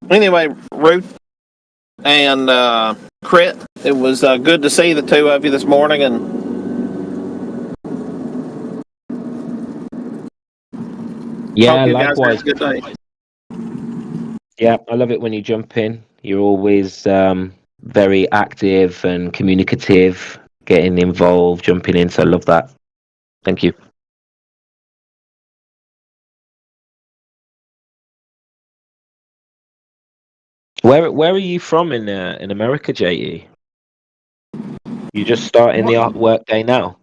Anyway, Ruth and Crit, it was good to see the two of you this morning, and Yeah, hope you guys have likewise. a good day. Yeah, I love it when you jump in. You're always very active and communicative, getting involved, jumping in. So I love that. Thank you. Where are you from in America, JE? You just starting the work day now?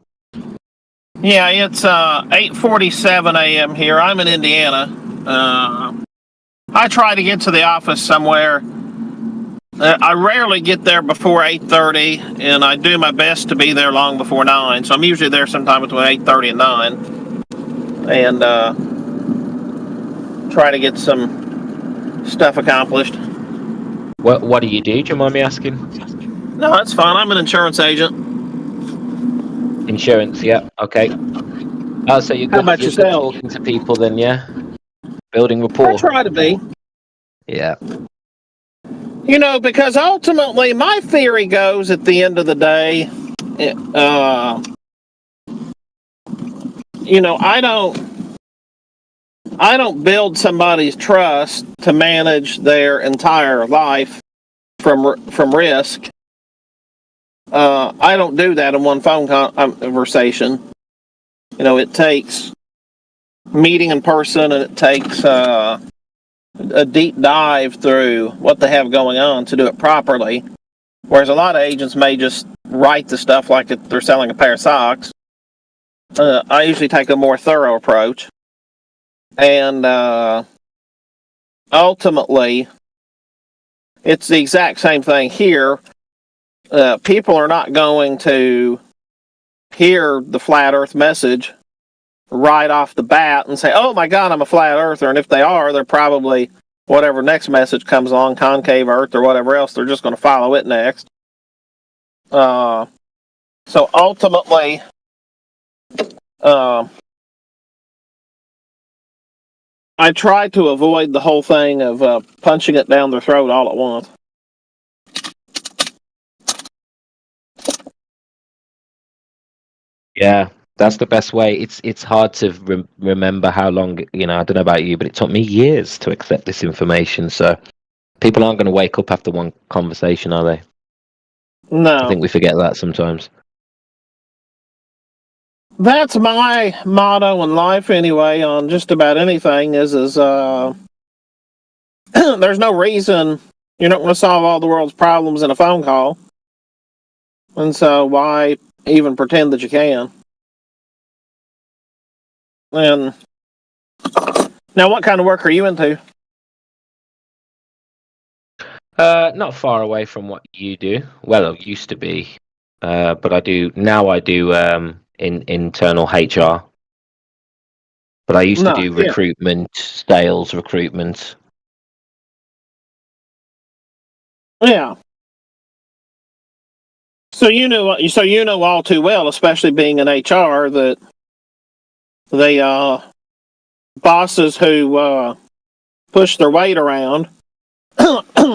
Yeah, it's 8:47 a.m. here. I'm in Indiana. I try to get to the office somewhere. I rarely get there before 8:30, and I do my best to be there long before 9. So I'm usually there sometime between 8:30 and 9, and try to get some stuff accomplished. What do you do? Do you mind me asking? No, that's fine. I'm an insurance agent. Insurance, yeah. Okay. Oh, so How about you're good yourself? talking to people then, yeah? Building I rapport. try to be. Yeah. You know, because ultimately my theory goes at the end of the day, you know, I don't build somebody's trust to manage their entire life from risk. I don't do that in one phone conversation. You know, it takes meeting in person, and it takes a deep dive through what they have going on to do it properly. Whereas a lot of agents may just write the stuff like they're selling a pair of socks. I usually take a more thorough approach. And ultimately, it's the exact same thing here. People are not going to hear the flat earth message right off the bat and say, oh my God, I'm a flat earther. And if they are, they're probably, whatever next message comes along, concave earth or whatever else, they're just going to follow it next. So ultimately, I try to avoid the whole thing of punching it down their throat all at once. Yeah, that's the best way. It's hard to remember how long, I don't know about you, but it took me years to accept this information. So people aren't going to wake up after one conversation, are they? No. I think we forget that sometimes. That's my motto in life anyway, on just about anything is there's no reason you're not going to solve all the world's problems in a phone call. And so why even pretend that you can? And now, what kind of work are you into? Not far away from what you do. Well, it used to be, but I do in internal HR. But I used to do recruitment, sales recruitment. Yeah. So you know all too well, especially being in HR, that the bosses who push their weight around,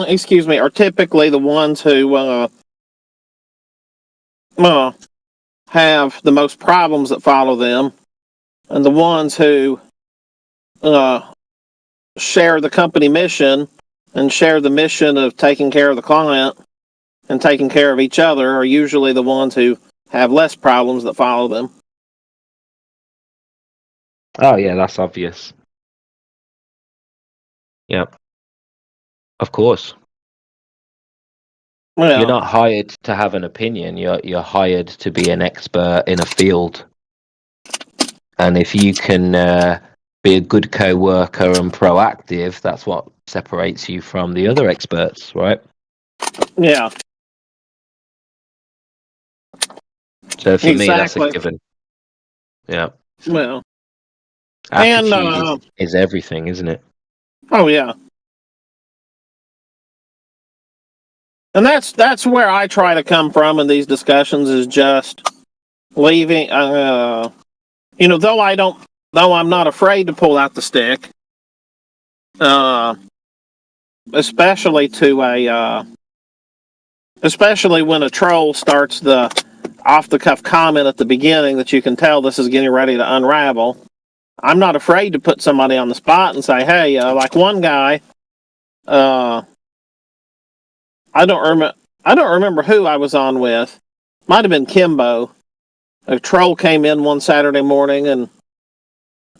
excuse me, are typically the ones who have the most problems that follow them, and the ones who share the company mission and share the mission of taking care of the client and taking care of each other are usually the ones who have less problems that follow them. Oh yeah, that's obvious. Yep. Of course. Well, you're not hired to have an opinion. You're hired to be an expert in a field. And if you can be a good co-worker and proactive, that's what separates you from the other experts, right? Yeah. So for me, that's a given. Yeah. Well, attitude is everything, isn't it? Oh yeah. And that's where I try to come from in these discussions, is just leaving. Though I'm not afraid to pull out the stick. especially to a, especially when a troll starts the off-the-cuff comment at the beginning that you can tell this is getting ready to unravel. I'm not afraid to put somebody on the spot and say, hey, like one guy, I don't remember who I was on with. Might have been Kimbo. A troll came in one Saturday morning, and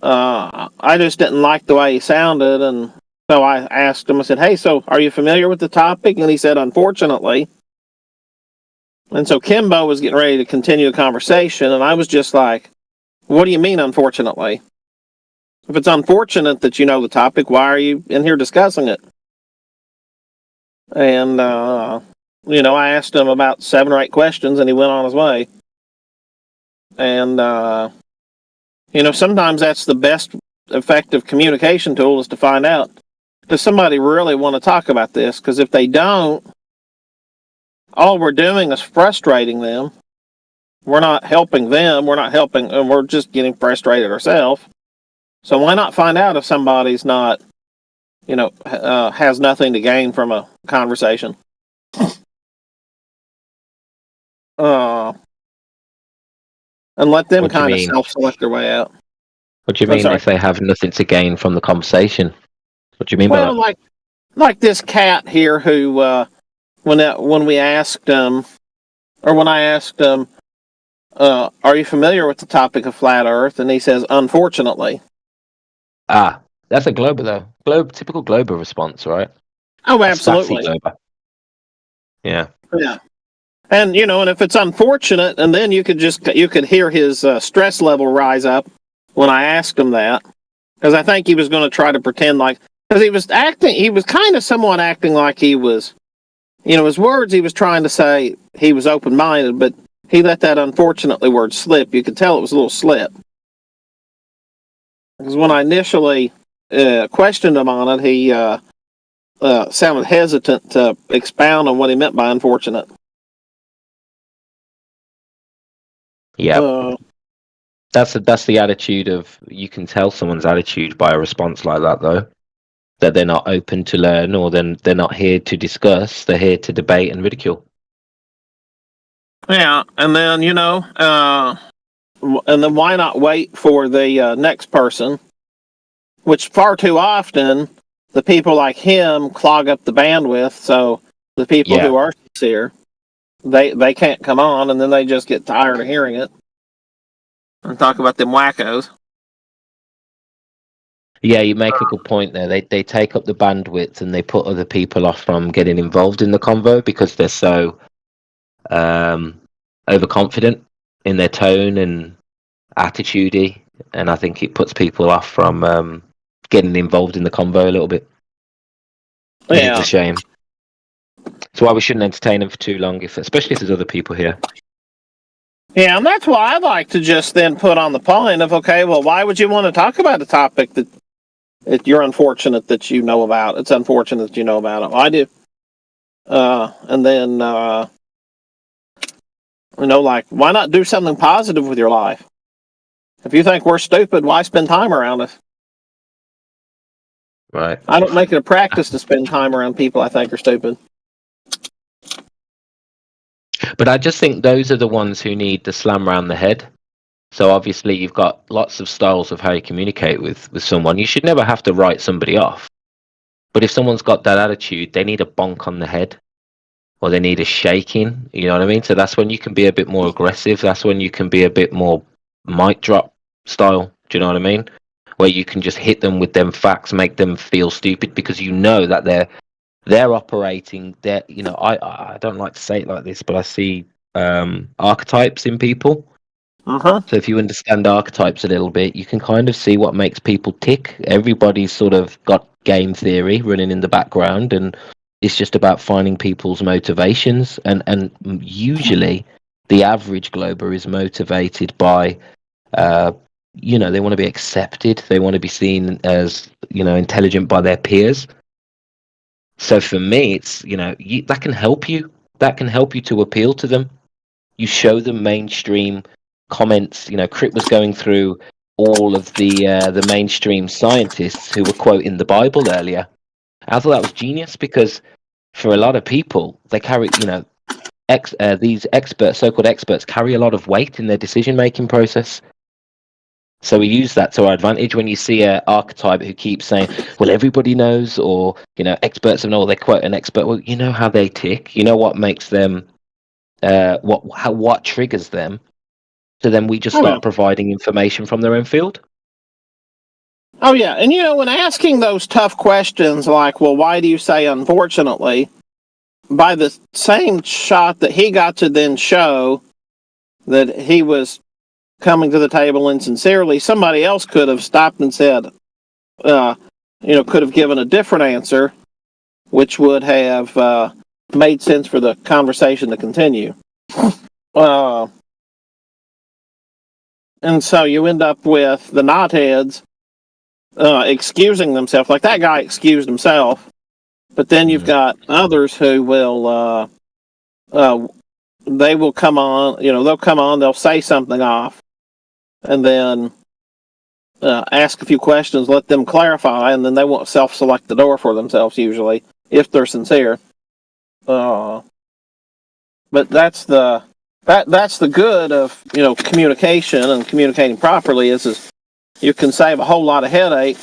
I just didn't like the way he sounded, and so I asked him, I said, hey, so are you familiar with the topic? And he said, unfortunately. And so Kimbo was getting ready to continue the conversation, and I was just like, what do you mean, unfortunately? If it's unfortunate that you know the topic, why are you in here discussing it? And, I asked him about 7 or 8 questions, and he went on his way. And, sometimes that's the best effective communication tool, is to find out, does somebody really want to talk about this? Because if they don't, all we're doing is frustrating them. We're not helping them. We're not helping, and we're just getting frustrated ourselves. So why not find out if somebody's not, has nothing to gain from a conversation? And let them kind of self-select their way out. What do you mean if they have nothing to gain from the conversation? What do you mean by that? Well, like this cat here who, when we asked him, or when I asked him, are you familiar with the topic of flat Earth? And he says, unfortunately. That's a Glober though. Typical Glober response, right? Oh, absolutely. Yeah. Yeah. And and if it's unfortunate, and then you could hear his stress level rise up when I asked him that, because I think he was going to try to pretend like, because he was kind of somewhat acting like he was, his words, he was trying to say he was open-minded, but he let that unfortunately word slip. You could tell it was a little slip. Because when I initially questioned him on it, he sounded hesitant to expound on what he meant by unfortunate. Yeah. That's the attitude of, you can tell someone's attitude by a response like that, though. That they're not open to learn, or then they're not here to discuss, they're here to debate and ridicule. Yeah, and then, and then why not wait for the next person? Which far too often, the people like him clog up the bandwidth, so the people who are sincere, they can't come on, and then they just get tired of hearing it. And talk about them wackos. Yeah, you make a good point there. They take up the bandwidth, and they put other people off from getting involved in the convo because they're so overconfident in their tone and attitude-y, and I think it puts people off from getting involved in the convo a little bit. Yeah. It's a shame. That's why we shouldn't entertain them for too long, especially if there's other people here. Yeah, and that's why I like to just then put on the point of, okay, well, why would you want to talk about a topic that you're unfortunate that you know about? It's unfortunate that you know about it. Well, I do. And then, why not do something positive with your life? If you think we're stupid, why spend time around us? Right. I don't make it a practice to spend time around people I think are stupid. But I just think those are the ones who need the slam around the head. So obviously you've got lots of styles of how you communicate with someone. You should never have to write somebody off. But if someone's got that attitude, they need a bonk on the head, or they need a shaking. You know what I mean? So that's when you can be a bit more aggressive. That's when you can be a bit more mic drop style. Do you know what I mean? Where you can just hit them with them facts, make them feel stupid, because you know that they're operating. I don't like to say it like this, but I see archetypes in people. Uh-huh. So if you understand archetypes a little bit, you can kind of see what makes people tick. Everybody's sort of got game theory running in the background, and it's just about finding people's motivations. And usually the average Glober is motivated by, they want to be accepted. They want to be seen as, intelligent by their peers. So for me, it's, that can help you. That can help you to appeal to them. You show them mainstream comments. Crit was going through all of the mainstream scientists who were quoting the Bible earlier, I thought that was genius because for a lot of people, they carry, these experts, so-called experts, carry a lot of weight in their decision-making process. So we use that to our advantage when you see an archetype who keeps saying, well, everybody knows, or, experts know, they quote an expert. Well, you know how they tick. You know what makes them, what triggers them. So then we just start providing information from their own field. Oh, yeah. And, when asking those tough questions like, well, why do you say unfortunately? By the same shot that he got to then show that he was coming to the table insincerely, somebody else could have stopped and said, could have given a different answer, which would have made sense for the conversation to continue. And so you end up with the knotheads excusing themselves, like that guy excused himself, but then you've got others who will, they will come on, they'll come on, they'll say something off, and then ask a few questions, let them clarify, and then they won't self-select the door for themselves usually, if they're sincere. But that's the good of communication and communicating properly is you can save a whole lot of headache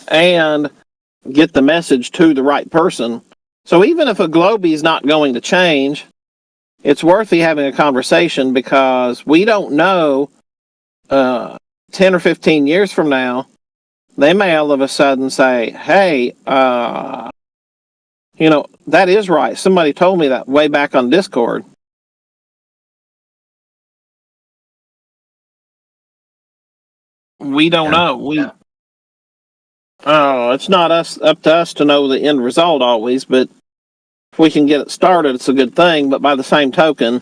and get the message to the right person. So even if a Globie is not going to change, it's worth having a conversation because we don't know 10 or 15 years from now, they may all of a sudden say, hey, that is right. Somebody told me that way back on Discord. We don't know. It's not up to us to know the end result always, but if we can get it started, it's a good thing. But by the same token,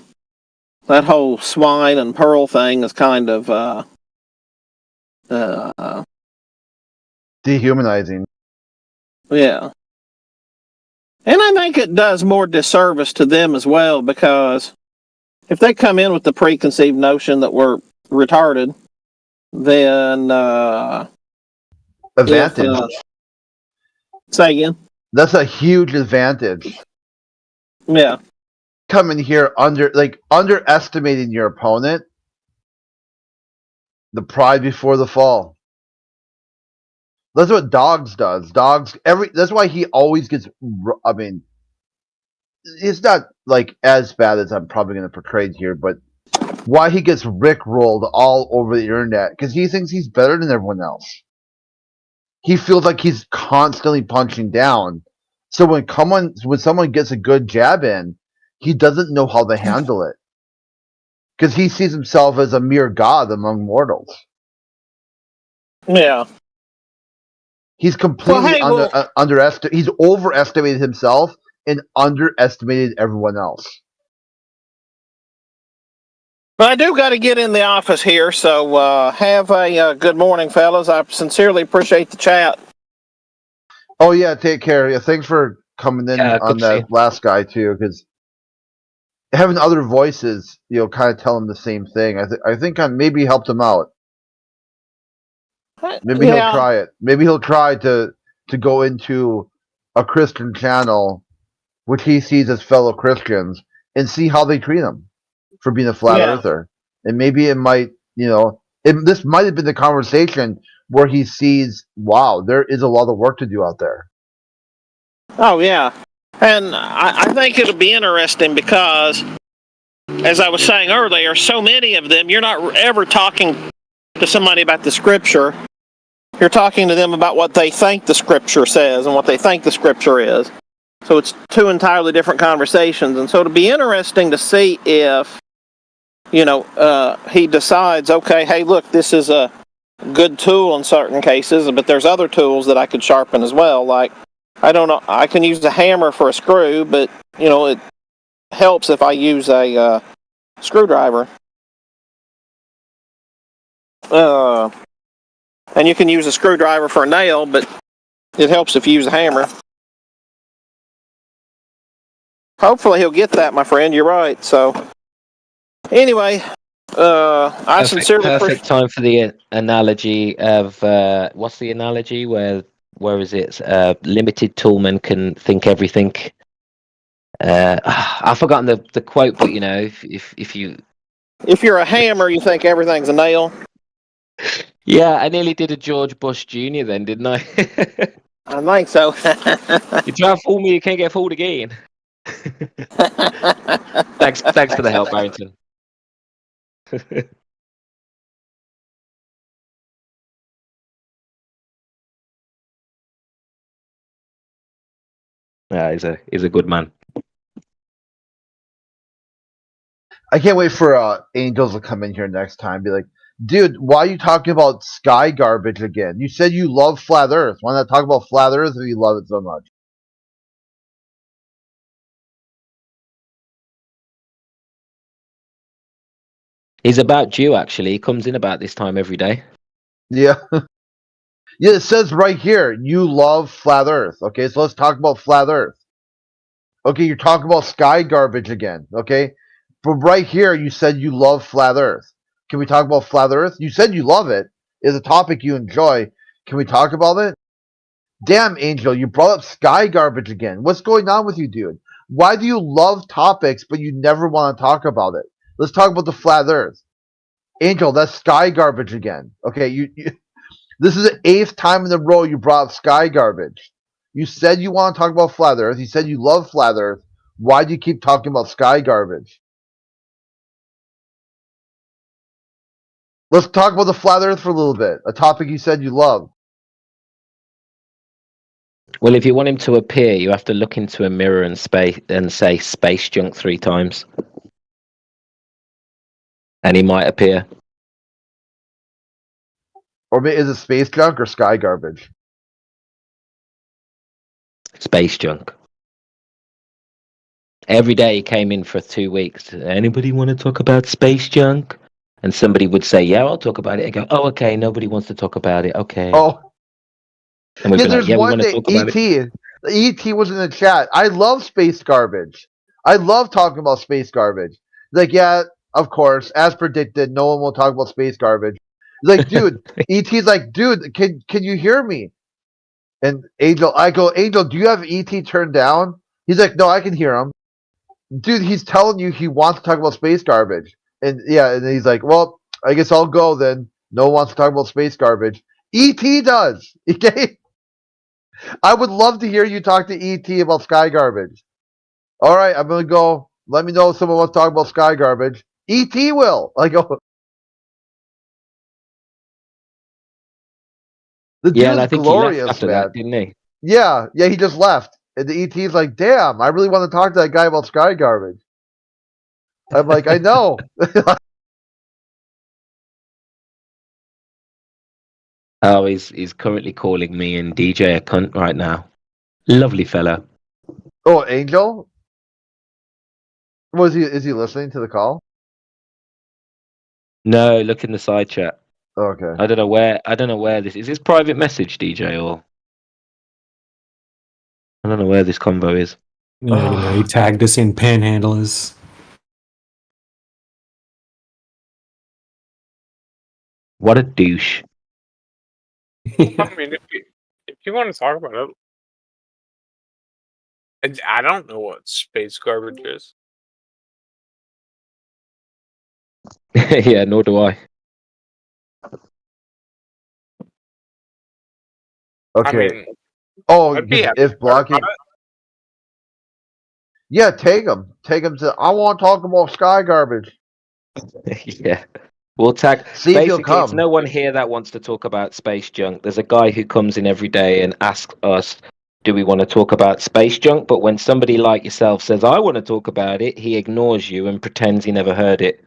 that whole swine and pearl thing is kind of dehumanizing. Yeah. And I think it does more disservice to them as well, because if they come in with the preconceived notion that we're retarded, then advantage. Say again? That's a huge advantage. Yeah. Coming here underestimating your opponent. The pride before the fall. That's what Dogs does. That's why he always gets. I mean, it's not like as bad as I'm probably going to portray here, but why he gets rickrolled all over the internet because he thinks he's better than everyone else. He feels like he's constantly punching down. So when someone gets a good jab in, he doesn't know how to handle it because he sees himself as a mere god among mortals. Yeah. He's completely underestimated. He's overestimated himself and underestimated everyone else. But I do got to get in the office here, so have a good morning, fellas. I sincerely appreciate the chat. Oh yeah, take care. Yeah, thanks for coming in on that last guy too, because having other voices, kind of tell him the same thing. I think I maybe helped him out. Maybe he'll try it. Maybe he'll try to go into a Christian channel, which he sees as fellow Christians, and see how they treat him for being a flat earther. And maybe it might, this might have been the conversation where he sees, wow, there is a lot of work to do out there. Oh, yeah. And I think it'll be interesting because, as I was saying earlier, so many of them, you're not ever talking to somebody about the scripture. You're talking to them about what they think the scripture says and what they think the scripture is. So it's two entirely different conversations. And so it'll be interesting to see if, he decides, okay, hey, look, this is a good tool in certain cases, but there's other tools that I could sharpen as well. Like, I don't know, I can use a hammer for a screw, but, it helps if I use a screwdriver. And you can use a screwdriver for a nail, but it helps if you use a hammer. Hopefully he'll get that, my friend. You're right. So, anyway, I sincerely perfect time for the analogy of what's the analogy where where is it? Limited toolman can think everything. I've forgotten the quote, but you know, if you, If you're a hammer, you think everything's a nail. yeah, I nearly did a George Bush Jr. then, didn't I? I think so. You try to fool me, you can't get fooled again. Thanks for the help, Barrington. Yeah, he's a good man. I can't wait for Angels to come in here next time and be like, dude, why are you talking about sky garbage again? You said you love flat Earth. Why not talk about flat Earth if you love it so much? He's about due, actually. He comes in about this time every day. Yeah. Yeah, it says right here, you love flat Earth. Okay, so let's talk about flat Earth. Okay, you're talking about sky garbage again. Okay, but right here, you said you love flat Earth. Can we talk about flat Earth? You said you love it. It's a topic you enjoy. Can we talk about it? Damn, Angel, you brought up sky garbage again. What's going on with you, dude? Why do you love topics but you never want to talk about it? Let's talk about the flat Earth. Angel, that's sky garbage again. Okay, this is the 8th time in a row you brought up sky garbage. You said you want to talk about flat Earth. You said you love flat Earth. Why do you keep talking about sky garbage? Let's talk about the flat Earth for a little bit. A topic you said you love. Well, if you want him to appear, you have to look into a mirror and say space junk 3 times. And he might appear. Or is it space junk or sky garbage? Space junk. Every day he came in for 2 weeks. Anybody want to talk about space junk? And somebody would say, yeah, I'll talk about it. And go, oh, okay, nobody wants to talk about it. Okay. Oh, And we'd yeah, be there's like, yeah, we one want to day, talk about it. E.T. E.T. was in the chat. I love space garbage. I love talking about space garbage. Like, yeah, of course, as predicted, no one will talk about space garbage. He's like, dude, E.T.'s like, dude, can you hear me? And I go, Angel, do you have E.T. turned down? He's like, no, I can hear him. Dude, he's telling you he wants to talk about space garbage. And yeah, and he's like, well, I guess I'll go then. No one wants to talk about space garbage. E.T. does. Okay? I would love to hear you talk to E.T. about sky garbage. All right, I'm going to go. Let me know if someone wants to talk about sky garbage. E.T. will. I go. The Yeah, and dude's I think glorious, he left after man. that, didn't he? Yeah, he just left. And the ET's like, damn, I really want to talk to that guy about sky garbage. I'm like, I know. Oh, he's currently calling me and DJ a cunt right now. Lovely fella. Oh, Angel? Is he listening to the call? No, look in the side chat. Okay. I don't know where this is. This private message, DJ, or I don't know where this combo is. Yeah, you know, he tagged us in panhandlers. What a douche. I mean, if you want to talk about it, I don't know what space garbage is. Yeah, nor do I. Okay. I mean, oh, I'd be happy if to talk blocking. about it. Yeah, take him. Take him to. I want to talk about sky garbage. Yeah. We'll tag. See if he'll Basically, it's come. no one here that wants to talk about space junk. There's a guy who comes in every day and asks us, do we want to talk about space junk? But when somebody like yourself says, I want to talk about it, he ignores you and pretends he never heard it.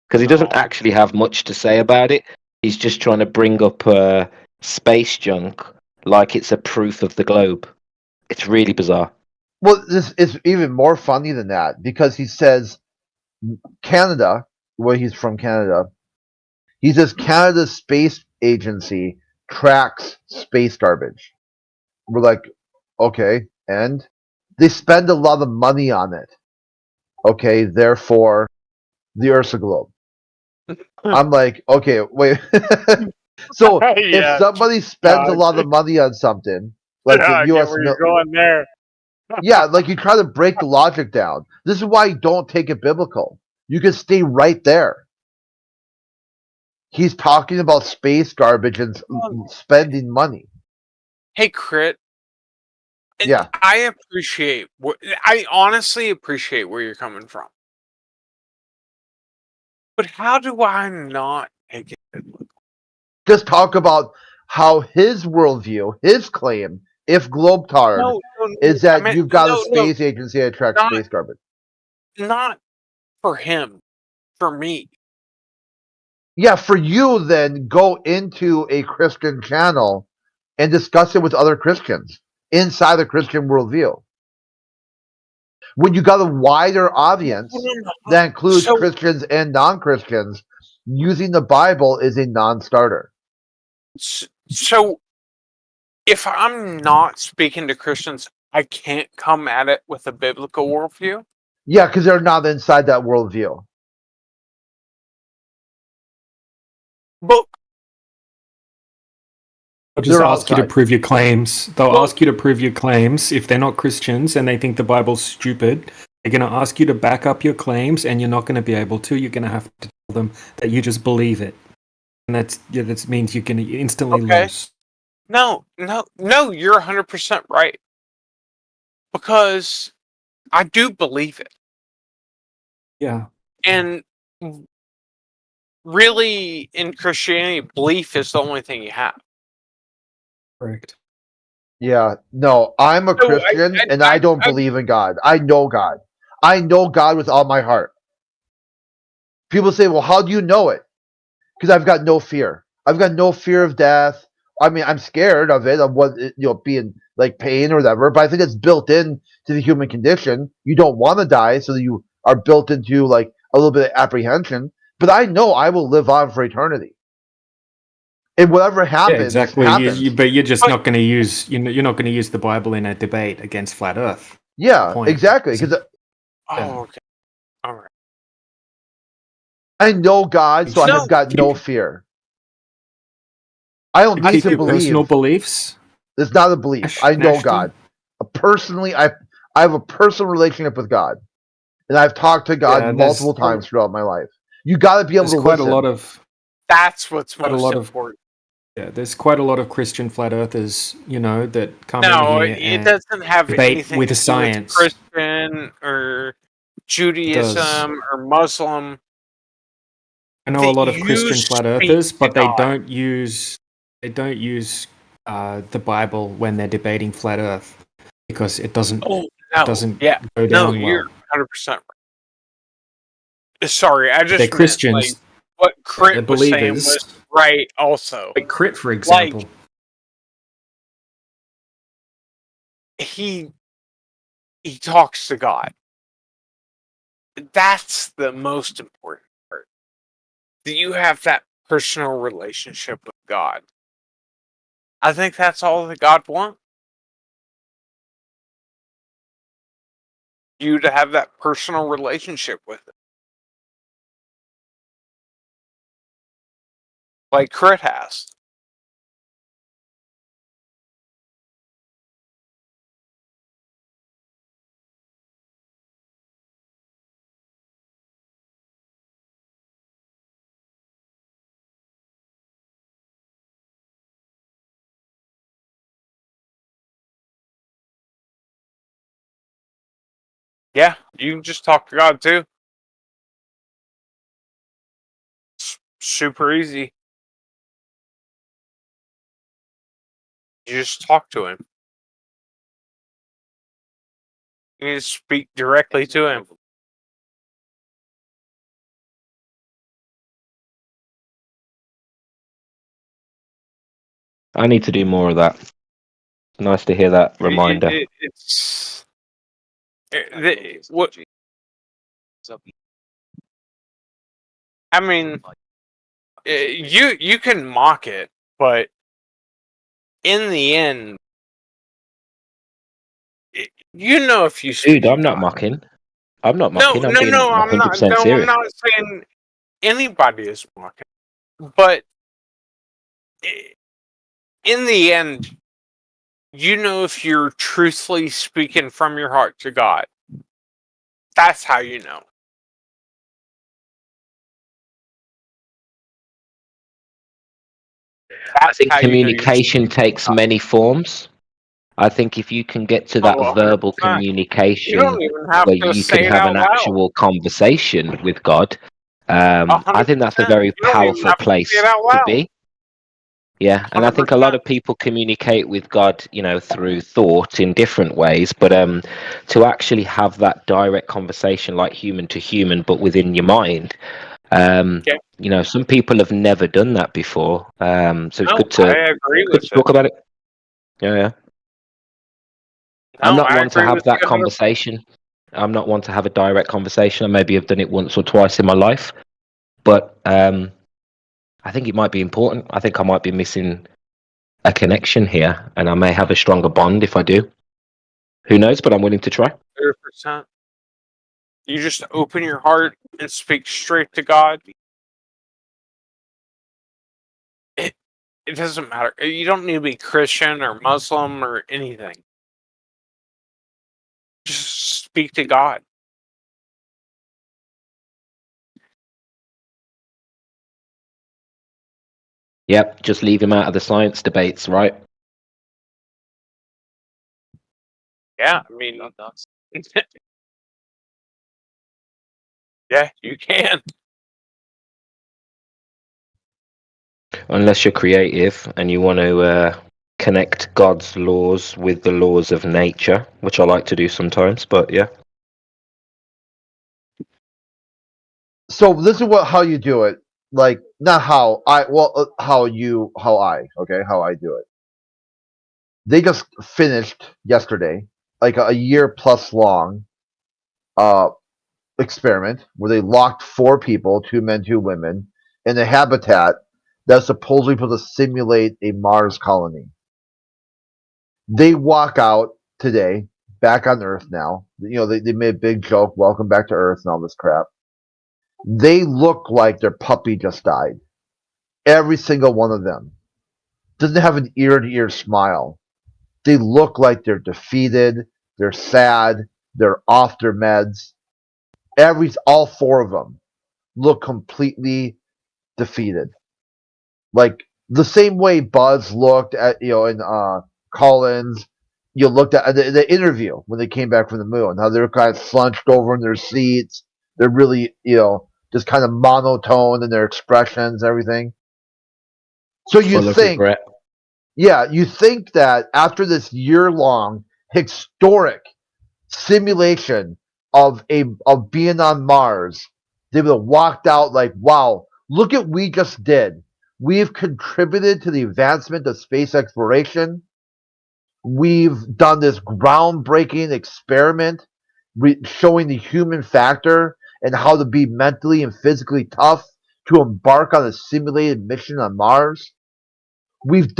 Because he doesn't Oh. actually have much to say about it. He's just trying to bring up space junk like it's a proof of the globe. It's really bizarre. Well, this is even more funny than that because he says Canada, where he's from Canada, he says Canada's space agency tracks space garbage. We're like, okay, and they spend a lot of money on it. Okay, therefore, the Earth's a globe. I'm like, okay, wait. So Yeah. if somebody spends a lot of money on something, like Yeah, the I get U.S. where you're going there. Yeah, like you try to break the logic down. This is why you don't take it biblical. You can stay right there. He's talking about space garbage and spending money. Hey, Crit. Yeah. I appreciate I honestly appreciate where you're coming from. But how do I not take it biblical? Just talk about how his worldview, his claim, if Globetard, No, is that I meant, you've got a no, space agency that tracks not- space garbage. not for him, for me. Yeah, for you, then go into a Christian channel and discuss it with other Christians inside the Christian worldview. When you got a wider audience that includes So- Christians and non-Christians, using the Bible is a non-starter. So, if I'm not speaking to Christians, I can't come at it with a biblical worldview. Yeah, because they're not inside that worldview. But They'll just They're ask you to outside. prove your claims. They'll Well- ask you to prove your claims. If they're not Christians and they think the Bible's stupid, they're going to ask you to back up your claims, and you're not going to be able to. You're going to have to tell them that you just believe it, and that means you're going to instantly Okay. lose. no, you're 100% right. Because I do believe it. Yeah, And really, in Christianity, belief is the only thing you have. correct. Yeah, no, I'm a So Christian and I don't believe in God. I know God. I know God with all my heart. People say, well, how do you know it? Because I've got no fear. I've got no fear of death. I mean, I'm scared of it, of what, being like pain or whatever, but I think it's built in to the human condition. You don't want to die, so you are built into like a little bit of apprehension. But I know I will live on for eternity. And whatever happens, Yeah, exactly. happens. But you're just But- not going to use. You're not going to use the Bible in a debate against flat Earth. Yeah, point. exactly. Because Oh, okay. All right. I know God, so I No, have got no fear. I don't You need keep to your personal believe. beliefs. It's not a belief. Nash- I know Nashton? God. Personally, I have a personal relationship with God, and I've talked to God Yeah, there's- multiple times throughout my life. You got to be able There's to quite listen. a lot of That's what's Quite a most lot of- important. there's quite a lot of Christian flat earthers, that come No, in here it and doesn't have debate anything with to do science. Christian or Judaism or Muslim. I know a lot of that Christian you flat speak earthers, to but they God. don't use the Bible when they're debating flat Earth because it doesn't Oh no! doesn't yeah, go no, down you're well. 100% right. Sorry, I just They're meant, Christians. like, what They're Crit was saying believers. was right. Also, Like Crit, for example. he talks to God. That's the most important part. That you have that personal relationship with God. I think that's all that God wants. You to have that personal relationship with it. Like Crit has. Yeah, you can just talk to God too. It's super easy. You just talk to him. You just speak directly to him. I need to do more of that. Nice to hear that reminder. It's what I mean. You can mock it, but in the end, if you speak Dude, I'm to not God. mocking. I'm not No, mocking. I'm no, being no, I'm 100% not. No, serious. I'm not saying anybody is mocking, but in the end, you know if you're truthfully speaking from your heart to God. That's how you know. I That's think how you know you're communication speaking takes from God. many forms. I think if you can get to that Oh, verbal 100%. You don't communication even have where to you can say it have out an loud. actual conversation with God, I think that's a 100%. very You don't even powerful have to say it place out to loud. be. Yeah, and I think a 100%. lot of people communicate with God, through thought in different ways, but to actually have that direct conversation like human to human, but within your mind, Okay. some people have never done that before. So it's No, good I to agree good with to you. talk about it. Yeah. I'm No, not I one to agree have with that you 100%. conversation. I'm not one to have a direct conversation. I maybe have done it once or twice in my life, but I think it might be important. I think I might be missing a connection here, and I may have a stronger bond if I do. Who knows? But I'm willing to try. 100%. You just open your heart and speak straight to God. It doesn't matter. You don't need to be Christian or Muslim or anything. Just speak to God. Yep, just leave him out of the science debates, right? Yeah, I mean, yeah, you can. Unless you're creative and you want to connect God's laws with the laws of nature, which I like to do sometimes. But yeah. So this is how you do it. Like not how I how I do it. They just finished yesterday, like a year plus long uh experiment where they locked 4 people, 2 men, 2 women, in a habitat that's supposedly supposed to simulate a Mars colony. They walk out today, back on Earth now. They made a big joke, welcome back to Earth and all this crap. They look like their puppy just died. Every single one of them doesn't have an ear to ear smile. They look like they're defeated, they're sad, they're off their meds. All 4 of them look completely defeated. Like the same way Buzz looked at in Collins. You looked at the interview when they came back from the moon, how they're kind of slunched over in their seats. They're really just kind of monotone in their expressions, and everything. So you Full of think, regret. yeah, you think that after this year-long historic simulation of being on Mars, they would have walked out like, "Wow, look at what we just did. We've contributed to the advancement of space exploration. We've done this groundbreaking experiment showing the human factor and how to be mentally and physically tough to embark on a simulated mission on Mars. We've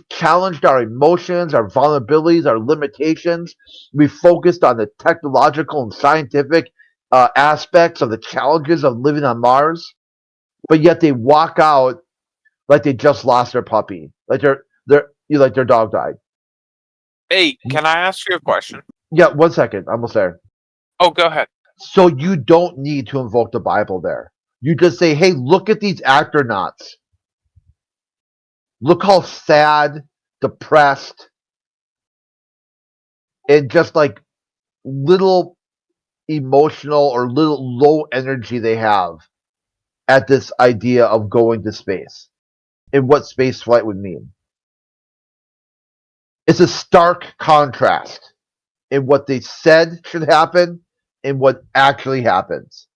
challenged our emotions, our vulnerabilities, our limitations. We've focused on the technological and scientific aspects of the challenges of living on Mars." But yet they walk out like they just lost their puppy, like like their dog died. Hey, can I ask you a question? Yeah, 1 second, almost there. Oh, go ahead. So you don't need to invoke the Bible there. You just say, "Hey, look at these astronauts. Look how sad, depressed, and just like little emotional or little low energy they have at this idea of going to space and what space flight would mean." It's a stark contrast in what they said should happen and what actually happens.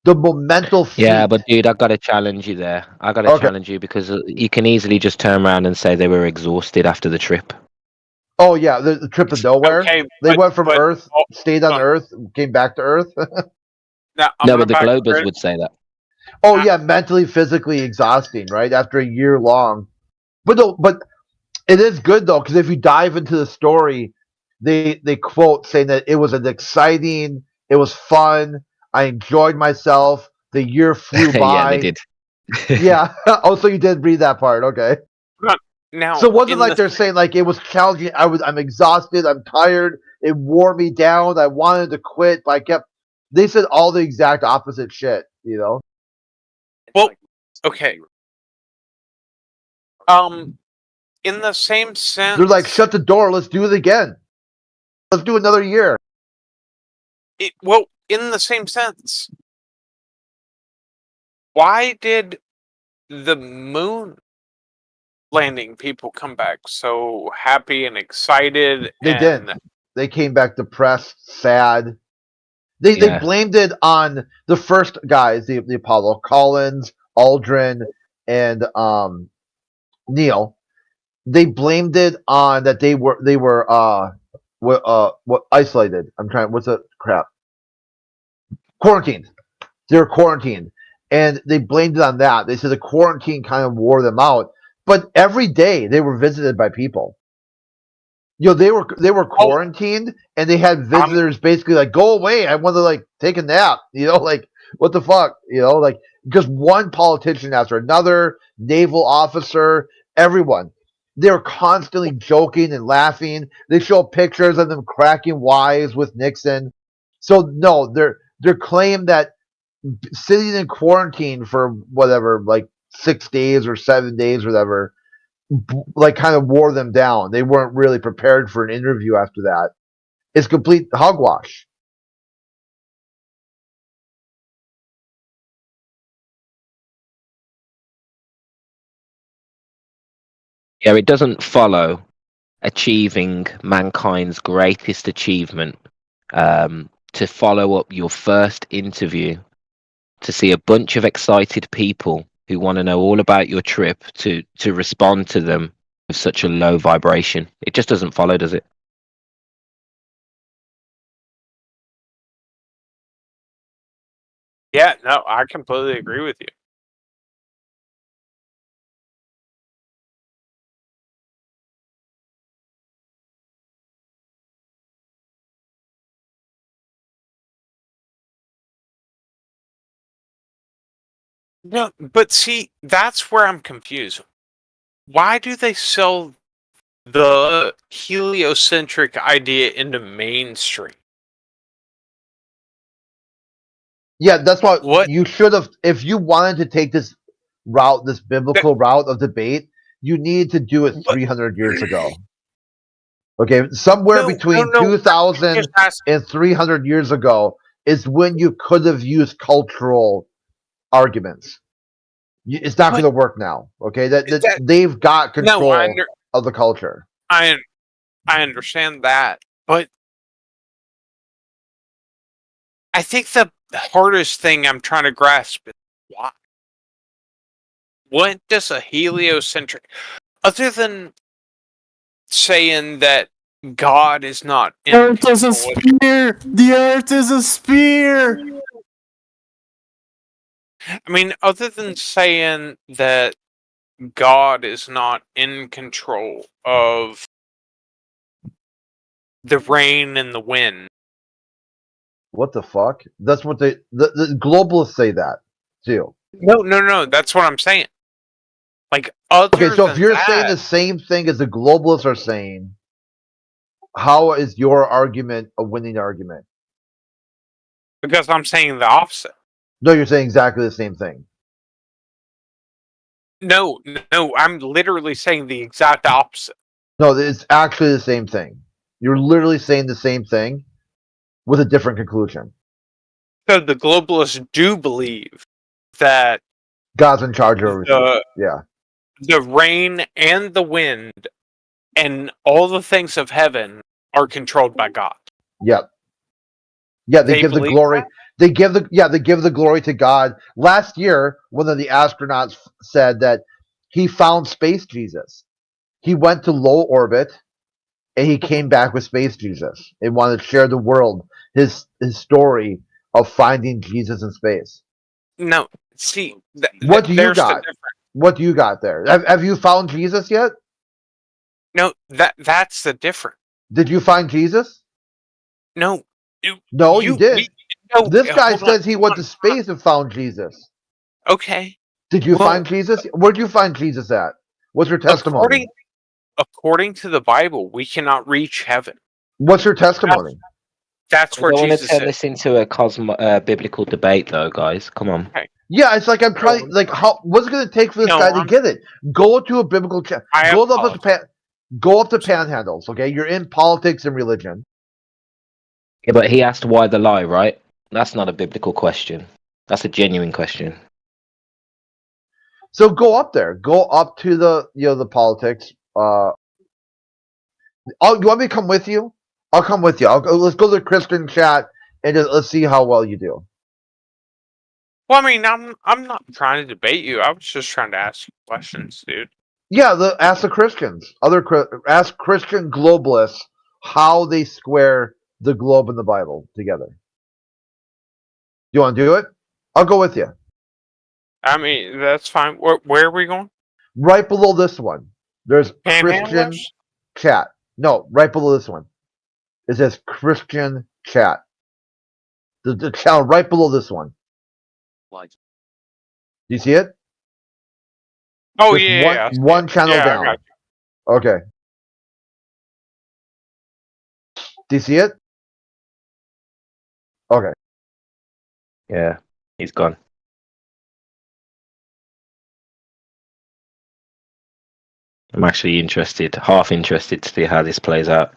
The momental feat. Yeah, but dude, I got to challenge you there. I got to Okay. challenge you because you can easily just turn around and say they were exhausted after the trip. Oh yeah, the trip to nowhere. Okay, They went from Earth, oh, stayed on hold on. Earth, came back to Earth. Now, I'm No, gonna but the back Globers would say that. Oh yeah, mentally, physically exhausting, right? After a year long. But it is good though, because if you dive into the story, they quote saying that it was an exciting, it was fun, I enjoyed myself, the year flew by. Yeah, they did. Yeah. Oh, so you did read that part, okay. Now, So it wasn't in like the they're saying like it was challenging. I'm exhausted. I'm tired. It wore me down. I wanted to quit, but I kept. They said all the exact opposite shit. You know. well, okay. In the same sense, They're like, shut the door. Let's do it again. Let's do another year. in the same sense, why did the moon landing people come back so happy and excited? They and didn't. They came back depressed, sad. They Yeah. blamed it on the first guys, the Apollo, Collins, Aldrin, and Neil. They blamed it on that they were what isolated. I'm trying. What's the crap? Quarantined. They were quarantined, and they blamed it on that. They said the quarantine kind of wore them out. But every day they were visited by people. You know, they were quarantined, and they had visitors basically like, go away. I want to like take a nap. You know, like what the fuck. You know, like because one politician after another, naval officer, everyone. They were constantly joking and laughing. They show pictures of them cracking wise with Nixon. So no, their claim that sitting in quarantine for whatever, like 6 days or 7 days or whatever, like kind of wore them down. They weren't really prepared for an interview after that. It's complete hogwash. Yeah, it doesn't follow achieving mankind's greatest achievement to follow up your first interview to see a bunch of excited people who want to know all about your trip to respond to them with such a low vibration. It just doesn't follow, does it? yeah, no, I completely agree with you. No, but see, that's where I'm confused. Why do they sell the heliocentric idea into mainstream? Yeah, that's what What? you should have. If you wanted to take this route, this biblical route of debate, you need to do it But- 300 years ago. Okay, somewhere between no, 2,000 just ask- and 300 years ago is when you could have used cultural arguments. It's not But- going to work now. Okay, that That- they've got control No, of the culture. I understand that, but I think the hardest thing I'm trying to grasp is why. What does a heliocentric, other than saying that God is not in Earth is a control of- spear. The Earth is a spear. I mean, other than saying that God is not in control of the rain and the wind. What the fuck? That's what the globalists say that too. No, that's what I'm saying. Like, other Okay, so if than you're that, saying the same thing as the globalists are saying, how is your argument a winning argument? because I'm saying the opposite. No, you're saying exactly the same thing. No, I'm literally saying the exact opposite. No, it's actually the same thing. You're literally saying the same thing with a different conclusion. So the globalists do believe that God's in charge of everything. Yeah. the rain and the wind and all the things of heaven are controlled by God. Yep. Yeah, they They give the believe glory. They give the glory to God. Last year, one of the astronauts said that he found space Jesus. He went to low orbit and he came back with space Jesus and wanted to share the world his story of finding Jesus in space. No, see, What do you there's the got? difference. What do you got there? Have you found Jesus yet? No, that's the difference. Did you find Jesus? No, No, you did. No, This guy hold on, says he hold went on, to space and found Jesus. Okay, Did you Well- find Jesus? Where'd you find Jesus at? What's your testimony? According to the Bible, we cannot reach heaven. What's your testimony? That's I where don't want to Jesus turn said. this into a biblical debate, though, guys. Come on. Yeah, it's like I'm trying. Like, how? What's it going to take for this No, guy to I'm- get it? Go to a biblical chat. I Go up apologize. go up to panhandles. Okay, you're in politics and religion. Yeah, but he asked why the lie, right? That's not a biblical question. That's a genuine question. So go up there. Go up to the politics. You want me to come with you? I'll come with you. Let's go to the Christian chat and let's see how well you do. Well, I mean, I'm not trying to debate you. I was just trying to ask you questions, dude. Yeah, ask the Christians. Ask Christian globalists how they square the globe and the Bible together. You want to do it? I'll go with you. I mean, that's fine. Where are we going? Right below this one, there's Christian Panhandlers? chat. No, right below this one, it says Christian chat. The channel right below this one. Do you see it? Oh Just yeah, I see one it. channel Yeah, I down. got Okay. Do you see it? Okay. Yeah, he's gone. I'm actually half interested to see how this plays out.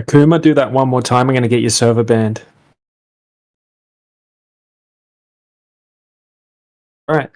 Akuma, do that one more time. I'm going to get your server banned. All right.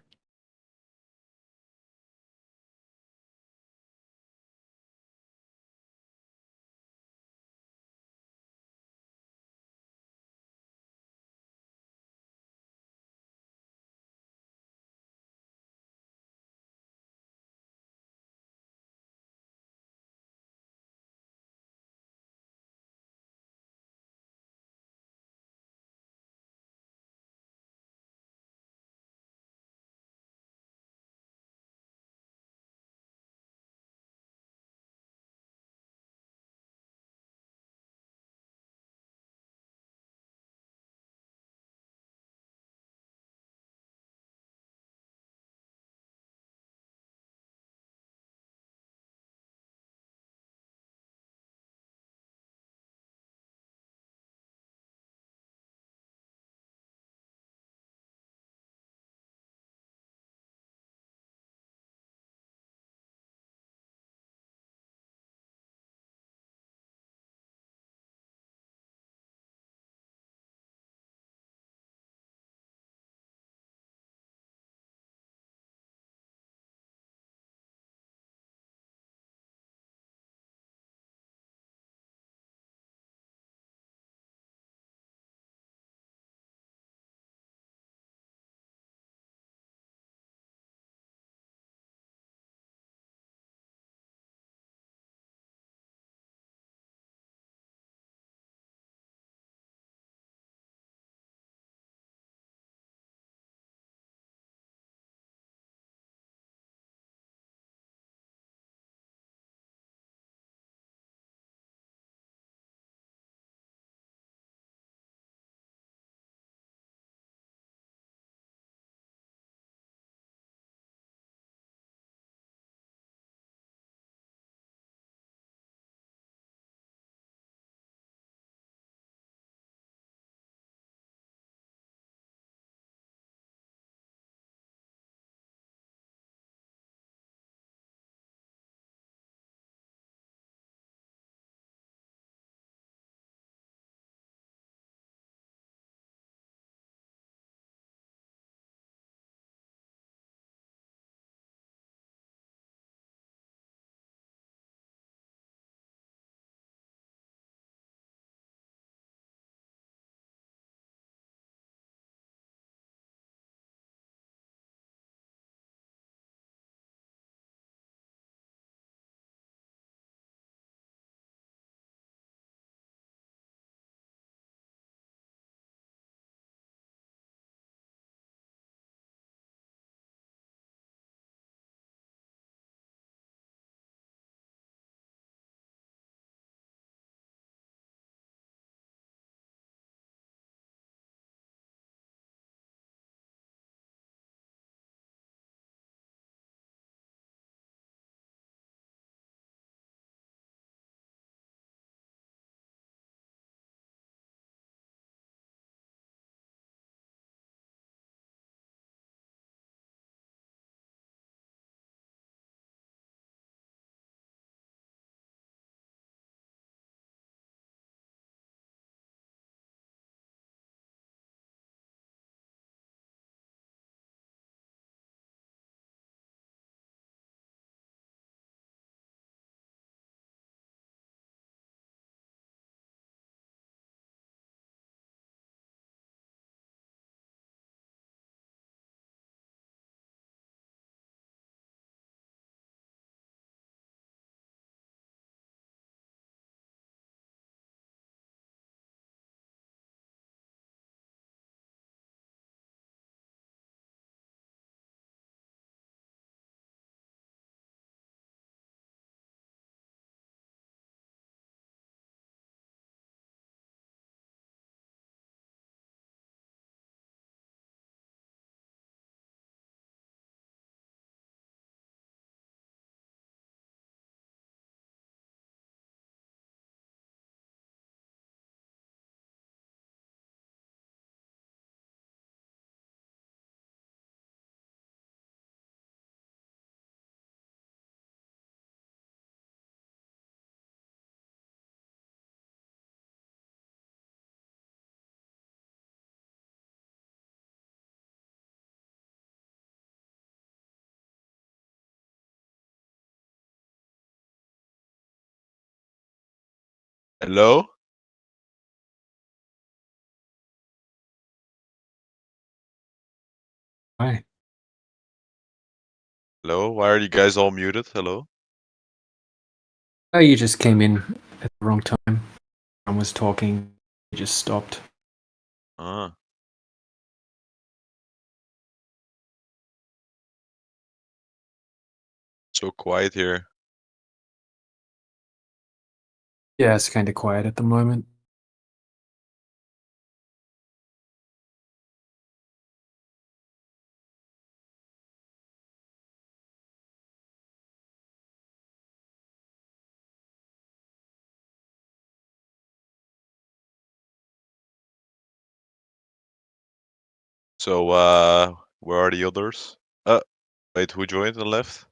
Hello? Hi. Hello? Why are you guys all muted? Hello? Oh, you just came in at the wrong time. I was talking. You just stopped. Ah. So quiet here. Yeah, it's kind of quiet at the moment. So, where are the others? Wait, who joined and left?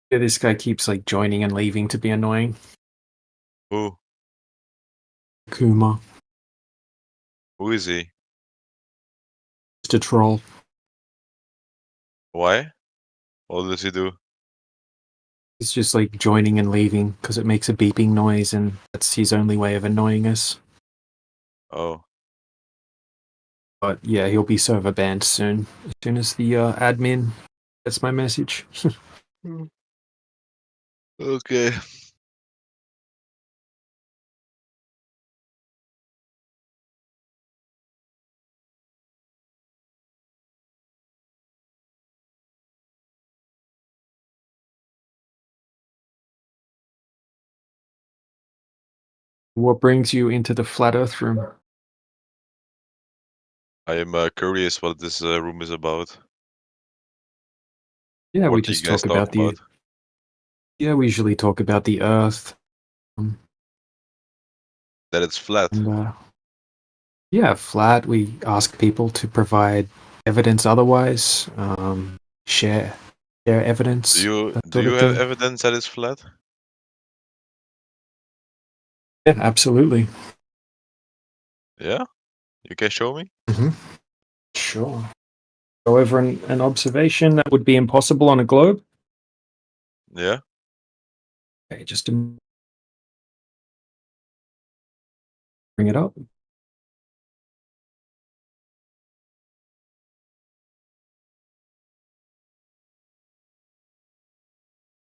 Yeah, this guy keeps like joining and leaving to be annoying. Who? Kuma, Who is he? just a troll. Why? What does he do? He's just like joining and leaving because it makes a beeping noise, and that's his only way of annoying us. Oh. But yeah, he'll be server banned soon. As soon as the admin gets my message. Okay. What brings you into the flat Earth room? I am curious what this room is about. Yeah, we What do you just guys talk about the. about? Yeah, we usually talk about the Earth. That it's flat. And, yeah, flat. We ask people to provide evidence otherwise. Share evidence. Do you that do sort you of have thing. evidence that it's flat? Yeah, absolutely. Yeah? You can show me? Sure. Go over an observation that would be impossible on a globe. Yeah? Okay, just to bring it up.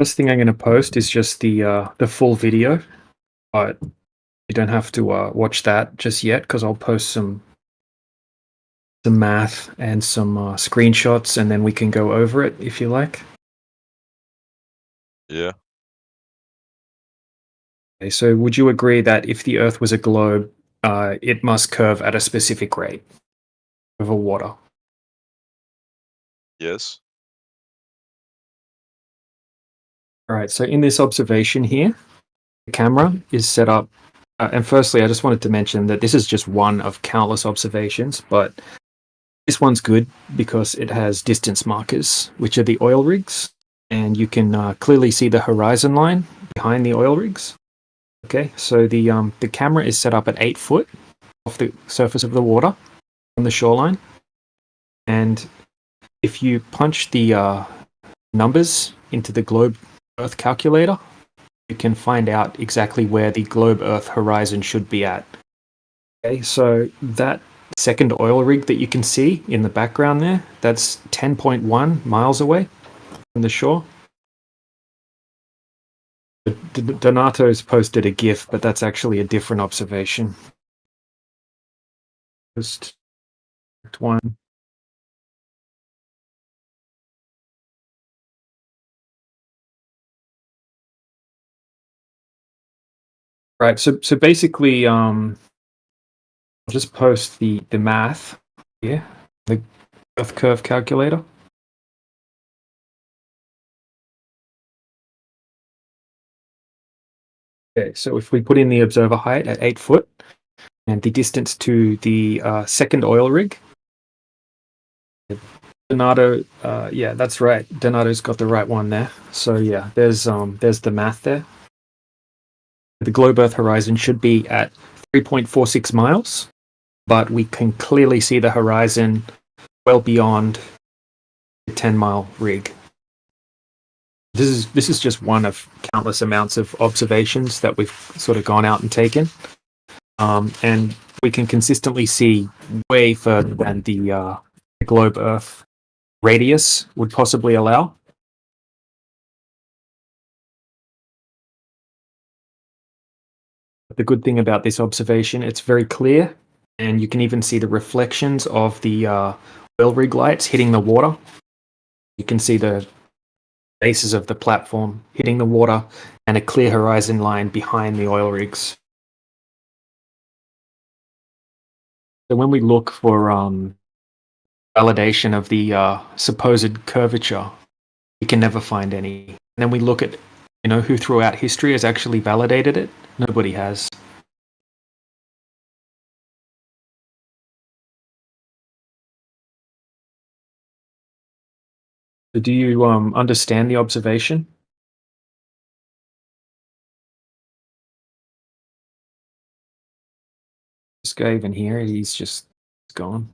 First thing I'm going to post is just the full video, but you don't have to watch that just yet because I'll post some math and some screenshots, and then we can go over it if you like. Yeah. Okay, so would you agree that if the Earth was a globe, it must curve at a specific rate over water? Yes. All right, so in this observation here, the camera is set up. And firstly, I just wanted to mention that this is just one of countless observations, but this one's good because it has distance markers, which are the oil rigs, and you can clearly see the horizon line behind the oil rigs. Okay, so the camera is set up at 8 foot off the surface of the water on the shoreline, and if you punch the numbers into the globe Earth calculator, you can find out exactly where the globe Earth horizon should be at. Okay, so that second oil rig that you can see in the background there, that's 10.1 miles away from the shore. Donato's posted a GIF, but that's actually a different observation. Just one. Right, so basically, I'll just post the math here, the Earth curve calculator. Okay, so if we put in the observer height at 8 foot and the distance to the second oil rig, Donato, yeah, that's right. Donato's got the right one there. So yeah, there's the math there. The globe Earth horizon should be at 3.46 miles, but we can clearly see the horizon well beyond the 10-mile rig. This is just one of countless amounts of observations that we've sort of gone out and taken, and we can consistently see way further than the globe Earth radius would possibly allow. The good thing about this observation, it's very clear, and you can even see the reflections of the oil rig lights hitting the water. You can see the bases of the platform hitting the water and a clear horizon line behind the oil rigs. So when we look for validation of the supposed curvature, we can never find any. And then we look at, who throughout history has actually validated it. Nobody has. Do you understand the observation? This guy even here, he's just gone.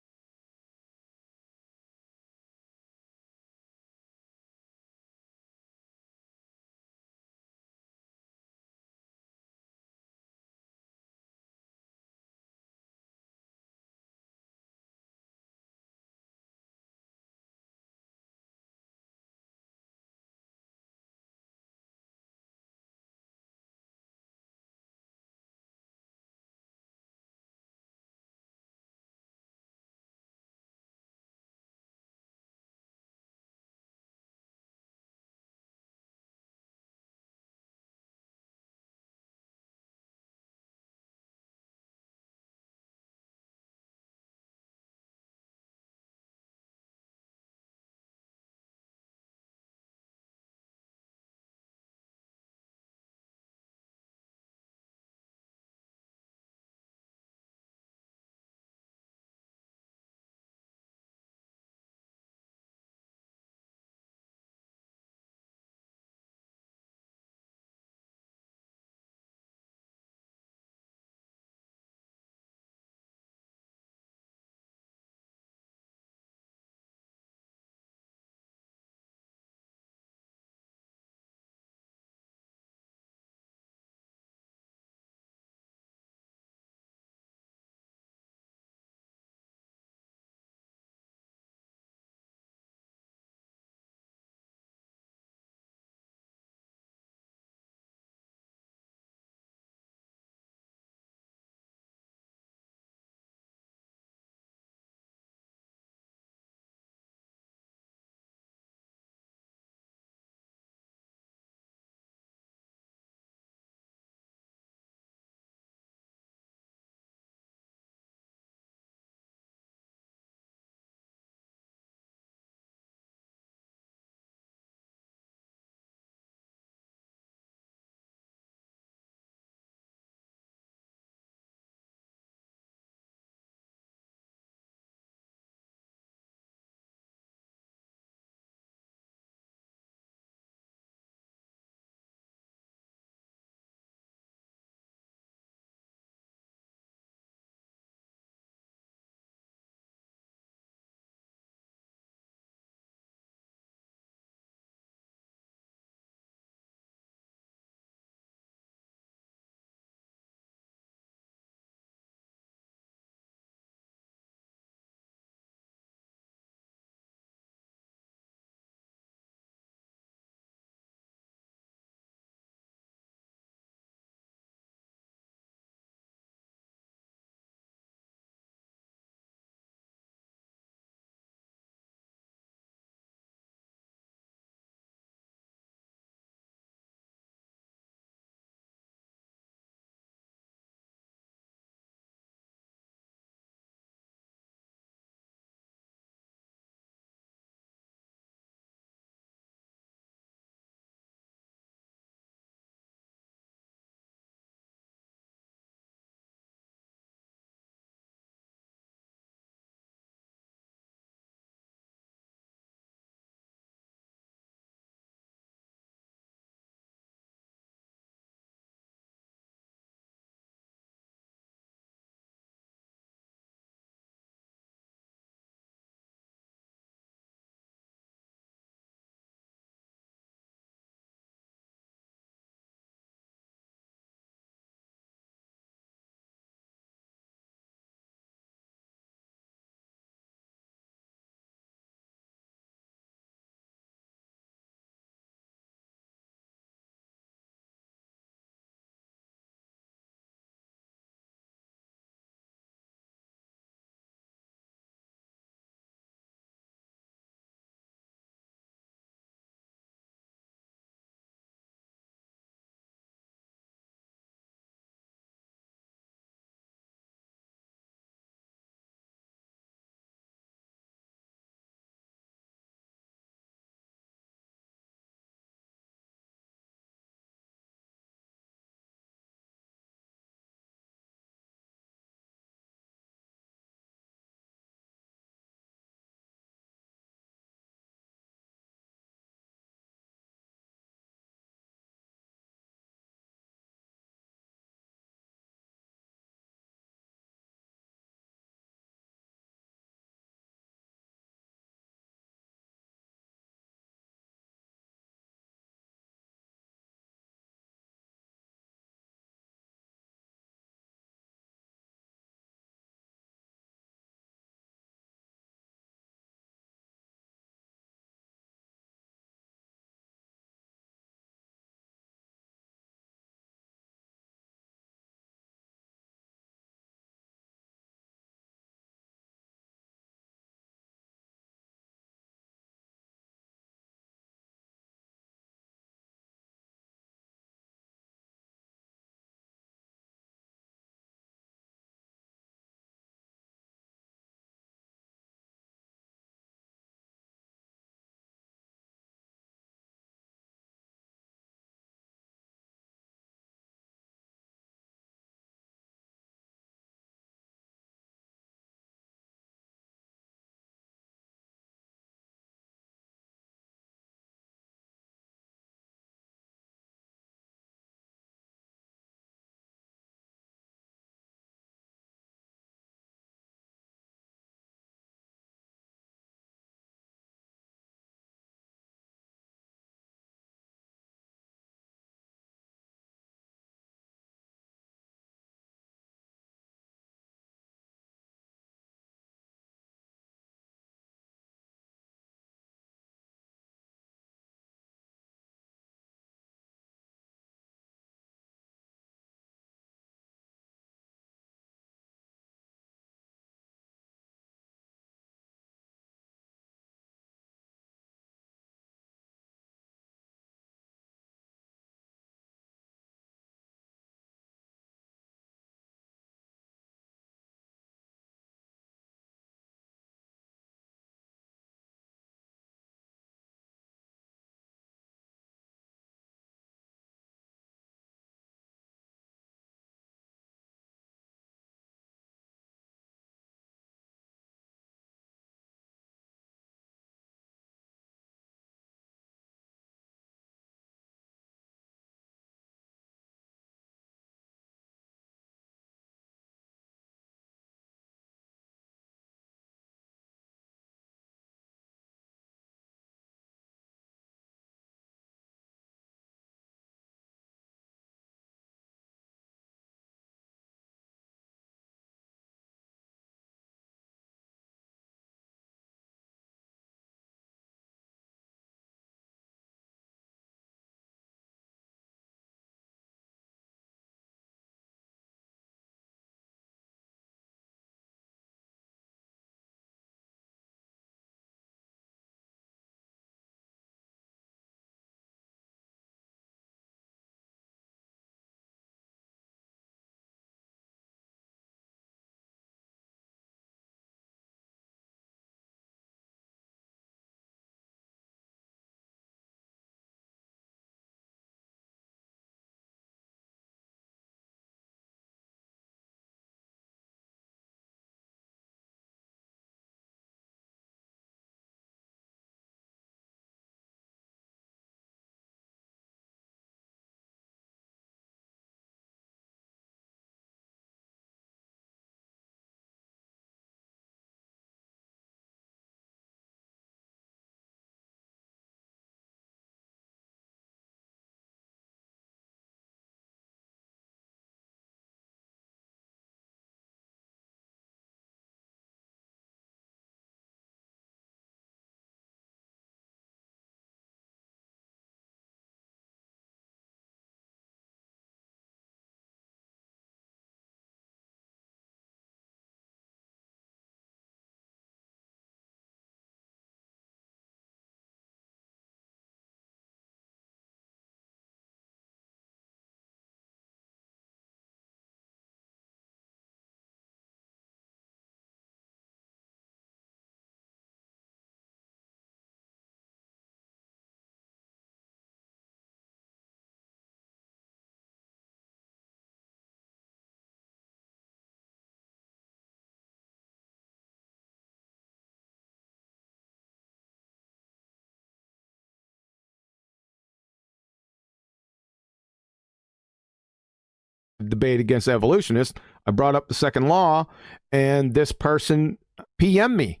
debate against evolutionists. I brought up the second law, and this person PM'd me.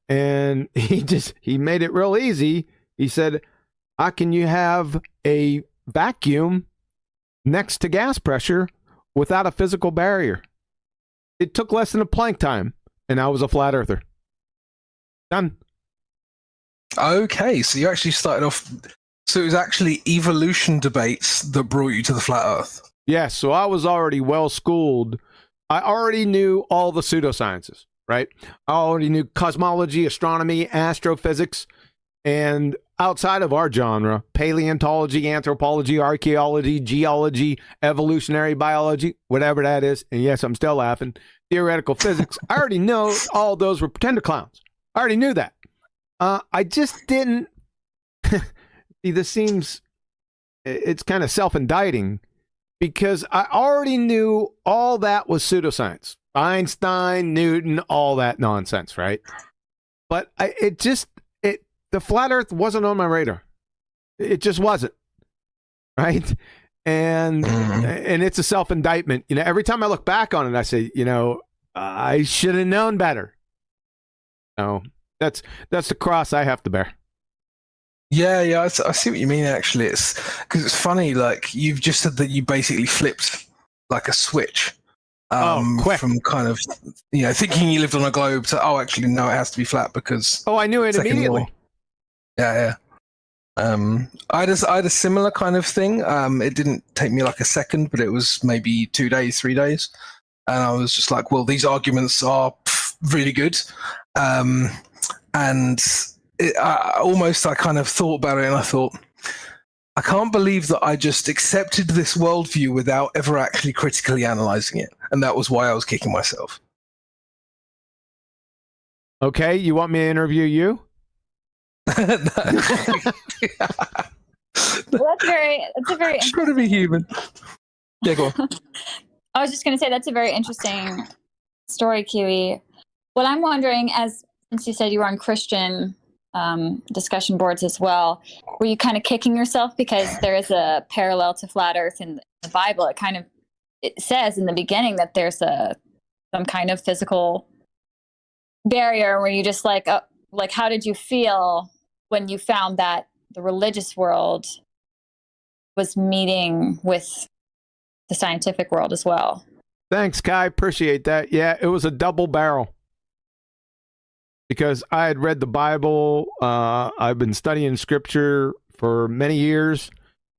And he made it real easy. He said, how can you have a vacuum next to gas pressure without a physical barrier? It took less than a Planck time, and I was a flat earther. Done. Okay, so you actually started off. So it was actually evolution debates that brought you to the flat Earth. Yes, so I was already well schooled. I already knew all the pseudosciences, right? I already knew cosmology, astronomy, astrophysics, and outside of our genre, paleontology, anthropology, archaeology, geology, evolutionary biology, whatever that is. And yes, I'm still laughing. Theoretical physics. I already know all those were pretender clowns. I already knew that. I just didn't. See, this seems. It's kind of self-indicting because I already knew all that was pseudoscience. Einstein, Newton, all that nonsense, right? But the flat Earth wasn't on my radar. It just wasn't, right? And it's a self-indictment. You know, every time I look back on it, I say, you know, I should have known better. No, that's the cross I have to bear. Yeah, I see what you mean. Actually, it's because it's funny. Like you've just said that you basically flipped like a switch. Quick. From kind of thinking you lived on a globe to actually no, it has to be flat because I knew it second immediately. law. Yeah. I had a similar kind of thing. It didn't take me like a second, but it was maybe 2 days, 3 days, and I was just like, well, these arguments are really good, and I kind of thought about it, and I thought, I can't believe that I just accepted this worldview without ever actually critically analyzing it, and that was why I was kicking myself. Okay, you want me to interview you? Well, that's a very trying to be human. Yeah, go on. I was just going to say that's a very interesting story, Kiwi. What I'm wondering, since you said you were on Christian discussion boards as well, were you kind of kicking yourself because there is a parallel to flat Earth in the Bible? It says in the beginning that there's some kind of physical barrier where you just like how did you feel when you found that the religious world was meeting with the scientific world as well? Thanks, Kai. Appreciate that. Yeah, it was a double barrel. Because I had read the Bible. I've been studying scripture for many years.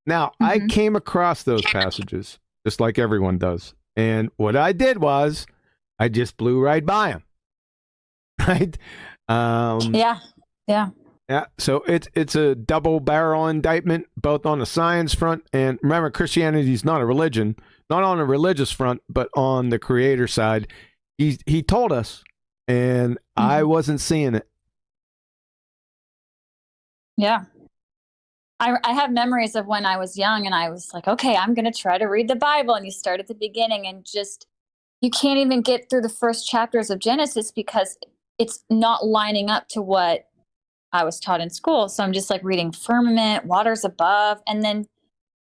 Now, I came across those passages, just like everyone does. And what I did was, I just blew right by them. Right? Yeah. Yeah, so it's a double barrel indictment, both on the science front and remember, Christianity is not a religion, not on a religious front, but on the creator side. He told us, and I wasn't seeing it. Yeah. I have memories of when I was young and I was like, okay, I'm going to try to read the Bible. And you start at the beginning and just, you can't even get through the first chapters of Genesis because it's not lining up to what I was taught in school. So I'm just like reading firmament, waters above. And then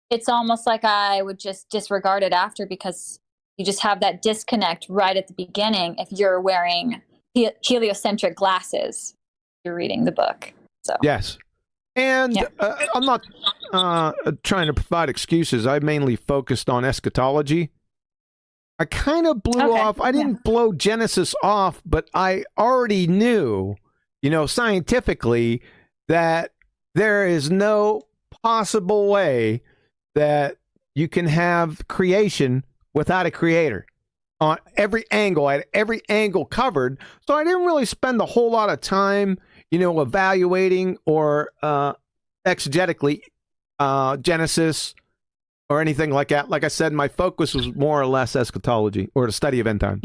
it's almost like I would just disregard it after because you just have that disconnect right at the beginning if you're wearing heliocentric glasses, you're reading the book. So yes. And I'm not trying to provide excuses. I mainly focused on eschatology. I kind of blew off. I didn't blow Genesis off, but I already knew, scientifically, that there is no possible way that you can have creation without a creator on every angle. I had every angle covered. So I didn't really spend a whole lot of time evaluating or exegetically Genesis or anything like that. Like I said, my focus was more or less eschatology or the study of end times.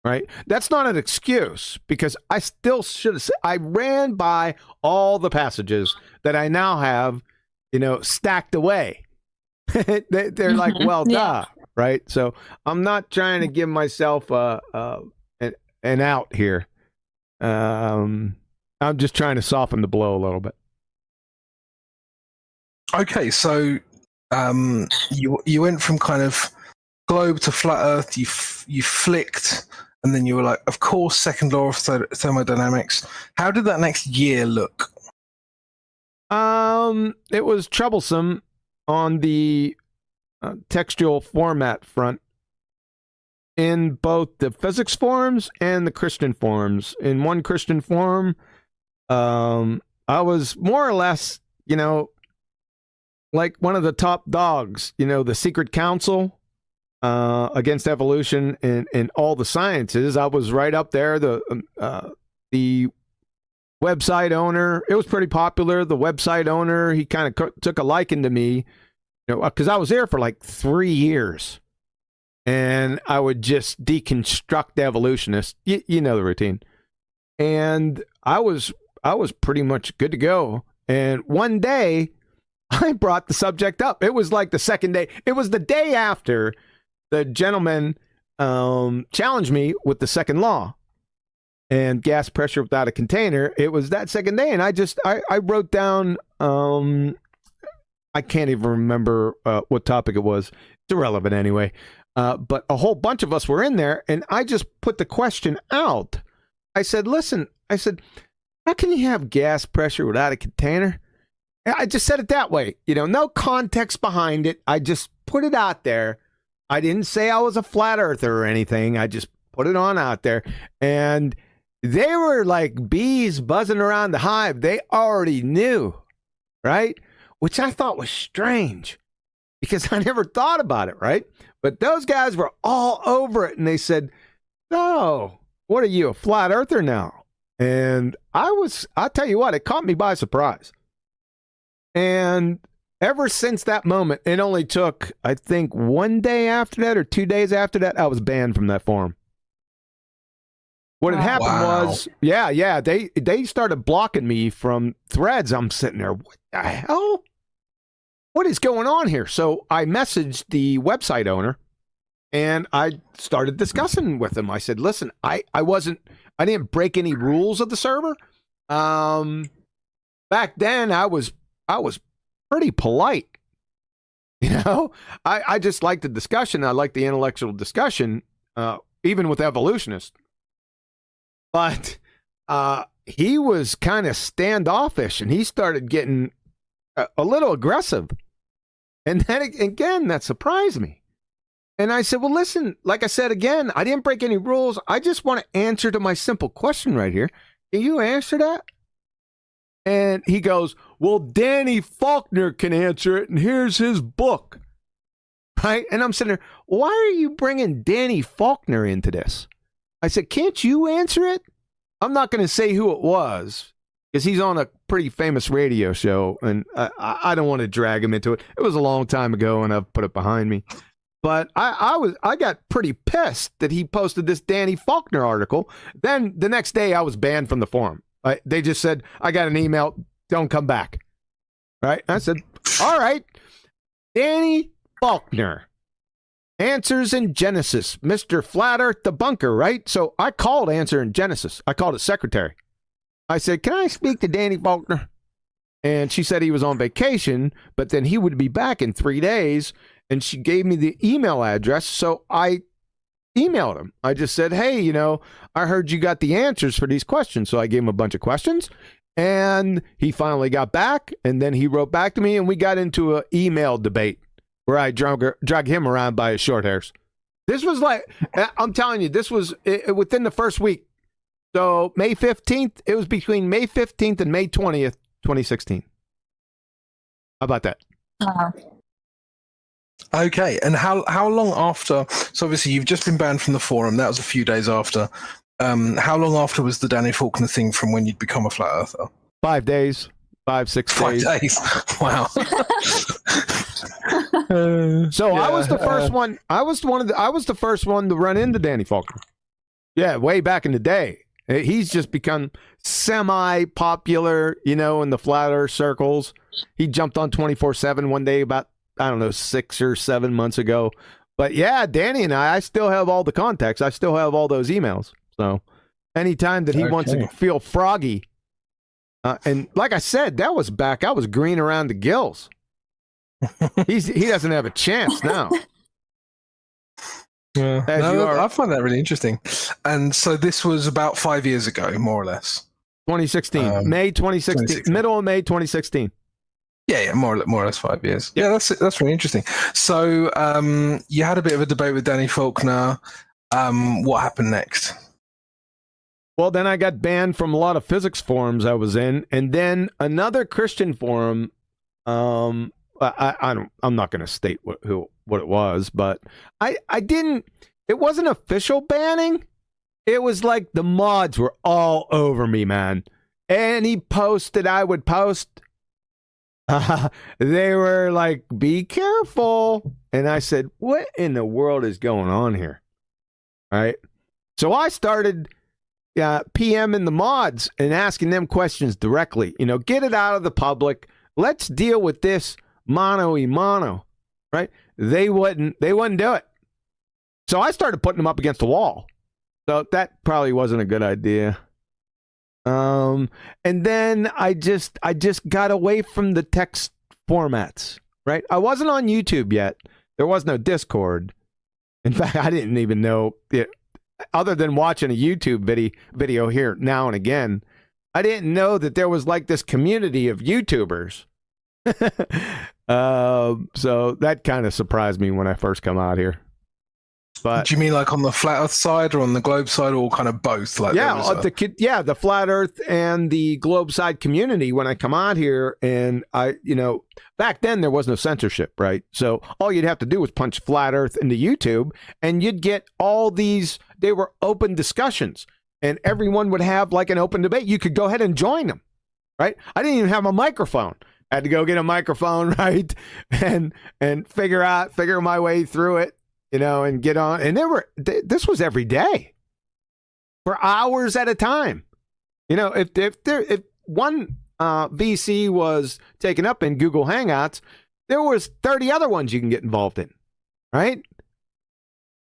Right? That's not an excuse because I still should have said, I ran by all the passages that I now have, stacked away. They're like, well, duh. Right? So I'm not trying to give myself an out here. I'm just trying to soften the blow a little bit. Okay, so you went from kind of globe to flat Earth. You flicked, and then you were like, of course, second law of thermodynamics. How did that next year look? It was troublesome on the textual format front in both the physics forums and the Christian forums. In one Christian forum, I was more or less, like one of the top dogs, the secret council against evolution in all the sciences. I was right up there. The website owner, it was pretty popular. The website owner, he kind of took a liking to me, because I was there for like 3 years, and I would just deconstruct evolutionists. You know the routine, and I was pretty much good to go. And one day, I brought the subject up. It was like the second day. It was the day after the gentleman challenged me with the second law and gas pressure without a container. It was that second day, and I wrote down, I can't even remember what topic it was. It's irrelevant anyway. But a whole bunch of us were in there, and I just put the question out. I said, listen, how can you have gas pressure without a container? I just said it that way. No context behind it. I just put it out there. I didn't say I was a flat earther or anything. I just put it on out there. And they were like bees buzzing around the hive. They already knew, right? Which I thought was strange because I never thought about it, right? But those guys were all over it, and they said, "Oh, what are you, a flat earther now?" And I'll tell you what, it caught me by surprise. And ever since that moment, it only took, I think, 1 day after that or 2 days after that, I was banned from that forum. What had happened was, they started blocking me from threads. I'm sitting there, what the hell? What is going on here? So I messaged the website owner, and I started discussing with him. I said, listen, I didn't break any rules of the server. Back then, I was pretty polite. I just liked the discussion. I liked the intellectual discussion, even with evolutionists. But he was kind of standoffish, and he started getting a little aggressive. And then again, that surprised me. And I said, well, listen, like I said, again, I didn't break any rules. I just want to answer to my simple question right here. Can you answer that? And he goes, well, Danny Faulkner can answer it, and here's his book. Right? And I'm sitting there, why are you bringing Danny Faulkner into this? I said, can't you answer it? I'm not going to say who it was, because he's on a pretty famous radio show, and I don't want to drag him into it. It was a long time ago, and I've put it behind me. But I got pretty pissed that he posted this Danny Faulkner article. Then the next day, I was banned from the forum. They just said, I got an email, don't come back. Right? I said, all right, Danny Faulkner, Answers in Genesis, Mr. Flat Earth Debunker, right? So I called Answer in Genesis. I called his secretary. I said, can I speak to Danny Faulkner? And she said he was on vacation, but then he would be back in 3 days. And she gave me the email address. So I emailed him. I just said, hey, I heard you got the answers for these questions. So I gave him a bunch of questions, and he finally got back. And then he wrote back to me, and we got into an email debate where I drug him around by his short hairs. This was like, I'm telling you, this was within the first week. So May 15th, it was between May 15th and May 20th, 2016. How about that? Okay, and how long after? So obviously you've just been banned from the forum. That was a few days after. How long after was the Danny Faulkner thing from when you'd become a flat earther? 5 days, 6 days. 5 days. Wow. I was the first one. I was the first one to run into Danny Faulkner. Yeah, way back in the day. He's just become semi-popular, in the flat earth circles. He jumped on 24/7 one day about, 6 or 7 months ago. But yeah, Danny and I still have all the contacts. I still have all those emails. So anytime that he wants to feel froggy, and like I said, that was back, I was green around the gills. He doesn't have a chance now. Yeah, As you are- I find that really interesting. And so this was about 5 years ago, more or less. 2016, May 2016, 2016. middle of May 2016. Yeah, more or less 5 years. Yeah, that's really interesting. So you had a bit of a debate with Danny Faulkner. What happened next? Well, then I got banned from a lot of physics forums I was in, and then another Christian forum. I'm not going to state what it was, but I didn't. It wasn't official banning. It was like the mods were all over me, man. Any post that I would post, they were like, "Be careful," and I said, "What in the world is going on here?" All right, so I started. PMing the mods and asking them questions directly. Get it out of the public. Let's deal with this mano a mano, right? They wouldn't do it. So I started putting them up against the wall. So that probably wasn't a good idea. And then I just got away from the text formats, right? I wasn't on YouTube yet. There was no Discord. In fact, I didn't even know it. Other than watching a YouTube video here now and again, I didn't know that there was like this community of YouTubers. So that kind of surprised me when I first come out here. But do you mean like on the flat Earth side or on the globe side, or kind of both? Like the flat Earth and the globe side community. When I come out here, and back then there was no censorship, right? So all you'd have to do was punch flat Earth into YouTube, and you'd get all these. They were open discussions, and everyone would have like an open debate. You could go ahead and join them, right? I didn't even have a microphone. I had to go get a microphone, right, and figure my way through it. And get on. And this was every day for hours at a time. If one VC was taken up in Google Hangouts, there was 30 other ones you can get involved in, right?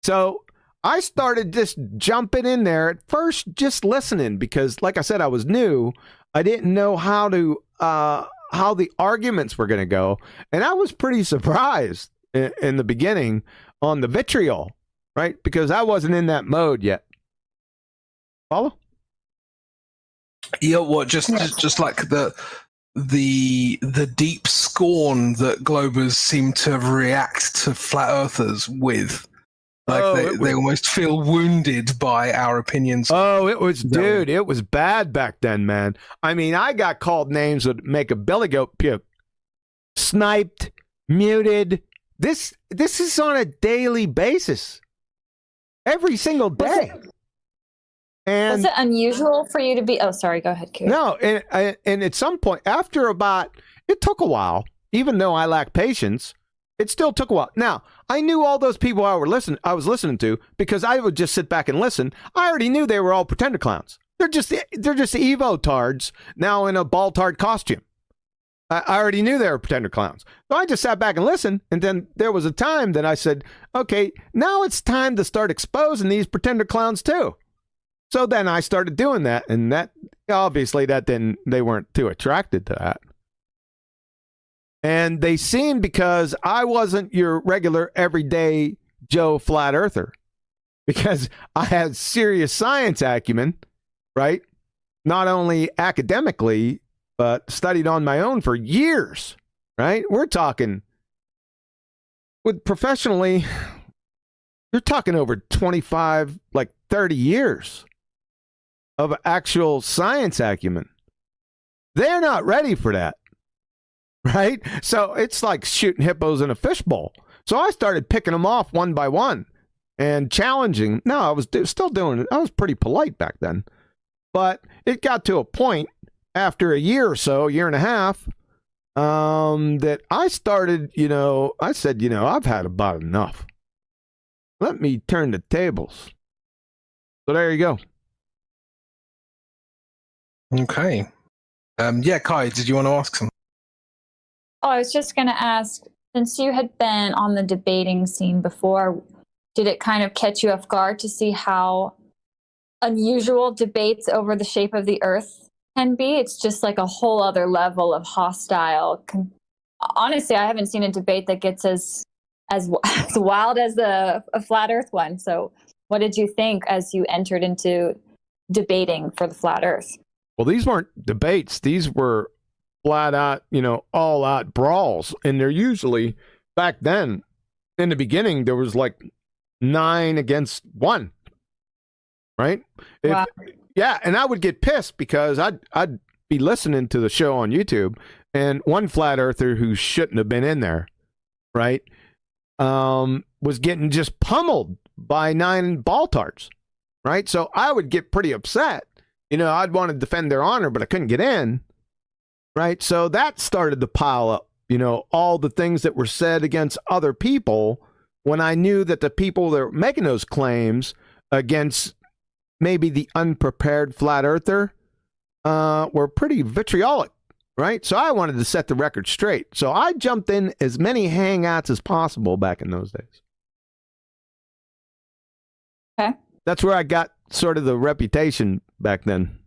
So I started just jumping in there at first, just listening because, like I said, I was new. I didn't know how the arguments were going to go, and I was pretty surprised in the beginning on the vitriol, right? Because I wasn't in that mode yet. Follow? Yeah, what just like the deep scorn that Globers seem to react to flat earthers with. Like they almost feel wounded by our opinions. Oh, it was bad back then, man. I mean, I got called names that make a belly goat puke. Sniped, muted. This is on a daily basis, every single day. Was it unusual for you to be? Oh, sorry. Go ahead, Kira. No, and at some point, it took a while. Even though I lack patience, it still took a while. Now, I knew all those people I was listening to because I would just sit back and listen. I already knew they were all pretender clowns. They're just Evo tards now in a ball tard costume. I already knew they were pretender clowns. So I just sat back and listened. And then there was a time that I said, okay, now it's time to start exposing these pretender clowns too. So then I started doing that. And that obviously they weren't too attracted to that. And they seemed, because I wasn't your regular everyday Joe flat earther, because I had serious science acumen, right? Not only academically, but studied on my own for years, right? We're talking professionally, you're talking over 25, like 30 years of actual science acumen. They're not ready for that, right? So it's like shooting hippos in a fishbowl. So I started picking them off one by one and challenging. No, I was still doing it. I was pretty polite back then. But it got to a point after a year or so, year and a half, that I started, I said, I've had about enough. Let me turn the tables. So there you go. Okay. Yeah, Kai, did you want to ask something? Oh, I was just going to ask, since you had been on the debating scene before, did it kind of catch you off guard to see how unusual debates over the shape of the Earth can be? It's just like a whole other level of hostile honestly, I haven't seen a debate that gets as wild as a flat Earth one. So, what did you think as you entered into debating for the flat Earth? Well, these weren't debates. These were flat out, all out brawls. And they're usually, back then, in the beginning, there was like 9 against 1. Right? Wow. Yeah, and I would get pissed because I'd be listening to the show on YouTube, and one flat earther who shouldn't have been in there, right, was getting just pummeled by 9 baltards, right? So I would get pretty upset. I'd want to defend their honor, but I couldn't get in, right? So that started to pile up, all the things that were said against other people when I knew that the people that were making those claims against maybe the unprepared flat earther were pretty vitriolic, right? So I wanted to set the record straight. So I jumped in as many hangouts as possible back in those days. Okay. That's where I got sort of the reputation back then.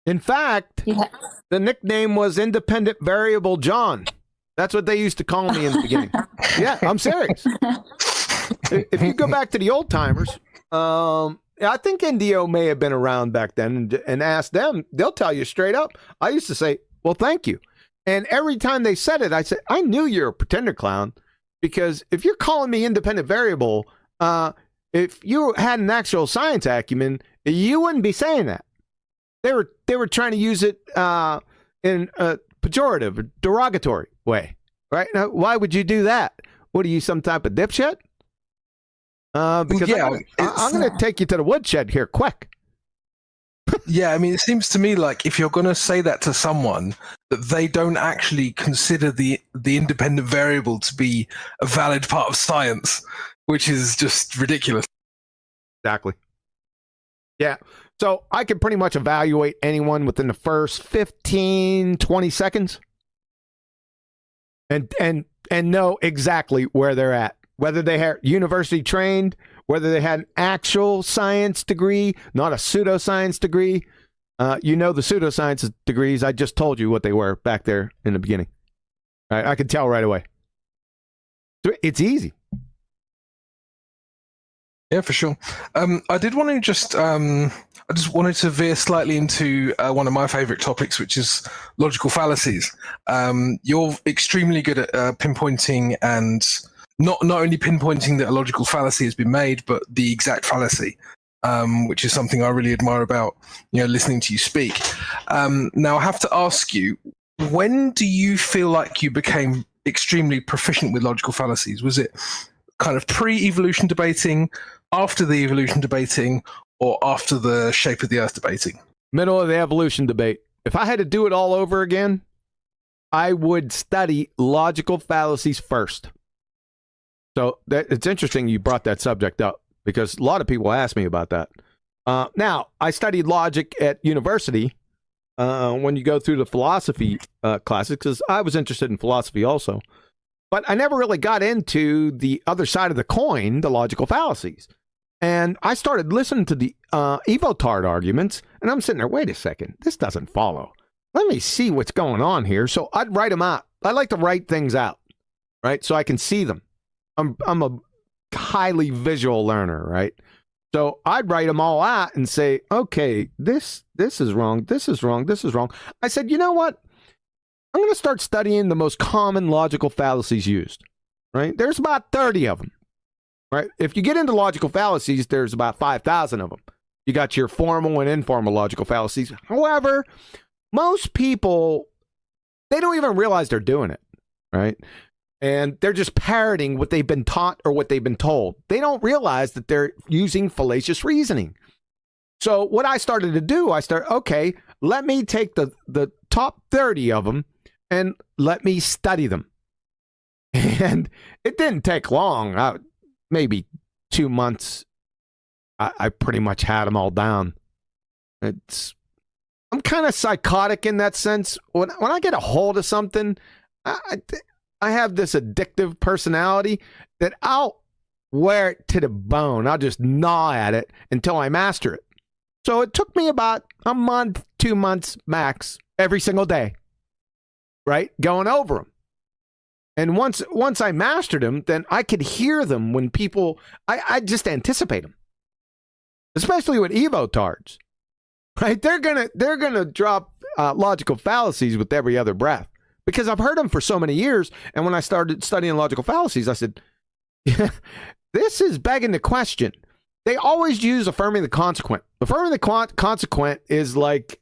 In fact, the nickname was Independent Variable John. That's what they used to call me in the beginning. Yeah, I'm serious. If you go back to the old timers, I think Indio may have been around back then, and ask them, they'll tell you straight up. I used to say, well, thank you. And every time they said it, I said, I knew you're a pretender clown, because if you're calling me independent variable, if you had an actual science acumen, you wouldn't be saying that. They were trying to use it in a pejorative, or derogatory way, right? Now, why would you do that? What are you, some type of dipshit? Because I'm going to take you to the woodshed here, quick. Yeah, I mean, it seems to me like if you're going to say that to someone, that they don't actually consider the independent variable to be a valid part of science, which is just ridiculous. Exactly. Yeah. So I can pretty much evaluate anyone within the first 15, 20 seconds and know exactly where they're at. Whether they are university trained, whether they had an actual science degree, not a pseudoscience degree. The pseudoscience degrees, I just told you what they were back there in the beginning. Right? I could tell right away. It's easy. Yeah, for sure. I did want to I just wanted to veer slightly into one of my favorite topics, which is logical fallacies. You're extremely good at pinpointing and not only pinpointing that a logical fallacy has been made, but the exact fallacy, which is something I really admire about listening to you speak. Now, I have to ask you, when do you feel like you became extremely proficient with logical fallacies? Was it kind of pre-evolution debating, after the evolution debating, or after the shape of the Earth debating? Middle of the evolution debate. If I had to do it all over again, I would study logical fallacies first. So it's interesting you brought that subject up, because a lot of people ask me about that. Now, I studied logic at university when you go through the philosophy classes, because I was interested in philosophy also. But I never really got into the other side of the coin, the logical fallacies. And I started listening to the Evotard arguments, and I'm sitting there, wait a second, this doesn't follow. Let me see what's going on here. So I'd write them out. I like to write things out, right? So I can see them. I'm a highly visual learner, right? So I'd write them all out and say, okay, this is wrong, this is wrong, this is wrong. I said, you know what? I'm going to start studying the most common logical fallacies used, right? There's about 30 of them, right? If you get into logical fallacies, there's about 5,000 of them. You got your formal and informal logical fallacies. However, most people, they don't even realize they're doing it, right? And they're just parroting what they've been taught or what they've been told. They don't realize that they're using fallacious reasoning. So what I started to do, okay, let me take the top 30 of them and let me study them. And it didn't take long, maybe 2 months. I pretty much had them all down. I'm kind of psychotic in that sense. When I get a hold of something, I have this addictive personality that I'll wear it to the bone. I'll just gnaw at it until I master it. So it took me about a month, 2 months max, every single day. right? Going over them. And once I mastered them, then I could hear them when people, I just anticipate them. Especially with evotards, right? They're gonna drop logical fallacies with every other breath because I've heard them for so many years. And when I started studying logical fallacies, I said, yeah, this is begging the question. They always use affirming the consequent. Affirming the consequent is like,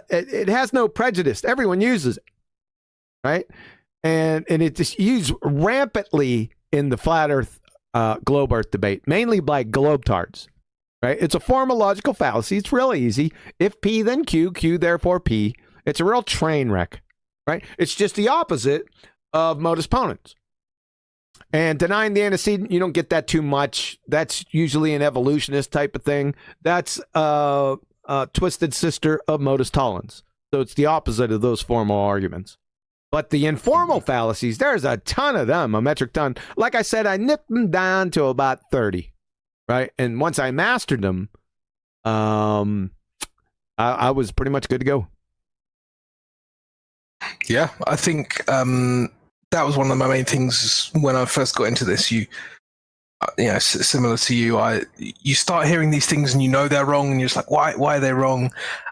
it has no prejudice. Everyone uses it, right? And it just used rampantly in the flat Earth, globe Earth debate, mainly by globetards, right? It's a form of logical fallacy. It's really easy. If P, then Q, Q, therefore P. It's a real train wreck, right? It's just the opposite of modus ponens. And denying the antecedent, you don't get that too much. That's usually an evolutionist type of thing. That's twisted sister of modus tollens. So it's the opposite of those formal arguments. But the informal fallacies, there's a ton of them, a metric ton. Like I said, I nipped them down to about 30, right? And once I mastered them, I was pretty much good to go. Yeah, I think that was one of my main things when I first got into this. You know, similar to you, you start hearing these things and you know they're wrong, and you're just like, why are they wrong?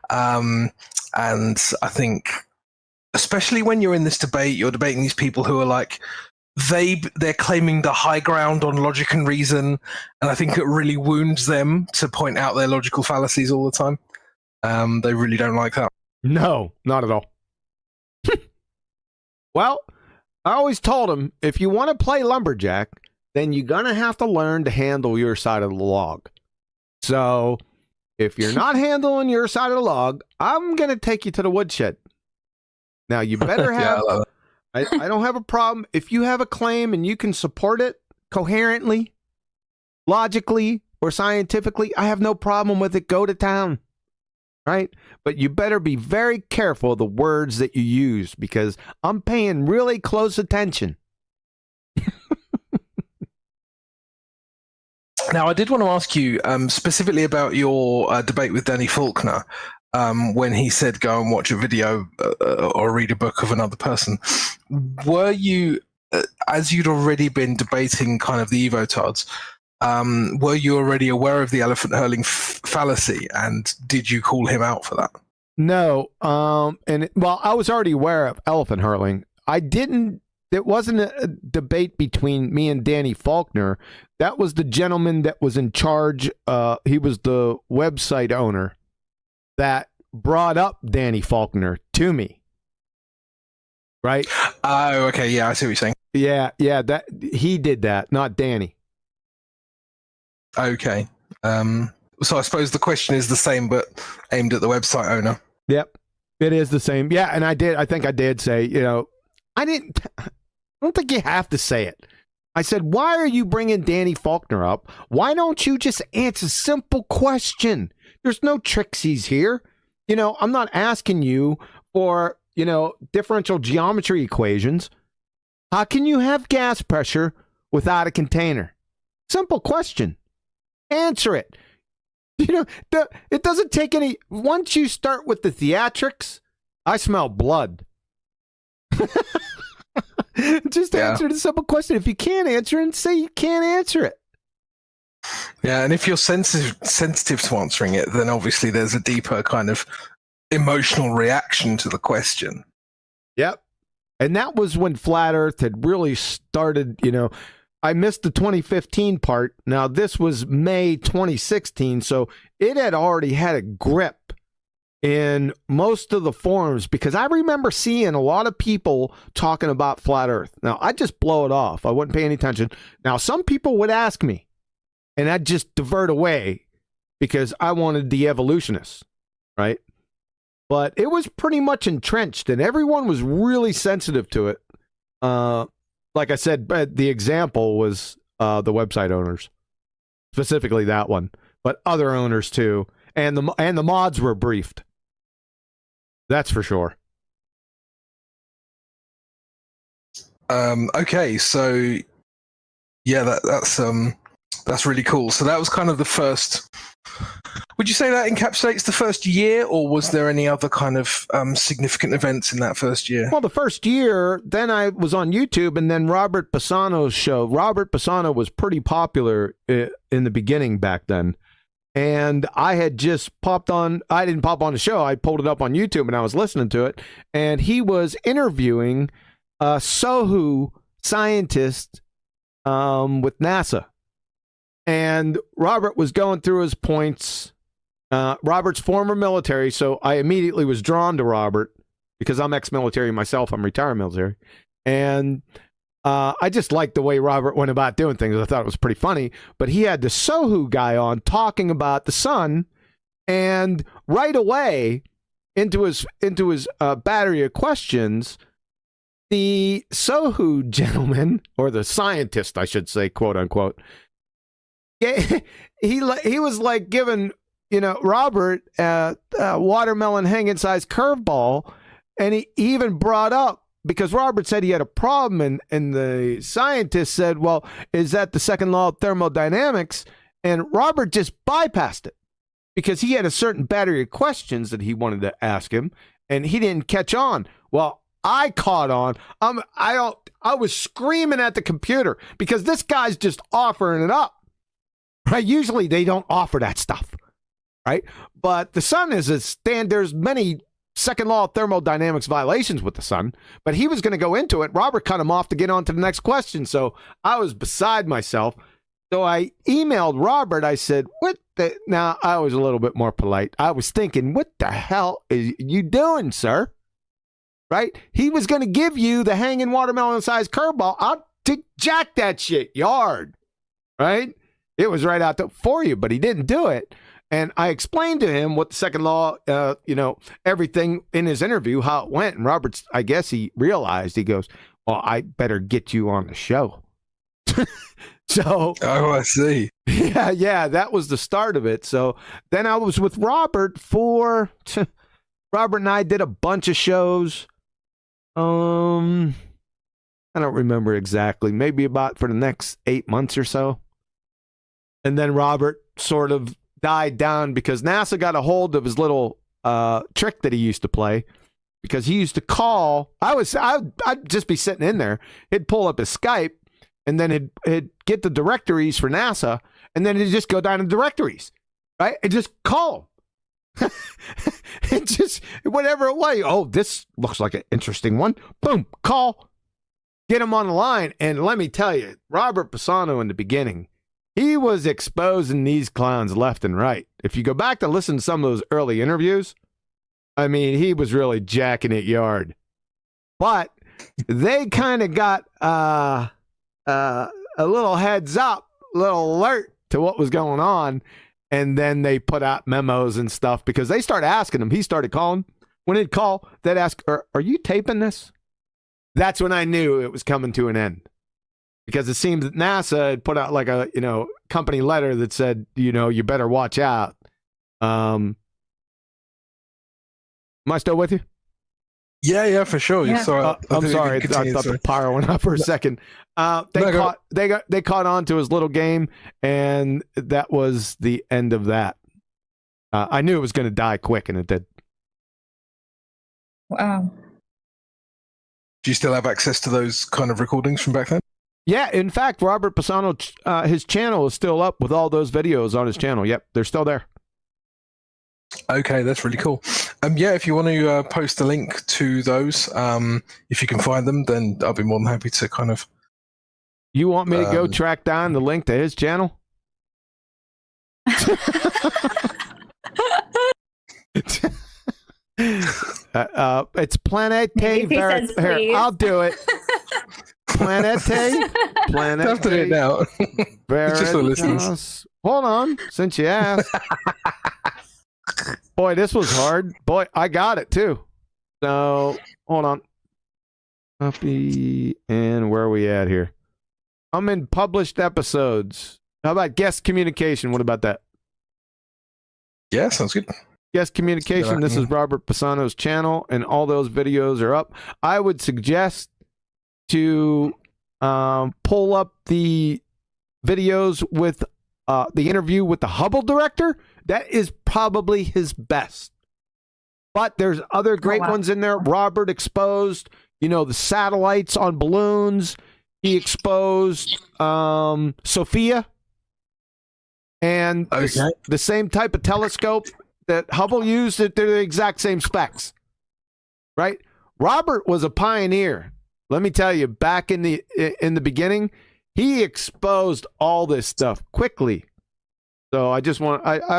And I think, especially when you're in this debate, you're debating these people who are like, they're claiming the high ground on logic and reason, and I think it really wounds them to point out their logical fallacies all the time. They really don't like that. No, not at all. Well, I always told them, if you want to play lumberjack, then you're going to have to learn to handle your side of the log. So if you're not handling your side of the log, I'm going to take you to the woodshed. Now, you better have, I don't have a problem. If you have a claim and you can support it coherently, logically, or scientifically, I have no problem with it. Go to town, right? But you better be very careful of the words that you use, because I'm paying really close attention. Now, I did want to ask you specifically about your debate with Danny Faulkner. When he said go and watch a video or read a book of another person. Were you, as you'd already been debating kind of the evotards, were you already aware of the elephant hurling fallacy, and did you call him out for that? No, well, I was already aware of elephant hurling. It wasn't a debate between me and Danny Faulkner. That was the gentleman that was in charge. He was the website owner that brought up Danny Faulkner to me. Right? Oh, okay. Yeah, I see what you're saying. Yeah, that he did that, not Danny. Okay. So I suppose the question is the same, but aimed at the website owner. Yep, it is the same. Yeah, and I think I did say, I don't think you have to say it. I said, why are you bringing Danny Faulkner up? Why don't you just answer a simple question? There's no tricksies here. I'm not asking you for, differential geometry equations. How can you have gas pressure without a container? Simple question. Answer it. It doesn't take any. Once you start with the theatrics, I smell blood. Just answer the simple question. If you can't answer it, say you can't answer it. Yeah, and if you're sensitive to answering it, then obviously there's a deeper kind of emotional reaction to the question. Yep. And that was when Flat Earth had really started, I missed the 2015 part. Now, this was May 2016, so it had already had a grip in most of the forums, because I remember seeing a lot of people talking about Flat Earth. Now, I'd just blow it off. I wouldn't pay any attention. Now, some people would ask me, and I'd just divert away because I wanted the evolutionists, right? But it was pretty much entrenched, and everyone was really sensitive to it. Like I said, the example was the website owners, specifically that one, but other owners too, and the mods were briefed. That's for sure. Okay, so yeah, that's really cool. So that was kind of the first, Would you say that encapsulates the first year, or was there any other kind of significant events in that first year? Well, the first year, then I was on YouTube, and then Robert Pisano's show. Robert Pisano was pretty popular in the beginning back then. And I had just popped on, I didn't pop on the show, I pulled it up on YouTube and I was listening to it. And he was interviewing a Sohu scientist with NASA. And Robert was going through his points. Robert's former military, so I immediately was drawn to Robert because I'm ex-military myself. I'm retired military. And I just liked the way Robert went about doing things. I thought it was pretty funny. But he had the Sohu guy on talking about the sun, and right away into his battery of questions, the Sohu gentleman, or the scientist, I should say, quote unquote, he was like giving Robert a watermelon hanging size curveball, and he even brought up, because Robert said he had a problem, and the scientist said, well, is that the second law of thermodynamics? And Robert just bypassed it because he had a certain battery of questions that he wanted to ask him, and he didn't catch on. Well, I caught on. I was screaming at the computer because this guy's just offering it up. Right? Usually they don't offer that stuff, right? But the sun is a stand. There's many second law of thermodynamics violations with the sun, but he was going to go into it. Robert cut him off to get on to the next question. So I was beside myself. So I emailed Robert. I said, now I was a little bit more polite. I was thinking, what the hell is you doing, sir? Right? He was going to give you the hanging watermelon sized curveball. I'll jack that shit yard. Right? It was right out there for you, but he didn't do it. And I explained to him what the second law, everything in his interview, how it went. And Robert's, I guess he realized, he goes, well, I better get you on the show. So. Oh, I see. Yeah, that was the start of it. So then I was with Robert Robert and I did a bunch of shows. I don't remember exactly, maybe about for the next 8 months or so. And then Robert sort of died down because NASA got a hold of his little trick that he used to play, because he used to call. I'd just be sitting in there. He'd pull up his Skype, and then he'd get the directories for NASA, and then he'd just go down to directories, right? And just call them. And just whatever it was. Oh, this looks like an interesting one. Boom, call. Get him on the line. And let me tell you, Robert Pisano in the beginning, he was exposing these clowns left and right. If you go back to listen to some of those early interviews, I mean, he was really jacking it yard. But they kind of got a little heads up, a little alert to what was going on. And then they put out memos and stuff because they started asking him. He started calling. When he'd call, they'd ask, are you taping this? That's when I knew it was coming to an end. Because it seems that NASA had put out like a, company letter that said, you better watch out. Am I still with you? Yeah, for sure. Yeah. I'm sorry. I thought the power went up for a second. They caught on to his little game, and that was the end of that. I knew it was going to die quick, and it did. Wow. Do you still have access to those kind of recordings from back then? Yeah, in fact, Robert Pisano, his channel is still up with all those videos on his channel. Yep, they're still there. Okay, that's really cool. If you want to post a link to those, if you can find them, then I'll be more than happy to kind of. You want me to go track down the link to his channel? It's Planete. Here, I'll do it. Planete. Have to do it now. It's just for listeners. Hold on, since you asked. Boy, this was hard. Boy, I got it too. So hold on. Copy, and where are we at here? I'm in published episodes. How about guest communication? What about that? Yeah, sounds good. Guest communication. This is Robert Pisano's channel, and all those videos are up. I would suggest to pull up the videos with the interview with the Hubble director, that is probably his best. But there's other great ones in there. Robert exposed, the satellites on balloons. He exposed Sophia and the same type of telescope that Hubble used. That they're the exact same specs, right? Robert was a pioneer. Let me tell you, back in the beginning, he exposed all this stuff quickly. So I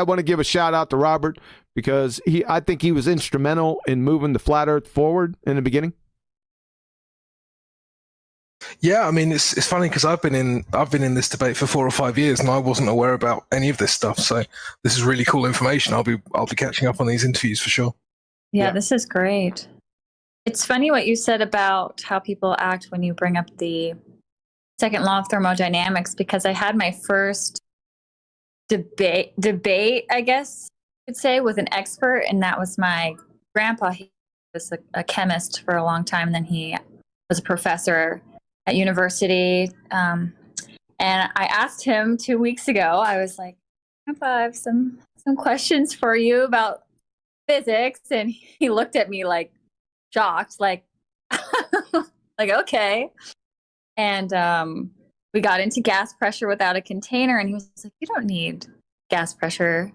want to give a shout out to Robert because I think he was instrumental in moving the flat Earth forward in the beginning. Yeah, I mean it's funny because I've been in this debate for 4 or 5 years and I wasn't aware about any of this stuff. So this is really cool information. I'll be catching up on these interviews for sure. Yeah, this is great. It's funny what you said about how people act when you bring up the second law of thermodynamics, because I had my first debate, I guess you could say, with an expert, and that was my grandpa. He was a chemist for a long time, and then he was a professor at university. And I asked him 2 weeks ago, I was like, Grandpa, I have some questions for you about physics. And he looked at me like shocked, like, like, okay. And we got into gas pressure without a container. And he was like, you don't need gas pressure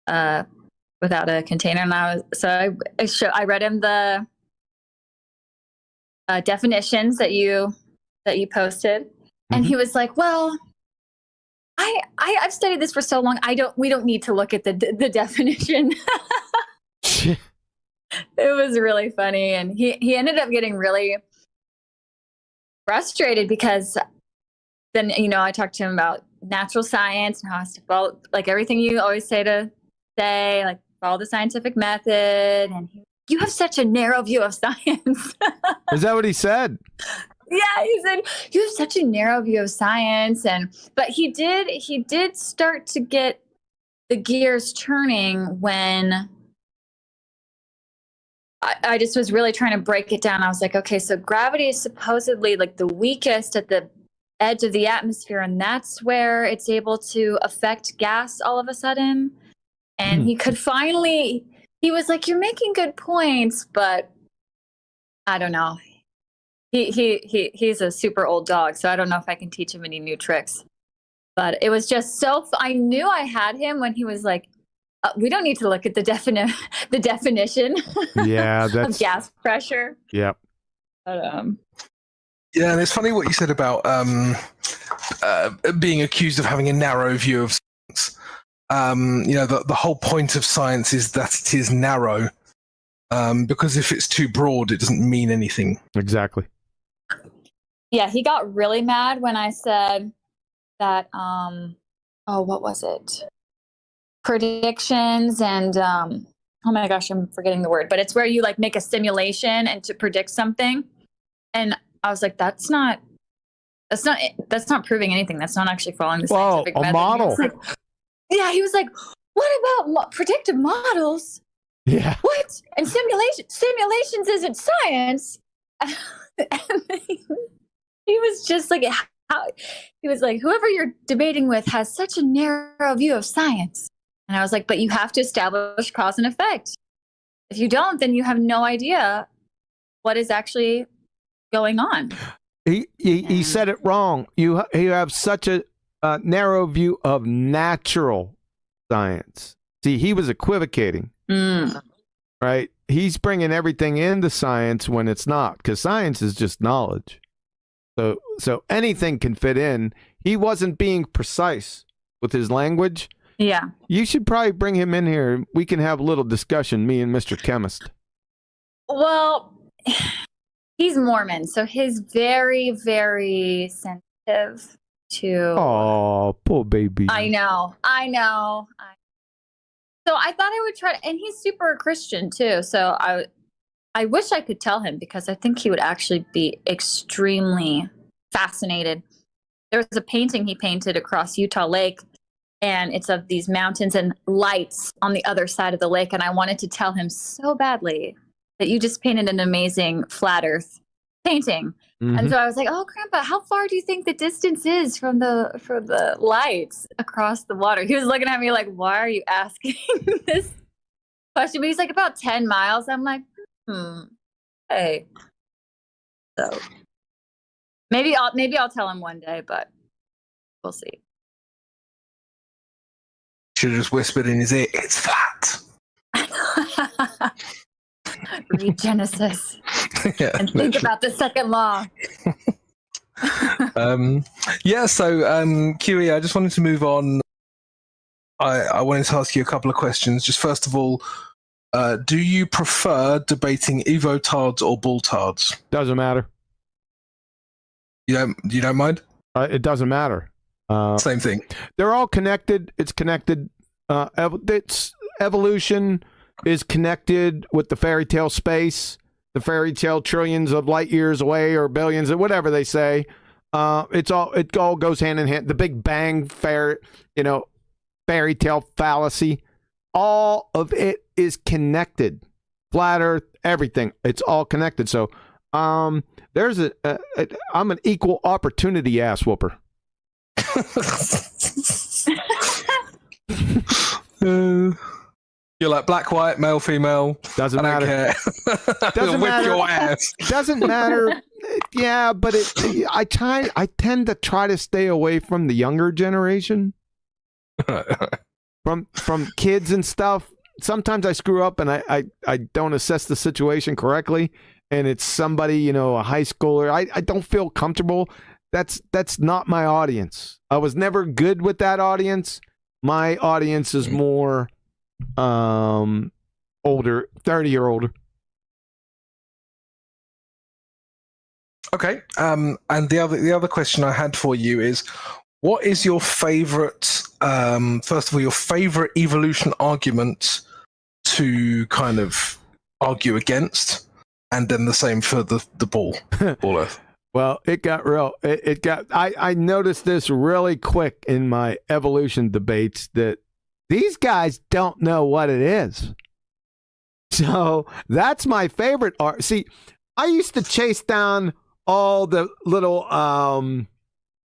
without a container. And I read him the definitions that you posted. And he was like, well, I've studied this for so long. We don't need to look at the definition. It was really funny. And he ended up getting really frustrated because then, I talked to him about natural science and how I has to follow, like, everything you always say, like, follow the scientific method. And you have such a narrow view of science. Is that what he said? Yeah, he said you have such a narrow view of science, but he did start to get the gears turning when I just was really trying to break it down. I was like, okay, so gravity is supposedly like the weakest at the edge of the atmosphere, and that's where it's able to affect gas all of a sudden. And he was like, you're making good points, but I don't know. He's a super old dog, so I don't know if I can teach him any new tricks. But it was just I knew I had him when he was like, we don't need to look at the definition of gas pressure. Yep. But, yeah, and it's funny what you said about being accused of having a narrow view of science. The whole point of science is that it is narrow, because if it's too broad, it doesn't mean anything. Exactly. Yeah, he got really mad when I said that, what was it? Predictions and, oh my gosh, I'm forgetting the word, but it's where you like make a simulation and to predict something. And I was like, that's not proving anything. That's not actually following the scientific method. Model. He was like, what about predictive models? Yeah. What? And simulations isn't science. And he was just like, he was like, whoever you're debating with has such a narrow view of science. And I was like, but you have to establish cause and effect. If you don't, then you have no idea what is actually going on. He said it wrong. You have such a narrow view of natural science. See, he was equivocating. Right? He's bringing everything into science when it's not, because science is just knowledge. So anything can fit in. He wasn't being precise with his language. Yeah. You should probably bring him in here. We can have a little discussion, me and Mr. Chemist. Well, he's Mormon, so he's very, very sensitive to... Oh, poor baby. I know. So I thought I would try to, and he's super Christian too. So I wish I could tell him, because I think he would actually be extremely fascinated. There was a painting he painted across Utah Lake, and it's of these mountains and lights on the other side of the lake. And I wanted to tell him so badly that you just painted an amazing flat Earth painting. Mhm. And so I was like, "Oh, Grandpa, how far do you think the distance is from the lights across the water?" He was looking at me like, "Why are you asking this question?" But he's like, "About 10 miles." I'm like, hey. So maybe I'll tell him one day, but we'll see. Should have just whispered in his ear, "It's flat." Read Genesis Yeah, and think literally. about the second law. Yeah, so QE, I just wanted to move on. I wanted to ask you a couple of questions. Just first of all, do you prefer debating evotards or bulltards? Doesn't matter. You don't mind? It doesn't matter. Same thing. They're all connected. It's connected. It's evolution is connected with the fairy tale space, the fairy tale trillions of light years away or billions, or whatever they say. It all goes hand in hand. The Big Bang fairy tale fallacy. All of it is connected. Flat Earth, everything. It's all connected. So, I'm an equal opportunity ass whooper. You're like black, white, male, female. Doesn't I don't matter. care. Doesn't Whip matter. your ass. Doesn't matter. Yeah, but I tend to try to stay away from the younger generation. From kids and stuff. Sometimes I screw up and I don't assess the situation correctly, and it's somebody, a high schooler. I don't feel comfortable. That's not my audience. I was never good with that audience. My audience is more older, 30 or older. Okay. And the other question I had for you is, what is your favorite? First of all, your favorite evolution argument to kind of argue against, and then the same for the ball Earth. Well, it got real. I noticed this really quick in my evolution debates that these guys don't know what it is. So that's my favorite art. See, I used to chase down all the little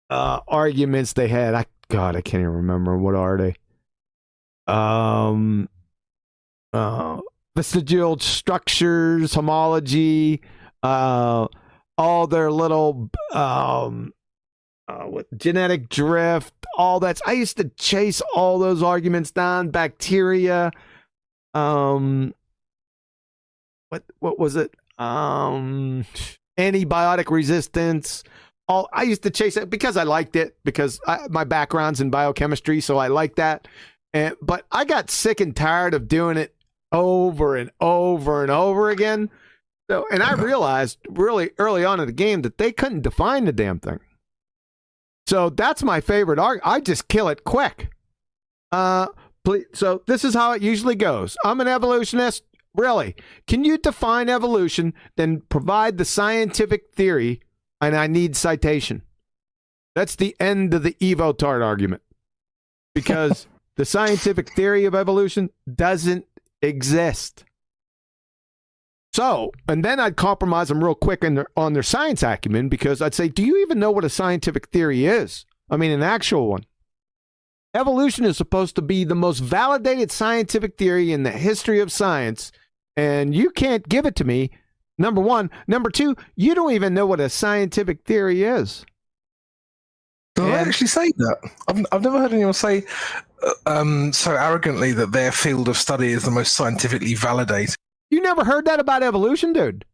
arguments they had. I can't even remember. What are they? Vestigial structures, homology, all their little genetic drift, all that. I used to chase all those arguments down. Bacteria, what was it? Antibiotic resistance. I used to chase it because I liked it, because my background's in biochemistry, so I like that. But I got sick and tired of doing it over and over and over again. So, and I realized really early on in the game that they couldn't define the damn thing. So that's my favorite argument. I just kill it quick. So this is how it usually goes. I'm an evolutionist. Really? Can you define evolution, then provide the scientific theory, and I need citation? That's the end of the evotard argument. Because the scientific theory of evolution doesn't exist. So, and then I'd compromise them real quick on their science acumen, because I'd say, do you even know what a scientific theory is? I mean, an actual one. Evolution is supposed to be the most validated scientific theory in the history of science, and you can't give it to me, number one. Number two, you don't even know what a scientific theory is. Do I actually say that? I've never heard anyone say so arrogantly that their field of study is the most scientifically validated. You never heard that about evolution, dude?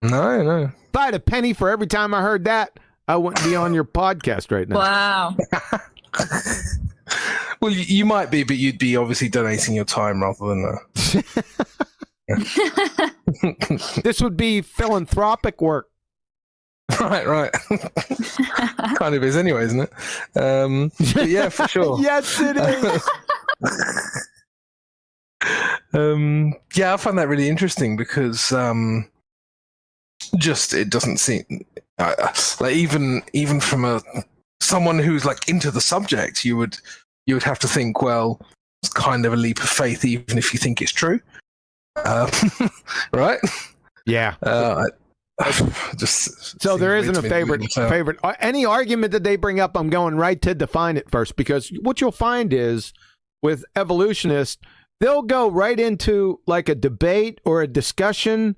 No. If I had a penny for every time I heard that, I wouldn't be on your podcast right now. Wow. Well, you might be, but you'd be obviously donating your time rather than... This would be philanthropic work. Right. Kind of is anyway, isn't it? But yeah, for sure. Yes, it is. Yeah, I find that really interesting because it doesn't seem like even from someone who's like into the subject, you would have to think, well, it's kind of a leap of faith, even if you think it's true, right? Yeah. Just So there isn't a seems weird to me to favorite. Any argument that they bring up, I'm going right to define it first, because what you'll find is with evolutionists, they'll go right into like a debate or a discussion,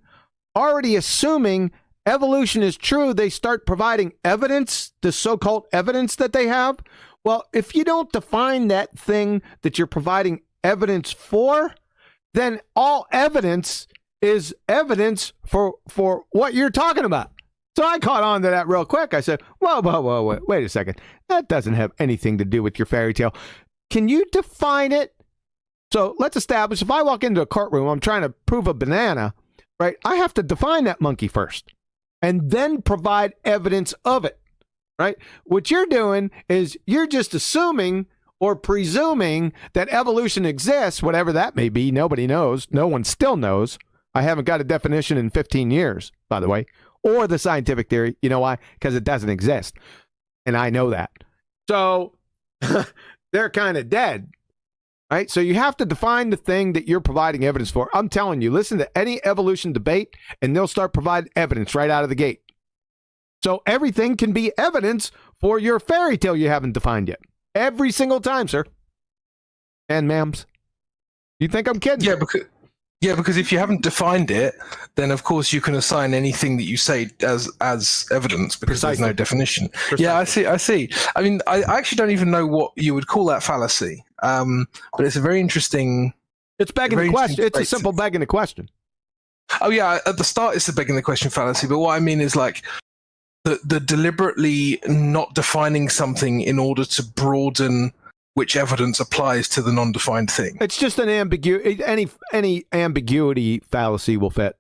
already assuming evolution is true. They start providing evidence, the so-called evidence that they have. Well, if you don't define that thing that you're providing evidence for, then all evidence is evidence for what you're talking about. So I caught on to that real quick. I said, whoa, wait a second. That doesn't have anything to do with your fairy tale. Can you define it? So let's establish, if I walk into a courtroom, I'm trying to prove a banana, right? I have to define that monkey first and then provide evidence of it, right? What you're doing is you're just assuming or presuming that evolution exists, whatever that may be. Nobody knows. No one still knows. I haven't got a definition in 15 years, by the way, or the scientific theory. You know why? Because it doesn't exist. And I know that. So they're kind of dead, right? So you have to define the thing that you're providing evidence for. I'm telling you, listen to any evolution debate and they'll start providing evidence right out of the gate. So everything can be evidence for your fairy tale you haven't defined yet. Every single time, sir. And ma'ams. You think I'm kidding? because if you haven't defined it, then of course you can assign anything that you say as evidence because there's no definition. Yeah, I see. I mean, I actually don't even know what you would call that fallacy. But it's a very interesting. It's begging the question. It's a simple begging the question. Oh yeah, at the start it's the begging the question fallacy. But what I mean is like the deliberately not defining something in order to broaden which evidence applies to the non-defined thing. It's just an ambiguity. Any ambiguity fallacy will fit.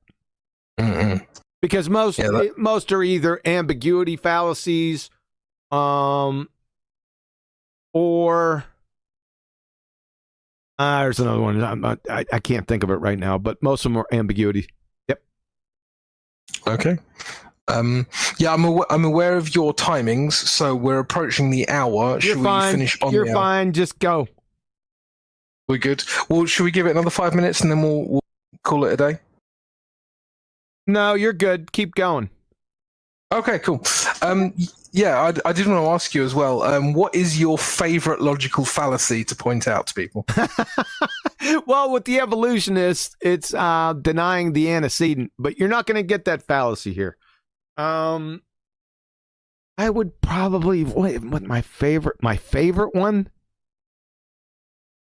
Mm-hmm. Because most are either ambiguity fallacies, or there's another one. I can't think of it right now, but most of them are ambiguity. Yep. Okay. Yeah, I'm aware of your timings, so we're approaching the hour. Should we finish on the hour? You're fine. Just go. We're good. Well, should we give it another 5 minutes and then we'll call it a day? No, you're good. Keep going. Okay, cool. Yeah, I did want to ask you as well. What is your favorite logical fallacy to point out to people? Well, with the evolutionists, it's denying the antecedent, but you're not going to get that fallacy here. I would probably what my favorite one.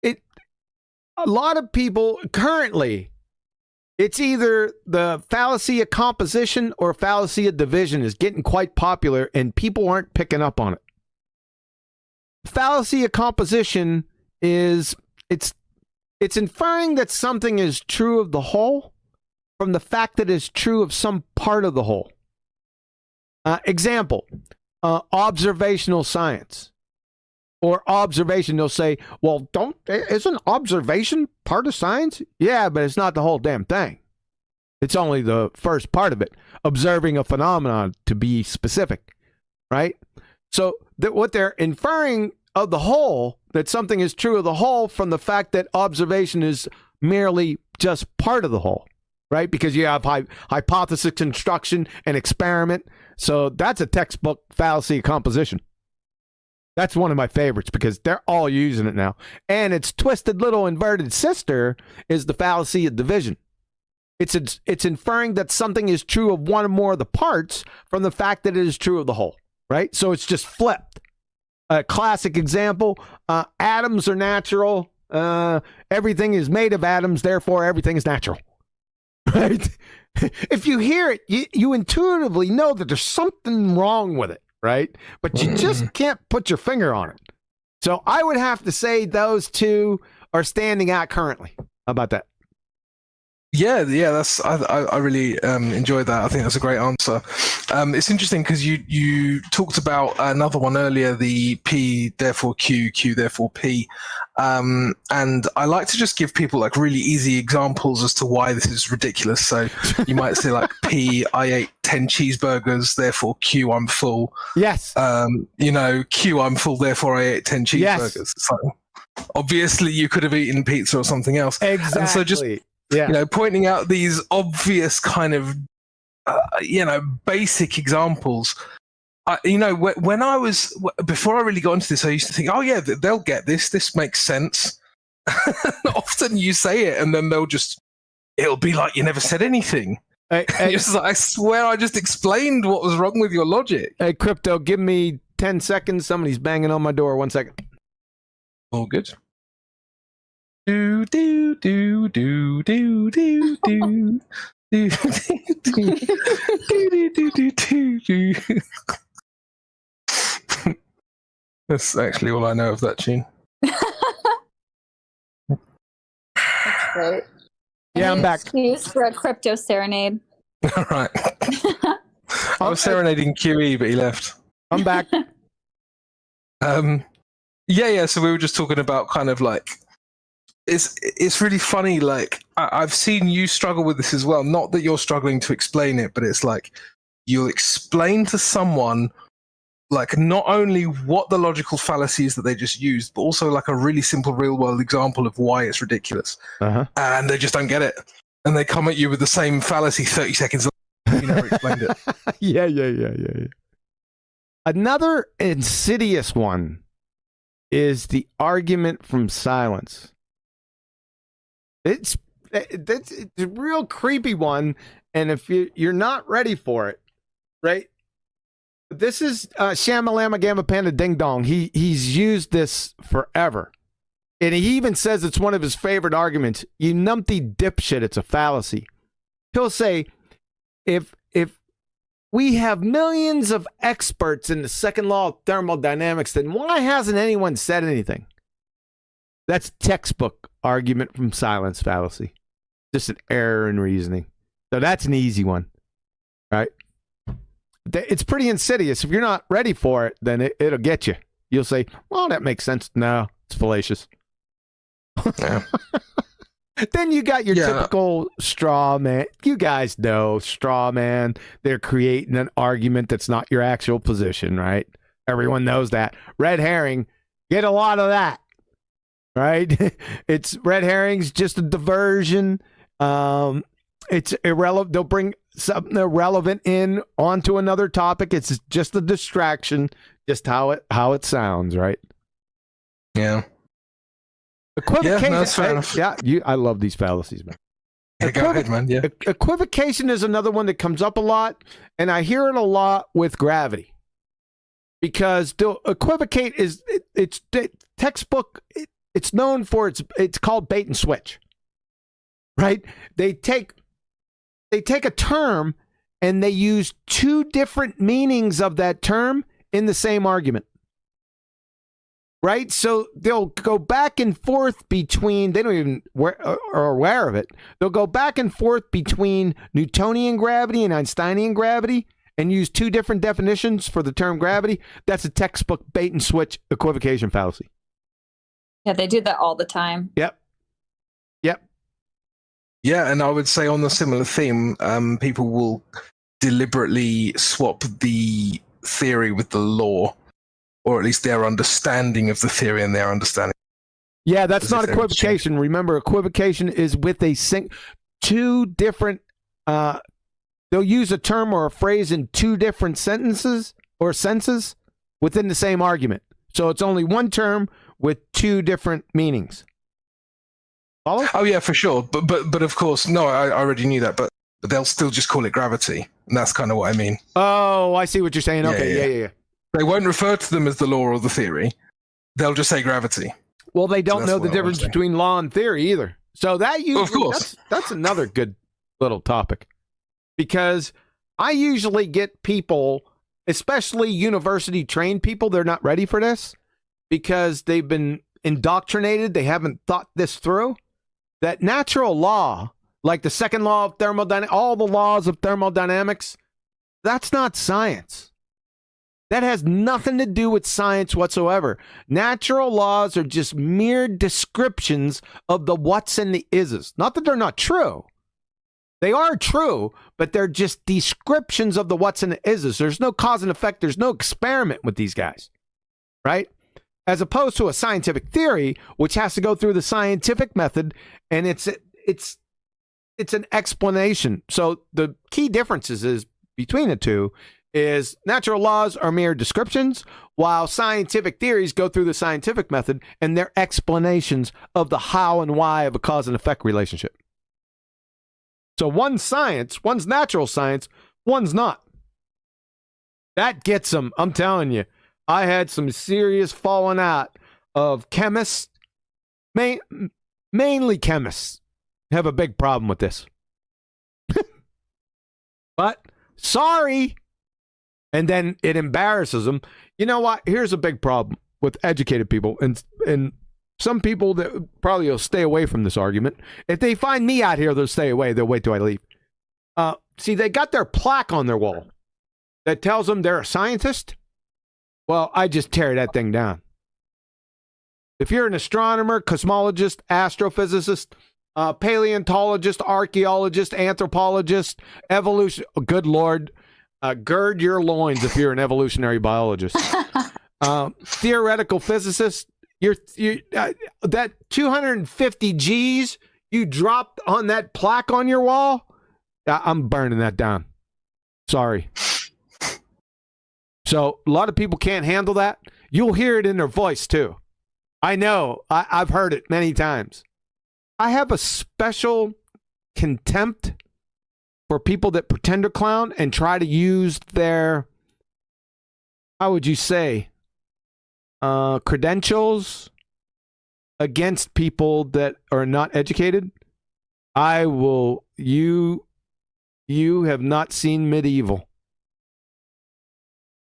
A lot of people currently, it's either the fallacy of composition or fallacy of division is getting quite popular, and people aren't picking up on it. Fallacy of composition is it's inferring that something is true of the whole from the fact that it's true of some part of the whole. Example, observational science or observation. They'll say, well, isn't observation part of science? Yeah, but it's not the whole damn thing. It's only the first part of it, observing a phenomenon to be specific, right? So what they're inferring of the whole, that something is true of the whole from the fact that observation is merely just part of the whole, right? Because you have hypothesis construction and experiment. So that's a textbook fallacy of composition. That's one of my favorites because they're all using it now. And its twisted little inverted sister is the fallacy of division. It's inferring that something is true of one or more of the parts from the fact that it is true of the whole, right? So it's just flipped. A classic example, atoms are natural. Everything is made of atoms, therefore everything is natural, right? If you hear it, you intuitively know that there's something wrong with it, right? But you just can't put your finger on it. So I would have to say those two are standing out currently. How about that? Yeah, that's I really enjoyed that. I think that's a great answer. It's interesting because you talked about another one earlier, the P therefore Q, Q therefore P, and I like to just give people like really easy examples as to why this is ridiculous. So you might say like P, I ate 10 cheeseburgers, therefore Q, I'm full. Yes. Q, I'm full, therefore I ate 10 cheeseburgers. Yes. So obviously you could have eaten pizza or something else. Exactly. And so just pointing out these obvious kind of basic examples. When I was before I really got into this, I used to think, oh yeah, they'll get this. This makes sense. Often you say it, and then it'll be like you never said anything. You're just like, I swear I just explained what was wrong with your logic. Hey, Crypto, give me 10 seconds. Somebody's banging on my door. 1 second. All good. Do do do do do do do. Do, do, do, do. That's actually all I know of that tune. That's great. Yeah, I'm back. Excuse for a crypto serenade. All right. I was serenading QE, but he left. I'm back. Yeah. So we were just talking about kind of like it's really funny. Like I've seen you struggle with this as well. Not that you're struggling to explain it, but it's like you'll explain to someone like not only what the logical fallacy is that they just used, but also like a really simple real world example of why it's ridiculous. And they just don't get it. And they come at you with the same fallacy 30 seconds later. You never explained it. Yeah. Another insidious one is the argument from silence. It's a real creepy one, and if you're not ready for it, right? This is Shamalama Gamma Panda Ding Dong. He's used this forever, and he even says it's one of his favorite arguments. You numpty dipshit, it's a fallacy. He'll say, if we have millions of experts in the second law of thermodynamics, then why hasn't anyone said anything? That's textbook argument from silence fallacy. Just an error in reasoning. So that's an easy one, right? It's pretty insidious. If you're not ready for it, then it'll get you. You'll say, well, that makes sense. No, it's fallacious. Yeah. Then you got your typical straw man. You guys know straw man. They're creating an argument that's not your actual position, right? Everyone knows that. Red herring, get a lot of that, right? It's red herring's just a diversion. It's irrelevant. They'll bring something irrelevant in onto another topic. It's just a distraction, just how it sounds, right? Yeah. Equivocation. Yeah, that's fair enough. Yeah, I love these fallacies, man. Yeah, go ahead, man. Yeah. Equivocation is another one that comes up a lot, and I hear it a lot with gravity. Because the equivocate it's textbook. It's known for it's called bait and switch, right? They take a term and they use two different meanings of that term in the same argument. Right? So they'll go back and forth between, they don't even are aware of it. They'll go back and forth between Newtonian gravity and Einsteinian gravity and use two different definitions for the term gravity. That's a textbook bait and switch equivocation fallacy. Yeah, they do that all the time. Yep. Yeah, and I would say on the similar theme, people will deliberately swap the theory with the law, or at least their understanding of the theory and their understanding. Yeah, that's not equivocation. Remember, equivocation is with two different, they'll use a term or a phrase in two different sentences or senses within the same argument. So it's only one term with two different meanings. Follow? Oh yeah, for sure. But of course, no, I already knew that, but they'll still just call it gravity. And that's kind of what I mean. Oh, I see what you're saying. Okay, yeah. They won't refer to them as the law or the theory. They'll just say gravity. Well, they don't know the difference between law and theory either. So of course. That's another good little topic. Because I usually get people, especially university trained people, they're not ready for this because they've been indoctrinated. They haven't thought this through. That natural law, like the second law of thermodynamics, all the laws of thermodynamics, that's not science. That has nothing to do with science whatsoever. Natural laws are just mere descriptions of the whats and the is's. Not that they're not true. They are true, but they're just descriptions of the whats and the is's. There's no cause and effect. There's no experiment with these guys, right? As opposed to a scientific theory, which has to go through the scientific method, and it's it's an explanation. So the key differences is between the two is natural laws are mere descriptions, while scientific theories go through the scientific method and they're explanations of the how and why of a cause and effect relationship. So one's science, one's natural science, one's not. That gets them. I'm telling you, I had some serious falling out of chemists, mainly chemists, have a big problem with this. But sorry. And then it embarrasses them. You know what? Here's a big problem with educated people, and some people that probably will stay away from this argument. If they find me out here, they'll stay away. They'll wait till I leave. See, they got their plaque on their wall that tells them they're a scientist. Well, I just tear that thing down. If you're an astronomer, cosmologist, astrophysicist, paleontologist, archaeologist, anthropologist, evolution, good Lord, gird your loins if you're an evolutionary biologist. Theoretical physicist, that 250 G's you dropped on that plaque on your wall, I'm burning that down. Sorry. So a lot of people can't handle that. You'll hear it in their voice too. I know. I've heard it many times. I have a special contempt for people that pretend to clown and try to use their, how would you say, credentials against people that are not educated. I will, you have not seen Medieval.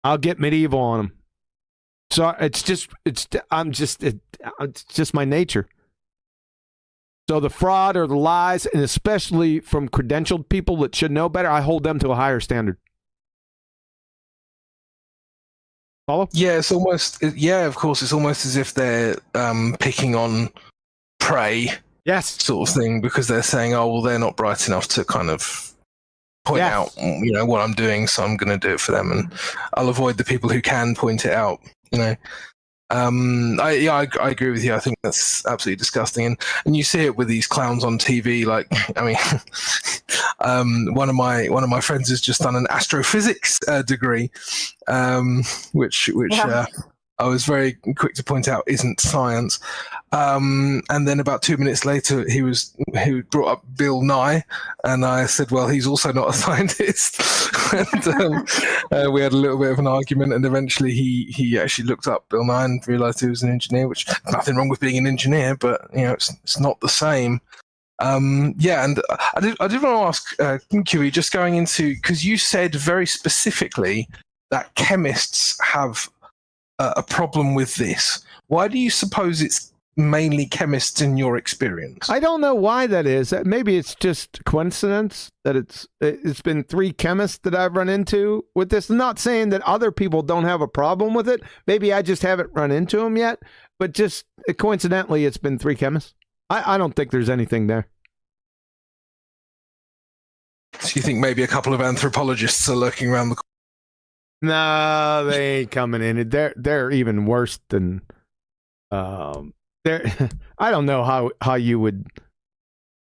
I'll get Medieval on them. So it's just my nature. So the fraud or the lies, and especially from credentialed people that should know better, I hold them to a higher standard. Follow? Yeah, it's almost, yeah, of course, it's almost as if they're picking on prey. Yes. Sort of thing, because they're saying, oh, well, they're not bright enough to kind of point out, you know, what I'm doing, so I'm going to do it for them, and I'll avoid the people who can point it out, you know. I agree with you. I think that's absolutely disgusting, and you see it with these clowns on TV. Like, I mean, one of my friends has just done an astrophysics degree, which I was very quick to point out isn't science. And then about 2 minutes later, he brought up Bill Nye, and I said, well, he's also not a scientist. And we had a little bit of an argument, and eventually he actually looked up Bill Nye and realized he was an engineer, which nothing wrong with being an engineer, but you know, it's not the same. Yeah, and I did want to ask QE, just going into, because you said very specifically that chemists have a problem with this. Why do you suppose it's mainly chemists in your experience? I don't know why that is. Maybe it's just coincidence that it's been 3 chemists that I've run into with this. I'm not saying that other people don't have a problem with it. Maybe I just haven't run into them yet. But just coincidentally, it's been 3 chemists. I don't think there's anything there. So you think maybe a couple of anthropologists are lurking around the corner? No, they ain't coming in. They're even worse than they're I don't know how you would,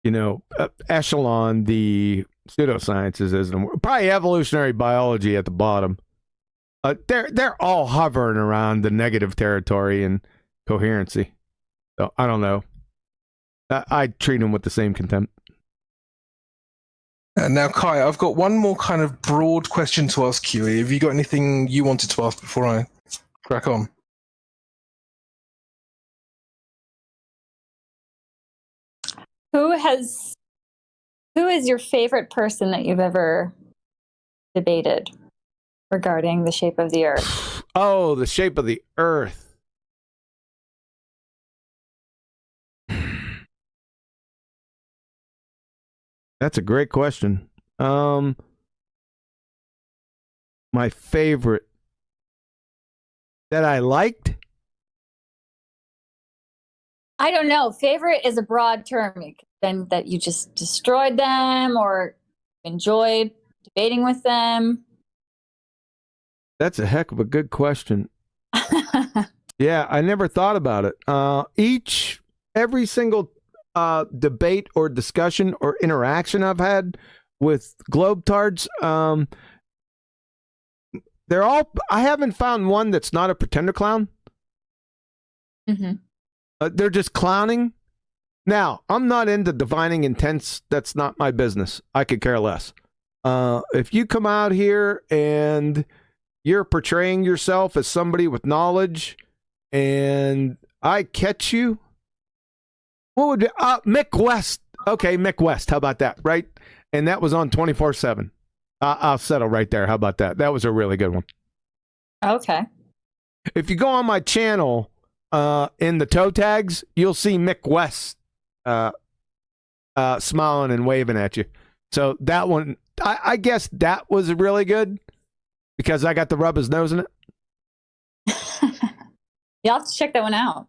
you know, echelon the pseudosciences as probably evolutionary biology at the bottom. They're all hovering around the negative territory and coherency. So I don't know. I treat them with the same contempt. Now, Kai, I've got one more kind of broad question to ask QE. Have you got anything you wanted to ask before I crack on? Who is your favorite person that you've ever debated regarding the shape of the Earth? Oh, the shape of the Earth. That's a great question. My favorite that I liked? I don't know. Favorite is a broad term. Then that you just destroyed them or enjoyed debating with them. That's a heck of a good question. Yeah, I never thought about it. Every single debate or discussion or interaction I've had with globetards, they're all. I haven't found one that's not a pretender clown. Mm-hmm. They're just clowning. Now, I'm not into divining intents. That's not my business. I could care less. If you come out here and you're portraying yourself as somebody with knowledge, and I catch you, what would Mick West? Okay, Mick West. How about that? Right, and that was on 24/7. I'll settle right there. How about that? That was a really good one. Okay. If you go on my channel, in the toe tags, you'll see Mick West smiling and waving at you. So that one, I guess that was really good because I got to rub his nose in it. You'll have to check that one out.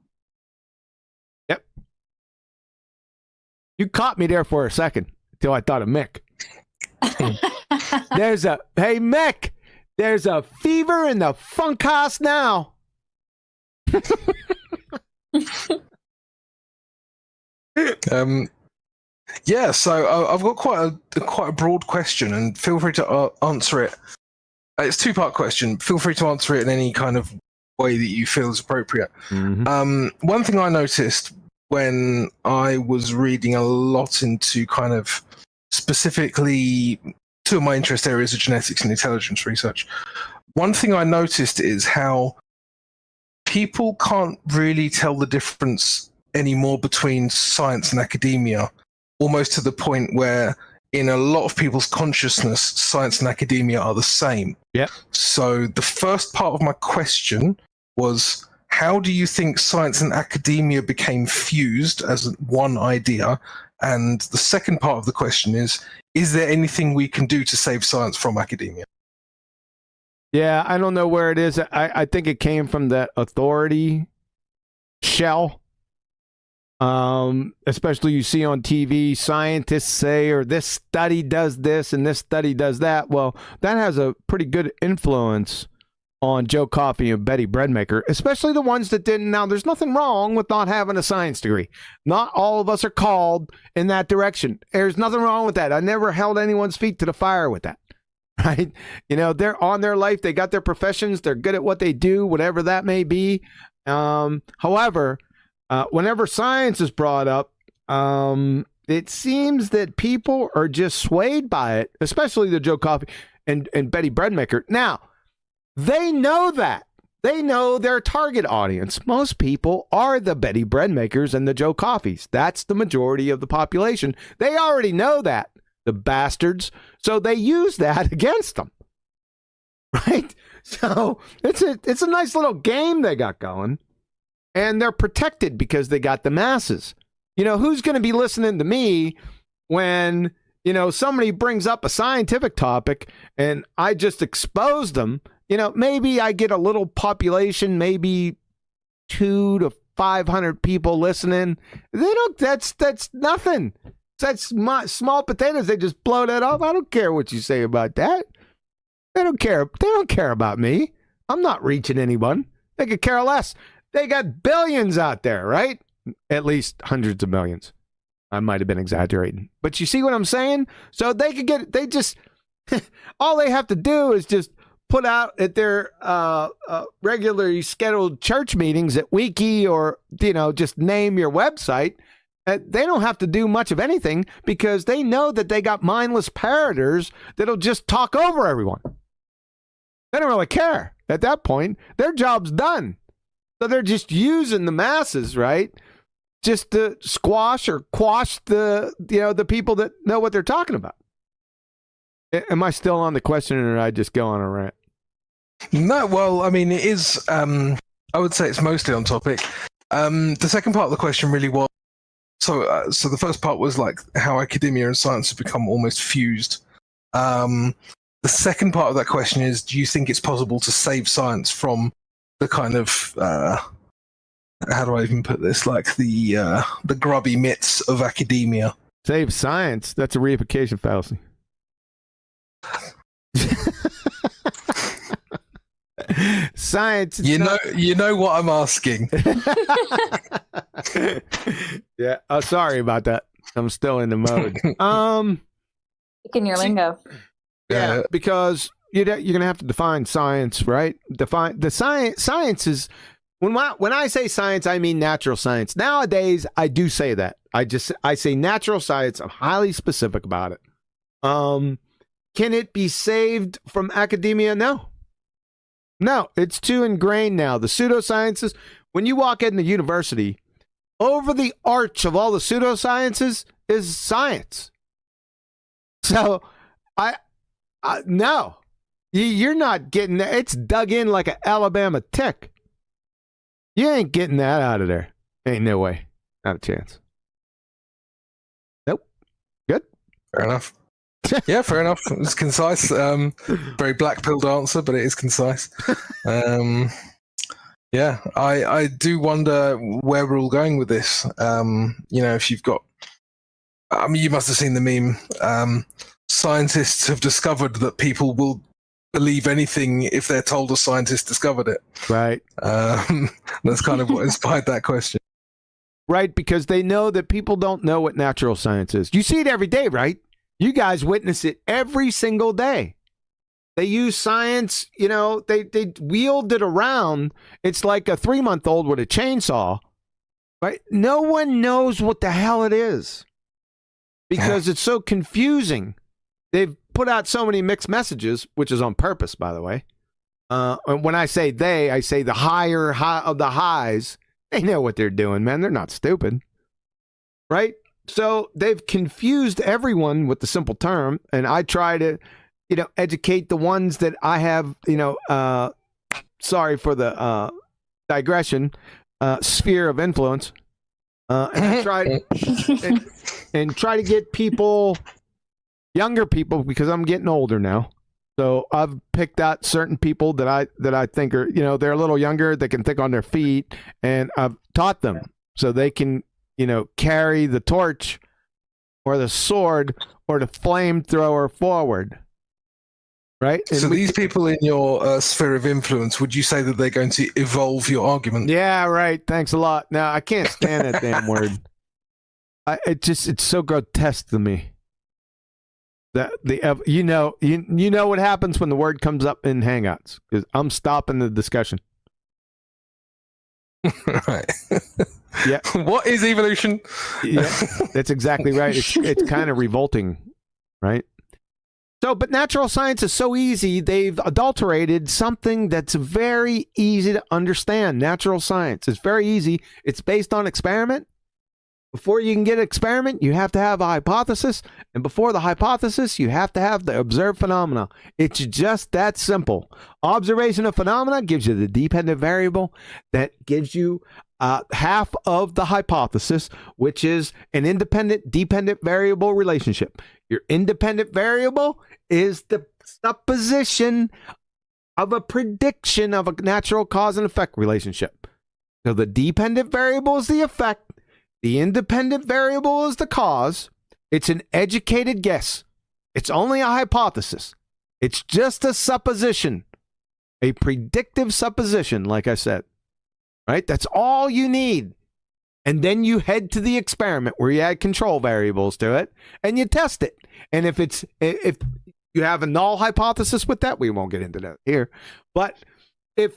Yep. You caught me there for a second until I thought of Mick. Hey Mick, there's a fever in the funk house now. Yeah, so I've got quite a broad question, and feel free to answer it. It's a two-part question. Feel free to answer it in any kind of way that you feel is appropriate. Mm-hmm. One thing I noticed when I was reading a lot into kind of specifically two of my interest areas of genetics and intelligence research, one thing I noticed is how people can't really tell the difference anymore between science and academia, almost to the point where in a lot of people's consciousness, science and academia are the same. Yeah. So the first part of my question was, how do you think science and academia became fused as one idea? And the second part of the question is there anything we can do to save science from academia? Yeah, I don't know where it is. I think it came from that authority shell. Especially you see on TV, scientists say, or this study does this and this study does that. Well, that has a pretty good influence on Joe Coffey and Betty Breadmaker, especially the ones that didn't. Now, there's nothing wrong with not having a science degree. Not all of us are called in that direction. There's nothing wrong with that. I never held anyone's feet to the fire with that. Right? You know, they're on their life. They got their professions. They're good at what they do, whatever that may be. However, whenever science is brought up, it seems that people are just swayed by it, especially the Joe Coffey and Betty Breadmaker. Now, they know that. They know their target audience. Most people are the Betty Breadmakers and the Joe Coffeys. That's the majority of the population. They already know that, the bastards. So they use that against them. Right? So it's a nice little game they got going. And they're protected because they got the masses. You know, who's going to be listening to me when, you know, somebody brings up a scientific topic and I just expose them? You know, maybe I get a little population, maybe 200 to 500 people listening. They don't, that's nothing. That's small potatoes. They just blow that off. I don't care what you say about that. They don't care. They don't care about me. I'm not reaching anyone. They could care less. They got billions out there, right? At least hundreds of millions. I might have been exaggerating. But you see what I'm saying? So they could get, they just, all they have to do is just put out at their regularly scheduled church meetings at Wiki, or, you know, just name your website. They don't have to do much of anything because they know that they got mindless parroters that'll just talk over everyone. They don't really care. At that point, their job's done. So they're just using the masses, right? Just to squash or quash the, you know, the people that know what they're talking about. Am I still on the question, or did I just go on a rant? No, well, I mean, it is, I would say it's mostly on topic. The second part of the question really was, so the first part was like how academia and science have become almost fused. The second part of that question is, do you think it's possible to save science from the kind of, how do I even put this, like the grubby mitts of academia? Save science? That's a reification fallacy. Science. You know what I'm asking. Yeah. Oh, sorry about that. I'm still in the mode. In your lingo. Yeah, because you're gonna have to define science, right? Define the science. Science is when I say science, I mean natural science. Nowadays, I do say that. I say natural science. I'm highly specific about it. Can it be saved from academia? No, it's too ingrained now. The pseudosciences. When you walk in the university, over the arch of all the pseudosciences is science. So, no, you're not getting that. It's dug in like an Alabama tick. You ain't getting that out of there. Ain't no way. Not a chance. Nope. Good. Fair enough. Yeah, fair enough. It's concise. Very black-pilled answer, but it is concise. Yeah, I do wonder where we're all going with this. If you've got... I mean, you must have seen the meme. Scientists have discovered that people will believe anything if they're told a scientist discovered it. Right. That's kind of what inspired that question. Right, because they know that people don't know what natural science is. You see it every day, right? You guys witness it every single day. They use science, they wield it around. It's like a 3-month-old with a chainsaw, right? No one knows what the hell it is because it's so confusing. They've put out so many mixed messages, which is on purpose, by the way. And when I say they, I say the higher of the highs. They know what they're doing, man. They're not stupid, right? So they've confused everyone with the simple term, and I try to, educate the ones that I have, sorry for the digression, sphere of influence, and I try and try to get people, younger people, because I'm getting older now. So I've picked out certain people that I think are, they're a little younger, they can think on their feet, and I've taught them so they can, carry the torch or the sword or the flamethrower forward. Right? And so these people in your sphere of influence, would you say that they're going to evolve your argument? Yeah, right. Thanks a lot. Now, I can't stand that damn word. It's so grotesque to me. You know what happens when the word comes up in Hangouts, because I'm stopping the discussion. Right. Yeah. What is evolution? Yeah, that's exactly right. It's kind of revolting, right? So, but natural science is so easy. They've adulterated something that's very easy to understand. Natural science is very easy. It's based on experiment. Before you can get an experiment, you have to have a hypothesis. And before the hypothesis, you have to have the observed phenomena. It's just that simple. Observation of phenomena gives you the dependent variable that gives you half of the hypothesis, which is an independent-dependent variable relationship. Your independent variable is the supposition of a prediction of a natural cause and effect relationship. So the dependent variable is the effect. The independent variable is the cause. It's an educated guess. It's only a hypothesis. It's just a supposition, a predictive supposition, like I said. Right? That's all you need. And then you head to the experiment where you add control variables to it and you test it. And if you have a null hypothesis with that, we won't get into that here. But if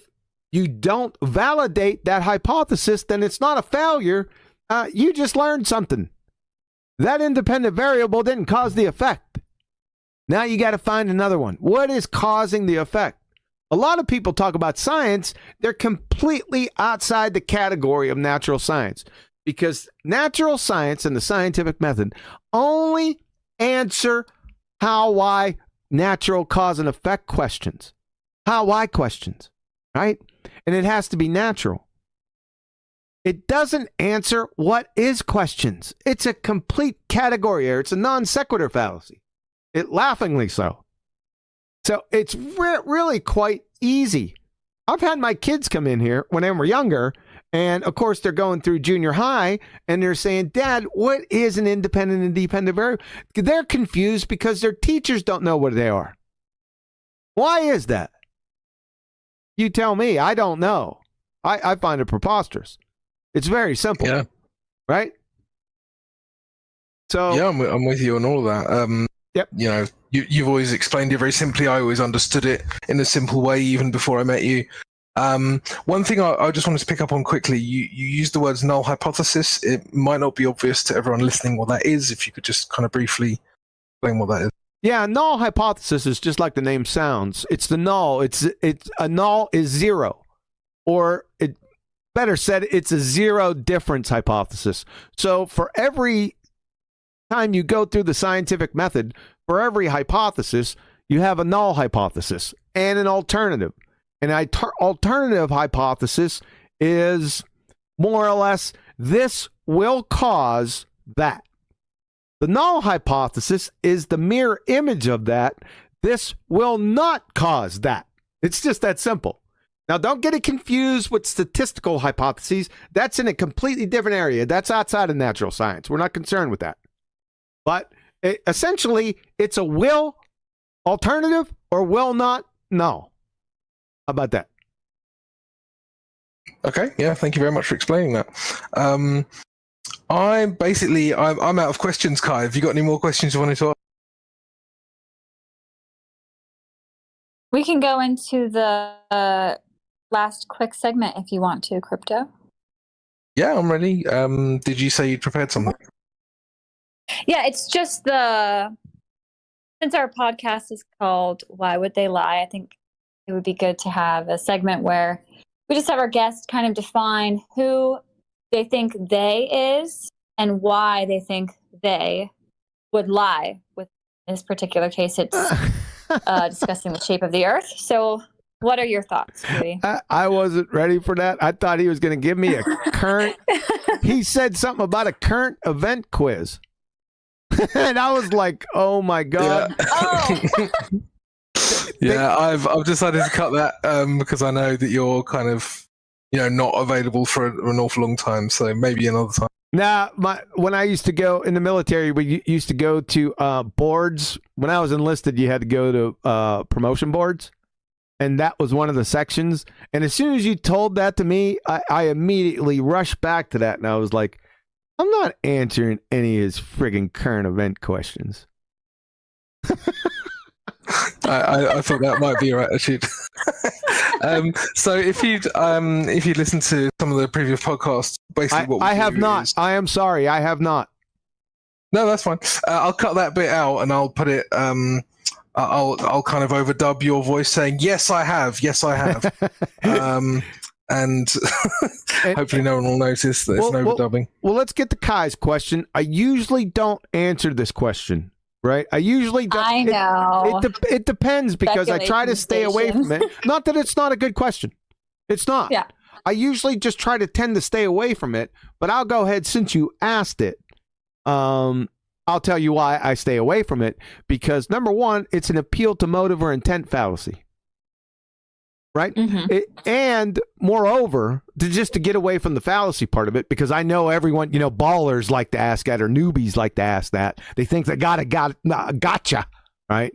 you don't validate that hypothesis, then it's not a failure. You just learned something. That independent variable didn't cause the effect. Now you got to find another one. What is causing the effect? A lot of people talk about science. They're completely outside the category of natural science, because natural science and the scientific method only answer how, why, natural cause and effect questions. How, why questions, right? And it has to be natural. It doesn't answer what is questions. It's a complete category error. It's a non sequitur fallacy. It laughingly so. So it's really quite easy. I've had my kids come in here when they were younger, and of course they're going through junior high, and they're saying, "Dad, what is an independent and dependent variable?" They're confused because their teachers don't know what they are. Why is that? You tell me. I don't know. I find it preposterous. It's very simple. Yeah. Right? So Yeah, I'm with you on all of that. Yep. You know, you've always explained it very simply. I always understood it in a simple way, even before I met you. One thing I just wanted to pick up on quickly, you used the words null hypothesis. It might not be obvious to everyone listening what that is. If you could just kind of briefly explain what that is. yeah, null hypothesis is just like the name sounds. It's the null. It's a null is zero, or it better said, it's a zero difference hypothesis. So for every time you go through the scientific method, for every hypothesis, you have a null hypothesis and an alternative. An alternative hypothesis is more or less this will cause that. The null hypothesis is the mirror image of that. This will not cause that. It's just that simple. Now, don't get it confused with statistical hypotheses. That's in a completely different area. That's outside of natural science. We're not concerned with that. But essentially, it's a will alternative or will not null. How about that? Okay, yeah, thank you very much for explaining that. I'm out of questions, Kai. Have you got any more questions you wanted to ask? We can go into the last quick segment if you want to, Crypto. Yeah, I'm ready. Did you say you'd prepared something? Yeah, it's just since our podcast is called Why Would They Lie, I think it would be good to have a segment where we just have our guests kind of define who they think they is and why they think they would lie. With this particular case, it's discussing the shape of the earth. So what are your thoughts, Louis? I wasn't ready for that. I thought he was going to give me a current. He said something about a current event quiz. And I was like, oh my God. Yeah. Oh. Yeah, I've decided to cut that because I know that you're kind of, not available for an awful long time. So maybe another time. Now, when I used to go in the military, we used to go to boards. When I was enlisted, you had to go to promotion boards. And that was one of the sections. And as soon as you told that to me, I immediately rushed back to that. And I was like, I'm not answering any of his friggin' current event questions. I thought that might be your attitude. So if you'd listened to some of the previous podcasts, basically what I have not. Is, I am sorry, I have not. No, that's fine. I'll cut that bit out and I'll put it. I'll kind of overdub your voice saying, "Yes, I have. Yes, I have." And hopefully no one will notice that it's an overdubbing. Well, let's get to Kai's question. I usually don't answer this question. Right? I usually don't. I know. It depends because I try to stay away from it. Not that it's not a good question. It's not. Yeah. I usually just try to tend to stay away from it, but I'll go ahead since you asked it. I'll tell you why I stay away from it because number one, it's an appeal to motive or intent fallacy. Right? Mm-hmm. And moreover, just to get away from the fallacy part of it, because I know everyone, ballers like to ask that or newbies like to ask that. They think they gotcha, right?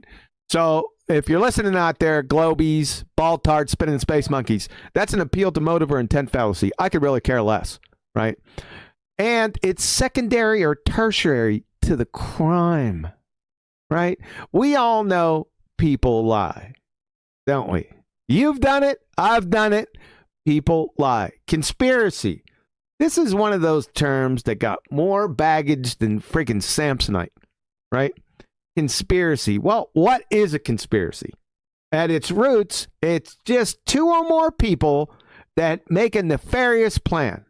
So if you're listening out there, globies, ball tarts, spinning space monkeys, that's an appeal to motive or intent fallacy. I could really care less, right? And it's secondary or tertiary to the crime, right? We all know people lie, don't we? You've done it. I've done it. People lie. Conspiracy. This is one of those terms that got more baggage than freaking Samsonite, right? Conspiracy. Well, what is a conspiracy? At its roots, it's just two or more people that make a nefarious plan.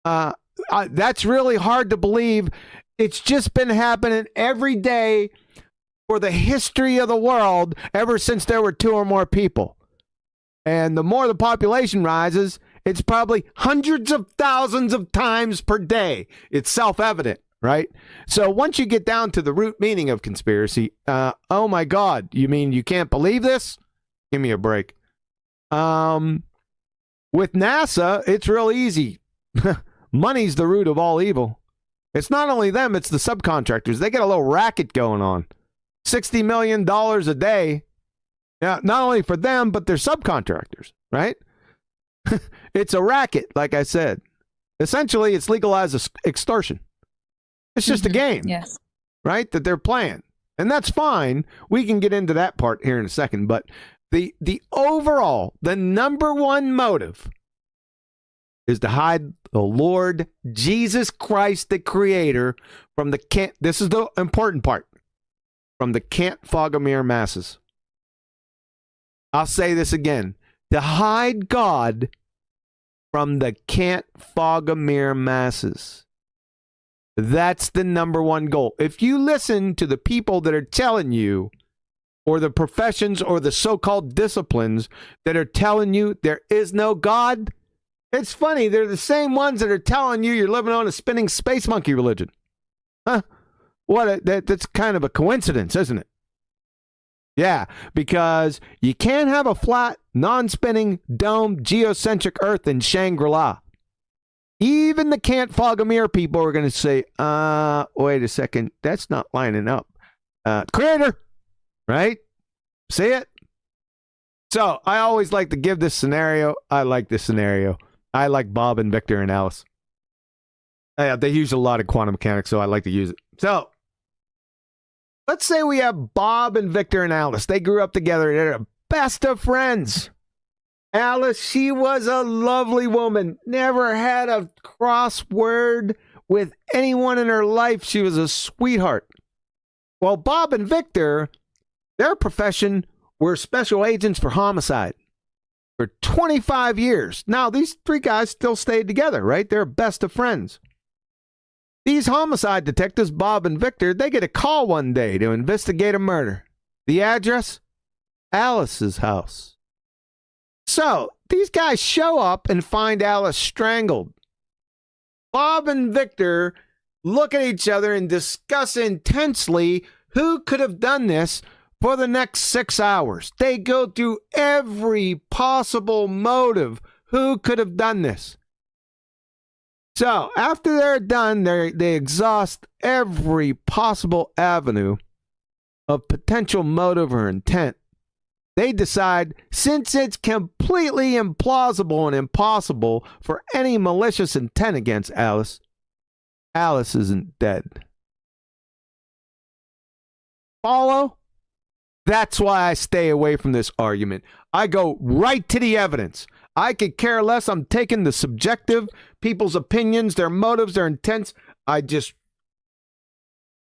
That's really hard to believe. It's just been happening every day for the history of the world ever since there were two or more people. And the more the population rises, it's probably hundreds of thousands of times per day. It's self-evident, right? So once you get down to the root meaning of conspiracy, oh my God, you mean you can't believe this? Give me a break. With NASA, it's real easy. Money's the root of all evil. It's not only them, it's the subcontractors. They get a little racket going on. $60 million a day. Yeah, not only for them, but their subcontractors, right? It's a racket, like I said. Essentially, it's legalized extortion. It's just a game, Yes. right, that they're playing. And that's fine. We can get into that part here in a second. But the overall, the number one motive is to hide the Lord Jesus Christ, the Creator, from the can't. This is the important part. From the Kant Fogomir masses. I'll say this again. To hide God from the Kant Fogomir masses. That's the number one goal. If you listen to the people that are telling you, or the professions or the so-called disciplines that are telling you there is no God, it's funny. They're the same ones that are telling you you're living on a spinning space monkey religion. Huh? That's kind of a coincidence, isn't it? Yeah, because you can't have a flat, non-spinning, domed, geocentric Earth in Shangri-La. Even the Kant Fogomir people are going to say, wait a second, that's not lining up. Creator, right? See it? So I always like to give this scenario. I like this scenario. I like Bob and Victor and Alice. They use a lot of quantum mechanics, so I like to use it. So let's say we have Bob and Victor and Alice. They grew up together. They're the best of friends. Alice, she was a lovely woman. Never had a crossword with anyone in her life. She was a sweetheart. Well, Bob and Victor, their profession were special agents for homicide for 25 years. Now, these three guys still stayed together, right? They're best of friends. These homicide detectives, Bob and Victor, they get a call one day to investigate a murder. The address? Alice's house. So, these guys show up and find Alice strangled. Bob and Victor look at each other and discuss intensely who could have done this for the next 6 hours. They go through every possible motive. Who could have done this? So, after they're done, they exhaust every possible avenue of potential motive or intent. They decide, since it's completely implausible and impossible for any malicious intent against Alice, Alice isn't dead. Follow? That's why I stay away from this argument. I go right to the evidence. I could care less. I'm taking the subjective, people's opinions, their motives, their intents. I just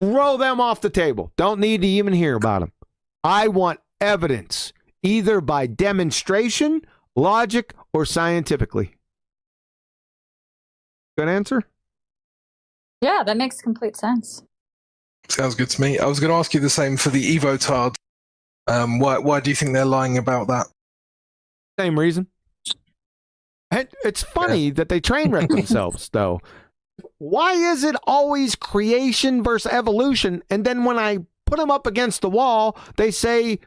throw them off the table. Don't need to even hear about them. I want evidence, either by demonstration, logic, or scientifically. Good answer? Yeah, that makes complete sense. Sounds good to me. I was going to ask you the same for the Evotard. Why do you think they're lying about that? Same reason. It's funny that they train wreck themselves, though. Why is it always creation versus evolution? And then when I put them up against the wall, they say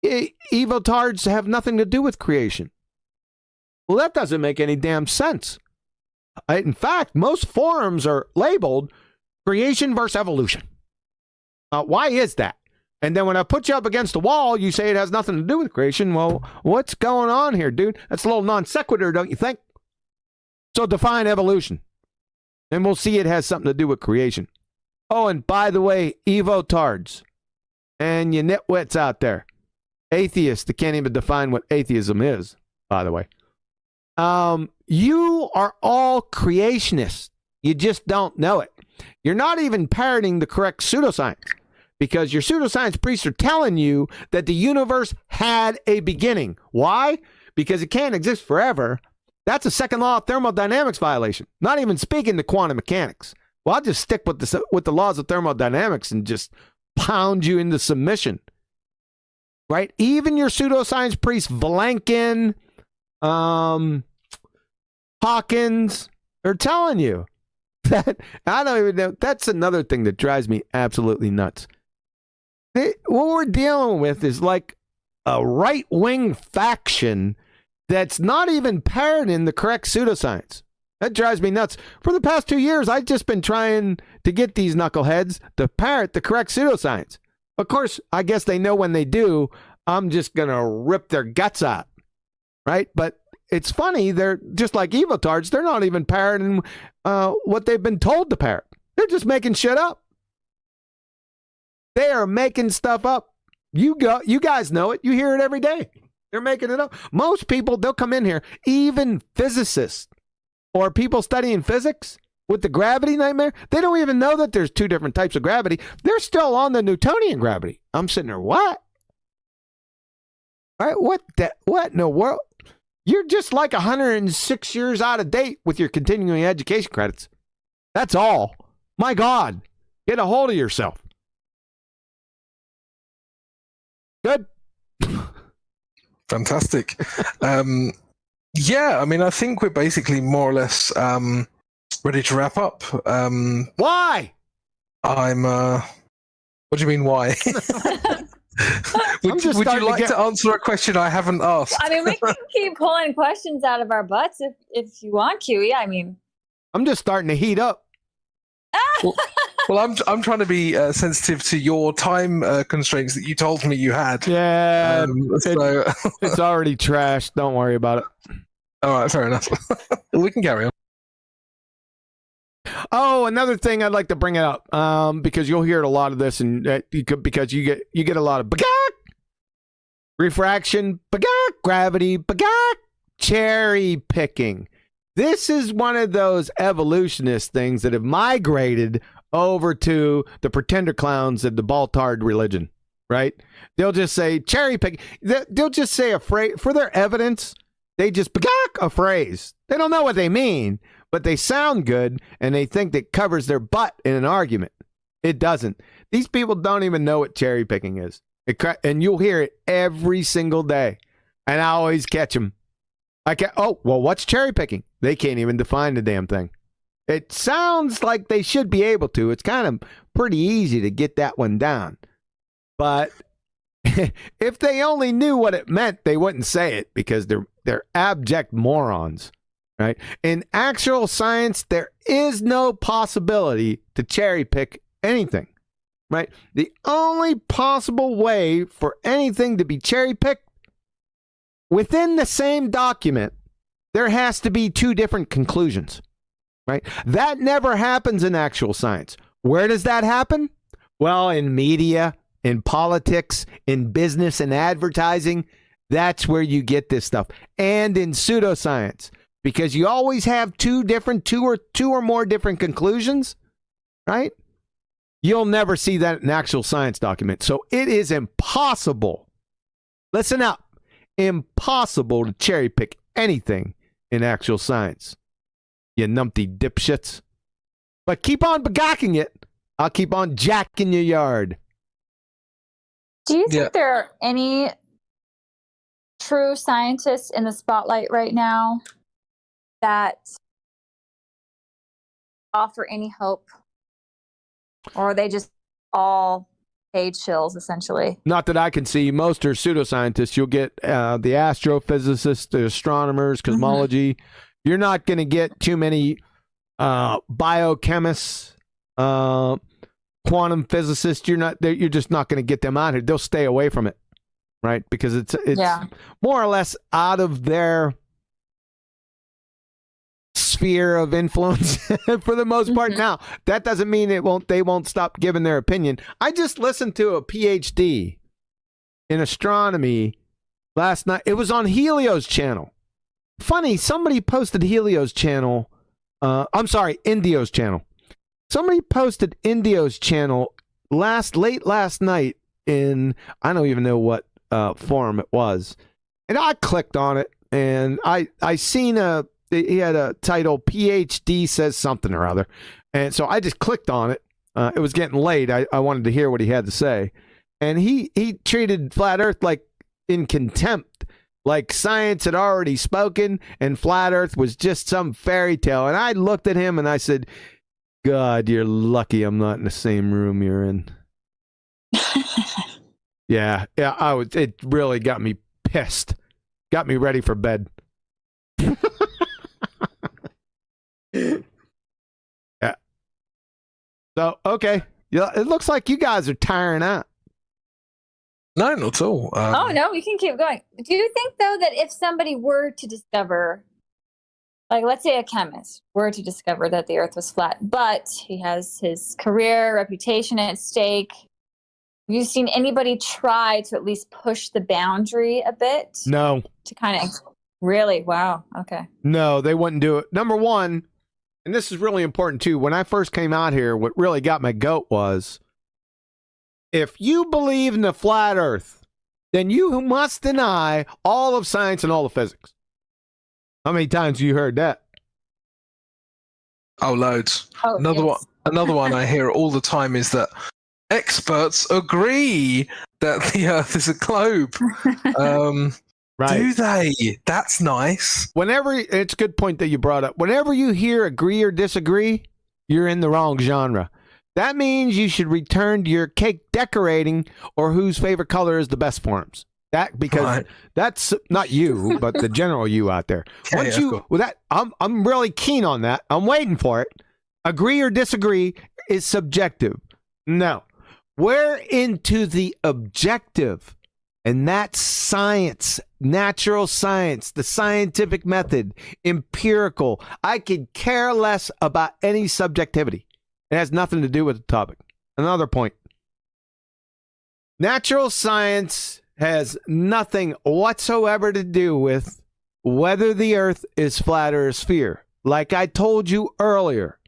Evotards have nothing to do with creation. Well, that doesn't make any damn sense. In fact, most forums are labeled creation versus evolution. Why is that? And then when I put you up against the wall, you say it has nothing to do with creation. Well, what's going on here, dude? That's a little non sequitur, don't you think? So define evolution. And we'll see it has something to do with creation. Oh, and by the way, Evotards and you nitwits out there, atheists that can't even define what atheism is, by the way. You are all creationists. You just don't know it. You're not even parroting the correct pseudoscience, because your pseudoscience priests are telling you that the universe had a beginning. Why? Because it can't exist forever. That's a second law of thermodynamics violation. Not even speaking to quantum mechanics. Well, I'll just stick with the laws of thermodynamics and just pound you into submission. Right? Even your pseudoscience priests, Vilenkin, Hawkins, are telling you that. I don't even know. That's another thing that drives me absolutely nuts. What we're dealing with is like a right-wing faction that's not even parroting the correct pseudoscience. That drives me nuts. For the past 2 years, I've just been trying to get these knuckleheads to parrot the correct pseudoscience. Of course, I guess they know when they do, I'm just going to rip their guts out, right? But it's funny. They're just like evotards. They're not even parroting what they've been told to parrot. They're just making shit up. They are making stuff up. You guys know it. You hear it every day. They're making it up. Most people, they'll come in here, even physicists or people studying physics with the gravity nightmare, they don't even know that there's two different types of gravity. They're still on the Newtonian gravity. I'm sitting there, what? All right, what in the world? You're just like 106 years out of date with your continuing education credits. That's all. My God, get a hold of yourself. Good. Fantastic. Yeah, I mean, I think we're basically more or less ready to wrap up. Why? What do you mean, why? Would you like to answer a question I haven't asked? I mean, we can keep pulling questions out of our butts if you want, QE. I mean, I'm just starting to heat up. Well, I'm trying to be sensitive to your time constraints that you told me you had. Yeah, so it's already trashed. Don't worry about it. All right, fair enough. We can carry on. Oh, another thing I'd like to bring it up, because you'll hear a lot of this, and because you get a lot of bagak, refraction, bagak, gravity, bagak, cherry picking. This is one of those evolutionist things that have migrated over to the pretender clowns of the Baltard religion, right? They'll just say cherry pick. They'll just say a phrase for their evidence. They just bagak a phrase. They don't know what they mean, but they sound good, and they think that covers their butt in an argument. It doesn't. These people don't even know what cherry picking is. And you'll hear it every single day. And I always catch them. What's cherry picking? They can't even define the damn thing. It sounds like they should be able to. It's kind of pretty easy to get that one down. But if they only knew what it meant, they wouldn't say it, because they're abject morons. Right? In actual science, there is no possibility to cherry pick anything. Right? The only possible way for anything to be cherry picked, within the same document, there has to be two different conclusions. Right? That never happens in actual science. Where does that happen? Well, in media, in politics, in business and advertising. That's where you get this stuff. And in pseudoscience. Because you always have two or more different conclusions, right? You'll never see that in an actual science document. So it is impossible. Listen up. Impossible to cherry pick anything in actual science. You numpty dipshits. But keep on bagacking it. I'll keep on jacking your yard. do you think there are any true scientists in the spotlight right now that offer any hope, or are they just all paid shills essentially? Not that I can see. Most are pseudoscientists. You'll get the astrophysicists, the astronomers, cosmology. You're not going to get too many biochemists, quantum physicists. You're just not going to get them out here. They'll stay away from it, right? Because it's more or less out of their sphere of influence for the most part. Now, that doesn't mean they won't stop giving their opinion. I just listened to a PhD in astronomy last night. It was on Helio's channel. Funny, somebody posted Helio's channel. Indio's channel. Somebody posted Indio's channel late last night in, I don't even know what forum it was. And I clicked on it, and I seen he had a title, PhD says something or other. And so I just clicked on it. It was getting late. I wanted to hear what he had to say. And he treated Flat Earth like in contempt, like science had already spoken and Flat Earth was just some fairy tale. And I looked at him and I said, God, you're lucky I'm not in the same room you're in. Yeah, it really got me pissed. Got me ready for bed. Yeah. So, okay. Yeah, it looks like you guys are tiring out. No, not at all. Oh no, we can keep going. Do you think though that if somebody were to discover, like let's say a chemist were to discover that the Earth was flat, but he has his career, reputation at stake, have you seen anybody try to at least push the boundary a bit? No. To kind of really? Wow. Okay. No, they wouldn't do it. Number one, and this is really important too, when I first came out here, what really got my goat was, if you believe in the flat Earth, then you must deny all of science and all of physics. How many times have you heard that? Oh, loads. Oh, Another yes. one. Another one I hear all the time is that experts agree that the Earth is a globe. Do they? That's nice. Whenever, it's a good point that you brought up. Whenever you hear agree or disagree, you're in the wrong genre. That means you should return to your cake decorating or whose favorite color is the best forms. That because that's not you, but the general you out there. Once you with that, I'm really keen on that. I'm waiting for it. Agree or disagree is subjective. No, we're into the objective, and that's science, natural science, the scientific method, empirical. I could care less about any subjectivity. It has nothing to do with the topic. Another point. Natural science has nothing whatsoever to do with whether the Earth is flat or a sphere. Like I told you earlier,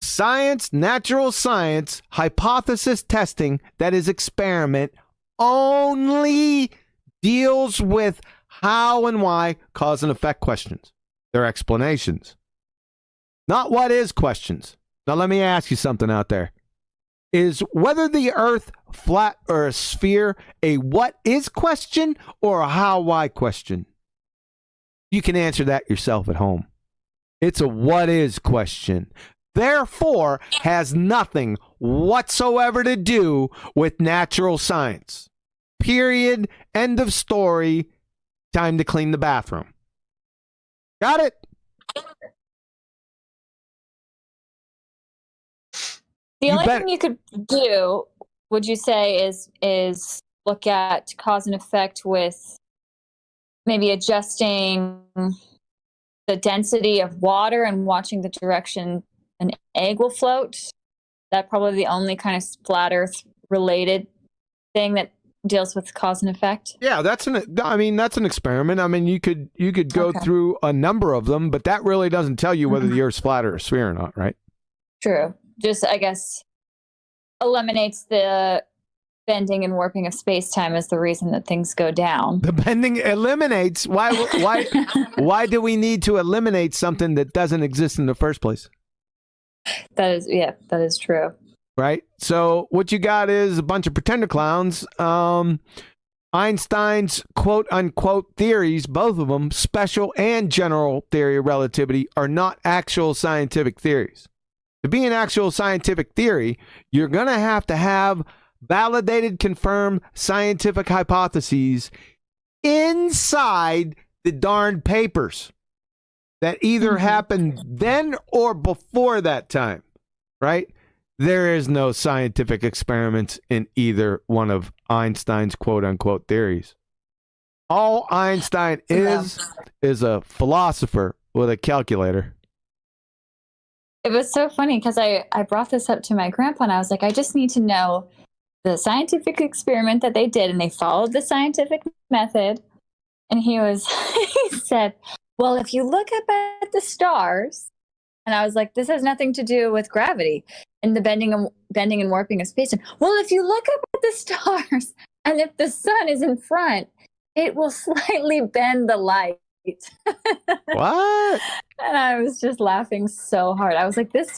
science, natural science, hypothesis testing, that is experiment, only deals with how and why cause and effect questions. They're explanations. Not what is questions. Now let me ask you something out there. Is whether the Earth flat or a sphere a what is question or a how why question? You can answer that yourself at home. It's a what is question. Therefore, has nothing whatsoever to do with natural science. Period. End of story. Time to clean the bathroom. Got it? The only thing you could do, would you say, is look at cause and effect with maybe adjusting the density of water and watching the direction an egg will float? That's probably the only kind of flat Earth related thing that deals with cause and effect. Yeah, that's an experiment. I mean, you could go through a number of them, but that really doesn't tell you whether the Earth's flat or a sphere or not, right? True. Just, I guess, eliminates the bending and warping of space-time as the reason that things go down. The bending eliminates. Why do we need to eliminate something that doesn't exist in the first place? That is true. Right? So what you got is a bunch of pretender clowns. Einstein's quote-unquote theories, both of them, special and general theory of relativity, are not actual scientific theories. To be an actual scientific theory, you're going to have validated, confirmed scientific hypotheses inside the darn papers that either happened then or before that time, right? There is no scientific experiments in either one of Einstein's quote-unquote theories. All Einstein is a philosopher with a calculator. It was so funny because I brought this up to my grandpa and I was like, I just need to know the scientific experiment that they did, and they followed the scientific method. And he said, well, if you look up at the stars, and I was like, this has nothing to do with gravity and the bending and warping of space. Well, if you look up at the stars and if the sun is in front, it will slightly bend the light. What? And I was just laughing so hard. I was like, this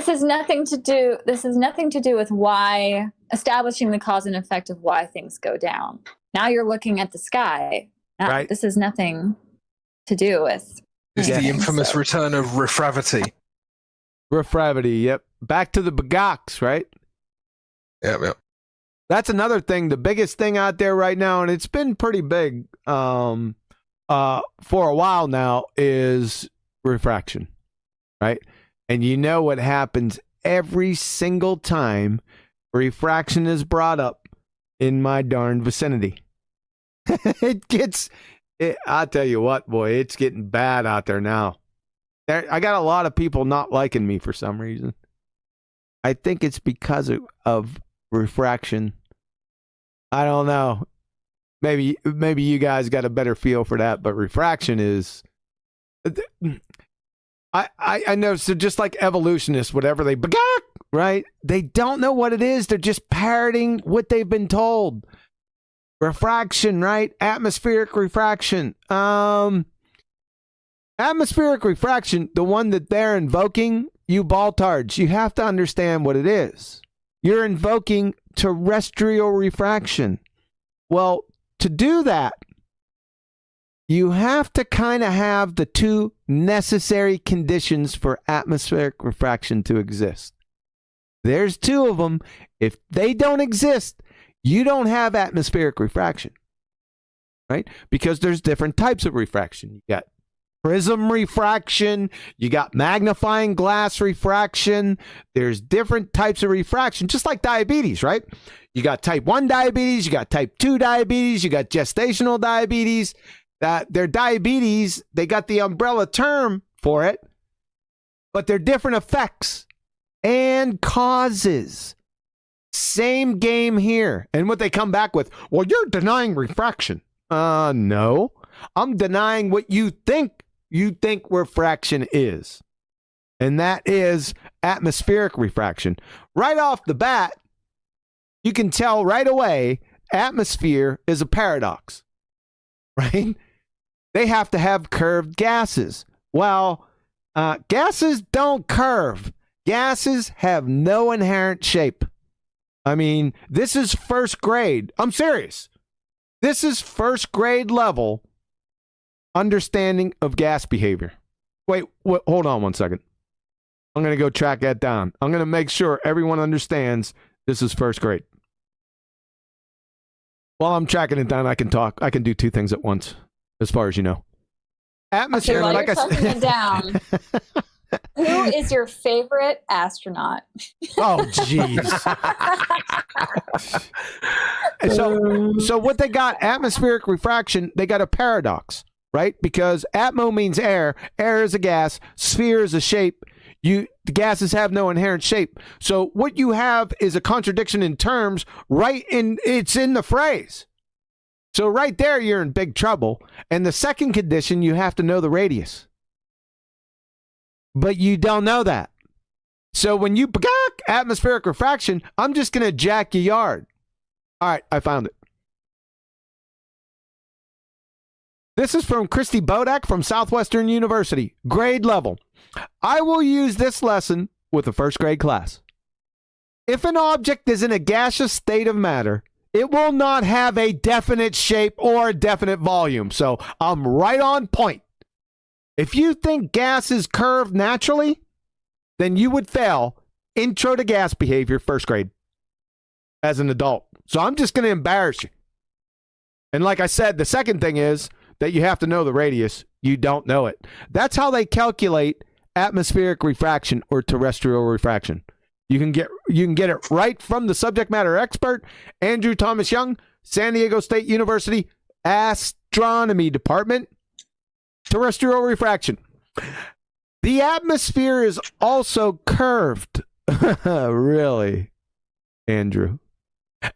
has nothing to do with why establishing the cause and effect of why things go down. Now you're looking at the sky. Right. This has nothing to do with. It's the infamous return of refravity. Refravity, yep. Back to the Bagox, right? Yep. That's another thing. The biggest thing out there right now, and it's been pretty big for a while now, is refraction, right? And you know what happens every single time refraction is brought up in my darn vicinity. I'll tell you what, boy, it's getting bad out there now. I got a lot of people not liking me for some reason. I think it's because of refraction. I don't know. Maybe you guys got a better feel for that, but refraction is. I know. So just like evolutionists, whatever they right, they don't know what it is. They're just parroting what they've been told. Refraction, right? Atmospheric refraction. Atmospheric refraction, the one that they're invoking, you baltards, you have to understand what it is. You're invoking terrestrial refraction. Well, to do that, you have to kind of have the two necessary conditions for atmospheric refraction to exist. There's two of them. If they don't exist, you don't have atmospheric refraction, right? Because there's different types of refraction. You got prism refraction, you got magnifying glass refraction. There's different types of refraction, just like diabetes, right? You got type 1 diabetes, you got type 2 diabetes, you got gestational diabetes. They're diabetes, they got the umbrella term for it, but they're different effects and causes. Same game here. And what they come back with, well, you're denying refraction. No. I'm denying what you think refraction is. And that is atmospheric refraction. Right off the bat, you can tell right away atmosphere is a paradox. Right? They have to have curved gases. Well, gases don't curve. Gases have no inherent shape. I mean, this is first grade. I'm serious. This is first grade level understanding of gas behavior. Wait, hold on one second. I'm going to go track that down. I'm going to make sure everyone understands this is first grade. While I'm tracking it down, I can talk. I can do two things at once, as far as you know. Atmosphere, okay, while like you're tracking it down, who is your favorite astronaut? Oh, jeez. So what they got, atmospheric refraction, they got a paradox, right? Because atmo means air. Air is a gas. Sphere is a shape. The gases have no inherent shape. So what you have is a contradiction in terms, it's in the phrase. So right there, you're in big trouble. And the second condition, you have to know the radius. But you don't know that. So when you atmospheric refraction, I'm just going to jack your yard. All right, I found it. This is from Christy Bodak from Southwestern University, grade level. I will use this lesson with a first grade class. If an object is in a gaseous state of matter, it will not have a definite shape or a definite volume. So I'm right on point. If you think gas is curved naturally, then you would fail Intro to Gas Behavior first grade as an adult. So I'm just going to embarrass you. And like I said, the second thing is that you have to know the radius. You don't know it. That's how they calculate atmospheric refraction or terrestrial refraction. You can get it right from the subject matter expert, Andrew Thomas Young, San Diego State University, Astronomy Department. Terrestrial refraction. The atmosphere is also curved. Really, Andrew?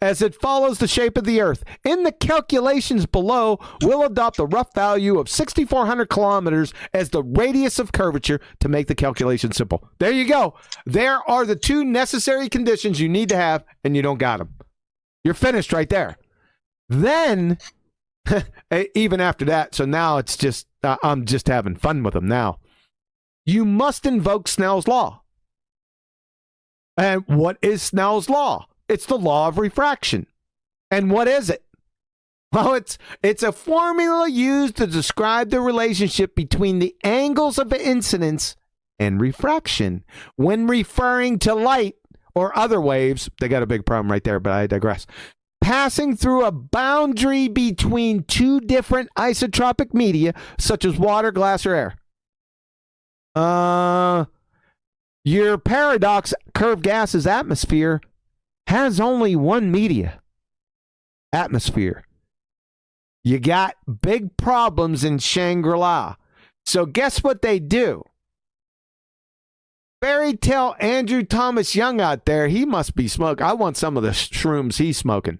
As it follows the shape of the Earth. In the calculations below, we'll adopt a rough value of 6,400 kilometers as the radius of curvature to make the calculation simple. There you go. There are the two necessary conditions you need to have, and you don't got them. You're finished right there. Then, even after that, so now it's just, I'm just having fun with them now. You must invoke Snell's law. And what is Snell's law? It's the law of refraction. And what is it? Well, it's a formula used to describe the relationship between the angles of incidence and refraction when referring to light or other waves. They got a big problem right there, but I digress. Passing through a boundary between two different isotropic media, such as water, glass, or air. Your paradox curved gases atmosphere has only one media. atmosphere. You got big problems in Shangri-La. So guess what they do? Fairy tale Andrew Thomas Young out there, he must be smoking. I want some of the shrooms he's smoking.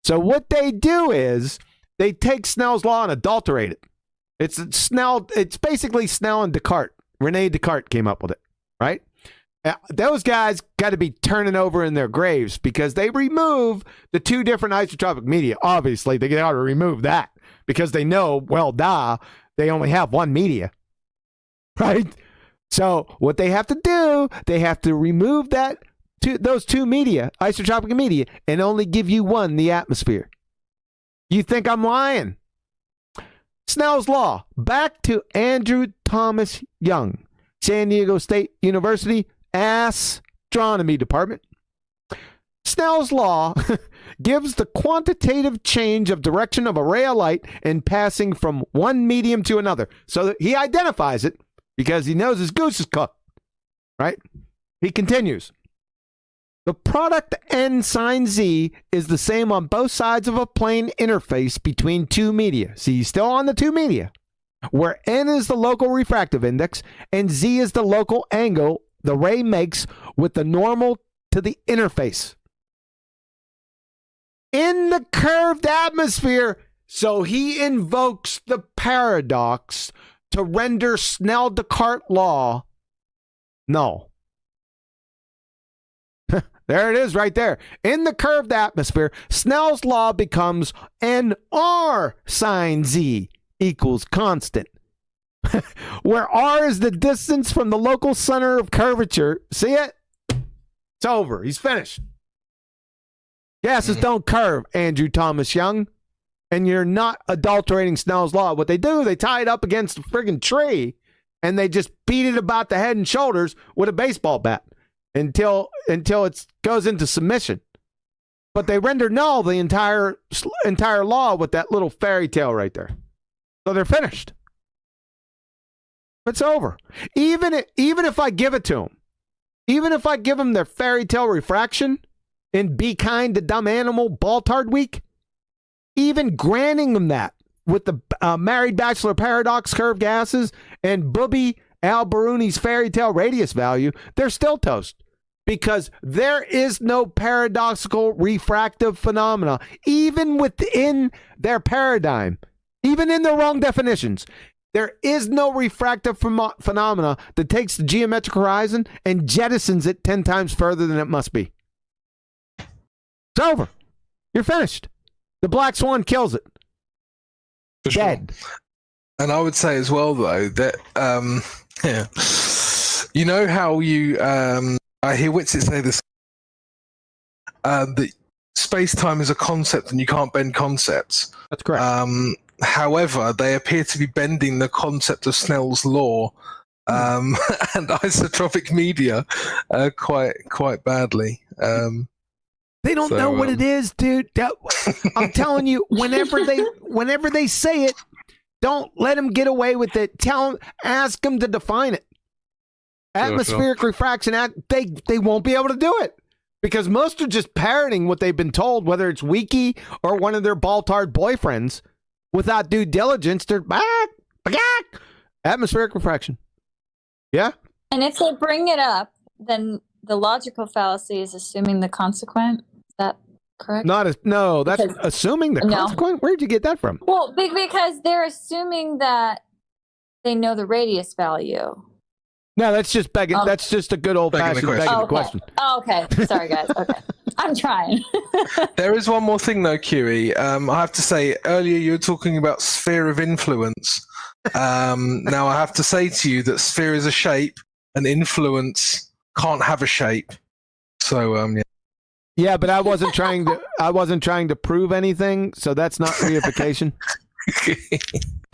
So what they do is they take Snell's Law and adulterate it. It's basically Snell and Descartes. Rene Descartes came up with it, right? Those guys got to be turning over in their graves because they remove the two different isotropic media. Obviously, they got to remove that because they know, they only have one media, right? So what they have to do, they have to remove those two media, isotropic media, and only give you one, the atmosphere. You think I'm lying? Snell's Law, back to Andrew Thomas Young, San Diego State University, Astronomy Department. Snell's Law gives the quantitative change of direction of a ray of light in passing from one medium to another. So he identifies it because he knows his goose is cooked, right? He continues. The product N sine Z is the same on both sides of a plane interface between two media. See, he's still on the two media, where N is the local refractive index and Z is the local angle the ray makes with the normal to the interface. In the curved atmosphere, so he invokes the paradox to render Snell-Descartes law null. There it is right there. In the curved atmosphere, Snell's law becomes NR sine Z equals constant. Where R is the distance from the local center of curvature. See it? It's over. He's finished. Gases don't curve, Andrew Thomas Young. And you're not adulterating Snell's law. What they do, they tie it up against a friggin' tree and they just beat it about the head and shoulders with a baseball bat until it goes into submission. But they render null the entire law with that little fairy tale right there. So they're finished. It's over. Even if I give it to them, even if I give them their fairy tale refraction in Be Kind to Dumb Animal Baltard Week, even granting them that with the Married Bachelor Paradox curved gases and Booby Al Baruni's fairy tale radius value, they're still toast. Because there is no paradoxical refractive phenomena, even within their paradigm, even in their wrong definitions. There is no refractive phenomena that takes the geometric horizon and jettisons it 10 times further than it must be. It's over. You're finished. The black swan kills it. For Dead. Sure. And I would say as well, though, that you know how you I hear Whitsitt say this, that space-time is a concept and you can't bend concepts. That's correct. However, they appear to be bending the concept of Snell's law and isotropic media quite badly. They don't know what it is, dude. I'm telling you, whenever they say it, don't let them get away with it. Ask them to define it. Atmospheric refraction, they won't be able to do it because most are just parroting what they've been told, whether it's Wiki or one of their Baltard boyfriends. Without due diligence, they're back. Atmospheric refraction. Yeah. And if they bring it up, then the logical fallacy is assuming the consequent. Is that correct? That's assuming the consequent. Where'd you get that from? Well, because they're assuming that they know the radius value. No, that's just begging. That's just a good old fashioned begging the question. Oh, okay. Sorry, guys. Okay. I'm trying. There is one more thing, though, QE. I have to say, earlier you were talking about sphere of influence. Now, I have to say to you that sphere is a shape and influence can't have a shape. So, yeah. Yeah, but I wasn't trying to prove anything, so that's not reification.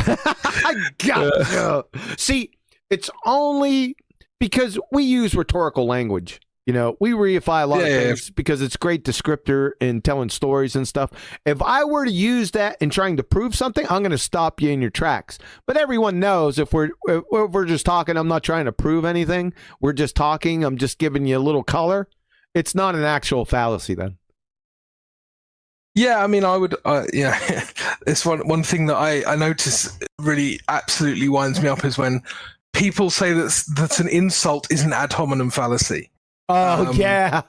I got you. See, it's only because we use rhetorical language. You know, we reify a lot of things because it's great descriptor in telling stories and stuff. If I were to use that in trying to prove something, I'm going to stop you in your tracks. But everyone knows if we're just talking, I'm not trying to prove anything. We're just talking. I'm just giving you a little color. It's not an actual fallacy then. Yeah, I mean, I would. Yeah, it's one thing that I notice really absolutely winds me up is when people say that's an insult is an ad hominem fallacy. Oh yeah.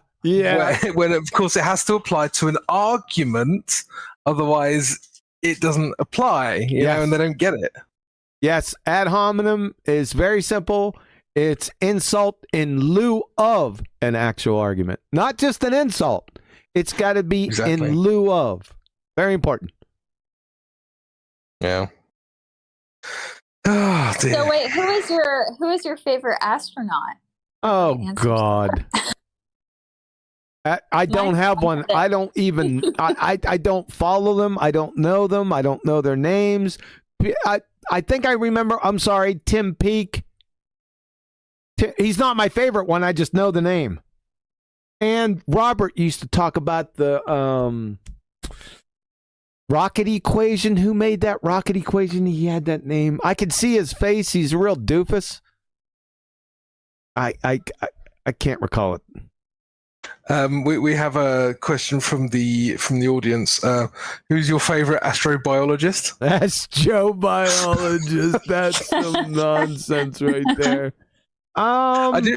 When of course it has to apply to an argument, otherwise it doesn't apply. You know, and they don't get it. Yes, ad hominem is very simple. It's insult in lieu of an actual argument, not just an insult. It's got to be in lieu of. Very important. Yeah. Oh, dear. So wait, who is your favorite astronaut? Oh God. I don't have one. I don't even. I don't follow them. I don't know them. I don't know their names. I think I remember. I'm sorry, Tim Peake. He's not my favorite one. I just know the name. And Robert used to talk about the rocket equation. Who made that rocket equation? He had that name. I could see his face. He's a real doofus. I can't recall it. We have a question from the audience. Who's your favorite astrobiologist? Astrobiologist. That's some nonsense right there. I do.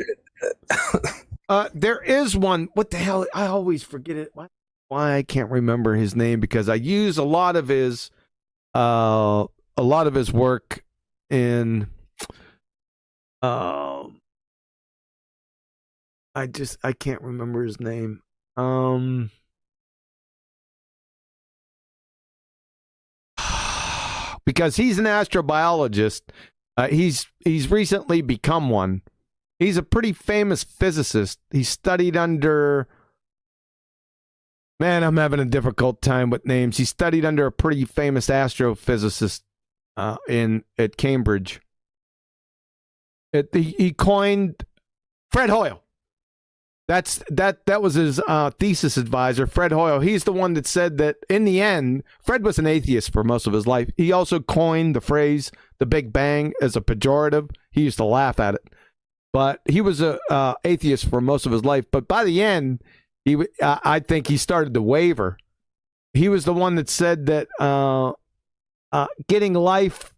There is one. What the hell? I always forget it. Why I can't remember his name, because I use a lot of his work in. I can't remember his name. Because he's an astrobiologist. He's recently become one. He's a pretty famous physicist. He studied under... Man, I'm having a difficult time with names. He studied under a pretty famous astrophysicist at Cambridge. He coined Fred Hoyle. That was his thesis advisor, Fred Hoyle. He's the one that said that in the end, Fred was an atheist for most of his life. He also coined the phrase "the Big Bang" as a pejorative. He used to laugh at it, but he was a atheist for most of his life. But by the end, I think he started to waver. He was the one that said that getting life,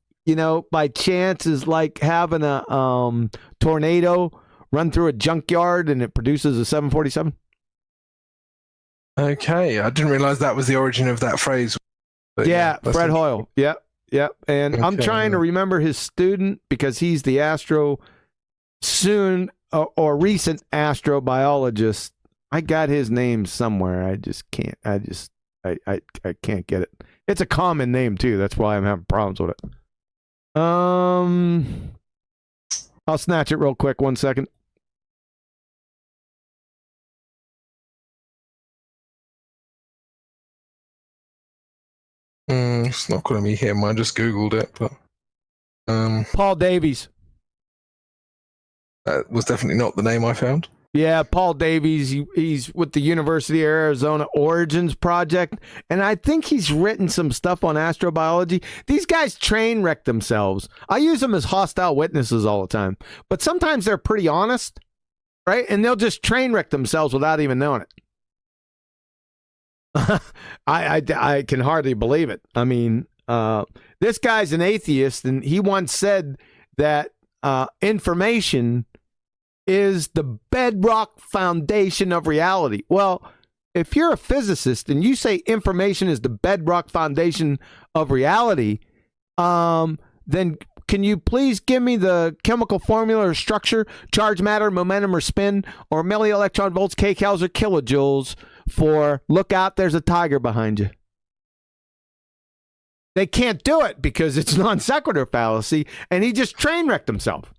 by chance is like having a tornado run through a junkyard and it produces a 747. Okay, I didn't realize that was the origin of that phrase. But yeah, Fred Hoyle. Yep. And Okay, I'm trying to remember his student because he's the recent astrobiologist. I got his name somewhere. I just can't. I can't get it. It's a common name too. That's why I'm having problems with it. I'll snatch it real quick. 1 second. It's not going to be him. I just googled it, but Paul Davies. That was definitely not the name I found. Yeah, Paul Davies. He's with the University of Arizona Origins Project, and I think he's written some stuff on astrobiology. These guys train wreck themselves. I use them as hostile witnesses all the time, but sometimes they're pretty honest, right? And they'll just train wreck themselves without even knowing it. I can hardly believe it. I mean, this guy's an atheist, and he once said that information is the bedrock foundation of reality. Well, if you're a physicist and you say information is the bedrock foundation of reality, then can you please give me the chemical formula or structure, charge, matter, momentum, or spin, or milli, electron, volts, kcals, or kilojoules for look out, there's a tiger behind you? They can't do it because it's non sequitur fallacy, and he just train wrecked himself.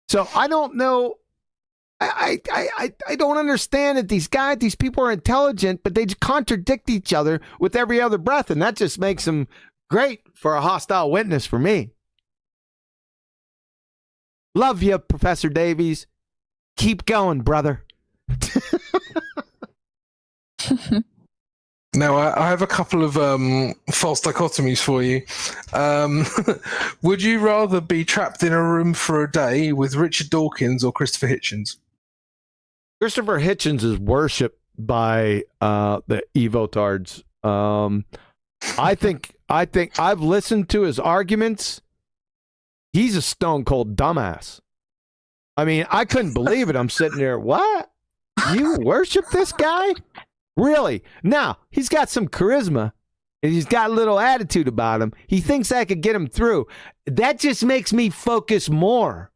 So I don't know. I don't understand that these people are intelligent, but they just contradict each other with every other breath, and that just makes them great for a hostile witness for me. Love you, Professor Davies. Keep going, brother. Now, I have a couple of false dichotomies for you. Would you rather be trapped in a room for a day with Richard Dawkins or Christopher Hitchens? Christopher Hitchens is worshipped by the Evotards. I think I've listened to his arguments. He's a stone cold dumbass. I mean, I couldn't believe it. I'm sitting there, what? You worship this guy? Really? Now, he's got some charisma and he's got a little attitude about him. He thinks I could get him through. That just makes me focus more.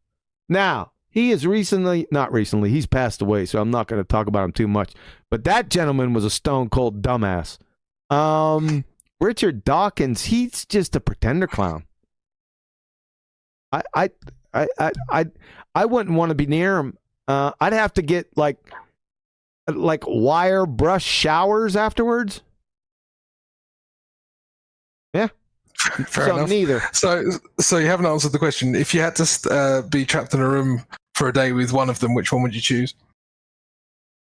Now, he is not recently, he's passed away, so I'm not going to talk about him too much. But that gentleman was a stone cold dumbass. Richard Dawkins, he's just a pretender clown. I wouldn't want to be near him. I'd have to get like wire brush showers afterwards. Yeah. Fair so enough. neither. So you haven't answered the question. If you had to be trapped in a room for a day with one of them, which one would you choose?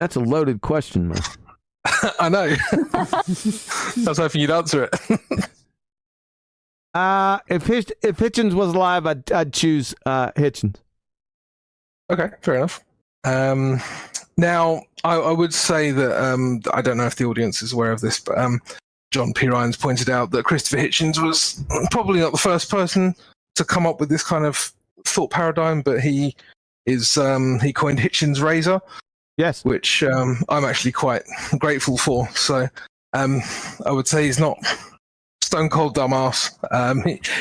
That's a loaded question, man. I know. I was hoping you'd answer it. If Hitchens was alive, I'd choose Hitchens. Okay, fair enough. Now, I would say that I don't know if the audience is aware of this, but John P. Ryan's pointed out that Christopher Hitchens was probably not the first person to come up with this kind of thought paradigm, but he coined Hitchens' razor. Yes, which I'm actually quite grateful for. So I would say he's not stone cold dumbass.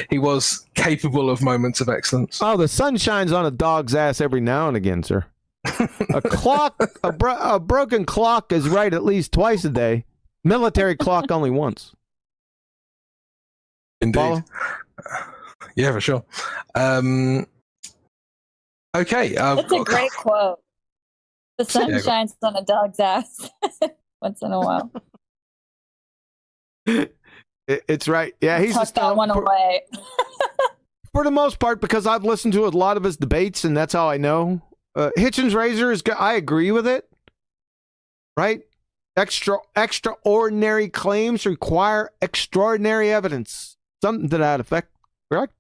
He was capable of moments of excellence. Oh, the sun shines on a dog's ass every now and again, sir. A clock, a broken clock is right at least twice a day. Military clock only once. Indeed. Follow? Yeah, for sure. Okay. That's a great quote. The sun Yeah, shines on a dog's ass once in a while. It's right. Yeah, he's Tuck that one away. For the most part, because I've listened to a lot of his debates, and that's how I know. Hitchens' razor is good. I agree with it. Right? Extraordinary claims require extraordinary evidence. Something to that effect. Correct?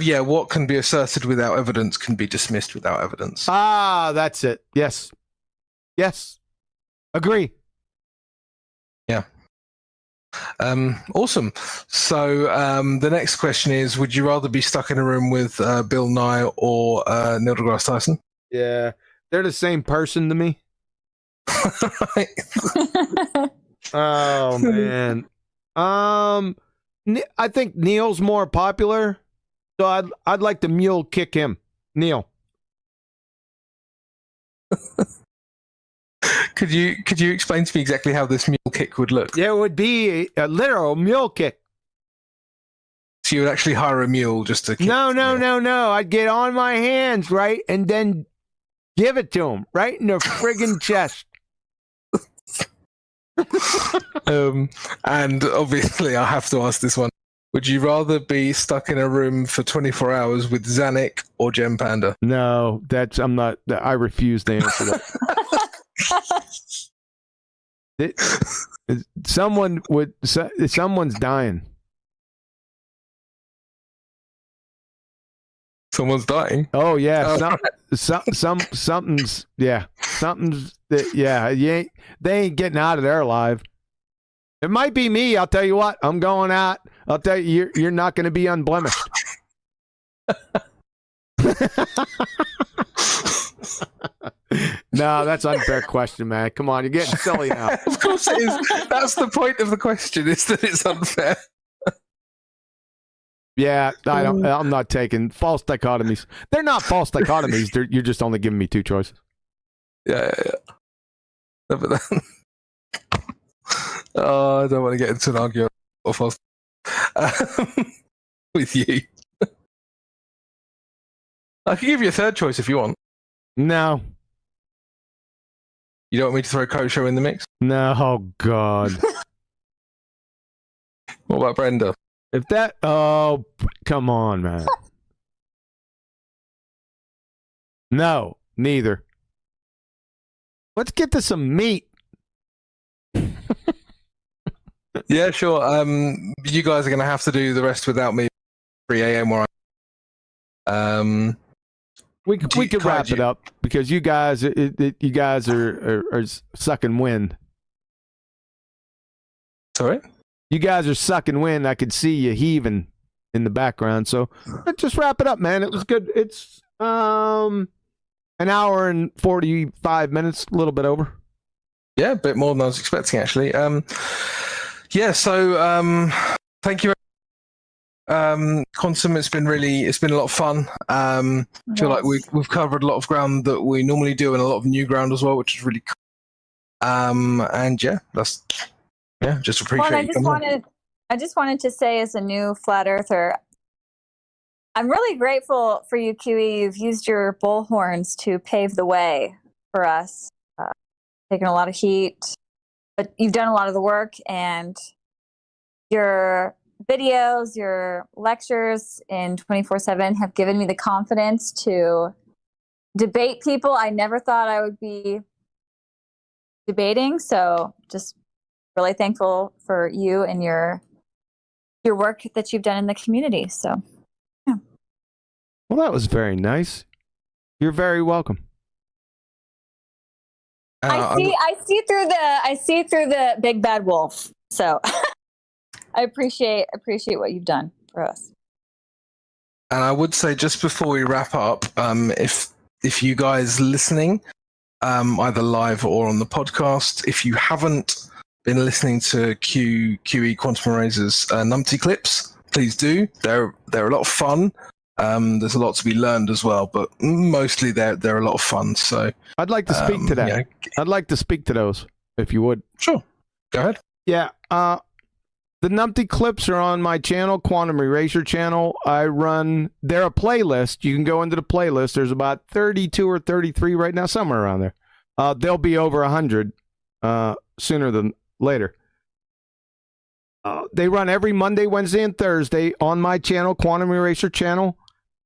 Yeah, what can be asserted without evidence can be dismissed without evidence. Ah, that's it. Yes. Yes. Agree. Yeah. Awesome. So the next question is, would you rather be stuck in a room with Bill Nye or Neil deGrasse Tyson? Yeah. They're the same person to me. Oh, man. I think Neil's more popular. So I'd like to mule kick him. Neil. Could you explain to me exactly how this mule kick would look? There would be a literal mule kick. So you would actually hire a mule just to kick No. I'd get on my hands, right? And then give it to him right in the friggin' chest. And obviously I have to ask this one. Would you rather be stuck in a room for 24 hours with Zanuck or Gem Panda? No, I refuse to answer that. Someone's dying. Someone's dying? Oh yeah. Something's they ain't getting out of there alive. It might be me. I'll tell you what. I'm going out. I'll tell you, you're not going to be unblemished. No, that's an unfair question, man. Come on, you're getting silly now. Of course it is. That's the point of the question, is that it's unfair. Yeah, I'm not taking false dichotomies. They're not false dichotomies. You're just only giving me two choices. Yeah. No, but then, I don't want to get into an argument or false with you. I can give you a third choice if you want. No. You don't want me to throw Kosho in the mix? No, oh God. What about Brenda? Oh, come on, man. No, neither. Let's get to some meat. Yeah, sure. You guys are going to have to do the rest without me. 3 a.m. where we could wrap it up because you guys are sucking wind. all right. You guys are sucking wind. I could see you heaving in the background. So let's just wrap it up, man. It was good. It's an hour and 45 minutes, a little bit over. Yeah, a bit more than I was expecting, actually. Yeah, so thank you. Quantum, it's been a lot of fun. I feel like we've covered a lot of ground that we normally do, and a lot of new ground as well, which is really cool. And yeah, just appreciate. Well, I just wanted to say, as a new flat earther, I'm really grateful for you, QE. You've used your bullhorns to pave the way for us, taken a lot of heat, but you've done a lot of the work, and your videos, your lectures in 24/7 have given me the confidence to debate people I never thought I would be debating. So just really thankful for you and your work that you've done in the community. So yeah. Well, that was very nice. You're very welcome. I see through the big bad wolf. So I appreciate what you've done for us. And I would say, just before we wrap up, if you guys listening, either live or on the podcast, if you haven't been listening to QE Quantum Erasers Numpty clips, please do. They're a lot of fun. There's a lot to be learned as well, but mostly they're a lot of fun. So I'd like to speak to that. Yeah. I'd like to speak to those, if you would. Sure. Go ahead. Yeah. The Numpty clips are on my channel, Quantum Eraser channel. They're a playlist. You can go into the playlist. There's about 32 or 33 right now, somewhere around there. They'll be over 100 sooner than later. They run every Monday, Wednesday, and Thursday on my channel, Quantum Eraser channel,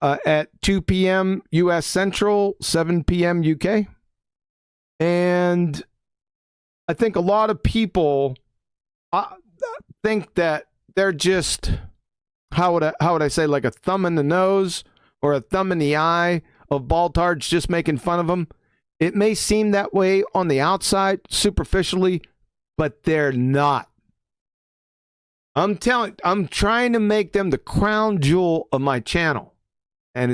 at 2 p.m. U.S. Central, 7 p.m. UK. And I think a lot of people think that they're just, how would I say, like a thumb in the nose or a thumb in the eye of Baltards just making fun of them. It may seem that way on the outside, superficially, but they're not. I'm trying to make them the crown jewel of my channel, and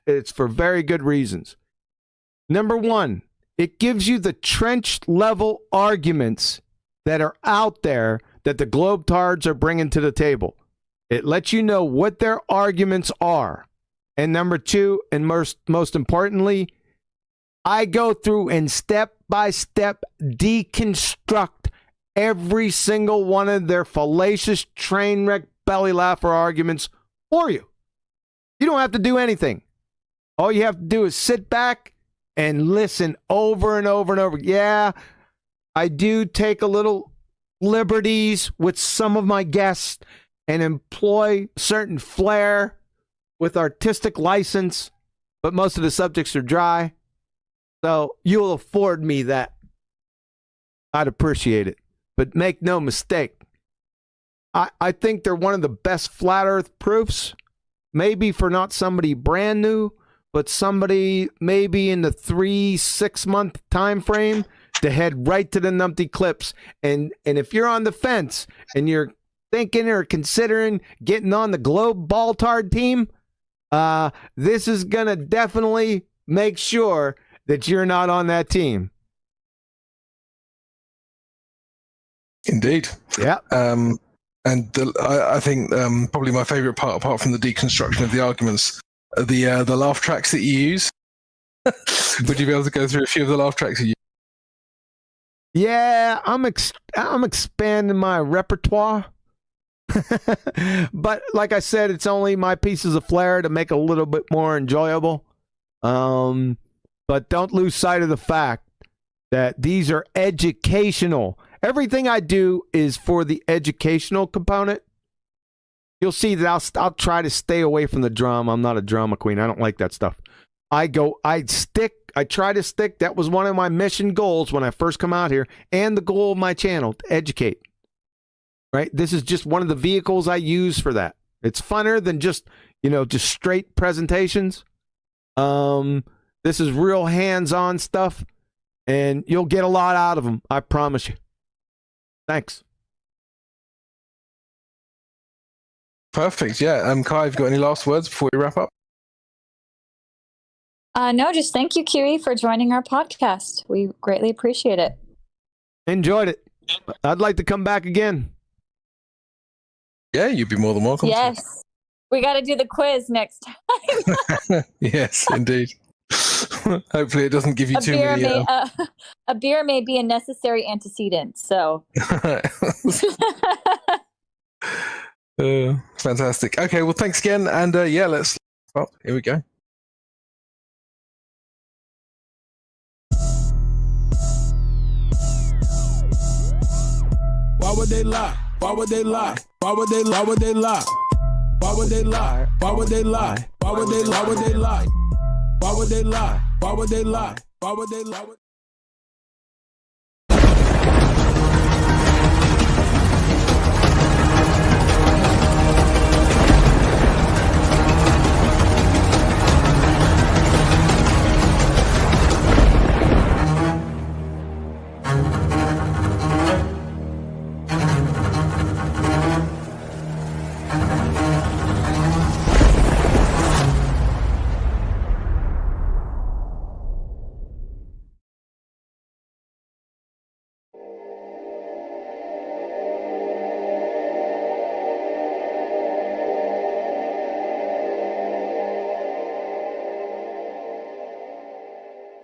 it's for very good reasons. Number one, it gives you the trench level arguments that are out there that the Globetards are bringing to the table. It lets you know what their arguments are. And number two, and most importantly, I go through and step by step deconstruct every single one of their fallacious train wreck belly laugher arguments for you. You don't have to do anything. All you have to do is sit back and listen over and over and over. Yeah, I do take a little liberties with some of my guests and employ certain flair with artistic license, but most of the subjects are dry. So you'll afford me that. I'd appreciate it. But make no mistake, I think they're one of the best flat earth proofs, maybe for not somebody brand new, but somebody maybe in the 3-6 month time frame to head right to the Numpty clips. And if you're on the fence and you're thinking or considering getting on the Globe Baltard team, this is going to definitely make sure that you're not on that team. Indeed. Yeah. I think probably my favorite part, apart from the deconstruction of the arguments, are the laugh tracks that you use. Would you be able to go through a few of the laugh tracks you use? Yeah, I'm expanding my repertoire. But like I said, it's only my pieces of flair to make it a little bit more enjoyable. But don't lose sight of the fact that these are educational. Everything I do is for the educational component. You'll see that I'll try to stay away from the drama. I'm not a drama queen. I don't like that stuff. I try to stick. That was one of my mission goals when I first come out here, and the goal of my channel, to educate. Right? This is just one of the vehicles I use for that. It's funner than just straight presentations. This is real hands-on stuff, and you'll get a lot out of them. I promise you. Thanks. Perfect. Yeah. Kai, have you got any last words before we wrap up? No, just thank you, Kiwi, for joining our podcast. We greatly appreciate it. Enjoyed it. I'd like to come back again. Yeah, you'd be more than welcome. Yes. We got to do the quiz next time. Yes, indeed. Hopefully it doesn't give you too many... A beer may be a necessary antecedent, so... Fantastic. Okay, well, thanks again. And yeah, let's... Oh, here we go. Why would they lie? Why would they lie? Why would they lie? Why would they lie? Why would they lie? Why would they lie? Why would they lie? Why would they lie? Why would they lie? Why would they lie? Why would they lie?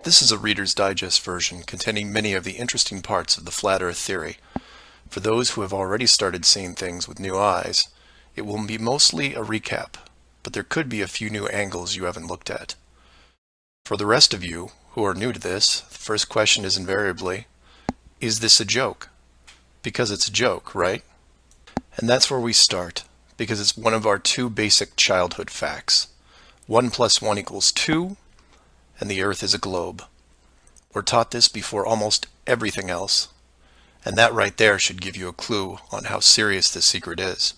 This is a Reader's Digest version containing many of the interesting parts of the Flat Earth theory. For those who have already started seeing things with new eyes, it will be mostly a recap, but there could be a few new angles you haven't looked at. For the rest of you who are new to this, the first question is invariably, is this a joke? Because it's a joke, right? And that's where we start, because it's one of our two basic childhood facts. 1 + 1 = 2, and the Earth is a globe. We're taught this before almost everything else, and that right there should give you a clue on how serious this secret is.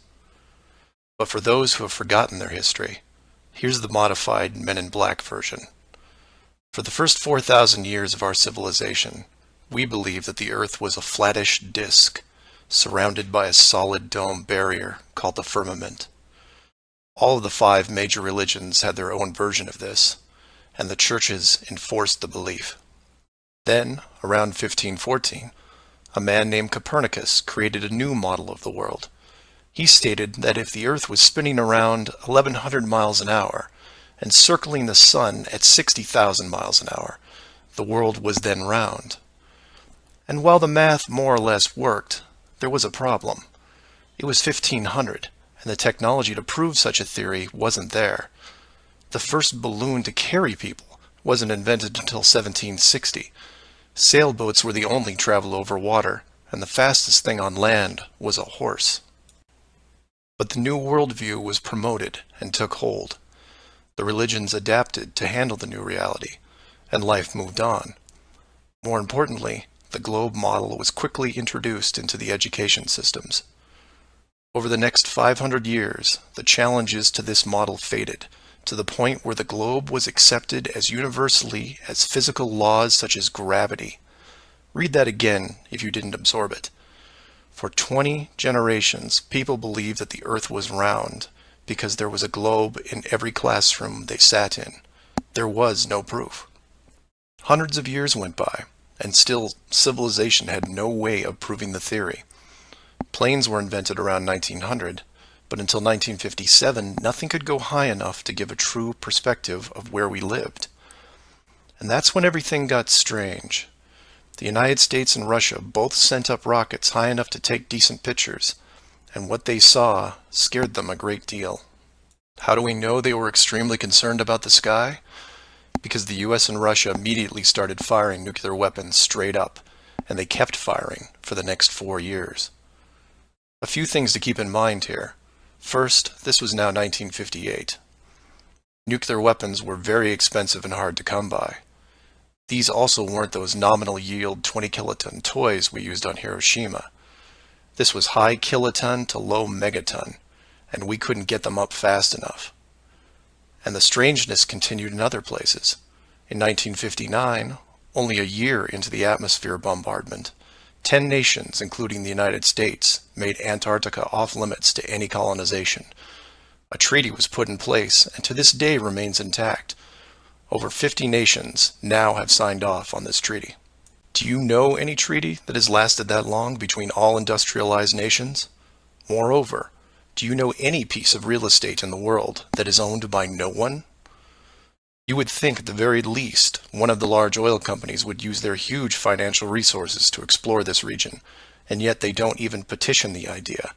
But for those who have forgotten their history, here's the modified Men in Black version. For the first 4,000 years of our civilization, we believed that the Earth was a flattish disk, surrounded by a solid dome barrier called the firmament. All of the 5 major religions had their own version of this, and the churches enforced the belief. Then, around 1514, a man named Copernicus created a new model of the world. He stated that if the Earth was spinning around 1,100 miles an hour and circling the Sun at 60,000 miles an hour, the world was then round. And while the math more or less worked, there was a problem. It was 1500, and the technology to prove such a theory wasn't there. The first balloon to carry people wasn't invented until 1760. Sailboats were the only travel over water, and the fastest thing on land was a horse. But the new worldview was promoted and took hold. The religions adapted to handle the new reality, and life moved on. More importantly, the globe model was quickly introduced into the education systems. Over the next 500 years, the challenges to this model faded, to the point where the globe was accepted as universally as physical laws such as gravity. Read that again if you didn't absorb it. For 20 generations, people believed that the Earth was round because there was a globe in every classroom they sat in. There was no proof. Hundreds of years went by, and still civilization had no way of proving the theory. Planes were invented around 1900, but until 1957, nothing could go high enough to give a true perspective of where we lived. And that's when everything got strange. The United States and Russia both sent up rockets high enough to take decent pictures, and what they saw scared them a great deal. How do we know they were extremely concerned about the sky? Because the US and Russia immediately started firing nuclear weapons straight up, and they kept firing for the next 4 years. A few things to keep in mind here. First, this was now 1958. Nuclear weapons were very expensive and hard to come by. These also weren't those nominal yield 20 kiloton toys we used on Hiroshima. This was high kiloton to low megaton, and we couldn't get them up fast enough. And the strangeness continued in other places. In 1959, only a year into the atmosphere bombardment, 10 nations, including the United States, made Antarctica off-limits to any colonization, A treaty was put in place and to this day remains intact. Over 50 nations now have signed off on this treaty. Do you know any treaty that has lasted that long between all industrialized nations? Moreover, do you know any piece of real estate in the world that is owned by no one? You would think at the very least one of the large oil companies would use their huge financial resources to explore this region, and yet they don't even petition the idea.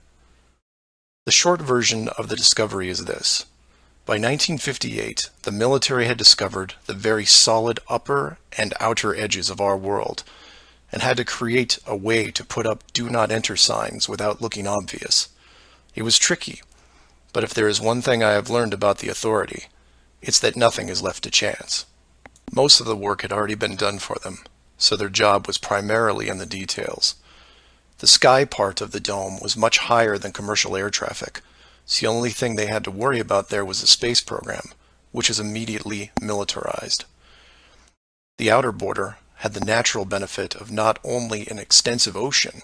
The short version of the discovery is this. By 1958, the military had discovered the very solid upper and outer edges of our world, and had to create a way to put up do not enter signs without looking obvious. It was tricky, but if there is one thing I have learned about the Authority, it's that nothing is left to chance. Most of the work had already been done for them, so their job was primarily in the details. The sky part of the dome was much higher than commercial air traffic, so the only thing they had to worry about there was the space program, which is immediately militarized. The outer border had the natural benefit of not only an extensive ocean,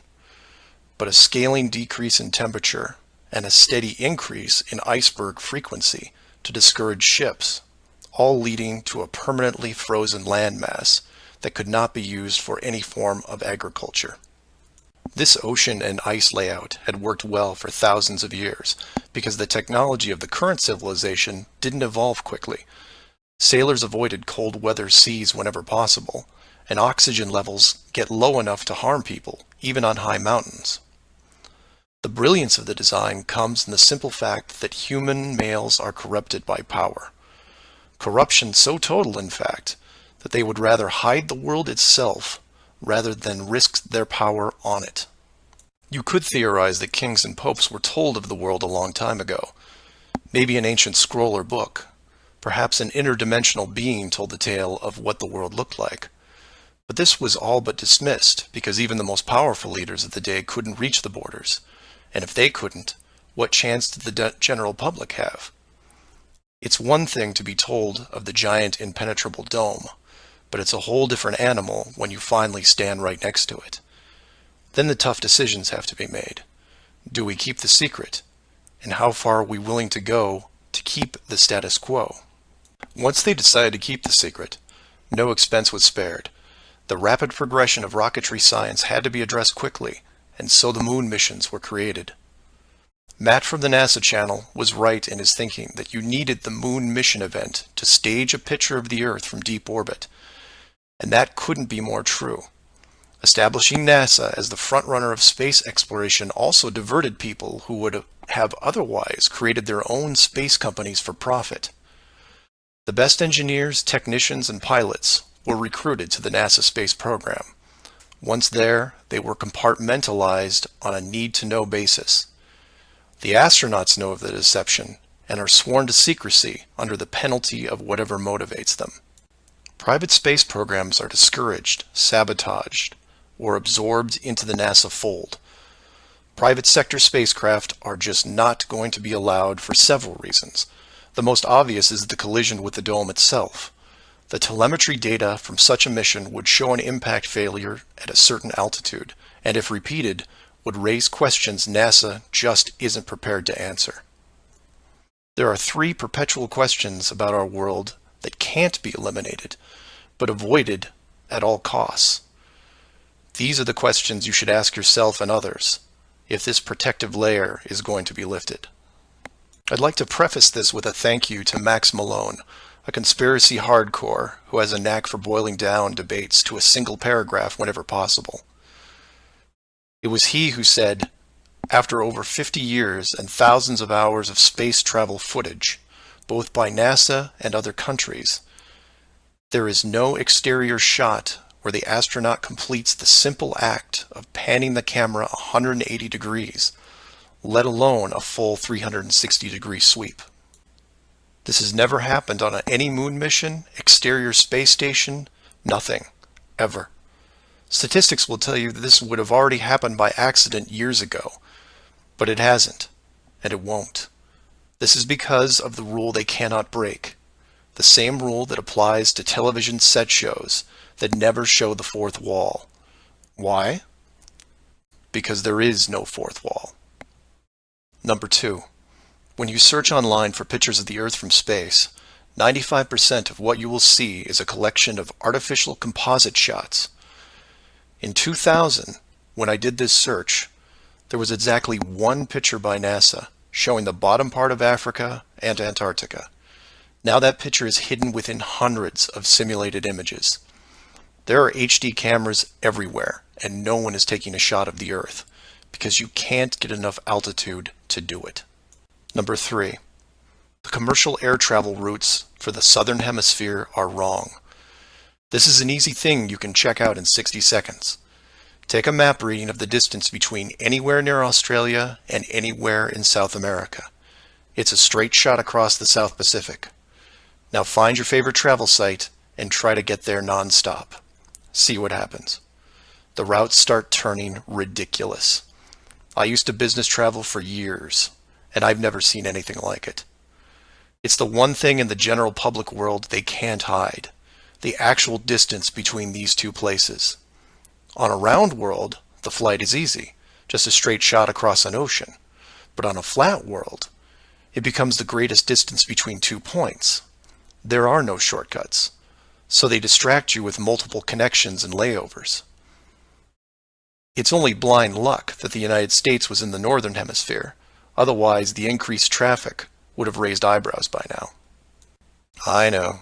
but a scaling decrease in temperature and a steady increase in iceberg frequency to discourage ships, all leading to a permanently frozen landmass that could not be used for any form of agriculture. This ocean and ice layout had worked well for thousands of years because the technology of the current civilization didn't evolve quickly. Sailors avoided cold weather seas whenever possible, and oxygen levels get low enough to harm people, even on high mountains. The brilliance of the design comes in the simple fact that human males are corrupted by power. Corruption so total, in fact, that they would rather hide the world itself rather than risk their power on it. You could theorize that kings and popes were told of the world a long time ago. Maybe an ancient scroll or book. Perhaps an interdimensional being told the tale of what the world looked like. But this was all but dismissed because even the most powerful leaders of the day couldn't reach the borders. And if they couldn't, what chance did the general public have? It's one thing to be told of the giant impenetrable dome, but it's a whole different animal when you finally stand right next to it. Then the tough decisions have to be made. Do we keep the secret? And how far are we willing to go to keep the status quo? Once they decided to keep the secret, no expense was spared. The rapid progression of rocketry science had to be addressed quickly, and so the moon missions were created. Matt from the NASA channel was right in his thinking that you needed the moon mission event to stage a picture of the Earth from deep orbit. And that couldn't be more true. Establishing NASA as the frontrunner of space exploration also diverted people who would have otherwise created their own space companies for profit. The best engineers, technicians, and pilots were recruited to the NASA space program. Once there, they were compartmentalized on a need-to-know basis. The astronauts know of the deception and are sworn to secrecy under the penalty of whatever motivates them. Private space programs are discouraged, sabotaged, or absorbed into the NASA fold. Private sector spacecraft are just not going to be allowed for several reasons. The most obvious is the collision with the dome itself. The telemetry data from such a mission would show an impact failure at a certain altitude, and if repeated, would raise questions NASA just isn't prepared to answer. There are 3 perpetual questions about our world that can't be eliminated, but avoided at all costs. These are the questions you should ask yourself and others if this protective layer is going to be lifted. I'd like to preface this with a thank you to Max Malone, a conspiracy hardcore who has a knack for boiling down debates to a single paragraph whenever possible. It was he who said, after over 50 years and thousands of hours of space travel footage, both by NASA and other countries, there is no exterior shot where the astronaut completes the simple act of panning the camera 180 degrees, let alone a full 360-degree sweep. This has never happened on any moon mission, exterior space station, nothing, ever. Statistics will tell you that this would have already happened by accident years ago, but it hasn't, and it won't. This is because of the rule they cannot break, the same rule that applies to television set shows that never show the fourth wall. Why? Because there is no fourth wall. Number 2. When you search online for pictures of the Earth from space, 95% of what you will see is a collection of artificial composite shots. In 2000, when I did this search, there was exactly one picture by NASA showing the bottom part of Africa and Antarctica. Now that picture is hidden within hundreds of simulated images. There are HD cameras everywhere, and no one is taking a shot of the Earth because you can't get enough altitude to do it. Number 3. The commercial air travel routes for the southern hemisphere are wrong. This is an easy thing you can check out in 60 seconds. Take a map reading of the distance between anywhere near Australia and anywhere in South America. It's a straight shot across the South Pacific. Now find your favorite travel site and try to get there non-stop. See what happens. The routes start turning ridiculous. I used to business travel for years, and I've never seen anything like it. It's the one thing in the general public world they can't hide, the actual distance between these two places. On a round world, the flight is easy, just a straight shot across an ocean. But on a flat world, it becomes the greatest distance between 2 points. There are no shortcuts, so they distract you with multiple connections and layovers. It's only blind luck that the United States was in the northern hemisphere, otherwise the increased traffic would have raised eyebrows by now. I know.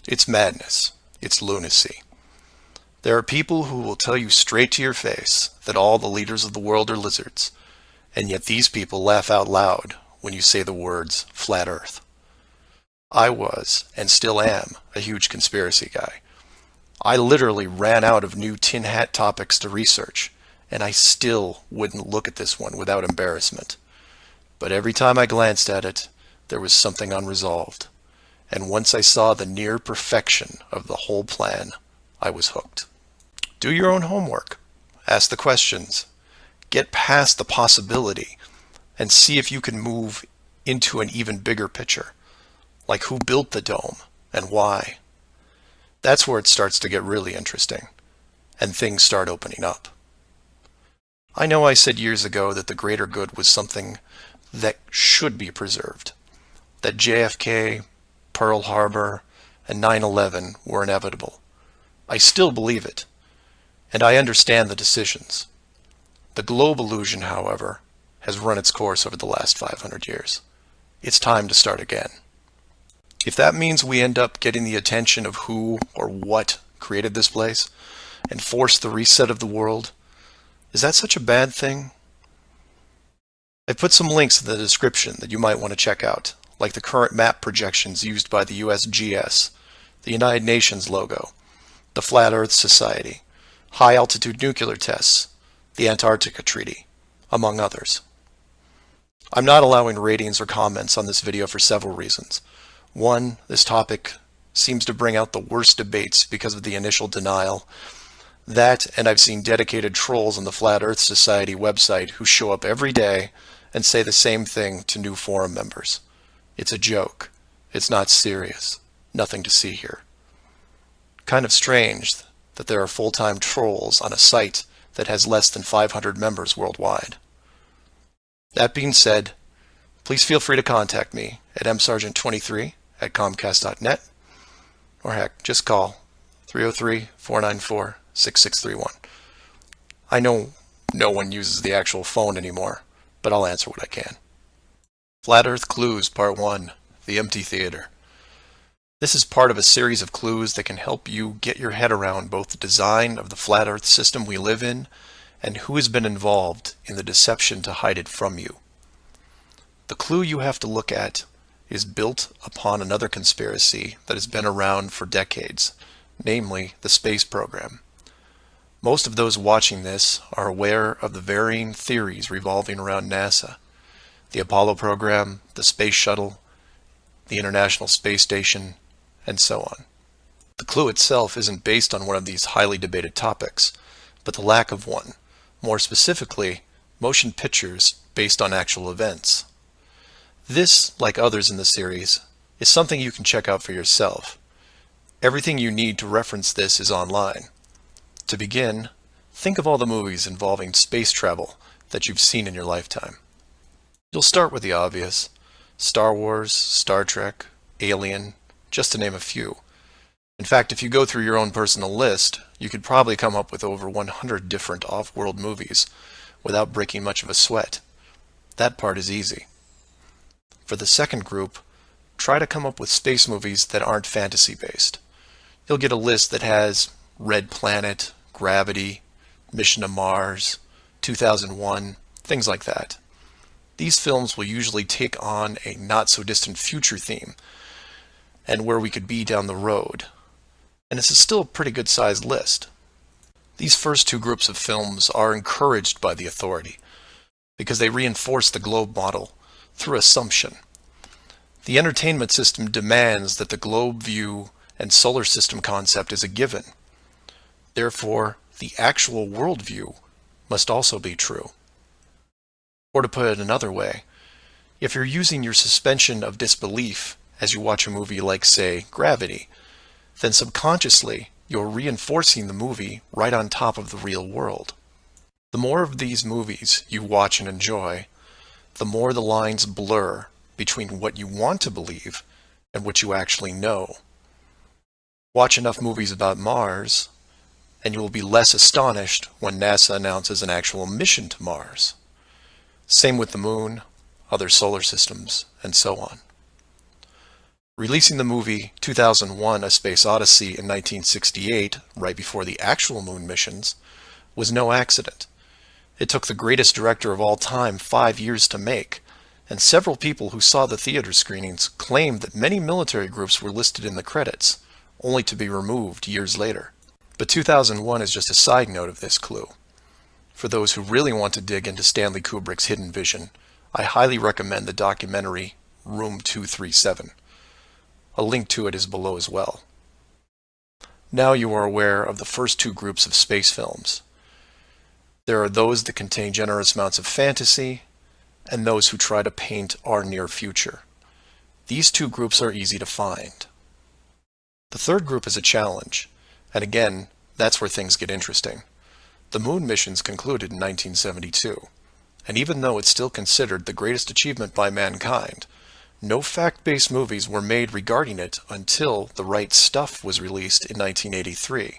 It's madness. It's lunacy. There are people who will tell you straight to your face that all the leaders of the world are lizards, and yet these people laugh out loud when you say the words flat earth. I was, and still am, a huge conspiracy guy. I literally ran out of new tin hat topics to research, and I still wouldn't look at this one without embarrassment. But every time I glanced at it, there was something unresolved. And once I saw the near perfection of the whole plan, I was hooked. Do your own homework. Ask the questions. Get past the possibility and see if you can move into an even bigger picture. Like who built the dome and why. That's where it starts to get really interesting and things start opening up. I know I said years ago that the greater good was something that should be preserved, that JFK, Pearl Harbor, and 9/11 were inevitable. I still believe it, and I understand the decisions. The globe illusion, however, has run its course over the last 500 years. It's time to start again. If that means we end up getting the attention of who or what created this place and force the reset of the world, is that such a bad thing? I've put some links in the description that you might want to check out, like the current map projections used by the USGS, the United Nations logo, the Flat Earth Society, high-altitude nuclear tests, the Antarctica Treaty, among others. I'm not allowing ratings or comments on this video for several reasons. One, this topic seems to bring out the worst debates because of the initial denial. That, and I've seen dedicated trolls on the Flat Earth Society website who show up every day and say the same thing to new forum members. It's a joke. It's not serious. Nothing to see here. Kind of strange that there are full-time trolls on a site that has less than 500 members worldwide. That being said, please feel free to contact me at msargent23@comcast.net, or heck, just call 303-494-6631. I know no one uses the actual phone anymore, but I'll answer what I can. Flat Earth Clues Part 1, The Empty Theater. This is part of a series of clues that can help you get your head around both the design of the flat Earth system we live in and who has been involved in the deception to hide it from you. The clue you have to look at is built upon another conspiracy that has been around for decades, namely the space program. Most of those watching this are aware of the varying theories revolving around NASA, the Apollo program, the Space Shuttle, the International Space Station, and so on. The clue itself isn't based on one of these highly debated topics, but the lack of one, more specifically, motion pictures based on actual events. This, like others in the series, is something you can check out for yourself. Everything you need to reference this is online. To begin, think of all the movies involving space travel that you've seen in your lifetime. You'll start with the obvious: Star Wars, Star Trek, Alien, just to name a few. In fact, if you go through your own personal list, you could probably come up with over 100 different off-world movies without breaking much of a sweat. That part is easy. For the second group, try to come up with space movies that aren't fantasy-based. You'll get a list that has Red Planet, Gravity, Mission to Mars, 2001, things like that. These films will usually take on a not-so-distant future theme and where we could be down the road. And it's still a pretty good-sized list. These first two groups of films are encouraged by the authority because they reinforce the globe model through assumption. The entertainment system demands that the globe view and solar system concept is a given. Therefore, the actual worldview must also be true. Or to put it another way, if you're using your suspension of disbelief as you watch a movie like, say, Gravity, then subconsciously you're reinforcing the movie right on top of the real world. The more of these movies you watch and enjoy, the more the lines blur between what you want to believe and what you actually know. Watch enough movies about Mars, and you will be less astonished when NASA announces an actual mission to Mars. Same with the Moon, other solar systems, and so on. Releasing the movie 2001: A Space Odyssey in 1968, right before the actual moon missions, was no accident. It took the greatest director of all time 5 years to make, and several people who saw the theater screenings claimed that many military groups were listed in the credits, only to be removed years later. But 2001 is just a side note of this clue. For those who really want to dig into Stanley Kubrick's hidden vision, I highly recommend the documentary Room 237. A link to it is below as well. Now you are aware of the first two groups of space films. There are those that contain generous amounts of fantasy, and those who try to paint our near future. These two groups are easy to find. The third group is a challenge, and again, that's where things get interesting. The moon missions concluded in 1972, and even though it's still considered the greatest achievement by mankind, no fact-based movies were made regarding it until The Right Stuff was released in 1983.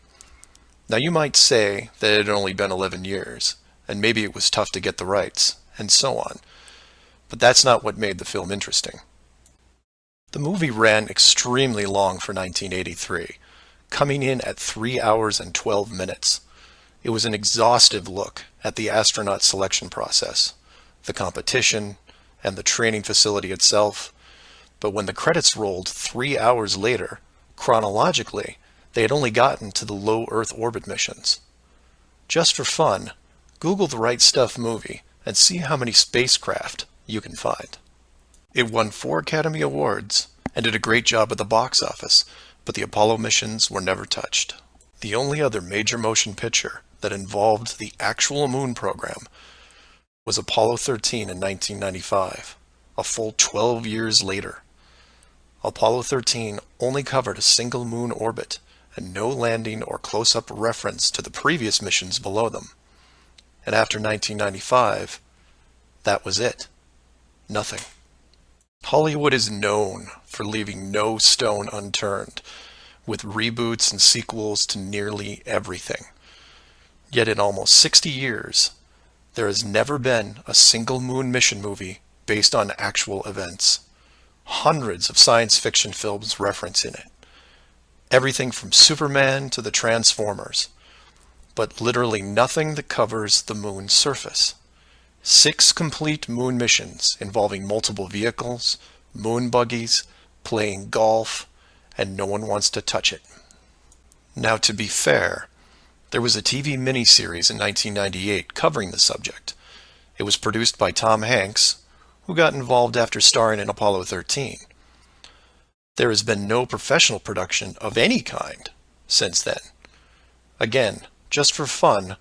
Now you might say that it had only been 11 years, and maybe it was tough to get the rights, and so on, but that's not what made the film interesting. The movie ran extremely long for 1983, coming in at 3 hours and 12 minutes. It was an exhaustive look at the astronaut selection process, the competition, and the training facility itself. But when the credits rolled 3 hours later, chronologically, they had only gotten to the low Earth orbit missions. Just for fun, Google The Right Stuff movie and see how many spacecraft you can find. It won 4 Academy Awards and did a great job at the box office, but the Apollo missions were never touched. The only other major motion picture that involved the actual moon program was Apollo 13 in 1995, a full 12 years later. Apollo 13 only covered a single moon orbit and no landing or close-up reference to the previous missions below them. And after 1995, that was it. Nothing. Hollywood is known for leaving no stone unturned, with reboots and sequels to nearly everything. Yet in almost 60 years, there has never been a single moon mission movie based on actual events. Hundreds of science fiction films reference in it. Everything from Superman to the Transformers, but literally nothing that covers the moon's surface. 6 complete moon missions involving multiple vehicles, moon buggies, playing golf, and no one wants to touch it. Now, to be fair, there was a TV miniseries in 1998 covering the subject. It was produced by Tom Hanks, who got involved after starring in Apollo 13. There has been no professional production of any kind since then. Again, just for fun,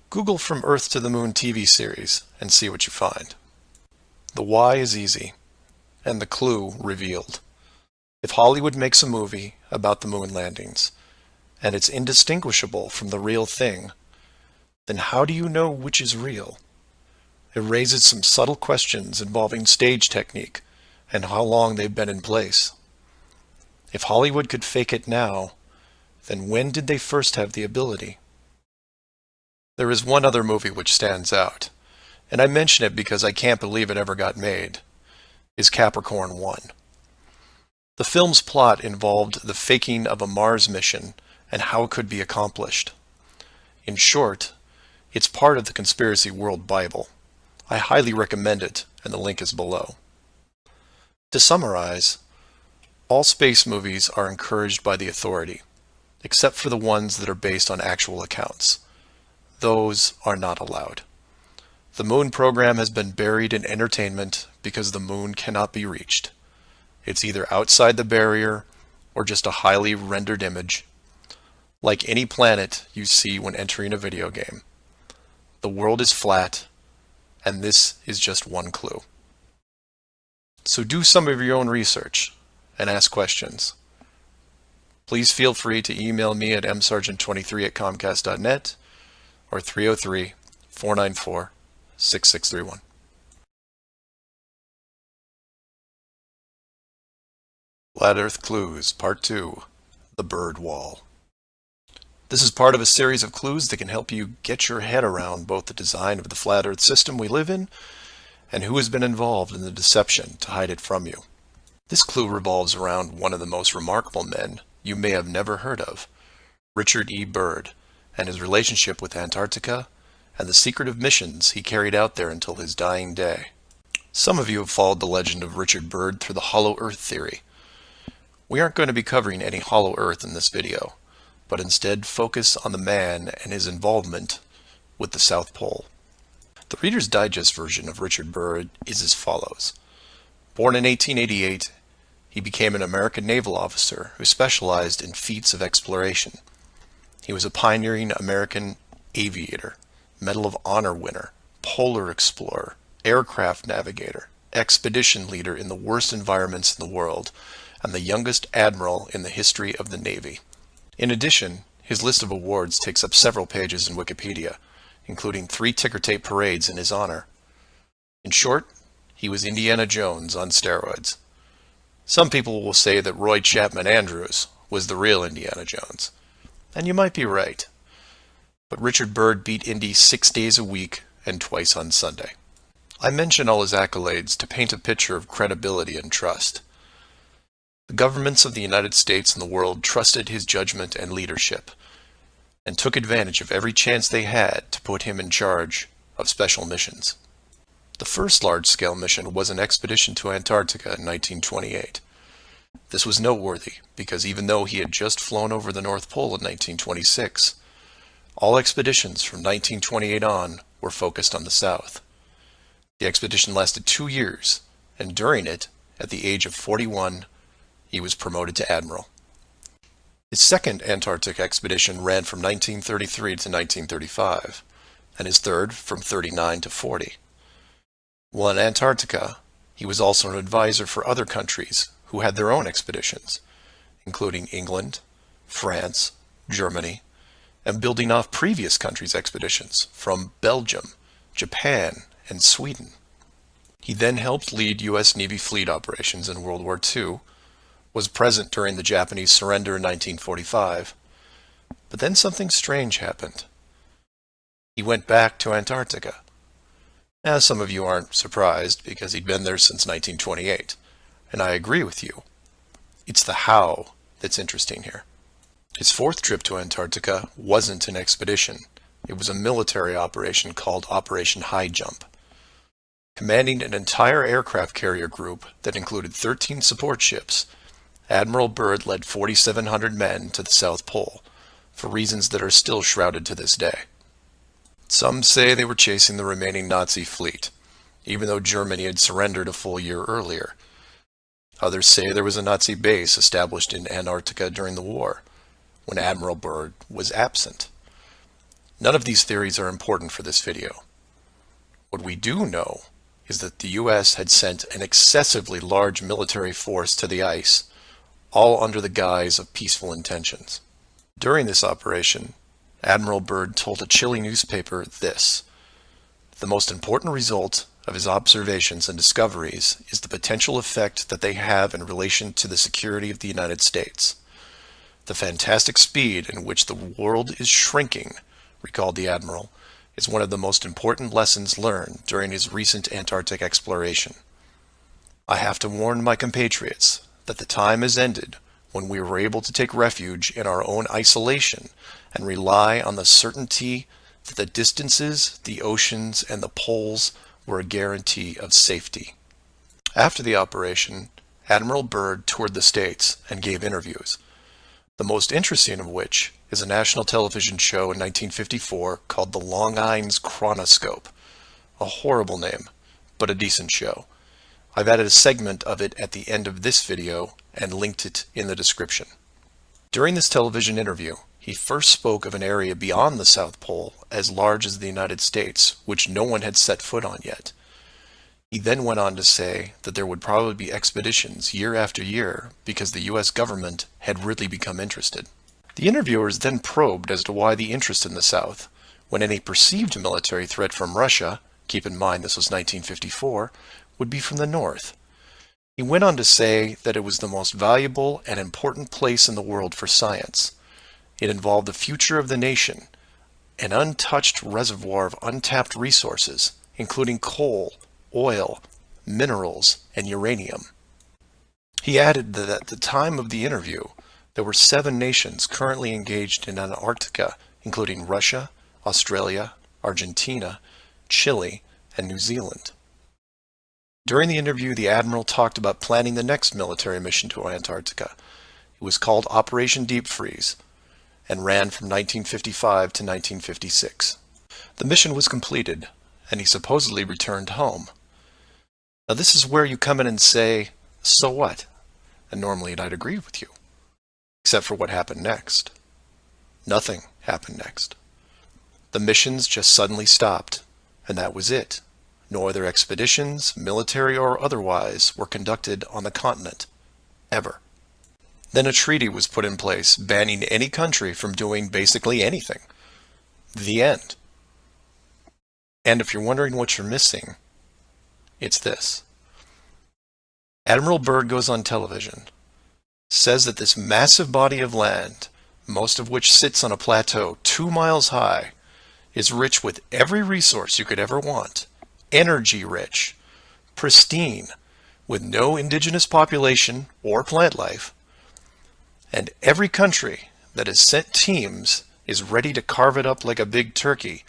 Google From Earth to the Moon TV series and see what you find. The why is easy, and the clue revealed. If Hollywood makes a movie about the moon landings, and it's indistinguishable from the real thing, then how do you know which is real? It raises some subtle questions involving stage technique and how long they've been in place. If Hollywood could fake it now, then when did they first have the ability? There is one other movie which stands out, and I mention it because I can't believe it ever got made, is Capricorn 1. The film's plot involved the faking of a Mars mission and how it could be accomplished. In short, it's part of the Conspiracy World Bible. I highly recommend it, and the link is below. To summarize, all space movies are encouraged by the authority, except for the ones that are based on actual accounts. Those are not allowed. The moon program has been buried in entertainment because the moon cannot be reached. It's either outside the barrier or just a highly rendered image, like any planet you see when entering a video game. The world is flat, and this is just one clue. So do some of your own research and ask questions. Please feel free to email me at msargent23@comcast.net or 303-494-6631. Flat Earth Clues, Part 2, The Bird Wall. This is part of a series of clues that can help you get your head around both the design of the flat Earth system we live in and who has been involved in the deception to hide it from you. This clue revolves around one of the most remarkable men you may have never heard of, Richard E. Byrd, and his relationship with Antarctica and the secretive missions he carried out there until his dying day. Some of you have followed the legend of Richard Byrd through the Hollow Earth theory. We aren't going to be covering any Hollow Earth in this video, but instead focus on the man and his involvement with the South Pole. The Reader's Digest version of Richard Byrd is as follows. Born in 1888, he became an American naval officer who specialized in feats of exploration. He was a pioneering American aviator, Medal of Honor winner, polar explorer, aircraft navigator, expedition leader in the worst environments in the world, and the youngest admiral in the history of the Navy. In addition, his list of awards takes up several pages in Wikipedia, including 3 ticker tape parades in his honor. In short, he was Indiana Jones on steroids. Some people will say that Roy Chapman Andrews was the real Indiana Jones, and you might be right. But Richard Byrd beat Indy 6 days a week and twice on Sunday. I mention all his accolades to paint a picture of credibility and trust. The governments of the United States and the world trusted his judgment and leadership, and took advantage of every chance they had to put him in charge of special missions. The first large-scale mission was an expedition to Antarctica in 1928. This was noteworthy because even though he had just flown over the North Pole in 1926, all expeditions from 1928 on were focused on the South. The expedition lasted 2 years, and during it, at the age of 41, he was promoted to admiral. His second Antarctic expedition ran from 1933 to 1935, and his third from 39 to 40. While in Antarctica, he was also an advisor for other countries who had their own expeditions, including England, France, Germany, and building off previous countries' expeditions from Belgium, Japan, and Sweden. He then helped lead U.S. Navy fleet operations in World War II, was present during the Japanese surrender in 1945, but then something strange happened. He went back to Antarctica. Now, some of you aren't surprised because he'd been there since 1928, and I agree with you. It's the how that's interesting here. His fourth trip to Antarctica wasn't an expedition. It was a military operation called Operation High Jump. Commanding an entire aircraft carrier group that included 13 support ships, Admiral Byrd led 4,700 men to the South Pole, for reasons that are still shrouded to this day. Some say they were chasing the remaining Nazi fleet, even though Germany had surrendered a full year earlier. Others say there was a Nazi base established in Antarctica during the war, when Admiral Byrd was absent. None of these theories are important for this video. What we do know is that the U.S. had sent an excessively large military force to the ice, all under the guise of peaceful intentions. During this operation, Admiral Byrd told a Chile newspaper this: The most important result of his observations and discoveries is the potential effect that they have in relation to the security of the United States. The fantastic speed in which the world is shrinking, recalled the Admiral, is one of the most important lessons learned during his recent Antarctic exploration. I have to warn my compatriots that the time has ended when we were able to take refuge in our own isolation and rely on the certainty that the distances, the oceans, and the poles were a guarantee of safety. After the operation, Admiral Byrd toured the States and gave interviews, the most interesting of which is a national television show in 1954 called The Longines Chronoscope. A horrible name, but a decent show. I've added a segment of it at the end of this video and linked it in the description. During this television interview, he first spoke of an area beyond the South Pole as large as the United States, which no one had set foot on yet. He then went on to say that there would probably be expeditions year after year because the US government had really become interested. The interviewers then probed as to why the interest in the South, when any perceived military threat from Russia, keep in mind this was 1954, would be from the North. He went on to say that it was the most valuable and important place in the world for science. It involved the future of the nation, an untouched reservoir of untapped resources, including coal, oil, minerals, and uranium. He added that at the time of the interview, there were 7 nations currently engaged in Antarctica, including Russia, Australia, Argentina, Chile, and New Zealand. During the interview, the Admiral talked about planning the next military mission to Antarctica. It was called Operation Deep Freeze, and ran from 1955 to 1956. The mission was completed, and he supposedly returned home. Now this is where you come in and say, so what? And normally I'd agree with you. Except for what happened next. Nothing happened next. The missions just suddenly stopped, and that was it. No other expeditions, military or otherwise, were conducted on the continent. Ever. Then a treaty was put in place banning any country from doing basically anything. The end. And if you're wondering what you're missing, it's this. Admiral Byrd goes on television, says that this massive body of land, most of which sits on a plateau 2 miles high, is rich with every resource you could ever want, energy rich, pristine, with no indigenous population or plant life, and every country that has sent teams is ready to carve it up like a big turkey.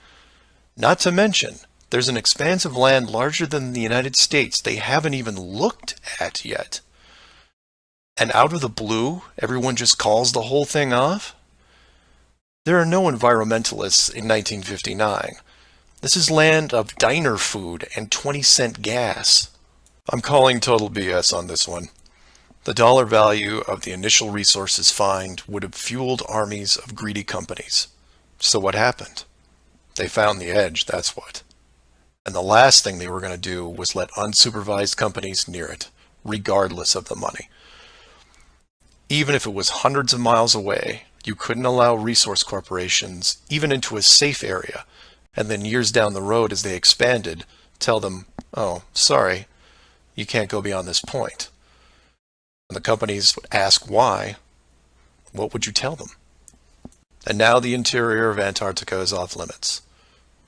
Not to mention, there's an expanse of land larger than the United States they haven't even looked at yet. And out of the blue, everyone just calls the whole thing off? There are no environmentalists in 1959. This is land of diner food and 20-cent gas. I'm calling total BS on this one. The dollar value of the initial resources find would have fueled armies of greedy companies. So what happened? They found the edge, that's what. And the last thing they were going to do was let unsupervised companies near it, regardless of the money. Even if it was hundreds of miles away, you couldn't allow resource corporations even into a safe area, and then years down the road as they expanded, tell them, oh, sorry, you can't go beyond this point. And the companies would ask why, what would you tell them? And now the interior of Antarctica is off limits,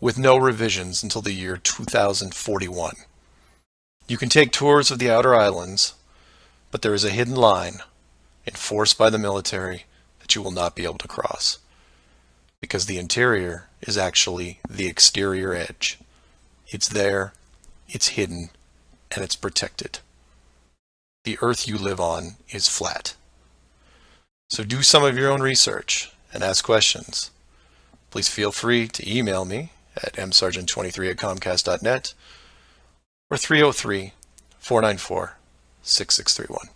with no revisions until the year 2041. You can take tours of the outer islands, but there is a hidden line, enforced by the military, that you will not be able to cross. Because the interior is actually the exterior edge. It's there, it's hidden, and it's protected. The Earth you live on is flat. So do some of your own research and ask questions. Please feel free to email me at msargent23@comcast.net or 303-494-6631.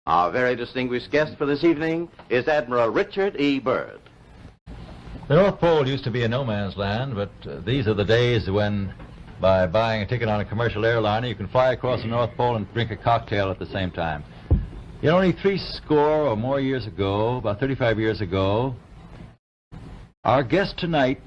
Our very distinguished guest for this evening is Admiral Richard E. Byrd. The North Pole used to be a no man's land, but these are the days when, by buying a ticket on a commercial airliner, you can fly across the North Pole and drink a cocktail at the same time. You know, only 60 or more years ago, about 35 years ago, our guest tonight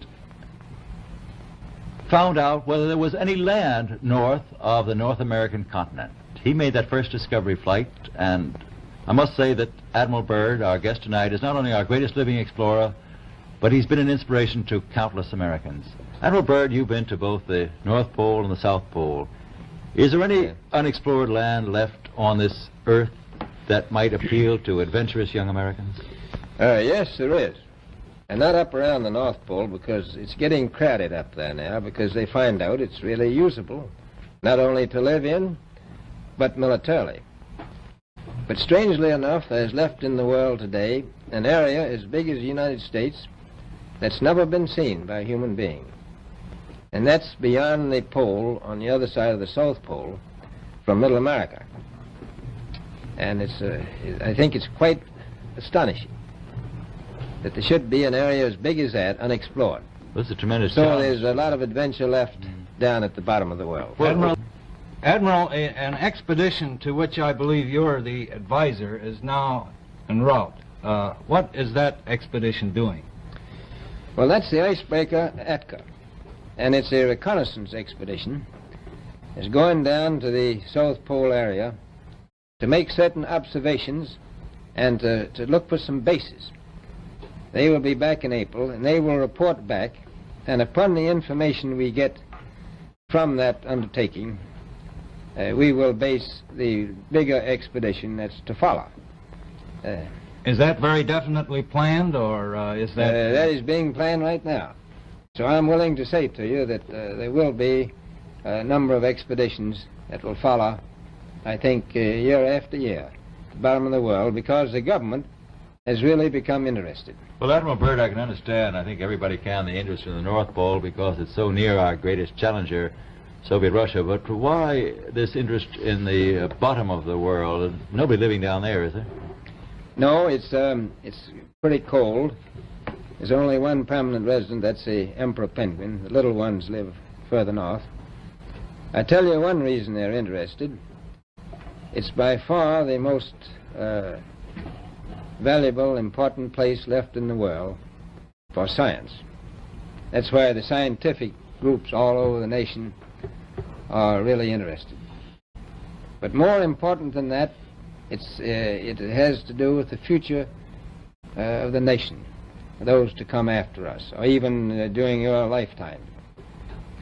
found out whether there was any land north of the North American continent. He made that first discovery flight, and I must say that Admiral Byrd, our guest tonight, is not only our greatest living explorer, but he's been an inspiration to countless Americans. Admiral Byrd, you've been to both the North Pole and the South Pole. Is there any unexplored land left on this earth that might appeal to adventurous young Americans? Yes, there is. And not up around the North Pole, because it's getting crowded up there now, because they find out it's really usable, not only to live in, but militarily. But strangely enough, there's left in the world today an area as big as the United States that's never been seen by a human being. And that's beyond the pole on the other side of the South Pole from Middle America. And I think it's quite astonishing that there should be an area as big as that unexplored. That's a tremendous So challenge. there's a lot of adventure left down at the bottom of the world. Admiral, an expedition to which I believe you're the advisor is now en route. What is that expedition doing? Well, that's the icebreaker Atka, and it's a reconnaissance expedition. It's going down to the South Pole area to make certain observations and to look for some bases. They will be back in April, and they will report back, and upon the information we get from that undertaking, we will base the bigger expedition that's to follow. Is that very definitely planned, or is that... that is being planned right now. So I'm willing to say to you that there will be a number of expeditions that will follow, I think, year after year, at the bottom of the world, because the government has really become interested. Well, Admiral Byrd, I can understand, I think everybody can, the interest in the North Pole because it's so near our greatest challenger, Soviet Russia. But why this interest in the bottom of the world? Nobody living down there, is there? No, it's pretty cold. There's only one permanent resident, that's the emperor penguin. The little ones live further north. I tell you one reason they're interested. It's by far the most valuable, important place left in the world for science. That's why the scientific groups all over the nation are really interested. But more important than that, it has to do with the future of the nation, those to come after us, or even during your lifetime.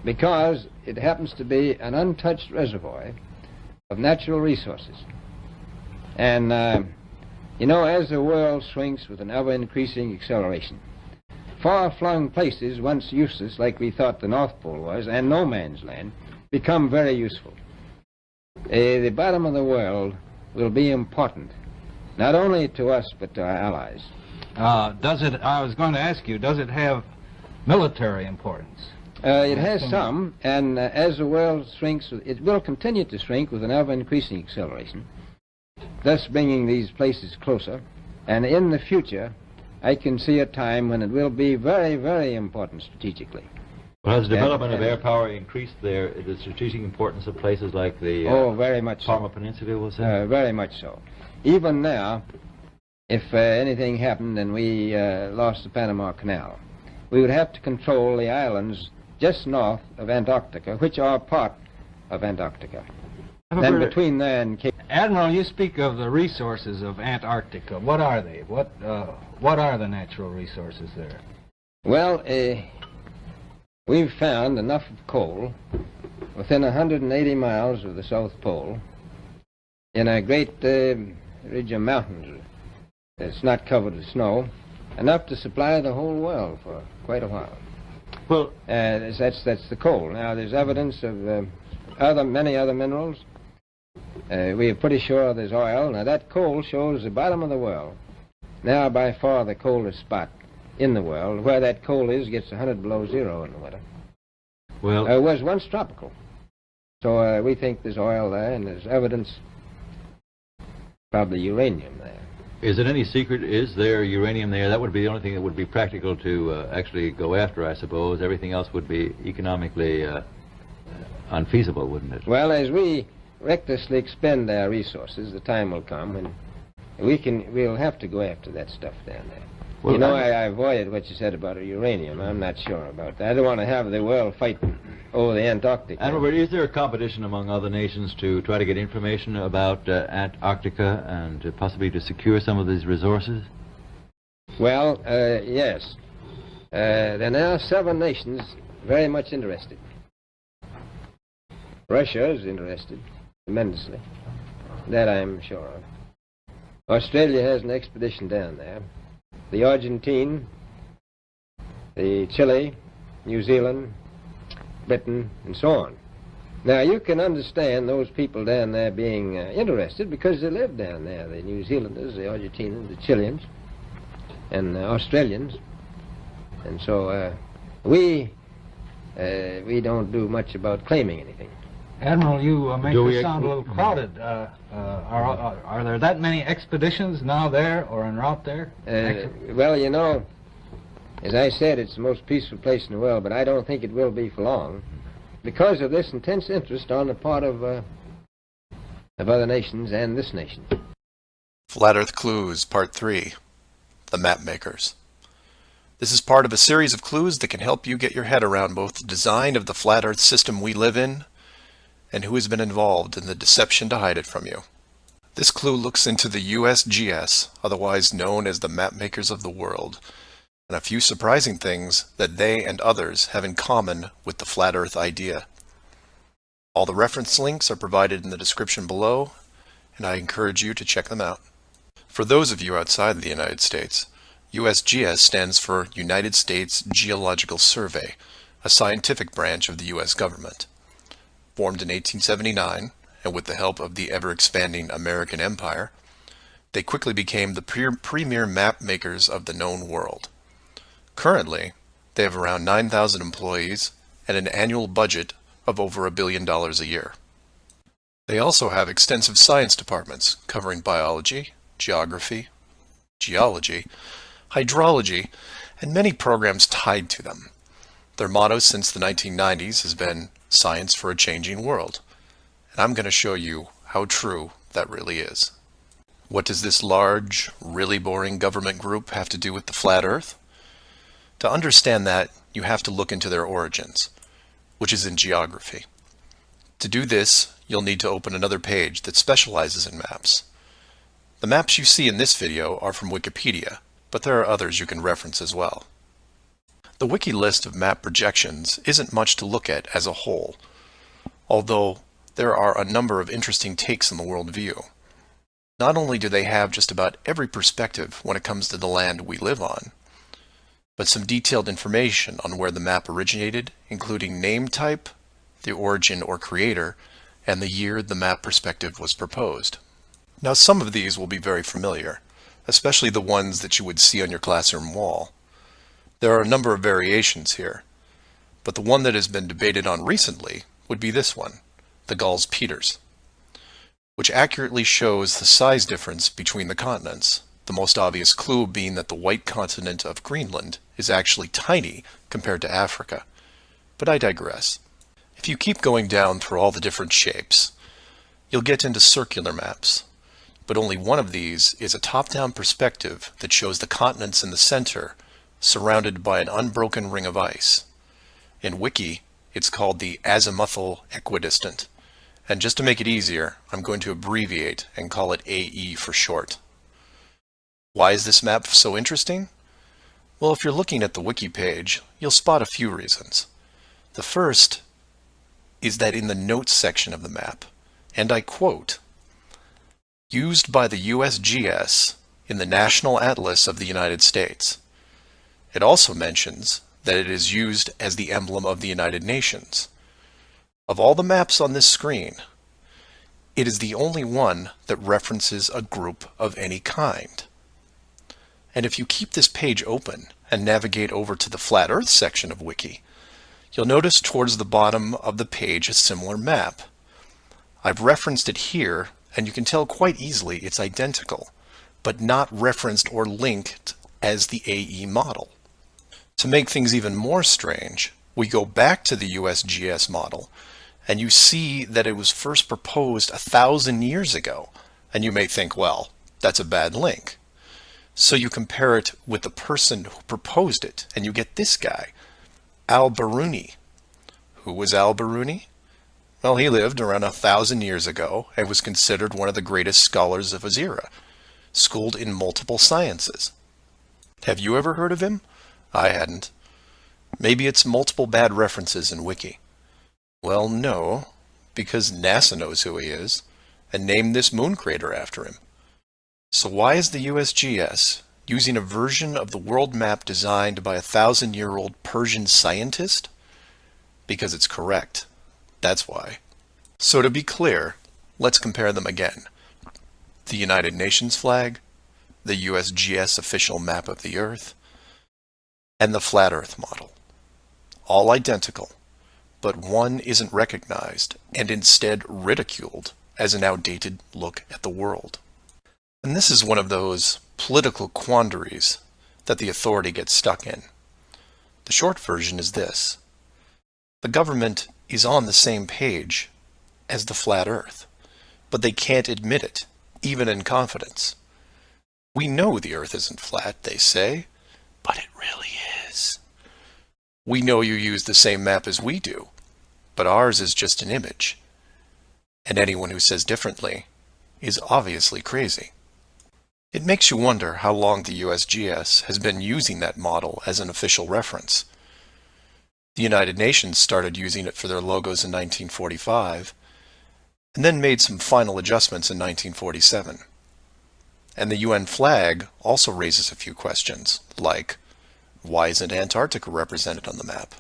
Because it happens to be an untouched reservoir of natural resources. And, you know, as the world shrinks with an ever-increasing acceleration, far-flung places, once useless, like we thought the North Pole was, and no man's land, become very useful. The bottom of the world will be important, not only to us, but to our allies. I was going to ask you, does it have military importance? It has some, and as the world shrinks, it will continue to shrink with an ever-increasing acceleration, thus bringing these places closer. And in the future, I can see a time when it will be very, very important strategically. Well, has the development of air power increased the strategic importance of places like the very much Parma Peninsula, was it? Very much so. Even now, if anything happened and we lost the Panama Canal, we would have to control the islands just north of Antarctica, which are part of Antarctica. Then between there and Cape... Admiral, you speak of the resources of Antarctica. What are they? What are the natural resources there? Well, we've found enough of coal within 180 miles of the South Pole in a great ridge of mountains that's not covered with snow, enough to supply the whole world for quite a while. Well, that's the coal. Now, there's evidence of many other minerals. We are pretty sure there's oil. Now, that coal shows the bottom of the world. Now, by far the coldest spot in the world. Where that coal is gets 100 below zero in the winter. Well, it was once tropical. So we think there's oil there, and there's evidence, probably uranium there. Is it any secret? Is there uranium there? That would be the only thing that would be practical to actually go after, I suppose. Everything else would be economically unfeasible, wouldn't it? Well, as we recklessly expend our resources, the time will come when we'll have to go after that stuff down there. Well, you know, I avoided what you said about uranium. I'm not sure about that. I don't want to have the world fight over the Antarctic. Admiral, is there a competition among other nations to try to get information about Antarctica and possibly to secure some of these resources? Well, yes. There are now 7 nations very much interested. Russia is interested tremendously. That I'm sure of. Australia has an expedition down there. The Argentine, the Chile, New Zealand, Britain, and so on. Now, you can understand those people down there being interested because they live down there. The New Zealanders, the Argentinians, the Chileans, and the Australians. And so we don't do much about claiming anything. Admiral, you make this sound a little crowded. Are there that many expeditions now there or en route there? Well, you know, as I said, it's the most peaceful place in the world, but I don't think it will be for long because of this intense interest on the part of other nations and this nation. Flat Earth Clues, Part 3, The Map Makers. This is part of a series of clues that can help you get your head around both the design of the flat Earth system we live in and who has been involved in the deception to hide it from you. This clue looks into the USGS, otherwise known as the Map Makers of the World, and a few surprising things that they and others have in common with the flat Earth idea. All the reference links are provided in the description below, and I encourage you to check them out. For those of you outside the United States, USGS stands for United States Geological Survey, a scientific branch of the U.S. government. Formed in 1879, and with the help of the ever-expanding American Empire, they quickly became the premier map makers of the known world. Currently, they have around 9,000 employees and an annual budget of over $1 billion a year. They also have extensive science departments covering biology, geography, geology, hydrology, and many programs tied to them. Their motto since the 1990s has been Science for a Changing World, and I'm going to show you how true that really is. What does this large, really boring government group have to do with the flat Earth? To understand that, you have to look into their origins, which is in geography. To do this, you'll need to open another page that specializes in maps. The maps you see in this video are from Wikipedia, but there are others you can reference as well. The wiki list of map projections isn't much to look at as a whole, although there are a number of interesting takes on the world view. Not only do they have just about every perspective when it comes to the land we live on, but some detailed information on where the map originated, including name type, the origin or creator, and the year the map perspective was proposed. Now, some of these will be very familiar, especially the ones that you would see on your classroom wall. There are a number of variations here, but the one that has been debated on recently would be this one, the Gauls-Peters, which accurately shows the size difference between the continents, the most obvious clue being that the white continent of Greenland is actually tiny compared to Africa. But I digress. If you keep going down through all the different shapes, you'll get into circular maps, but only one of these is a top-down perspective that shows the continents in the center surrounded by an unbroken ring of ice. In Wiki, it's called the azimuthal equidistant, and just to make it easier, I'm going to abbreviate and call it AE for short. Why is this map so interesting? Well, if you're looking at the Wiki page, you'll spot a few reasons. The first is that in the notes section of the map, and I quote, "Used by the USGS in the National Atlas of the United States." It also mentions that it is used as the emblem of the United Nations. Of all the maps on this screen, it is the only one that references a group of any kind. And if you keep this page open and navigate over to the Flat Earth section of Wiki, you'll notice towards the bottom of the page a similar map. I've referenced it here, and you can tell quite easily it's identical, but not referenced or linked as the AE model. To make things even more strange, we go back to the USGS model, and you see that it was first proposed 1,000 years ago, and you may think, well, That's a bad link. So you compare it with the person who proposed it, and you get this guy, Al-Biruni. Who was Al-Biruni? Well, he lived around 1,000 years ago and was considered one of the greatest scholars of his era, schooled in multiple sciences. Have you ever heard of him? I hadn't. Maybe it's multiple bad references in Wiki. Well, no, because NASA knows who he is and named this moon crater after him. So why is the USGS using a version of the world map designed by a 1,000-year-old Persian scientist? Because it's correct. That's why. So to be clear, let's compare them again. The United Nations flag, the USGS official map of the Earth, and the Flat Earth model. All identical, but one isn't recognized and instead ridiculed as an outdated look at the world. And this is one of those political quandaries that the authority gets stuck in. The short version is this. The government is on the same page as the flat Earth, but they can't admit it, even in confidence. We know the Earth isn't flat, they say, but it really is. We know you use the same map as we do, but ours is just an image. And anyone who says differently is obviously crazy. It makes you wonder how long the USGS has been using that model as an official reference. The United Nations started using it for their logos in 1945, and then made some final adjustments in 1947. And the UN flag also raises a few questions, like, why isn't Antarctica represented on the map?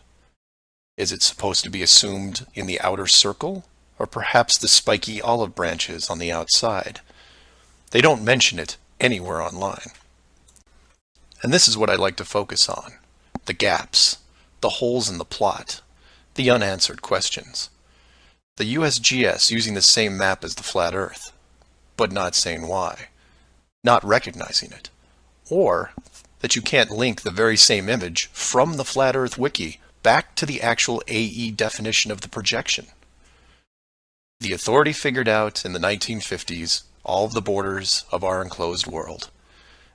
Is it supposed to be assumed in the outer circle, or perhaps the spiky olive branches on the outside? They don't mention it anywhere online. And this is what I'd like to focus on: the gaps, the holes in the plot, the unanswered questions. The USGS using the same map as the flat Earth, but not saying why, not recognizing it, or that you can't link the very same image from the Flat Earth Wiki back to the actual AE definition of the projection. The authority figured out in the 1950s all of the borders of our enclosed world,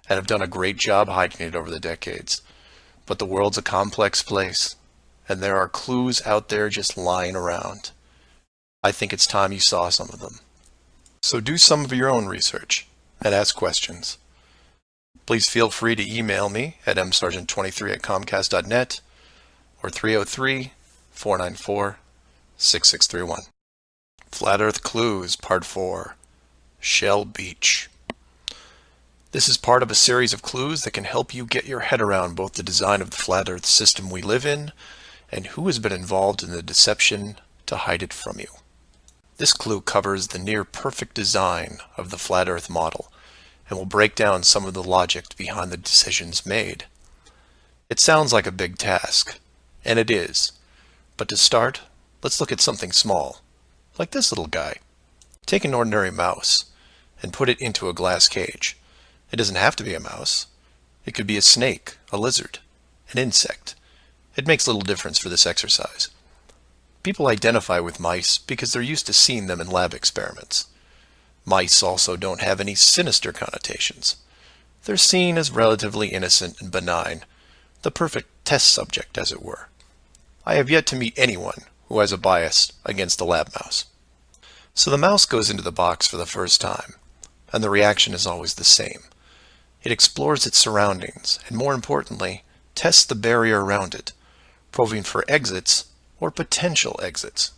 and have done a great job hiding it over the decades. But the world's a complex place, and there are clues out there just lying around. I think it's time you saw some of them. So do some of your own research and ask questions. Please feel free to email me at msargent23@comcast.net or 303-494-6631. Flat Earth Clues, Part 4, Shell Beach. This is part of a series of clues that can help you get your head around both the design of the flat Earth system we live in and who has been involved in the deception to hide it from you. This clue covers the near-perfect design of the flat Earth model and will break down some of the logic behind the decisions made. It sounds like a big task, and it is, but to start, let's look at something small, like this little guy. Take an ordinary mouse and put it into a glass cage. It doesn't have to be a mouse. It could be a snake, a lizard, an insect. It makes little difference for this exercise. People identify with mice because they're used to seeing them in lab experiments. Mice also don't have any sinister connotations. They're seen as relatively innocent and benign, the perfect test subject, as it were. I have yet to meet anyone who has a bias against the lab mouse. So the mouse goes into the box for the first time, and the reaction is always the same. It explores its surroundings, and more importantly, tests the barrier around it, probing for exits or potential exits.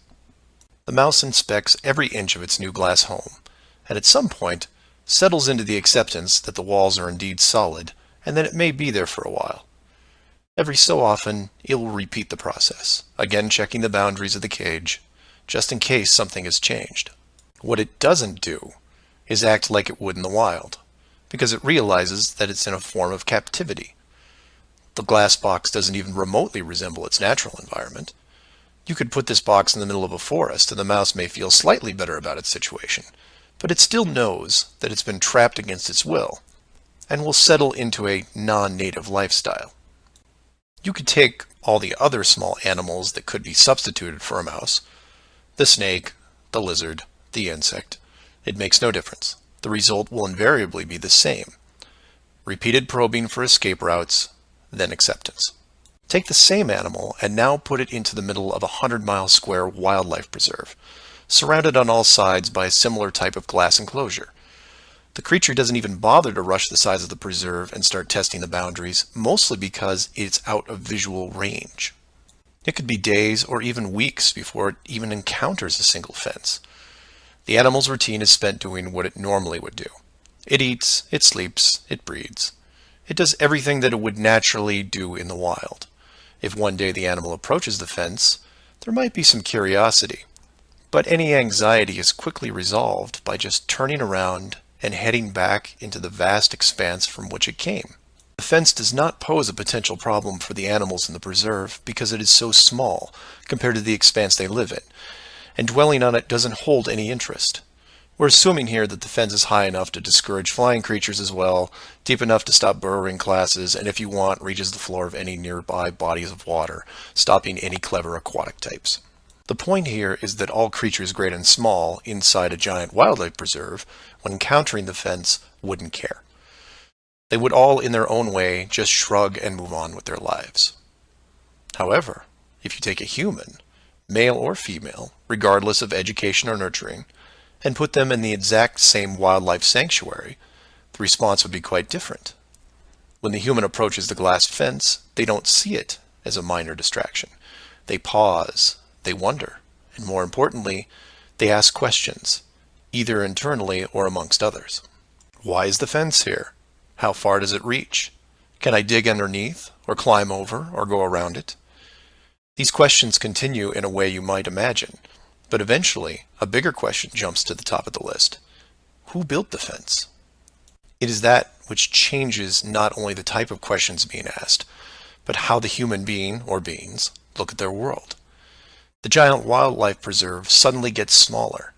The mouse inspects every inch of its new glass home, and at some point settles into the acceptance that the walls are indeed solid and that it may be there for a while. Every so often, it will repeat the process, again checking the boundaries of the cage, just in case something has changed. What it doesn't do is act like it would in the wild, because it realizes that it's in a form of captivity. The glass box doesn't even remotely resemble its natural environment. You could put this box in the middle of a forest and the mouse may feel slightly better about its situation, but it still knows that it's been trapped against its will, and will settle into a non-native lifestyle. You could take all the other small animals that could be substituted for a mouse, the snake, the lizard, the insect. It makes no difference. the result will invariably be the same. Repeated probing for escape routes, then acceptance. Take the same animal and now put it into the middle of a 100-mile square wildlife preserve, surrounded on all sides by a similar type of glass enclosure. The creature doesn't even bother to rush the size of the preserve and start testing the boundaries, mostly because it's out of visual range. It could be days or even weeks before it even encounters a single fence. The animal's routine is spent doing what it normally would do. It eats, it sleeps, it breeds. It does everything that it would naturally do in the wild. If one day the animal approaches the fence, there might be some curiosity, but any anxiety is quickly resolved by just turning around and heading back into the vast expanse from which it came. The fence does not pose a potential problem for the animals in the preserve because it is so small compared to the expanse they live in, and dwelling on it doesn't hold any interest. We're assuming here that the fence is high enough to discourage flying creatures as well, deep enough to stop burrowing classes, and if you want, reaches the floor of any nearby bodies of water, stopping any clever aquatic types. The point here is that all creatures great and small inside a giant wildlife preserve, when encountering the fence, wouldn't care. They would all, in their own way, just shrug and move on with their lives. However, if you take a human, male or female, regardless of education or nurturing, and put them in the exact same wildlife sanctuary, the response would be quite different. When the human approaches the glass fence, they don't see it as a minor distraction. They pause, they wonder, and more importantly, they ask questions, either internally or amongst others. Why is the fence here? How far does it reach? Can I dig underneath, or climb over, or go around it? These questions continue in a way you might imagine, but eventually a bigger question jumps to the top of the list. Who built the fence? It is that which changes not only the type of questions being asked, but how the human being, or beings, look at their world. The giant wildlife preserve suddenly gets smaller.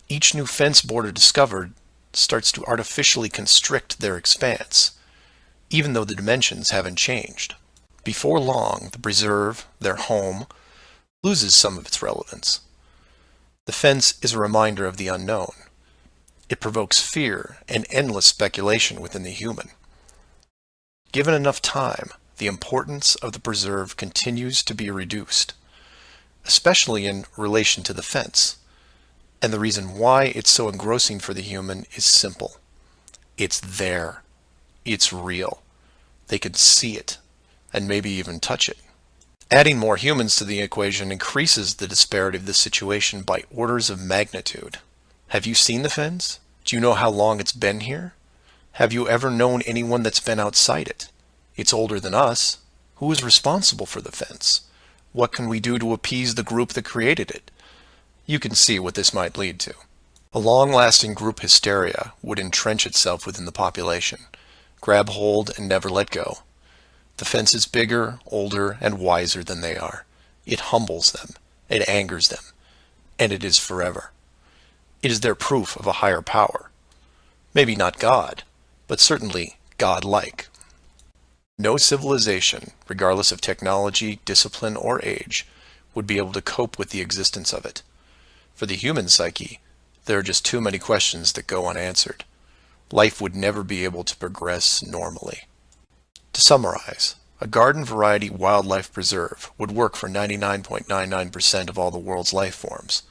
Each new fence border discovered starts to artificially constrict their expanse, even though the dimensions haven't changed. Before long, the preserve, their home, loses some of its relevance. The fence is a reminder of the unknown. It provokes fear and endless speculation within the human. Given enough time, the importance of the preserve continues to be reduced, especially in relation to the fence. And the reason why it's so engrossing for the human is simple. It's there. It's real. They can see it, and maybe even touch it. Adding more humans to the equation increases the disparity of the situation by orders of magnitude. Have you seen the fence? Do you know how long it's been here? Have you ever known anyone that's been outside it? It's older than us. Who is responsible for the fence? What can we do to appease the group that created it? You can see what this might lead to. A long-lasting group hysteria would entrench itself within the population, grab hold and never let go. The fence is bigger, older, and wiser than they are. It humbles them, it angers them, and it is forever. It is their proof of a higher power. Maybe not God, but certainly God-like. No civilization, regardless of technology, discipline, or age, would be able to cope with the existence of it. For the human psyche, there are just too many questions that go unanswered. Life would never be able to progress normally. To summarize, a garden variety wildlife preserve would work for 99.99% of all the world's life forms.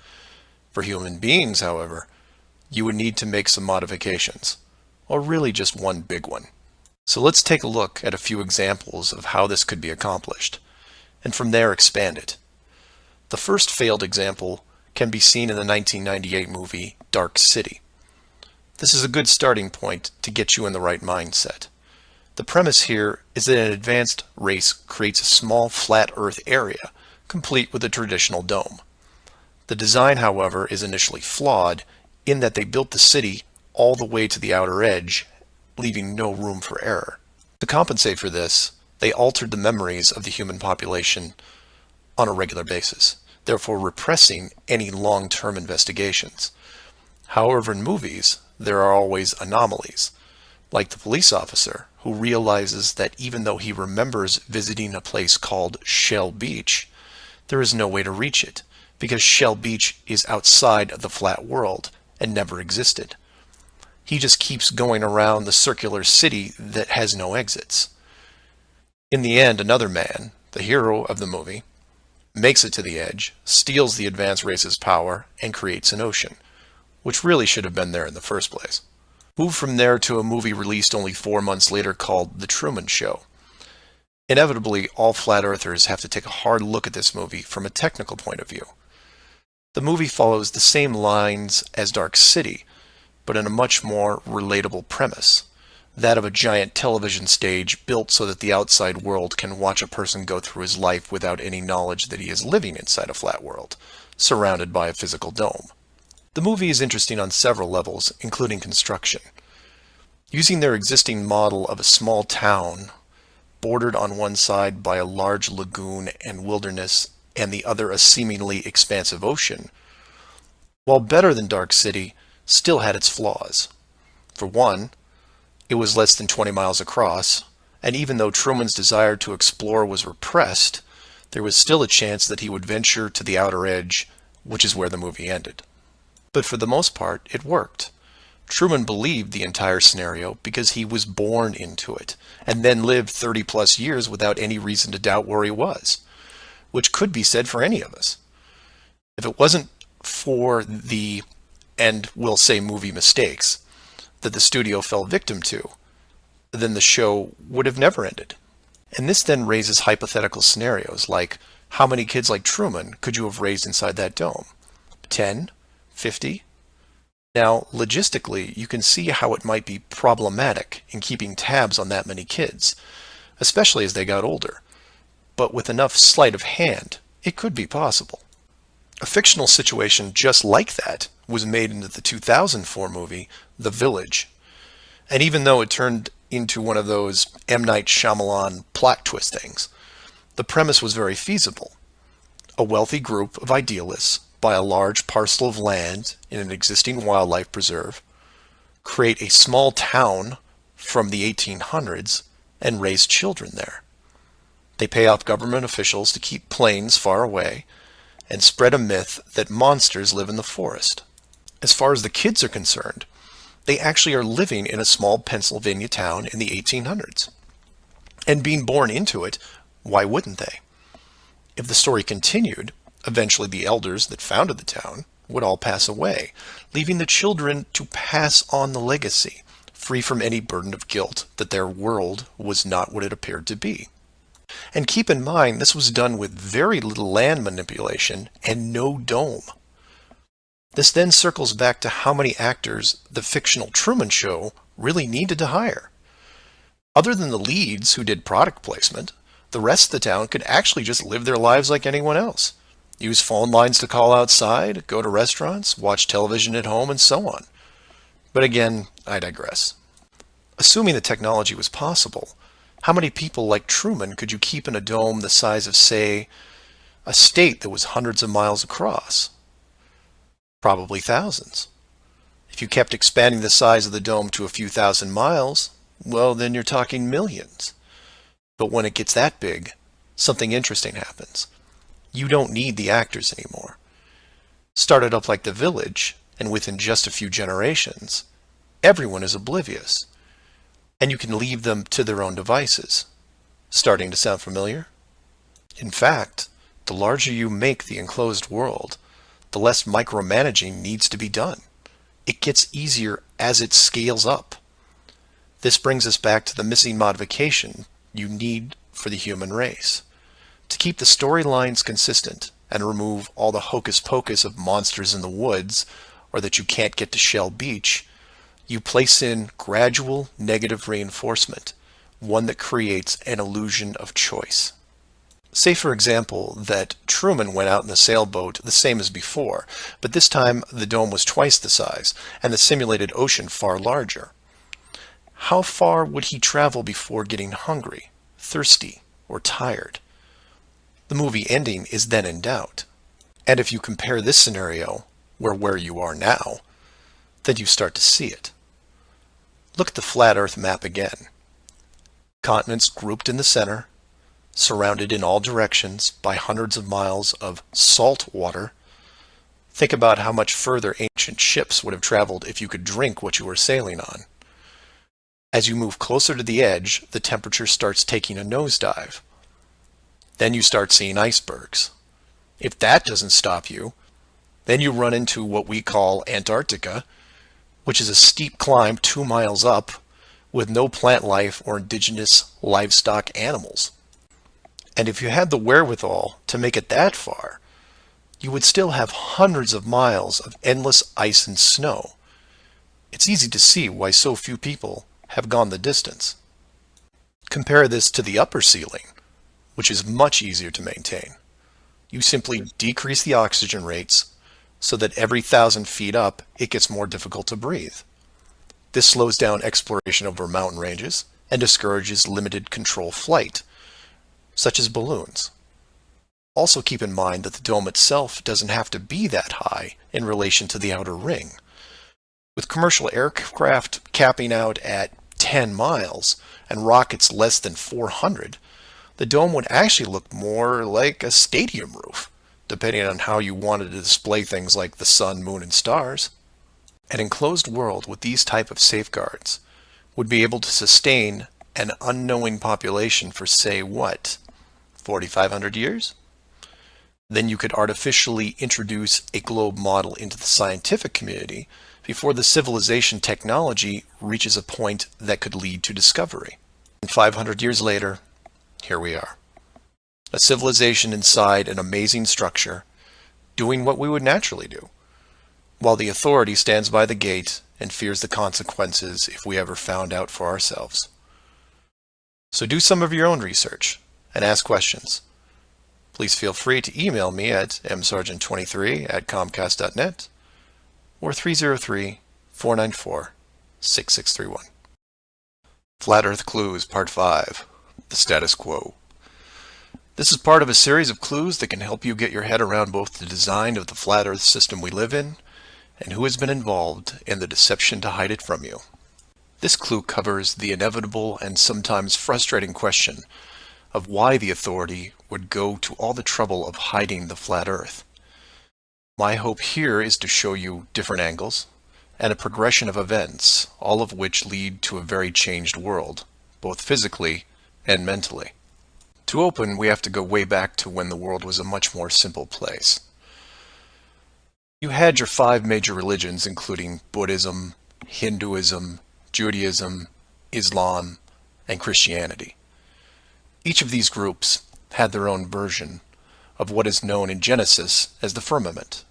For human beings, however, you would need to make some modifications, or really just one big one. So let's take a look at a few examples of how this could be accomplished, and from there expand it. The first failed example can be seen in the 1998 movie Dark City. This is a good starting point to get you in the right mindset. The premise here is that an advanced race creates a small flat Earth area, complete with a traditional dome. The design, however, is initially flawed in that they built the city all the way to the outer edge, leaving no room for error. To compensate for this, they altered the memories of the human population on a regular basis, therefore repressing any long-term investigations. However, in movies, there are always anomalies, like the police officer who realizes that even though he remembers visiting a place called Shell Beach, there is no way to reach it, because Shell Beach is outside of the flat world and never existed. He just keeps going around the circular city that has no exits. In the end, another man, the hero of the movie, makes it to the edge, steals the advanced race's power, and creates an ocean, which really should have been there in the first place. Move from there to a movie released only 4 months later called The Truman Show. Inevitably, all flat earthers have to take a hard look at this movie from a technical point of view. The movie follows the same lines as Dark City, but in a much more relatable premise, that of a giant television stage built so that the outside world can watch a person go through his life without any knowledge that he is living inside a flat world, surrounded by a physical dome. The movie is interesting on several levels, including construction. Using their existing model of a small town, bordered on one side by a large lagoon and wilderness, and the other a seemingly expansive ocean, while better than Dark City, still had its flaws. For one, it was less than 20 miles across, and even though Truman's desire to explore was repressed, there was still a chance that he would venture to the outer edge, which is where the movie ended. But for the most part, it worked. Truman believed the entire scenario because he was born into it, and then lived 30 plus years without any reason to doubt where he was, which could be said for any of us. If it wasn't for the, and we'll say movie mistakes, that the studio fell victim to, then the show would have never ended. And this then raises hypothetical scenarios like, how many kids like Truman could you have raised inside that dome? 10? 50? Now, logistically, you can see how it might be problematic in keeping tabs on that many kids, especially as they got older. But with enough sleight of hand, it could be possible. A fictional situation just like that was made into the 2004 movie, The Village. And even though it turned into one of those M. Night Shyamalan plot twist things, the premise was very feasible. A wealthy group of idealists buy a large parcel of land in an existing wildlife preserve, create a small town from the 1800s, and raise children there. They pay off government officials to keep planes far away, and spread a myth that monsters live in the forest. As far as the kids are concerned, they actually are living in a small Pennsylvania town in the 1800s. And being born into it, why wouldn't they? If the story continued, eventually the elders that founded the town would all pass away, leaving the children to pass on the legacy, free from any burden of guilt that their world was not what it appeared to be. And keep in mind, this was done with very little land manipulation and no dome. This then circles back to how many actors the fictional Truman Show really needed to hire. Other than the leads who did product placement, the rest of the town could actually just live their lives like anyone else. Use phone lines to call outside, go to restaurants, watch television at home, and so on. But again, I digress. Assuming the technology was possible, how many people like Truman could you keep in a dome the size of, say, a state that was hundreds of miles across? Probably thousands. If you kept expanding the size of the dome to a few thousand miles, well, then you're talking millions. But when it gets that big, something interesting happens. You don't need the actors anymore. Started up like The Village, and within just a few generations, everyone is oblivious. And you can leave them to their own devices. Starting to sound familiar? In fact, the larger you make the enclosed world, the less micromanaging needs to be done. It gets easier as it scales up. This brings us back to the missing modification you need for the human race. To keep the storylines consistent and remove all the hocus pocus of monsters in the woods or that you can't get to Shell Beach, you place in gradual negative reinforcement, one that creates an illusion of choice. Say, for example, that Truman went out in the sailboat the same as before, but this time the dome was twice the size and the simulated ocean far larger. How far would he travel before getting hungry, thirsty, or tired? The movie ending is then in doubt. And if you compare this scenario where you are now, then you start to see it. Look at the flat Earth map again. Continents grouped in the center, surrounded in all directions by hundreds of miles of salt water, Think about how much further ancient ships would have traveled if you could drink what you were sailing on. As you move closer to the edge, the temperature starts taking a nosedive. Then you start seeing icebergs. If that doesn't stop you, then you run into what we call Antarctica, which is a steep climb 2 miles up with no plant life or indigenous livestock animals. And if you had the wherewithal to make it that far, you would still have hundreds of miles of endless ice and snow. It's easy to see why so few people have gone the distance. Compare this to the upper ceiling, which is much easier to maintain. You simply decrease the oxygen rates so that every 1,000 feet up, it gets more difficult to breathe. This slows down exploration over mountain ranges and discourages limited control flight, such as balloons. Also keep in mind that the dome itself doesn't have to be that high in relation to the outer ring. With commercial aircraft capping out at 10 miles and rockets less than 400, the dome would actually look more like a stadium roof, depending on how you wanted to display things like the sun, moon, and stars. An enclosed world with these type of safeguards would be able to sustain an unknowing population for, say, what, 4,500 years? Then you could artificially introduce a globe model into the scientific community before the civilization technology reaches a point that could lead to discovery. And 500 years later, here we are. A civilization inside an amazing structure, doing what we would naturally do, while the authority stands by the gate and fears the consequences if we ever found out for ourselves. So do some of your own research and ask questions. Please feel free to email me at msargent23@comcast.net or 303-494-6631. Flat Earth Clues Part 5, The Status Quo. This is part of a series of clues that can help you get your head around both the design of the flat Earth system we live in and who has been involved in the deception to hide it from you. This clue covers the inevitable and sometimes frustrating question of why the authority would go to all the trouble of hiding the flat Earth. My hope here is to show you different angles and a progression of events, all of which lead to a very changed world, both physically and mentally. To open, we have to go way back to when the world was a much more simple place. You had your 5 major religions, including Buddhism, Hinduism, Judaism, Islam, and Christianity. Each of these groups had their own version of what is known in Genesis as the firmament,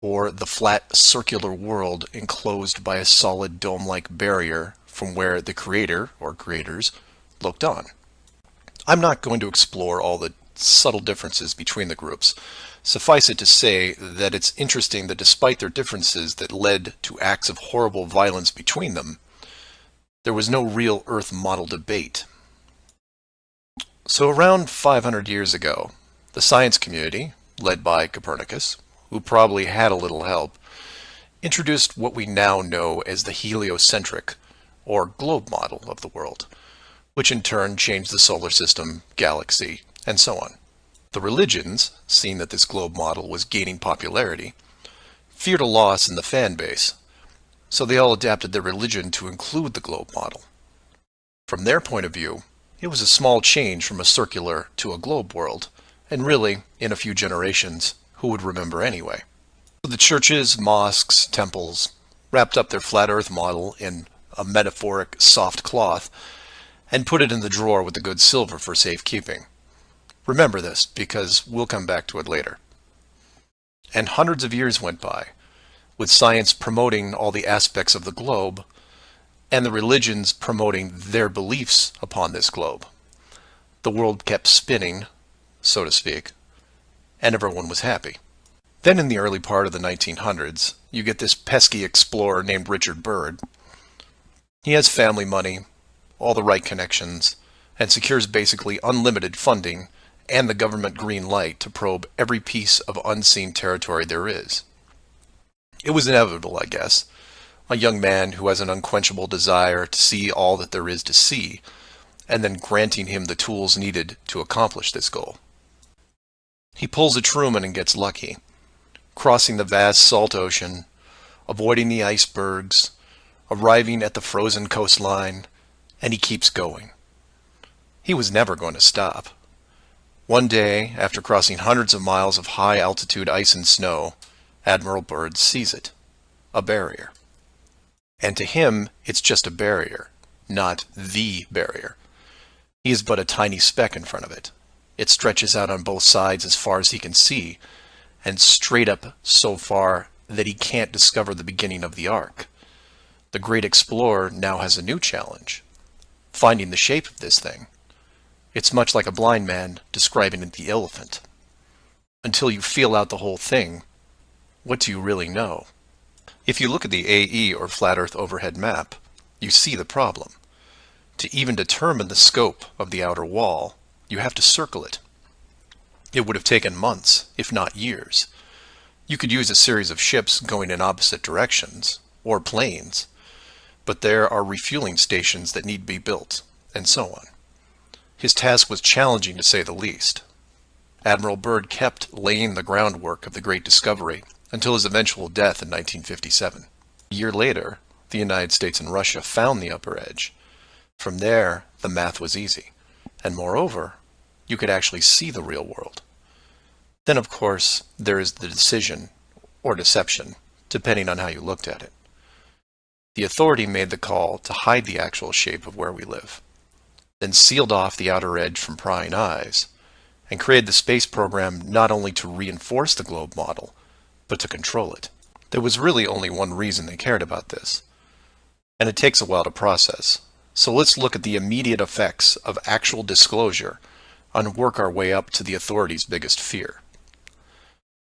or the flat circular world enclosed by a solid dome-like barrier from where the creator, or creators, looked on. I'm not going to explore all the subtle differences between the groups. Suffice it to say that it's interesting that despite their differences that led to acts of horrible violence between them, there was no real Earth model debate. So around 500 years ago, the science community, led by Copernicus, who probably had a little help, introduced what we now know as the heliocentric, or globe model of the world, which in turn changed the solar system, galaxy, and so on. The religions, seeing that this globe model was gaining popularity, feared a loss in the fan base, so they all adapted their religion to include the globe model. From their point of view, it was a small change from a circular to a globe world, and really, in a few generations, who would remember anyway? So the churches, mosques, temples wrapped up their flat Earth model in a metaphoric soft cloth and put it in the drawer with the good silver for safekeeping. Remember this, because we'll come back to it later. And hundreds of years went by, with science promoting all the aspects of the globe, and the religions promoting their beliefs upon this globe. The world kept spinning, so to speak, and everyone was happy. Then in the early part of the 1900s, you get this pesky explorer named Richard Byrd. He has family money, all the right connections, and secures basically unlimited funding and the government green light to probe every piece of unseen territory there is. It was inevitable, I guess. A young man who has an unquenchable desire to see all that there is to see, and then granting him the tools needed to accomplish this goal. He pulls a Truman and gets lucky. crossing the vast salt ocean, avoiding the icebergs, arriving at the frozen coastline, and he keeps going. He was never going to stop. One day, after crossing hundreds of miles of high-altitude ice and snow, Admiral Byrd sees it, a barrier. And to him, it's just a barrier, not the barrier. He is but a tiny speck in front of it. It stretches out on both sides as far as he can see, and straight up so far that he can't discover the beginning of the arc. The great explorer now has a new challenge, finding the shape of this thing. It's much like a blind man describing the elephant. Until you feel out the whole thing, what do you really know? If you look at the AE, or Flat Earth Overhead Map, you see the problem. To even determine the scope of the outer wall, you have to circle it. It would have taken months, if not years. You could use a series of ships going in opposite directions, or planes, but there are refueling stations that need to be built, and so on. His task was challenging to say the least. Admiral Byrd kept laying the groundwork of the Great Discovery until his eventual death in 1957. A year later, the United States and Russia found the upper edge. From there, the math was easy, and moreover, you could actually see the real world. Then, of course, there is the decision, or deception, depending on how you looked at it. The authority made the call to hide the actual shape of where we live, then sealed off the outer edge from prying eyes, and created the space program not only to reinforce the globe model, but to control it. There was really only one reason they cared about this, and it takes a while to process. So let's look at the immediate effects of actual disclosure and work our way up to the authorities' biggest fear.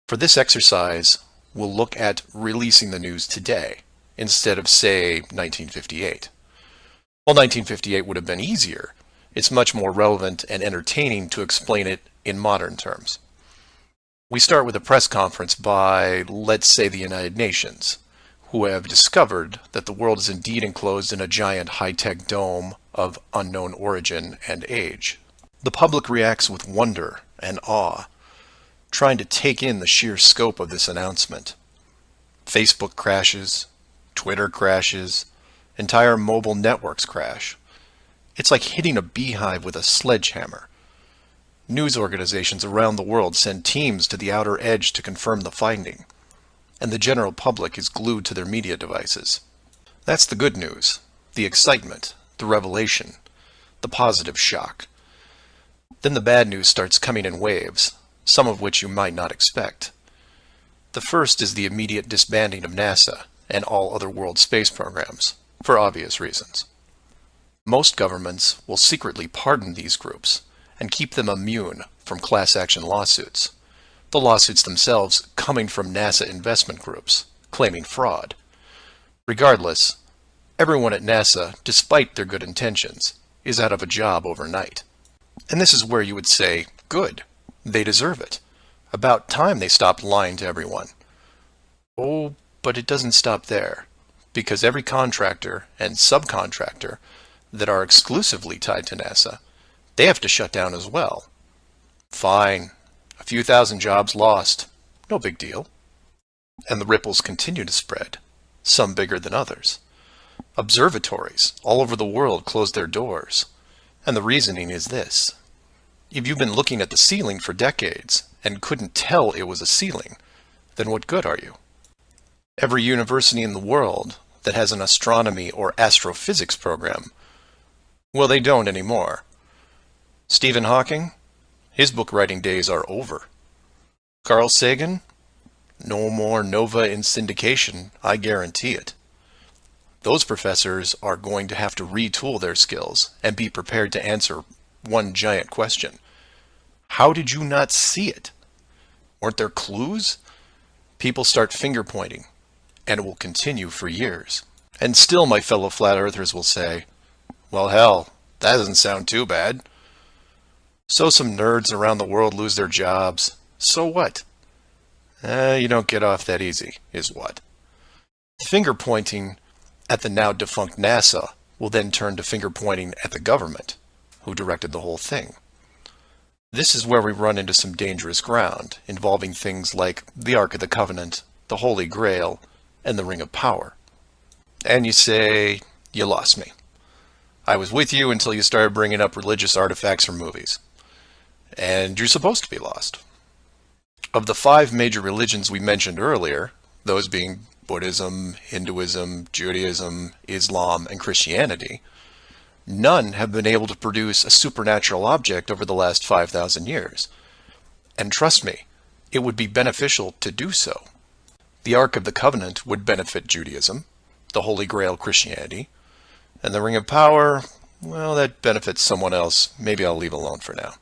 For this exercise, we'll look at releasing the news today, instead of, say, 1958. While 1958 would have been easier, it's much more relevant and entertaining to explain it in modern terms. We start with a press conference by, let's say, the United Nations, who have discovered that the world is indeed enclosed in a giant high-tech dome of unknown origin and age. The public reacts with wonder and awe, trying to take in the sheer scope of this announcement. Facebook crashes, Twitter crashes, entire mobile networks crash. It's like hitting a beehive with a sledgehammer. News organizations around the world send teams to the outer edge to confirm the finding, and the general public is glued to their media devices. That's the good news, the excitement, the revelation, the positive shock. Then the bad news starts coming in waves, some of which you might not expect. The first is the immediate disbanding of NASA and all other world space programs, for obvious reasons. Most governments will secretly pardon these groups and keep them immune from class action lawsuits, the lawsuits themselves coming from NASA investment groups, claiming fraud. Regardless, everyone at NASA, despite their good intentions, is out of a job overnight. And this is where you would say, good, they deserve it. About time they stopped lying to everyone. Oh, but it doesn't stop there, because every contractor and subcontractor that are exclusively tied to NASA, they have to shut down as well. Fine, a few thousand jobs lost, no big deal. And the ripples continue to spread, some bigger than others. Observatories all over the world closed their doors, and the reasoning is this. If you've been looking at the ceiling for decades and couldn't tell it was a ceiling, then what good are you? Every university in the world that has an astronomy or astrophysics program, well, they don't anymore. Stephen Hawking, his book writing days are over. Carl Sagan, no more nova in syndication, I guarantee it. Those professors are going to have to retool their skills and be prepared to answer one giant question. How did you not see it? Weren't there clues? People start finger pointing, and it will continue for years. And still my fellow flat earthers will say, well, hell, that doesn't sound too bad. So some nerds around the world lose their jobs. So what? You don't get off that easy, is what? Finger pointing at the now defunct NASA will then turn to finger pointing at the government, who directed the whole thing. This is where we run into some dangerous ground, involving things like the Ark of the Covenant, the Holy Grail, and the Ring of Power. And you say, you lost me. I was with you until you started bringing up religious artifacts from movies. And you're supposed to be lost. Of the 5 major religions we mentioned earlier, those being Buddhism, Hinduism, Judaism, Islam, and Christianity, none have been able to produce a supernatural object over the last 5,000 years. And trust me, it would be beneficial to do so. The Ark of the Covenant would benefit Judaism, the Holy Grail Christianity, and the Ring of Power, well, that benefits someone else. Maybe I'll leave alone for now.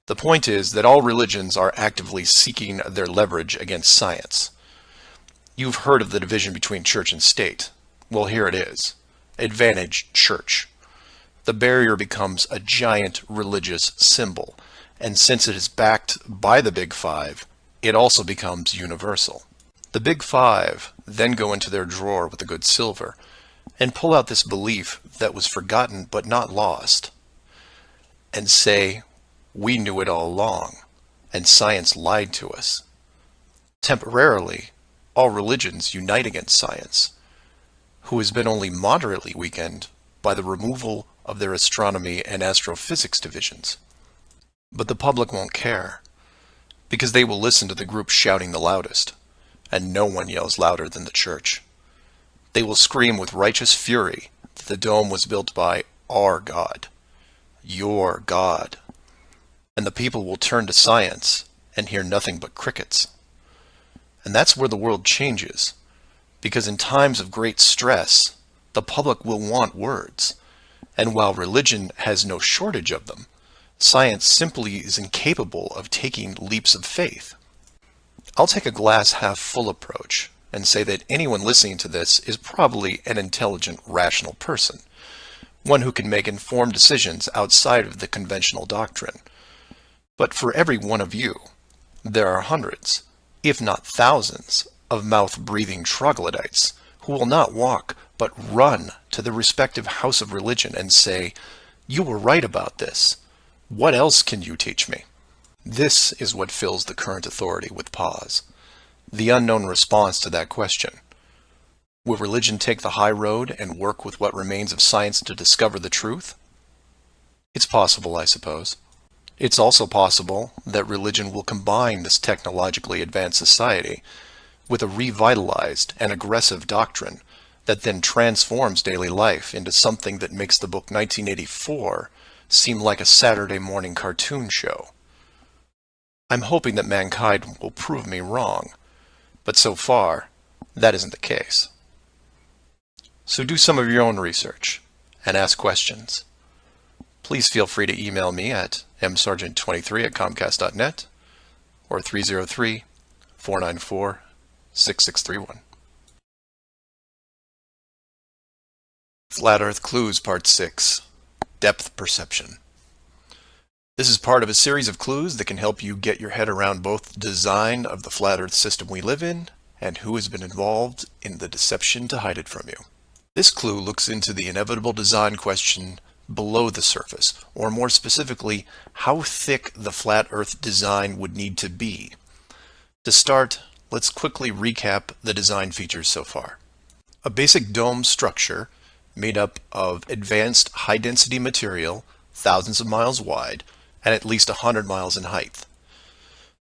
The point is that all religions are actively seeking their leverage against science. You've heard of the division between church and state. Well, here it is. Advantage church. The barrier becomes a giant religious symbol, and since it is backed by the Big Five, it also becomes universal. The Big Five then go into their drawer with the good silver and pull out this belief that was forgotten but not lost and say, we knew it all along, and science lied to us. Temporarily, all religions unite against science, who has been only moderately weakened by the removal of their astronomy and astrophysics divisions. But the public won't care, because they will listen to the group shouting the loudest, and no one yells louder than the church. They will scream with righteous fury that the dome was built by our God, your God, and the people will turn to science and hear nothing but crickets. And that's where the world changes, because in times of great stress, the public will want words. And while religion has no shortage of them, science simply is incapable of taking leaps of faith. I'll take a glass half full approach and say that anyone listening to this is probably an intelligent, rational person, one who can make informed decisions outside of the conventional doctrine. But for every one of you, there are hundreds, if not thousands, of mouth-breathing troglodytes who will not walk but run to the respective house of religion and say, you were right about this. What else can you teach me? This is what fills the current authority with pause. The unknown response to that question. Will religion take the high road and work with what remains of science to discover the truth? It's possible, I suppose. It's also possible that religion will combine this technologically advanced society with a revitalized and aggressive doctrine that then transforms daily life into something that makes the book 1984 seem like a Saturday morning cartoon show. I'm hoping that mankind will prove me wrong, but so far, that isn't the case. So do some of your own research and ask questions. Please feel free to email me at msargent23@comcast.net or 303-494-6631. Flat Earth Clues Part 6, Depth Perception. This is part of a series of clues that can help you get your head around both the design of the flat Earth system we live in and who has been involved in the deception to hide it from you. This clue looks into the inevitable design question below the surface, or more specifically, how thick the flat Earth design would need to be. To start, let's quickly recap the design features so far. A basic dome structure made up of advanced high-density material, thousands of miles wide, and at least 100 miles in height.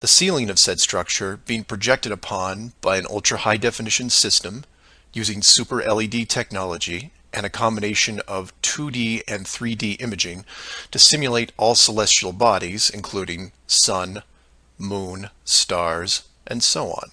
The ceiling of said structure being projected upon by an ultra-high-definition system using super LED technology and a combination of 2D and 3D imaging to simulate all celestial bodies, including sun, moon, stars, and so on.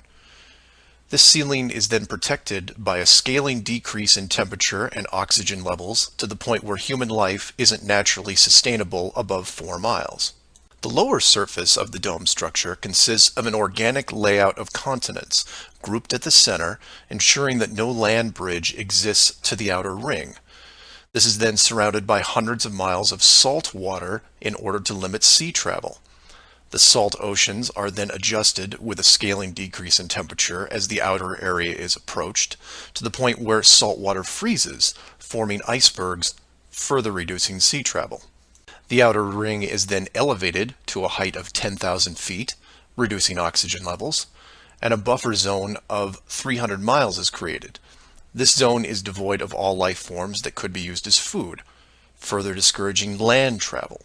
This ceiling is then protected by a scaling decrease in temperature and oxygen levels to the point where human life isn't naturally sustainable above 4 miles. The lower surface of the dome structure consists of an organic layout of continents, grouped at the center, ensuring that no land bridge exists to the outer ring. This is then surrounded by hundreds of miles of salt water in order to limit sea travel. The salt oceans are then adjusted with a scaling decrease in temperature as the outer area is approached, to the point where salt water freezes, forming icebergs, further reducing sea travel. The outer ring is then elevated to a height of 10,000 feet, reducing oxygen levels, and a buffer zone of 300 miles is created. This zone is devoid of all life forms that could be used as food, further discouraging land travel.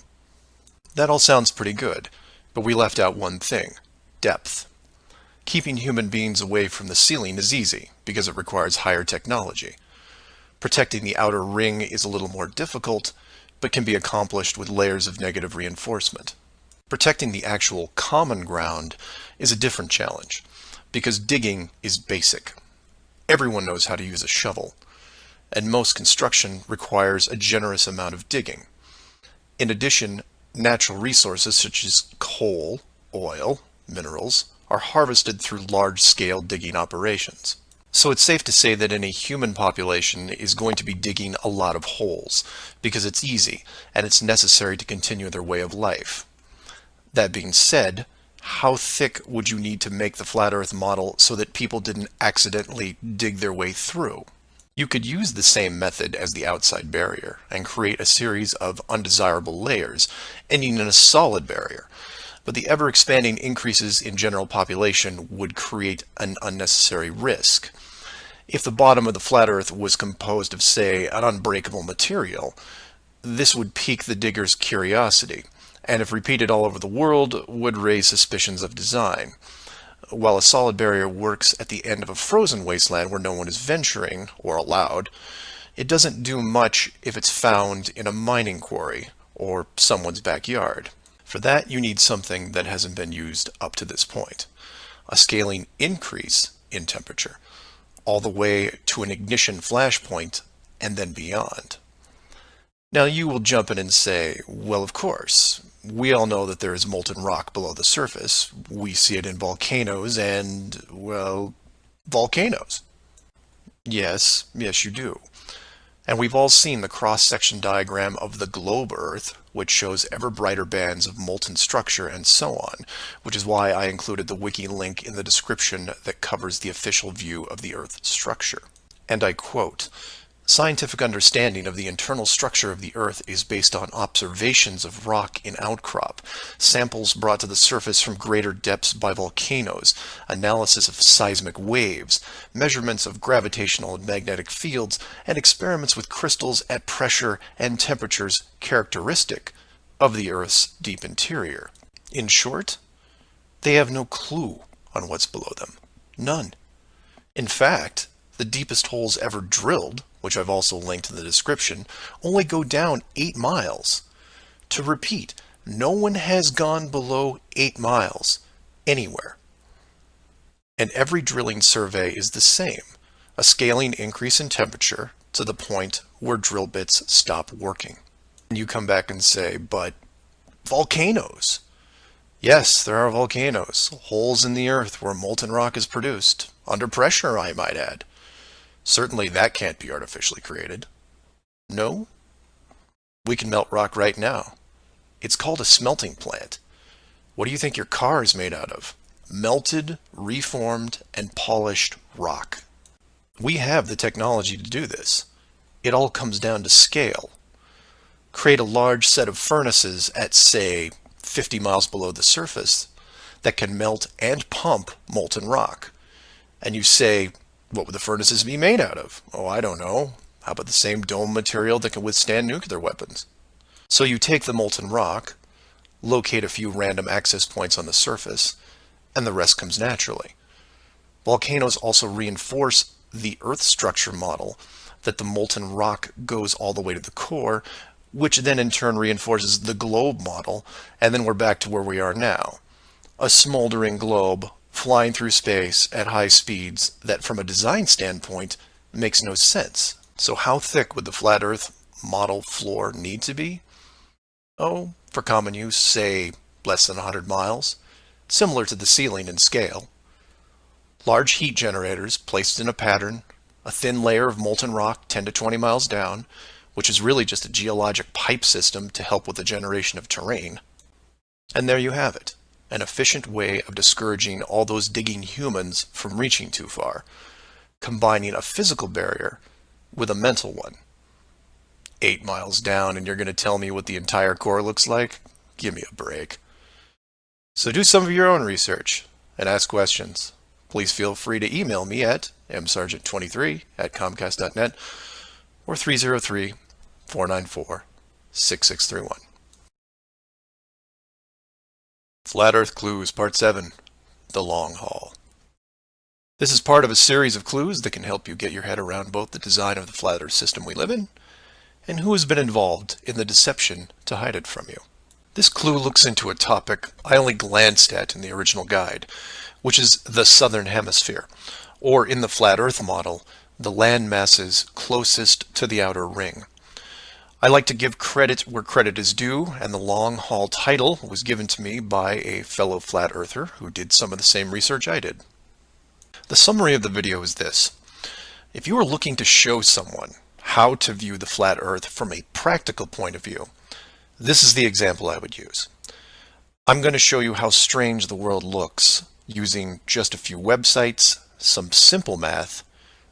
That all sounds pretty good, but we left out one thing: depth. Keeping human beings away from the ceiling is easy, because it requires higher technology. Protecting the outer ring is a little more difficult, but can be accomplished with layers of negative reinforcement. Protecting the actual common ground is a different challenge, because digging is basic. Everyone knows how to use a shovel, and most construction requires a generous amount of digging. In addition, natural resources such as coal, oil, minerals are harvested through large-scale digging operations. So it's safe to say that any human population is going to be digging a lot of holes, because it's easy and it's necessary to continue their way of life. That being said, how thick would you need to make the flat Earth model so that people didn't accidentally dig their way through? You could use the same method as the outside barrier and create a series of undesirable layers, ending in a solid barrier. But the ever-expanding increases in general population would create an unnecessary risk. If the bottom of the flat Earth was composed of, say, an unbreakable material, this would pique the digger's curiosity, and if repeated all over the world, would raise suspicions of design. While a solid barrier works at the end of a frozen wasteland where no one is venturing, or allowed, it doesn't do much if it's found in a mining quarry or someone's backyard. For that, you need something that hasn't been used up to this point: a scaling increase in temperature, all the way to an ignition flashpoint and then beyond. Now you will jump in and say, well, of course, we all know that there is molten rock below the surface. We see it in volcanoes and, well, volcanoes. Yes, you do. And we've all seen the cross-section diagram of the globe Earth, which shows ever brighter bands of molten structure and so on, which is why I included the wiki link in the description that covers the official view of the Earth's structure. And I quote, "Scientific understanding of the internal structure of the Earth is based on observations of rock in outcrop, samples brought to the surface from greater depths by volcanoes, analysis of seismic waves, measurements of gravitational and magnetic fields, and experiments with crystals at pressure and temperatures characteristic of the Earth's deep interior." In short, they have no clue on what's below them. None. In fact, the deepest holes ever drilled, which I've also linked in the description, only go down 8 miles. To repeat, no one has gone below 8 miles anywhere. And every drilling survey is the same: a scaling increase in temperature to the point where drill bits stop working. And you come back and say, but volcanoes. Yes, there are volcanoes, holes in the earth where molten rock is produced, under pressure, I might add. Certainly that can't be artificially created. No? We can melt rock right now. It's called a smelting plant. What do you think your car is made out of? Melted, reformed, and polished rock. We have the technology to do this. It all comes down to scale. Create a large set of furnaces at, say, 50 miles below the surface that can melt and pump molten rock. And you say, what would the furnaces be made out of? Oh, I don't know. How about the same dome material that can withstand nuclear weapons? So you take the molten rock, locate a few random access points on the surface, and the rest comes naturally. Volcanoes also reinforce the Earth structure model that the molten rock goes all the way to the core, which then in turn reinforces the globe model, and then we're back to where we are now. A smoldering globe flying through space at high speeds that from a design standpoint makes no sense. So how thick would the flat Earth model floor need to be? Oh, for common use, say less than 100 miles, similar to the ceiling in scale. Large heat generators placed in a pattern, a thin layer of molten rock 10 to 20 miles down, which is really just a geologic pipe system to help with the generation of terrain. And there you have it, an efficient way of discouraging all those digging humans from reaching too far, combining a physical barrier with a mental one. 8 miles down and you're going to tell me what the entire core looks like? Give me a break. So do some of your own research and ask questions. Please feel free to email me at msargent23@comcast.net or 303-494-6631. Flat Earth Clues Part 7, The Long Haul. This is part of a series of clues that can help you get your head around both the design of the flat Earth system we live in and who has been involved in the deception to hide it from you. This clue looks into a topic I only glanced at in the original guide, which is the southern hemisphere, or in the flat Earth model, the land masses closest to the outer ring. I like to give credit where credit is due, and the long haul title was given to me by a fellow flat earther who did some of the same research I did. The summary of the video is this. If you are looking to show someone how to view the flat Earth from a practical point of view, this is the example I would use. I'm going to show you how strange the world looks using just a few websites, some simple math,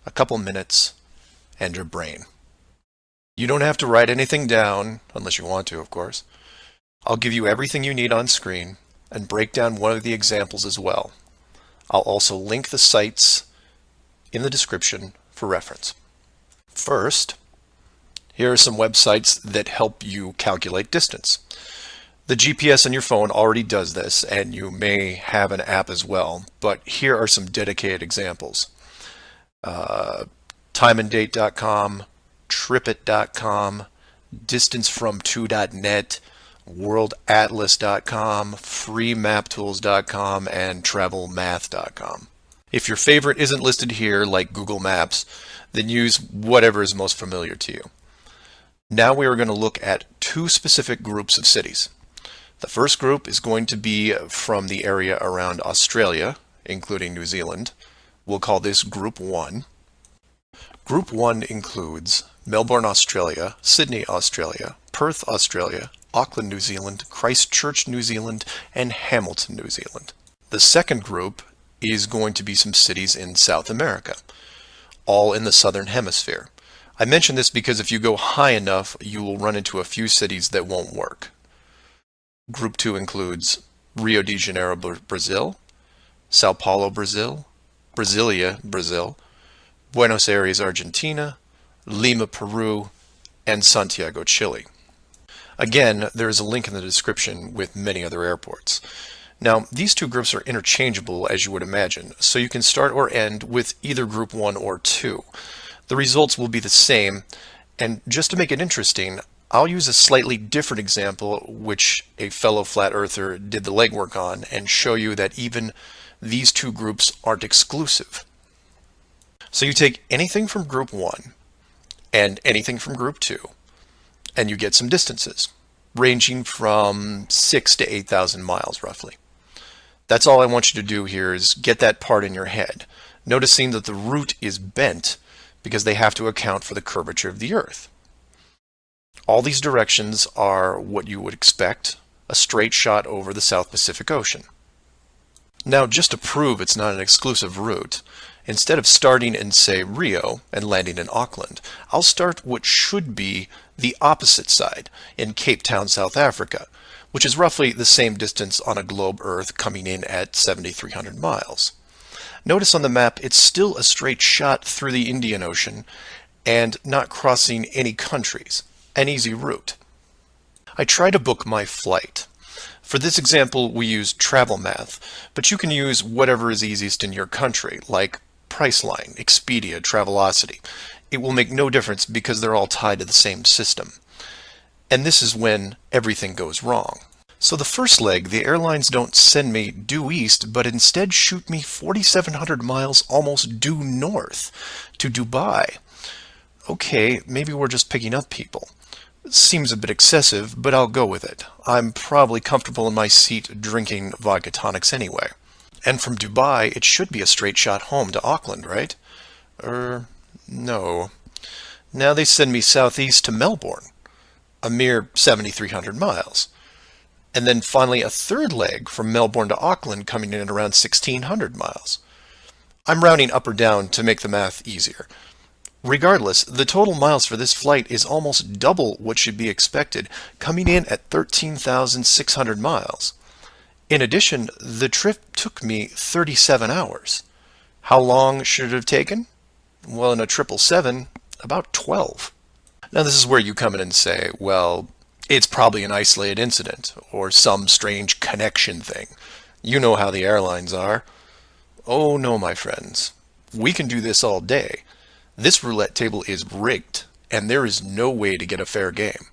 a couple minutes, and your brain. You don't have to write anything down, unless you want to, of course. I'll give you everything you need on screen and break down one of the examples as well. I'll also link the sites in the description for reference. First, here are some websites that help you calculate distance. The GPS on your phone already does this, and you may have an app as well, but here are some dedicated examples. Timeanddate.com, tripit.com, distancefrom2.net, worldatlas.com, freemaptools.com, and travelmath.com. If your favorite isn't listed here, like Google Maps, then use whatever is most familiar to you. Now we are going to look at two specific groups of cities. The first group is going to be from the area around Australia, including New Zealand. We'll call this Group 1. Group 1 includes Melbourne, Australia, Sydney, Australia, Perth, Australia, Auckland, New Zealand, Christchurch, New Zealand, and Hamilton, New Zealand. The second group is going to be some cities in South America, all in the southern hemisphere. I mention this because if you go high enough, you will run into a few cities that won't work. Group 2 includes Rio de Janeiro, Brazil, Sao Paulo, Brazil, Brasilia, Brazil, Buenos Aires, Argentina, Lima, Peru, and Santiago, Chile. Again, there is a link in the description with many other airports. Now, these two groups are interchangeable, as you would imagine, so you can start or end with either Group 1 or 2. The results will be the same, and just to make it interesting, I'll use a slightly different example, which a fellow flat earther did the legwork on, and show you that even these two groups aren't exclusive. So you take anything from Group 1 and anything from Group 2, and you get some distances, ranging from 6,000 to 8,000 miles, roughly. That's all I want you to do here is get that part in your head, noticing that the route is bent because they have to account for the curvature of the Earth. All these directions are what you would expect, a straight shot over the South Pacific Ocean. Now, just to prove it's not an exclusive route, instead of starting in, say, Rio and landing in Auckland, I'll start what should be the opposite side, in Cape Town, South Africa, which is roughly the same distance on a globe Earth coming in at 7,300 miles. Notice on the map it's still a straight shot through the Indian Ocean and not crossing any countries, an easy route. I try to book my flight. For this example, we use TravelMath, but you can use whatever is easiest in your country, like Priceline, Expedia, Travelocity. It will make no difference because they're all tied to the same system. And this is when everything goes wrong. So the first leg, the airlines don't send me due east, but instead shoot me 4,700 miles almost due north to Dubai. Okay, maybe we're just picking up people. Seems a bit excessive, but I'll go with it. I'm probably comfortable in my seat drinking vodka tonics anyway. And from Dubai, it should be a straight shot home to Auckland, right? No. Now they send me southeast to Melbourne, a mere 7,300 miles. And then finally a third leg from Melbourne to Auckland coming in at around 1,600 miles. I'm rounding up or down to make the math easier. Regardless, the total miles for this flight is almost double what should be expected, coming in at 13,600 miles. In addition, the trip took me 37 hours. How long should it have taken? Well, in a 777, about 12. Now this is where you come in and say, well, it's probably an isolated incident, or some strange connection thing. You know how the airlines are. Oh no, my friends. We can do this all day. This roulette table is rigged, and there is no way to get a fair game.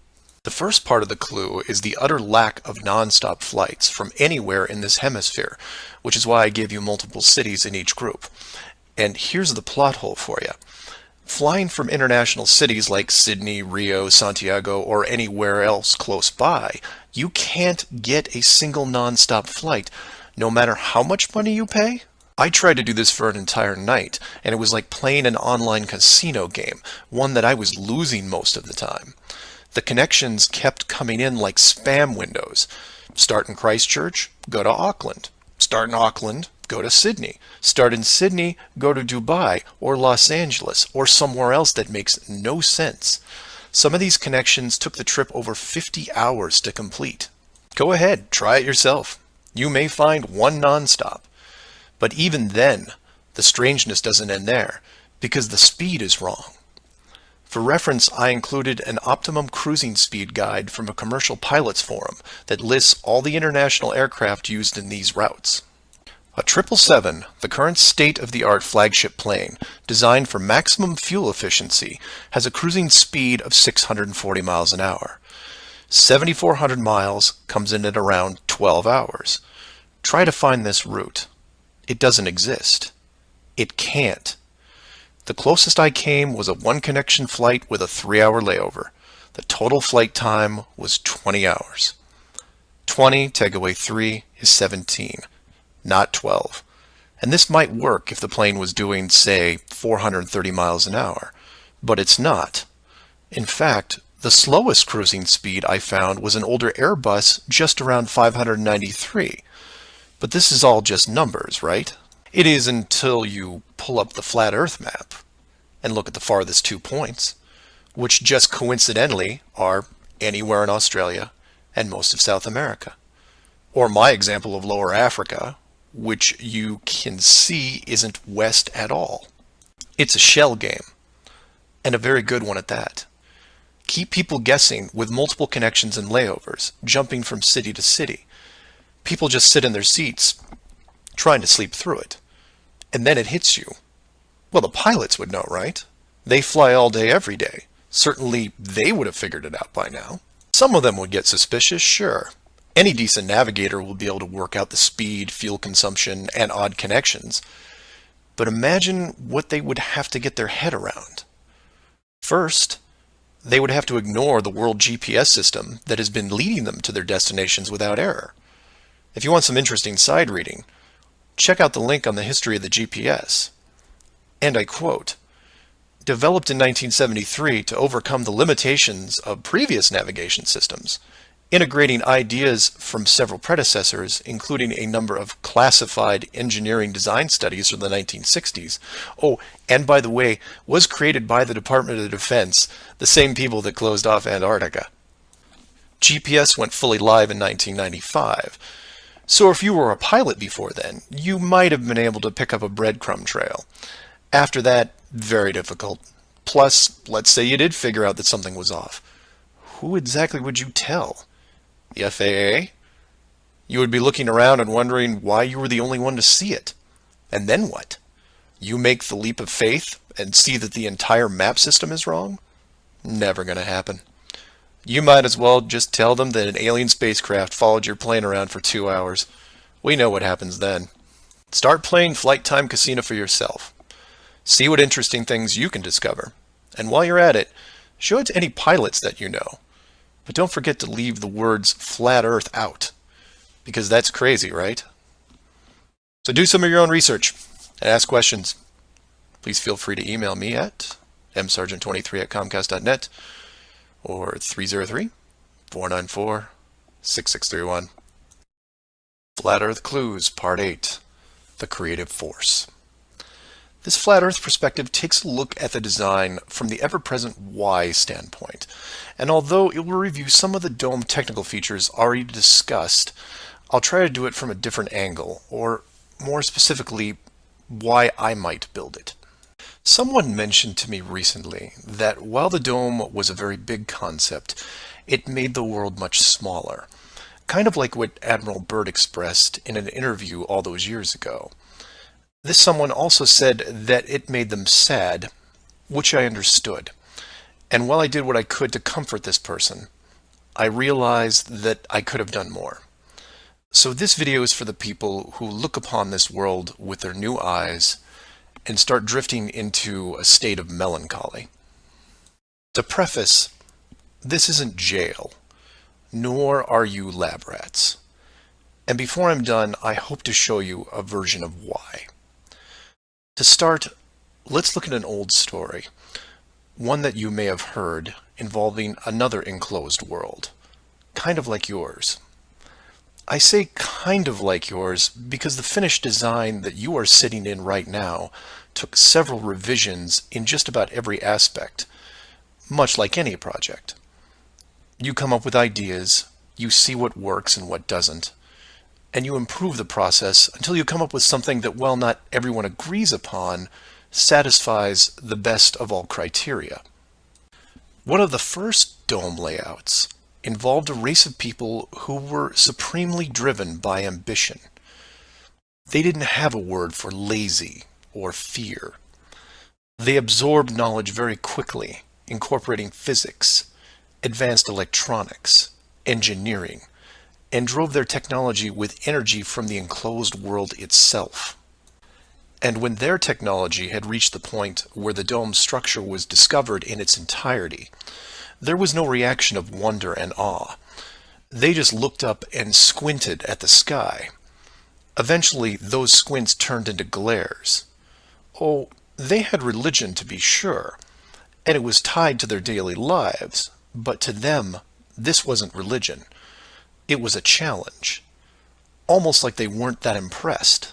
The first part of the clue is the utter lack of non-stop flights from anywhere in this hemisphere, which is why I give you multiple cities in each group. And here's the plot hole for you. Flying from international cities like Sydney, Rio, Santiago, or anywhere else close by, you can't get a single non-stop flight, no matter how much money you pay. I tried to do this for an entire night, and it was like playing an online casino game, one that I was losing most of the time. The connections kept coming in like spam windows. Start in Christchurch, go to Auckland. Start in Auckland, go to Sydney. Start in Sydney, go to Dubai or Los Angeles or somewhere else that makes no sense. Some of these connections took the trip over 50 hours to complete. Go ahead, try it yourself. You may find one nonstop. But even then, the strangeness doesn't end there, because the speed is wrong. For reference, I included an optimum cruising speed guide from a commercial pilots forum that lists all the international aircraft used in these routes. A 777, the current state-of-the-art flagship plane, designed for maximum fuel efficiency, has a cruising speed of 640 miles an hour. 7,400 miles comes in at around 12 hours. Try to find this route. It doesn't exist. It can't. The closest I came was a one-connection flight with a 3-hour layover. The total flight time was 20 hours. 20 take away 3 is 17, not 12. And this might work if the plane was doing, say, 430 miles an hour, but it's not. In fact, the slowest cruising speed I found was an older Airbus just around 593. But this is all just numbers, right? It is until you pull up the flat Earth map and look at the farthest 2 points, which just coincidentally are anywhere in Australia and most of South America. Or my example of Lower Africa, which you can see isn't west at all. It's a shell game, and a very good one at that. Keep people guessing with multiple connections and layovers, jumping from city to city. People just sit in their seats, trying to sleep through it. And then it hits you. Well, the pilots would know, right? They fly all day, every day. Certainly, they would have figured it out by now. Some of them would get suspicious, sure. Any decent navigator will be able to work out the speed, fuel consumption, and odd connections. But imagine what they would have to get their head around. First, they would have to ignore the world GPS system that has been leading them to their destinations without error. If you want some interesting side reading, check out the link on the history of the GPS. And I quote, "Developed in 1973 to overcome the limitations of previous navigation systems, integrating ideas from several predecessors, including a number of classified engineering design studies from the 1960s. Oh, and by the way, was created by the Department of Defense, the same people that closed off Antarctica. GPS went fully live in 1995. So if you were a pilot before then, you might have been able to pick up a breadcrumb trail. After that, very difficult. Plus, let's say you did figure out that something was off. Who exactly would you tell? The FAA? You would be looking around and wondering why you were the only one to see it. And then what? You make the leap of faith and see that the entire map system is wrong? Never gonna happen. You might as well just tell them that an alien spacecraft followed your plane around for 2 hours. We know what happens then. Start playing Flight Time Casino for yourself. See what interesting things you can discover. And while you're at it, show it to any pilots that you know. But don't forget to leave the words flat Earth out, because that's crazy, right? So do some of your own research and ask questions. Please feel free to email me at msargent23@comcast.net or 303-494-6631. Flat Earth Clues, Part 8, The Creative Force. This flat Earth perspective takes a look at the design from the ever-present why standpoint, and although it will review some of the dome technical features already discussed, I'll try to do it from a different angle, or more specifically, why I might build it. Someone mentioned to me recently that while the dome was a very big concept, it made the world much smaller, kind of like what Admiral Byrd expressed in an interview all those years ago. This someone also said that it made them sad, which I understood. And while I did what I could to comfort this person, I realized that I could have done more. So this video is for the people who look upon this world with their new eyes and start drifting into a state of melancholy. To preface, this isn't jail, nor are you lab rats. And before I'm done, I hope to show you a version of why. To start, let's look at an old story, one that you may have heard, involving another enclosed world, kind of like yours. I say kind of like yours because the finished design that you are sitting in right now took several revisions in just about every aspect, much like any project. You come up with ideas, you see what works and what doesn't, and you improve the process until you come up with something that, while not everyone agrees upon, satisfies the best of all criteria. One of the first dome layouts involved a race of people who were supremely driven by ambition. They didn't have a word for lazy or fear. They absorbed knowledge very quickly, incorporating physics, advanced electronics, engineering, and drove their technology with energy from the enclosed world itself. And when their technology had reached the point where the dome structure was discovered in its entirety, there was no reaction of wonder and awe. They just looked up and squinted at the sky. Eventually, those squints turned into glares. Oh, they had religion, to be sure, and it was tied to their daily lives, but to them, this wasn't religion. It was a challenge. Almost like they weren't that impressed.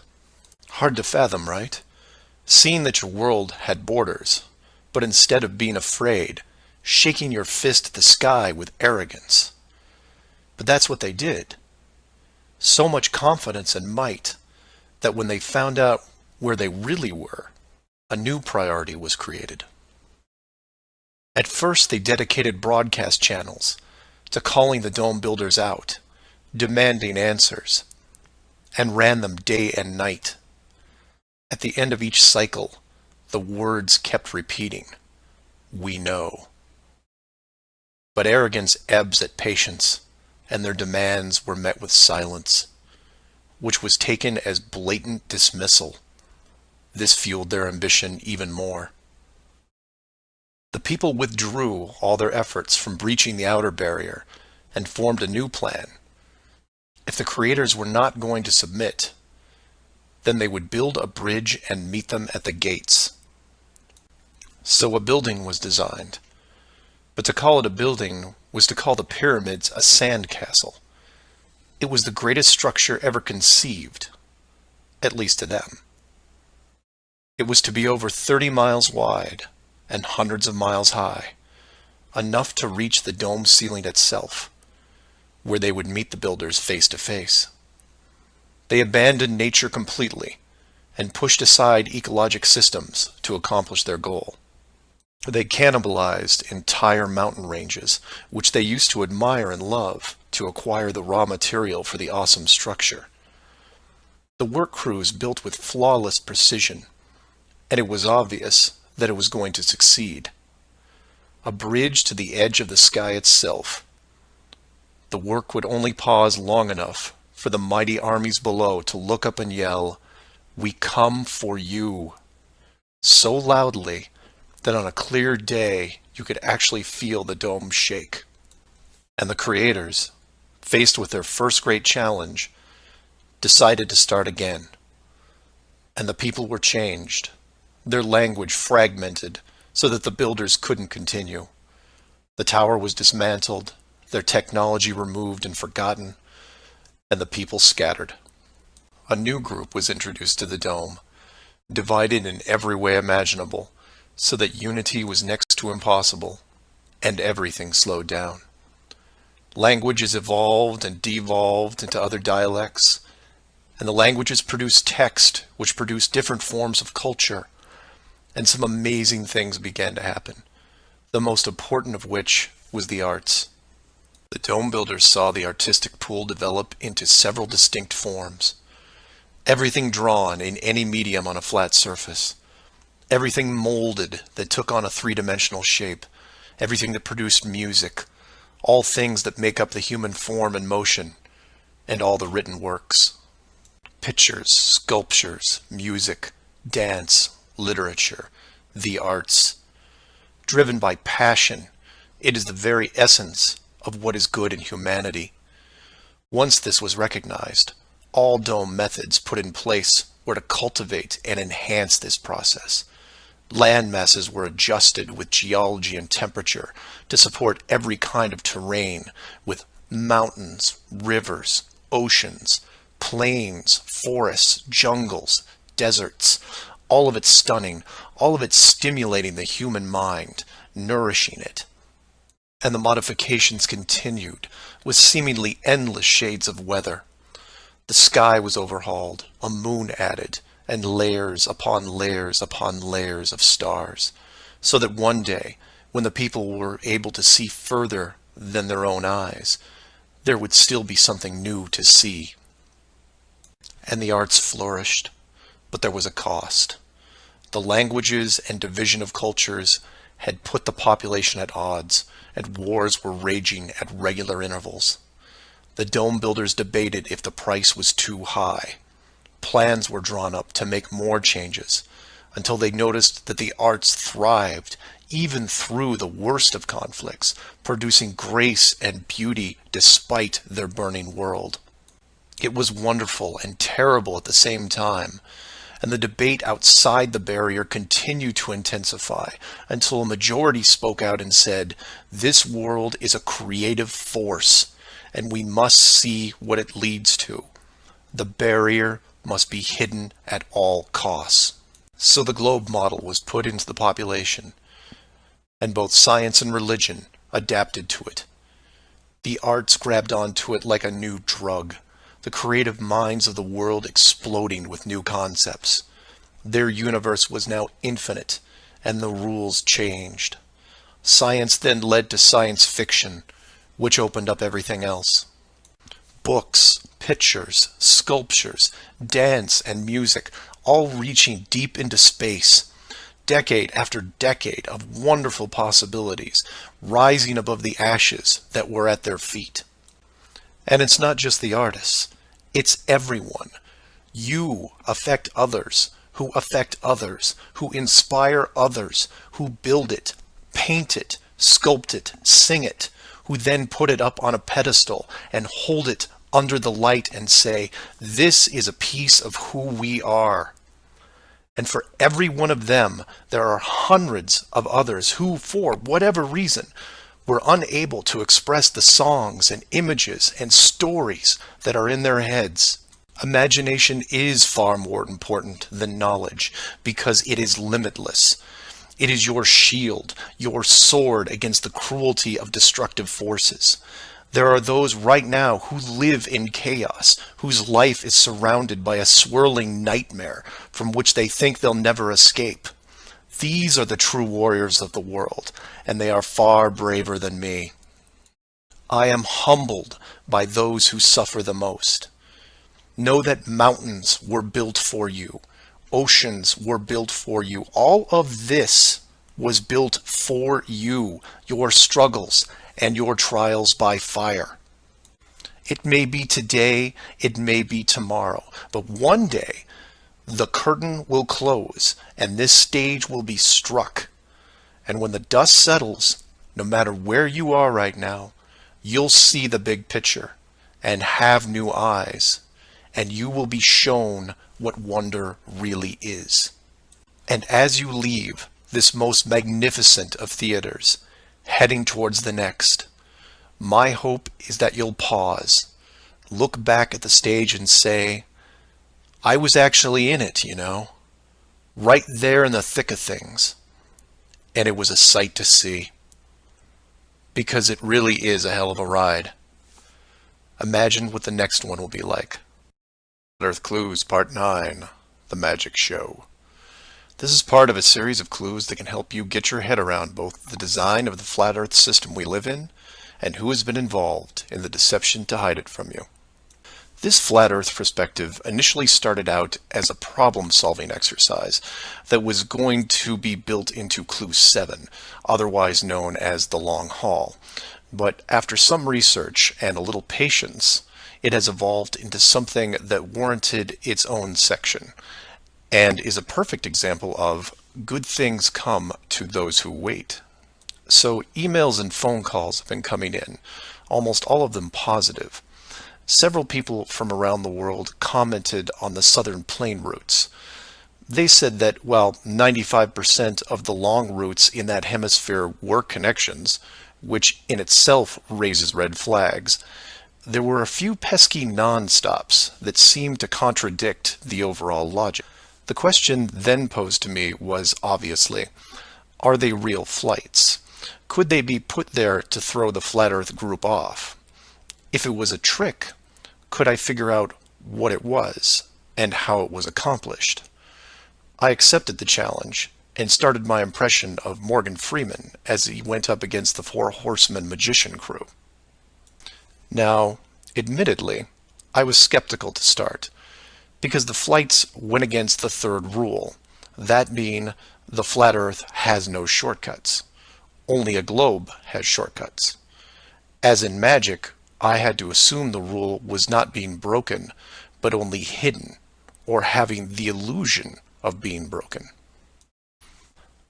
Hard to fathom, right? Seeing that your world had borders, but instead of being afraid, shaking your fist at the sky with arrogance. But that's what they did. So much confidence and might that when they found out where they really were, a new priority was created. At first, they dedicated broadcast channels to calling the dome builders out, demanding answers, and ran them day and night. At the end of each cycle, the words kept repeating, "We know." But arrogance ebbs at patience, and their demands were met with silence, which was taken as blatant dismissal. This fueled their ambition even more. The people withdrew all their efforts from breaching the outer barrier and formed a new plan. If the creators were not going to submit, then they would build a bridge and meet them at the gates. So a building was designed. But to call it a building was to call the pyramids a sandcastle. It was the greatest structure ever conceived, at least to them. It was to be over 30 miles wide and hundreds of miles high, enough to reach the dome ceiling itself, where they would meet the builders face to face. They abandoned nature completely and pushed aside ecologic systems to accomplish their goal. They cannibalized entire mountain ranges, which they used to admire and love, to acquire the raw material for the awesome structure. The work crews built with flawless precision, and it was obvious that it was going to succeed. A bridge to the edge of the sky itself. The work would only pause long enough for the mighty armies below to look up and yell, "We come for you," so loudly that on a clear day you could actually feel the dome shake. And the creators, faced with their first great challenge, decided to start again. And the people were changed, their language fragmented so that the builders couldn't continue. The tower was dismantled, their technology removed and forgotten, and the people scattered. A new group was introduced to the dome, divided in every way imaginable, so that unity was next to impossible, and everything slowed down. Languages evolved and devolved into other dialects, and the languages produced text, which produced different forms of culture, and some amazing things began to happen, the most important of which was the arts. The dome builders saw the artistic pool develop into several distinct forms. Everything drawn in any medium on a flat surface. Everything molded that took on a three-dimensional shape. Everything that produced music. All things that make up the human form and motion. And all the written works. Pictures, sculptures, music, dance, literature, the arts. Driven by passion, it is the very essence of what is good in humanity. Once this was recognized, all dome methods put in place were to cultivate and enhance this process. Land masses were adjusted with geology and temperature to support every kind of terrain, with mountains, rivers, oceans, plains, forests, jungles, deserts, all of it stunning, all of it stimulating the human mind, nourishing it. And the modifications continued, with seemingly endless shades of weather. The sky was overhauled, a moon added, and layers upon layers upon layers of stars, so that one day, when the people were able to see further than their own eyes, there would still be something new to see. And the arts flourished, but there was a cost. The languages and division of cultures had put the population at odds, and wars were raging at regular intervals. The dome builders debated if the price was too high. Plans were drawn up to make more changes, until they noticed that the arts thrived even through the worst of conflicts, producing grace and beauty despite their burning world. It was wonderful and terrible at the same time, and the debate outside the barrier continued to intensify until a majority spoke out and said, "This world is a creative force, and we must see what it leads to. The barrier must be hidden at all costs." So the globe model was put into the population, and both science and religion adapted to it. The arts grabbed onto it like a new drug, the creative minds of the world exploding with new concepts. Their universe was now infinite, and the rules changed. Science then led to science fiction, which opened up everything else. Books, pictures, sculptures, dance, and music, all reaching deep into space, decade after decade of wonderful possibilities, rising above the ashes that were at their feet. And it's not just the artists, it's everyone. You affect others, who affect others, who inspire others, who build it, paint it, sculpt it, sing it, who then put it up on a pedestal and hold it under the light and say, "This is a piece of who we are." And for every one of them, there are hundreds of others who, for whatever reason, were unable to express the songs and images and stories that are in their heads. Imagination is far more important than knowledge because it is limitless. It is your shield, your sword against the cruelty of destructive forces. There are those right now who live in chaos, whose life is surrounded by a swirling nightmare from which they think they'll never escape. These are the true warriors of the world, and they are far braver than me. I am humbled by those who suffer the most. Know that mountains were built for you. Oceans were built for you. All of this was built for you, your struggles and your trials by fire. It may be today, it may be tomorrow, but one day the curtain will close and this stage will be struck. And when the dust settles, no matter where you are right now, you'll see the big picture and have new eyes, and you will be shown what wonder really is. And as you leave this most magnificent of theaters, heading towards the next, my hope is that you'll pause, look back at the stage and say, "I was actually in it, you know. right there in the thick of things. And it was a sight to see. Because it really is a hell of a ride. Imagine what the next one will be like. Earth Clues Part 9, The Magic Show. This is part of a series of clues that can help you get your head around both the design of the flat Earth system we live in and who has been involved in the deception to hide it from you. This flat Earth perspective initially started out as a problem-solving exercise that was going to be built into Clue 7, otherwise known as the Long Haul. But after some research and a little patience, it has evolved into something that warranted its own section, and is a perfect example of good things come to those who wait. So emails and phone calls have been coming in, almost all of them positive. Several people from around the world commented on the southern plane routes. They said that while 95% of the long routes in that hemisphere were connections, which in itself raises red flags, there were a few pesky non-stops that seemed to contradict the overall logic. The question then posed to me was obviously, are they real flights? Could they be put there to throw the Flat Earth group off? If it was a trick, could I figure out what it was and how it was accomplished? I accepted the challenge and started my impression of Morgan Freeman as he went up against the Four Horsemen magician crew. Now, admittedly, I was skeptical to start, because the flights went against the third rule, that being the flat Earth has no shortcuts. Only a globe has shortcuts. As in magic, I had to assume the rule was not being broken, but only hidden, or having the illusion of being broken.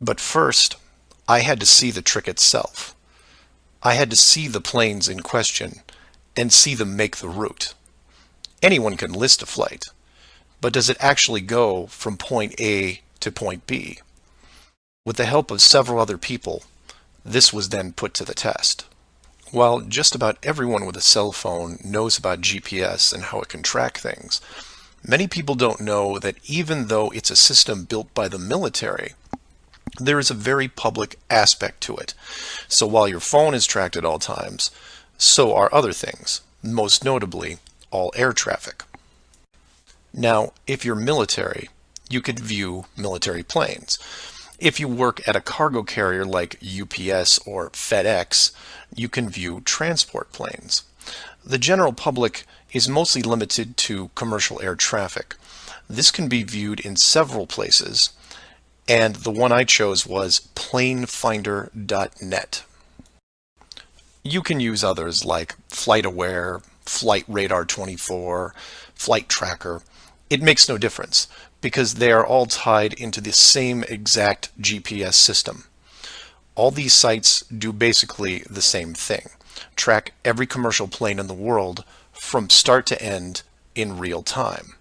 But first, I had to see the trick itself. I had to see the planes in question, and see them make the route. Anyone can list a flight, but does it actually go from point A to point B? With the help of several other people, this was then put to the test. While just about everyone with a cell phone knows about GPS and how it can track things, many people don't know that even though it's a system built by the military, there is a very public aspect to it. So while your phone is tracked at all times, so are other things, most notably all air traffic. Now, if you're military, you could view military planes. If you work at a cargo carrier like UPS or FedEx, you can view transport planes. The general public is mostly limited to commercial air traffic. This can be viewed in several places, and the one I chose was planefinder.net. You can use others like FlightAware, Flight Radar 24, Flight Tracker. It makes no difference because they are all tied into the same exact GPS system. All these sites do basically the same thing, track every commercial plane in the world from start to end in real time.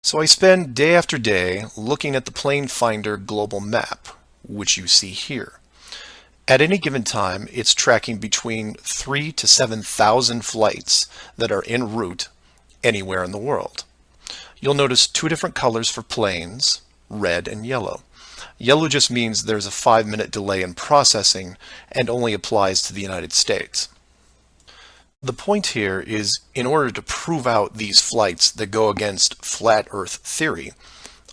So I spend day after day looking at the Plane Finder global map, which you see here. At any given time, it's tracking between 3,000 to 7,000 flights that are en route anywhere in the world. You'll notice two different colors for planes, red and yellow. Yellow just means there's a 5-minute delay in processing and only applies to the United States. The point here is, in order to prove out these flights that go against flat Earth theory,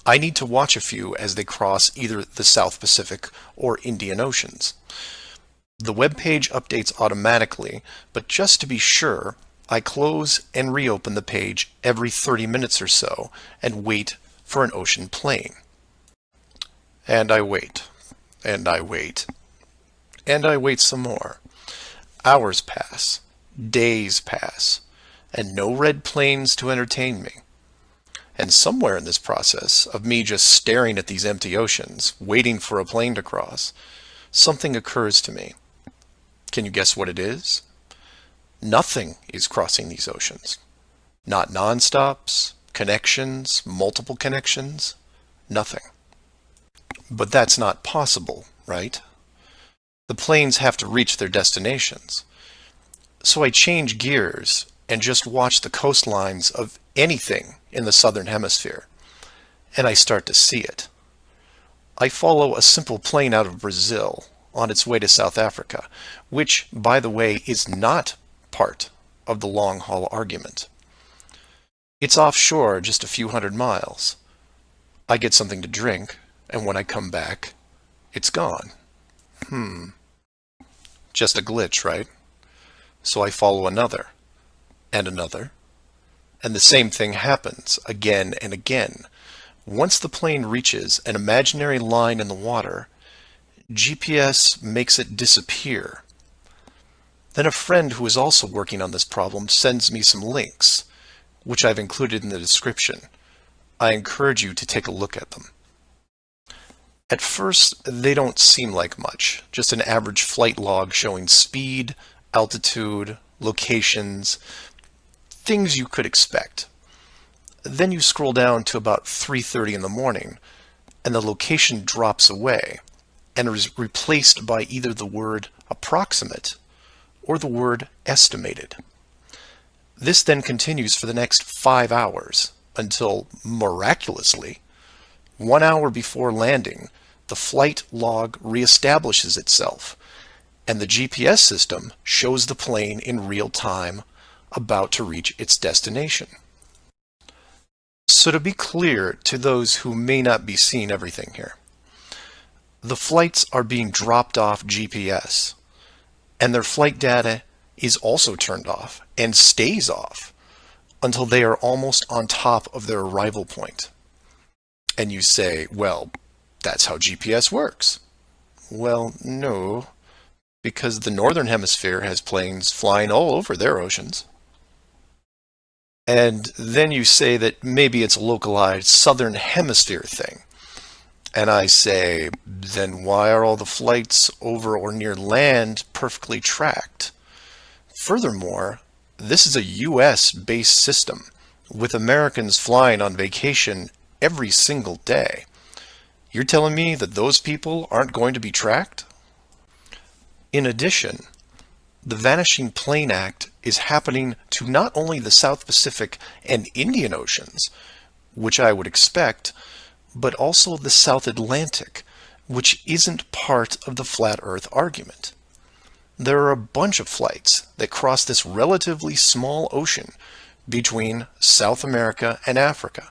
I need to watch a few as they cross either the South Pacific or Indian Oceans. The web page updates automatically, but just to be sure, I close and reopen the page every 30 minutes or so and wait for an ocean plane. And I wait, and I wait, and I wait some more. Hours pass, days pass, and no red planes to entertain me. And somewhere in this process of me just staring at these empty oceans, waiting for a plane to cross, something occurs to me. Can you guess what it is? Nothing is crossing these oceans. Not non-stops, connections, multiple connections, nothing. But that's not possible, right? The planes have to reach their destinations. So I change gears and just watch the coastlines of anything in the southern hemisphere. and I start to see it. I follow a simple plane out of Brazil on its way to South Africa, which, by the way, is not part of the long-haul argument. It's offshore just a few hundred miles. I get something to drink, and when I come back, it's gone. Just a glitch, right? So I follow another, and another, and the same thing happens again and again. Once the plane reaches an imaginary line in the water, GPS makes it disappear. Then a friend who is also working on this problem sends me some links, which I've included in the description. I encourage you to take a look at them. At first, they don't seem like much, just an average flight log showing speed, altitude, locations, things you could expect. Then you scroll down to about 3:30 in the morning, and the location drops away and is replaced by either the word approximate or the word estimated. This then continues for the next 5 hours until, miraculously, 1 hour before landing, the flight log reestablishes itself, and the GPS system shows the plane in real time about to reach its destination. So to be clear to those who may not be seeing everything here, the flights are being dropped off GPS, and their flight data is also turned off and stays off until they are almost on top of their arrival point. And you say, well, that's how GPS works. Well, no, because the Northern Hemisphere has planes flying all over their oceans. And then you say that maybe it's a localized Southern Hemisphere thing. And I say, then why are all the flights over or near land perfectly tracked? Furthermore, this is a US-based system, with Americans flying on vacation every single day. You're telling me that those people aren't going to be tracked? In addition, the Vanishing Plane Act is happening to not only the South Pacific and Indian Oceans, which I would expect, but also the South Atlantic, which isn't part of the flat Earth argument. There are a bunch of flights that cross this relatively small ocean between South America and Africa,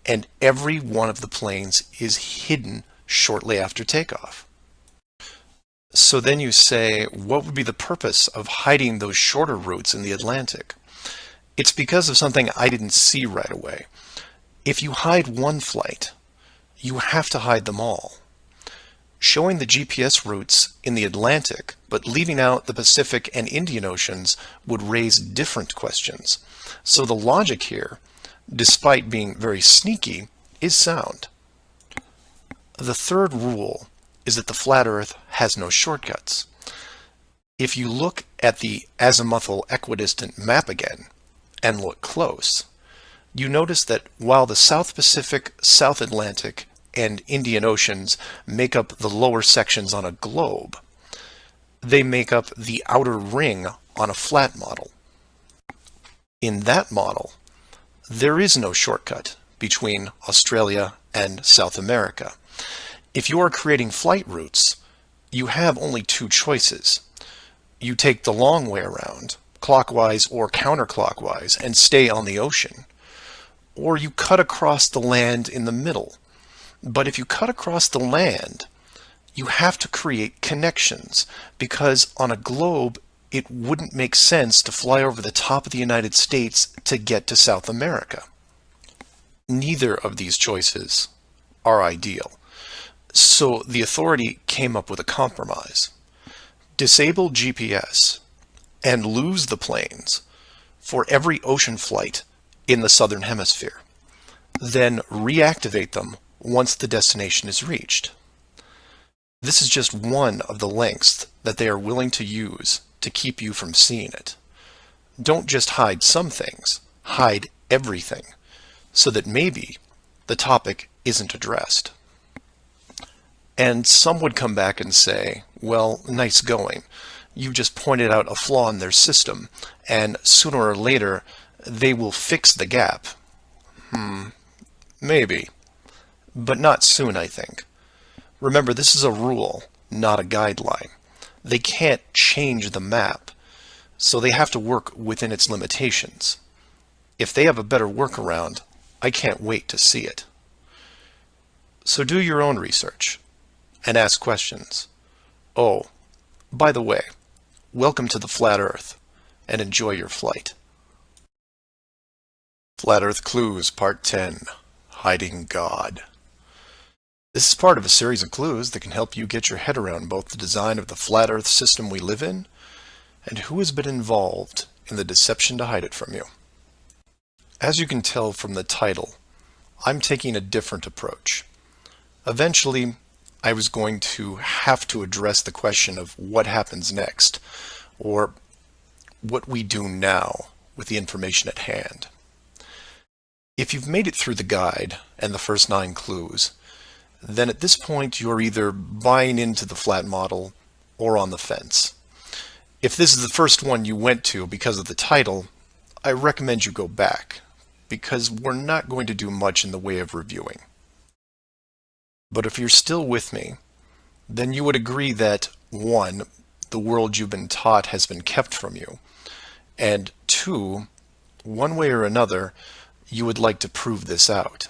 and every one of the planes is hidden shortly after takeoff. So then you say, what would be the purpose of hiding those shorter routes in the Atlantic? It's because of something I didn't see right away. If you hide one flight, you have to hide them all. Showing the GPS routes in the Atlantic, but leaving out the Pacific and Indian Oceans would raise different questions. So the logic here, despite being very sneaky, is sound. The third rule is that the flat Earth has no shortcuts. If you look at the azimuthal equidistant map again, and look close, you notice that while the South Pacific, South Atlantic, and Indian Oceans make up the lower sections on a globe, they make up the outer ring on a flat model. In that model, there is no shortcut between Australia and South America. If you are creating flight routes, you have only two choices. You take the long way around, clockwise or counterclockwise, and stay on the ocean. Or you cut across the land in the middle. But if you cut across the land, you have to create connections, because on a globe, it wouldn't make sense to fly over the top of the United States to get to South America. Neither of these choices are ideal. So the authority came up with a compromise. Disable GPS and lose the planes for every ocean flight in the Southern Hemisphere. Then reactivate them once the destination is reached. This is just one of the lengths that they are willing to use to keep you from seeing it. Don't just hide some things, hide everything, so that maybe the topic isn't addressed. And some would come back and say, well, nice going. You just pointed out a flaw in their system, and sooner or later, they will fix the gap. Maybe. But not soon, I think. Remember, this is a rule, not a guideline. They can't change the map, so they have to work within its limitations. If they have a better workaround, I can't wait to see it. So do your own research and ask questions. Oh, by the way, welcome to the Flat Earth, and enjoy your flight. Flat Earth Clues Part 10, Hiding God. This is part of a series of clues that can help you get your head around both the design of the flat Earth system we live in and who has been involved in the deception to hide it from you. As you can tell from the title, I'm taking a different approach. Eventually, I was going to have to address the question of what happens next, or what we do now with the information at hand. If you've made it through the guide and the first 9 clues, then at this point you're either buying into the flat model or on the fence. If this is the first one you went to because of the title, I recommend you go back, because we're not going to do much in the way of reviewing. But if you're still with me, then you would agree that 1, the world you've been taught has been kept from you, and 2, one way or another, you would like to prove this out.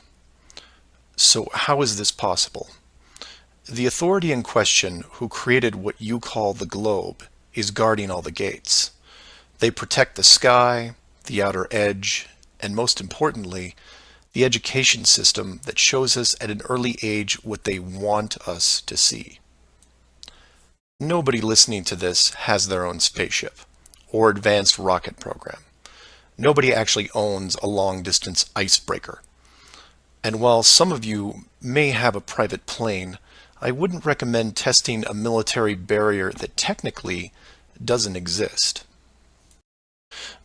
So how is this possible? The authority in question who created what you call the globe is guarding all the gates. They protect the sky, the outer edge, and most importantly, the education system that shows us at an early age what they want us to see. Nobody listening to this has their own spaceship or advanced rocket program. Nobody actually owns a long-distance icebreaker. And while some of you may have a private plane, I wouldn't recommend testing a military barrier that technically doesn't exist.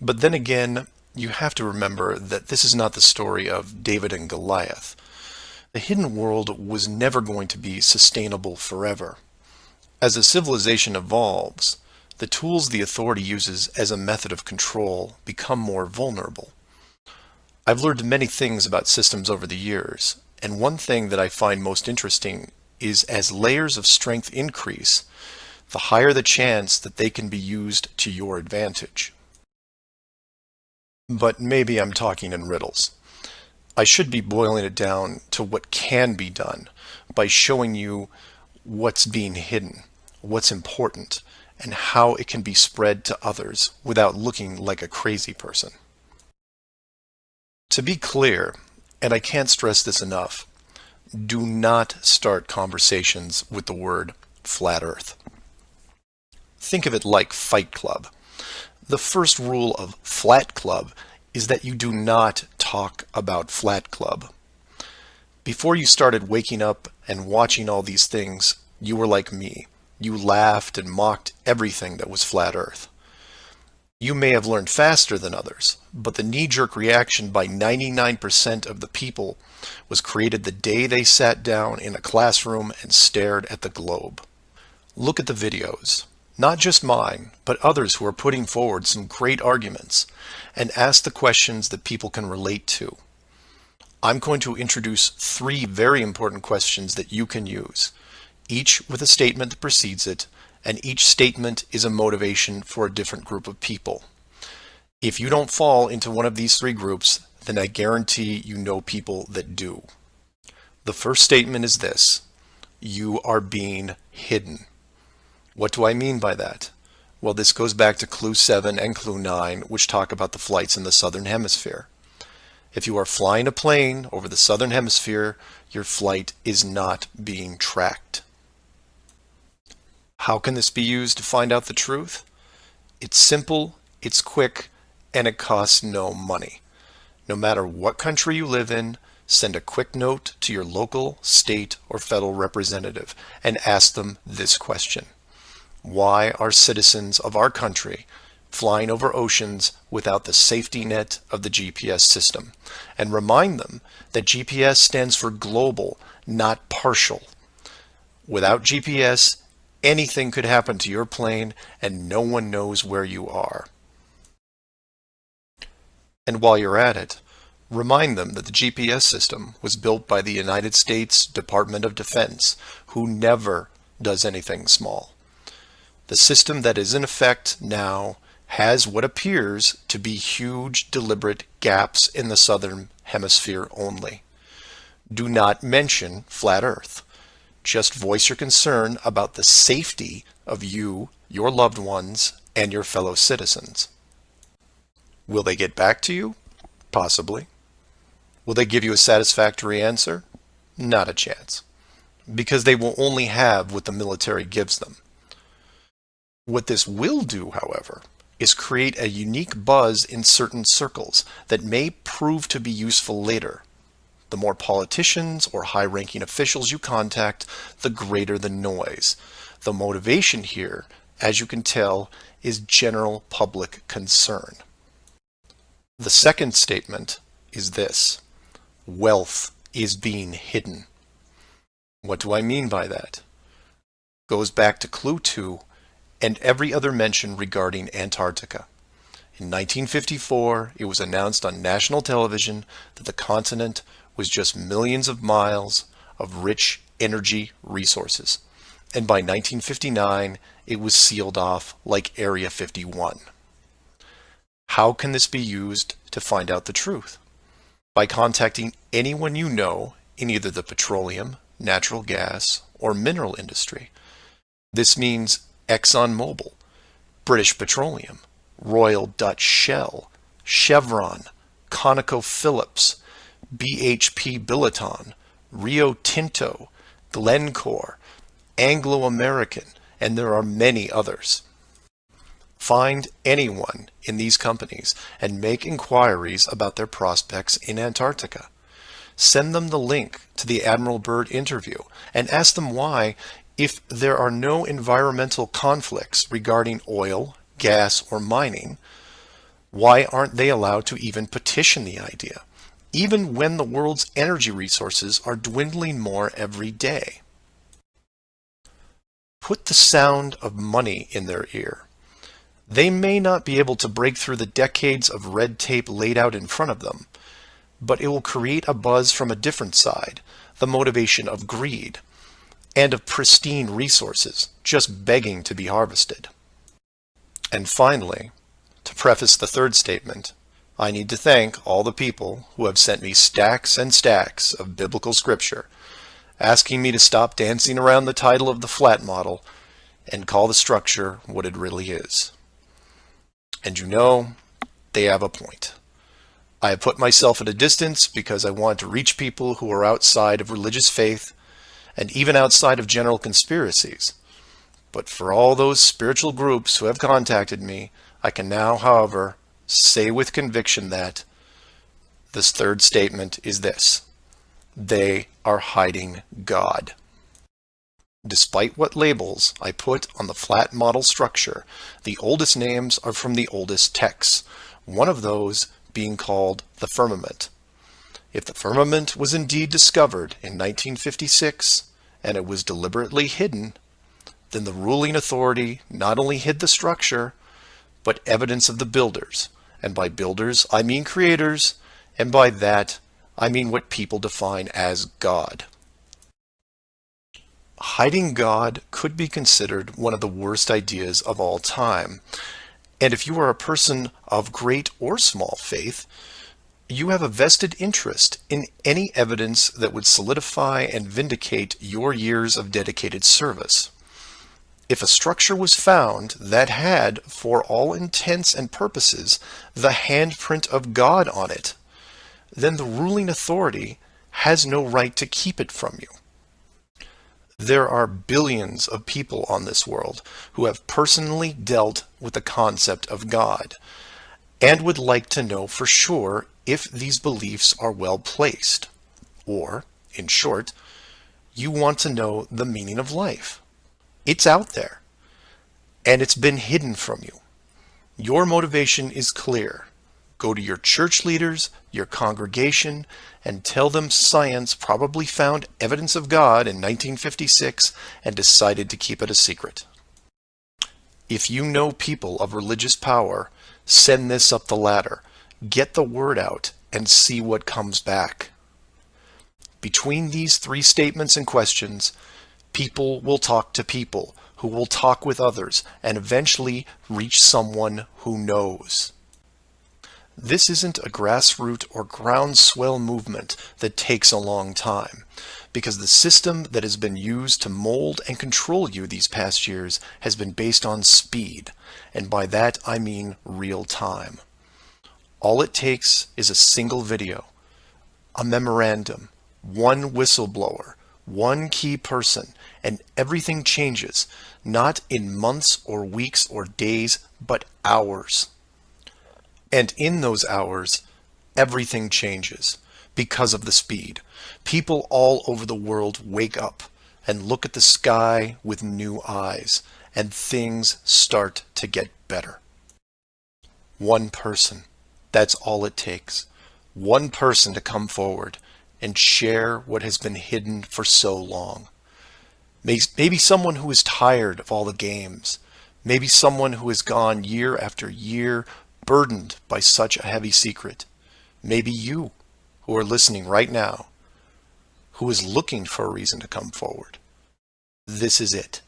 But then again, you have to remember that this is not the story of David and Goliath. The hidden world was never going to be sustainable forever. As a civilization evolves, the tools the authority uses as a method of control become more vulnerable. I've learned many things about systems over the years, and one thing that I find most interesting is as layers of strength increase, the higher the chance that they can be used to your advantage. But maybe I'm talking in riddles. I should be boiling it down to what can be done by showing you what's being hidden, what's important, and how it can be spread to others without looking like a crazy person. To be clear, and I can't stress this enough, do not start conversations with the word flat Earth. Think of it like Fight Club. The first rule of Flat Club is that you do not talk about Flat Club. Before you started waking up and watching all these things, you were like me. You laughed and mocked everything that was flat Earth. You may have learned faster than others, but the knee-jerk reaction by 99% of the people was created the day they sat down in a classroom and stared at the globe. Look at the videos, not just mine, but others who are putting forward some great arguments, and ask the questions that people can relate to. I'm going to introduce 3 very important questions that you can use, each with a statement that precedes it, and each statement is a motivation for a different group of people. If you don't fall into one of these 3 groups, then I guarantee you know people that do. The first statement is this: you are being hidden. What do I mean by that? Well, this goes back to Clue 7 and Clue 9, which talk about the flights in the Southern Hemisphere. If you are flying a plane over the Southern Hemisphere, your flight is not being tracked. How can this be used to find out the truth? It's simple, it's quick, and it costs no money. No matter what country you live in, send a quick note to your local, state, or federal representative and ask them this question: why are citizens of our country flying over oceans without the safety net of the GPS system? And remind them that GPS stands for global, not partial. Without GPS, anything could happen to your plane and no one knows where you are. And while you're at it, Remind them that the GPS system was built by the United States Department of Defense, who never does anything small. The system that is in effect now has what appears to be huge, deliberate gaps in the southern hemisphere only. Do not mention Flat Earth. Just voice your concern about the safety of you, your loved ones, and your fellow citizens. Will they get back to you? Possibly. Will they give you a satisfactory answer? Not a chance. Because they will only have what the military gives them. What this will do, however, is create a unique buzz in certain circles that may prove to be useful later. The more politicians or high-ranking officials you contact, the greater the noise. The motivation here, as you can tell, is general public concern. The second statement is this: wealth is being hidden. What do I mean by that? Goes back to Clue 2 and every other mention regarding Antarctica. In 1954, it was announced on national television that the continent was just millions of miles of rich energy resources. And by 1959, it was sealed off like Area 51. How can this be used to find out the truth? By contacting anyone you know in either the petroleum, natural gas, or mineral industry. This means ExxonMobil, British Petroleum, Royal Dutch Shell, Chevron, ConocoPhillips, BHP Billiton, Rio Tinto, Glencore, Anglo American, and there are many others. Find anyone in these companies and make inquiries about their prospects in Antarctica. Send them the link to the Admiral Byrd interview and ask them why, if there are no environmental conflicts regarding oil, gas, or mining, why aren't they allowed to even petition the idea, even when the world's energy resources are dwindling more every day? Put the sound of money in their ear. They may not be able to break through the decades of red tape laid out in front of them, but it will create a buzz from a different side, the motivation of greed, and of pristine resources just begging to be harvested. And finally, to preface the third statement, I need to thank all the people who have sent me stacks and stacks of biblical scripture, asking me to stop dancing around the title of the flat model and call the structure what it really is. And you know, they have a point. I have put myself at a distance because I want to reach people who are outside of religious faith and even outside of general conspiracies. But for all those spiritual groups who have contacted me, I can now, however, say with conviction that this third statement is this: they are hiding God. Despite what labels I put on the flat model structure, the oldest names are from the oldest texts, one of those being called the firmament. If the firmament was indeed discovered in 1956, and it was deliberately hidden, then the ruling authority not only hid the structure, but evidence of the builders. And by builders, I mean creators, and by that, I mean what people define as God. Hiding God could be considered one of the worst ideas of all time. And if you are a person of great or small faith, you have a vested interest in any evidence that would solidify and vindicate your years of dedicated service. If a structure was found that had, for all intents and purposes, the handprint of God on it, then the ruling authority has no right to keep it from you. There are billions of people on this world who have personally dealt with the concept of God and would like to know for sure if these beliefs are well placed. Or, in short, you want to know the meaning of life. It's out there, and it's been hidden from you. Your motivation is clear. Go to your church leaders, your congregation, and tell them science probably found evidence of God in 1956 and decided to keep it a secret. If you know people of religious power, send this up the ladder. Get the word out and see what comes back. Between these three statements and questions, people will talk to people who will talk with others and eventually reach someone who knows. This isn't a grassroots or groundswell movement that takes a long time, because the system that has been used to mold and control you these past years has been based on speed, and by that I mean real time. All it takes is a single video, a memorandum, one whistleblower, one key person, and everything changes, not in months or weeks or days, but hours. And in those hours, everything changes because of the speed. People all over the world wake up and look at the sky with new eyes, and things start to get better. One person, that's all it takes. One person to come forward and share what has been hidden for so long. Maybe someone who is tired of all the games. Maybe someone who has gone year after year burdened by such a heavy secret. Maybe you, who are listening right now, who is looking for a reason to come forward. This is it.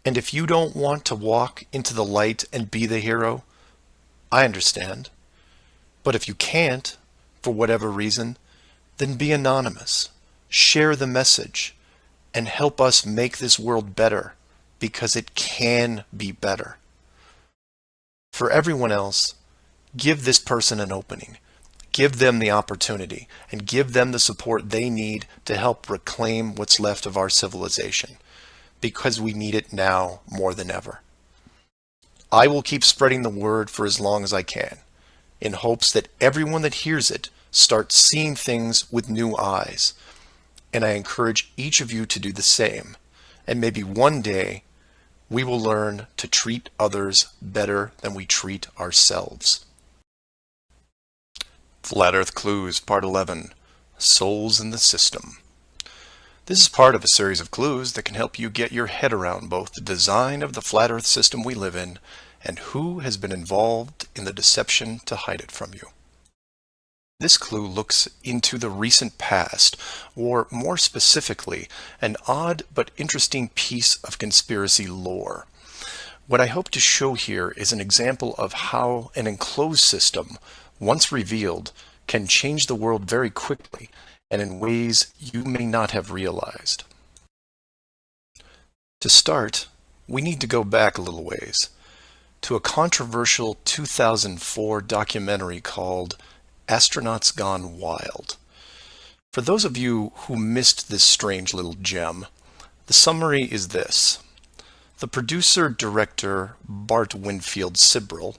And if you don't want to walk into the light and be the hero, I understand. But if you can't, for whatever reason, then be anonymous. Share the message and help us make this world better, because it can be better. For everyone else, give this person an opening. Give them the opportunity and give them the support they need to help reclaim what's left of our civilization, because we need it now more than ever. I will keep spreading the word for as long as I can, in hopes that everyone that hears it starts seeing things with new eyes. And I encourage each of you to do the same. And maybe one day we will learn to treat others better than we treat ourselves. Flat Earth Clues, Part 11, Souls in the System. This is part of a series of clues that can help you get your head around both the design of the flat Earth system we live in and who has been involved in the deception to hide it from you. This clue looks into the recent past, or more specifically, an odd but interesting piece of conspiracy lore. What I hope to show here is an example of how an enclosed system, once revealed, can change the world very quickly and in ways you may not have realized. To start, we need to go back a little ways to a controversial 2004 documentary called Astronauts Gone Wild. For those of you who missed this strange little gem, the summary is this. The producer-director Bart Winfield Sibrel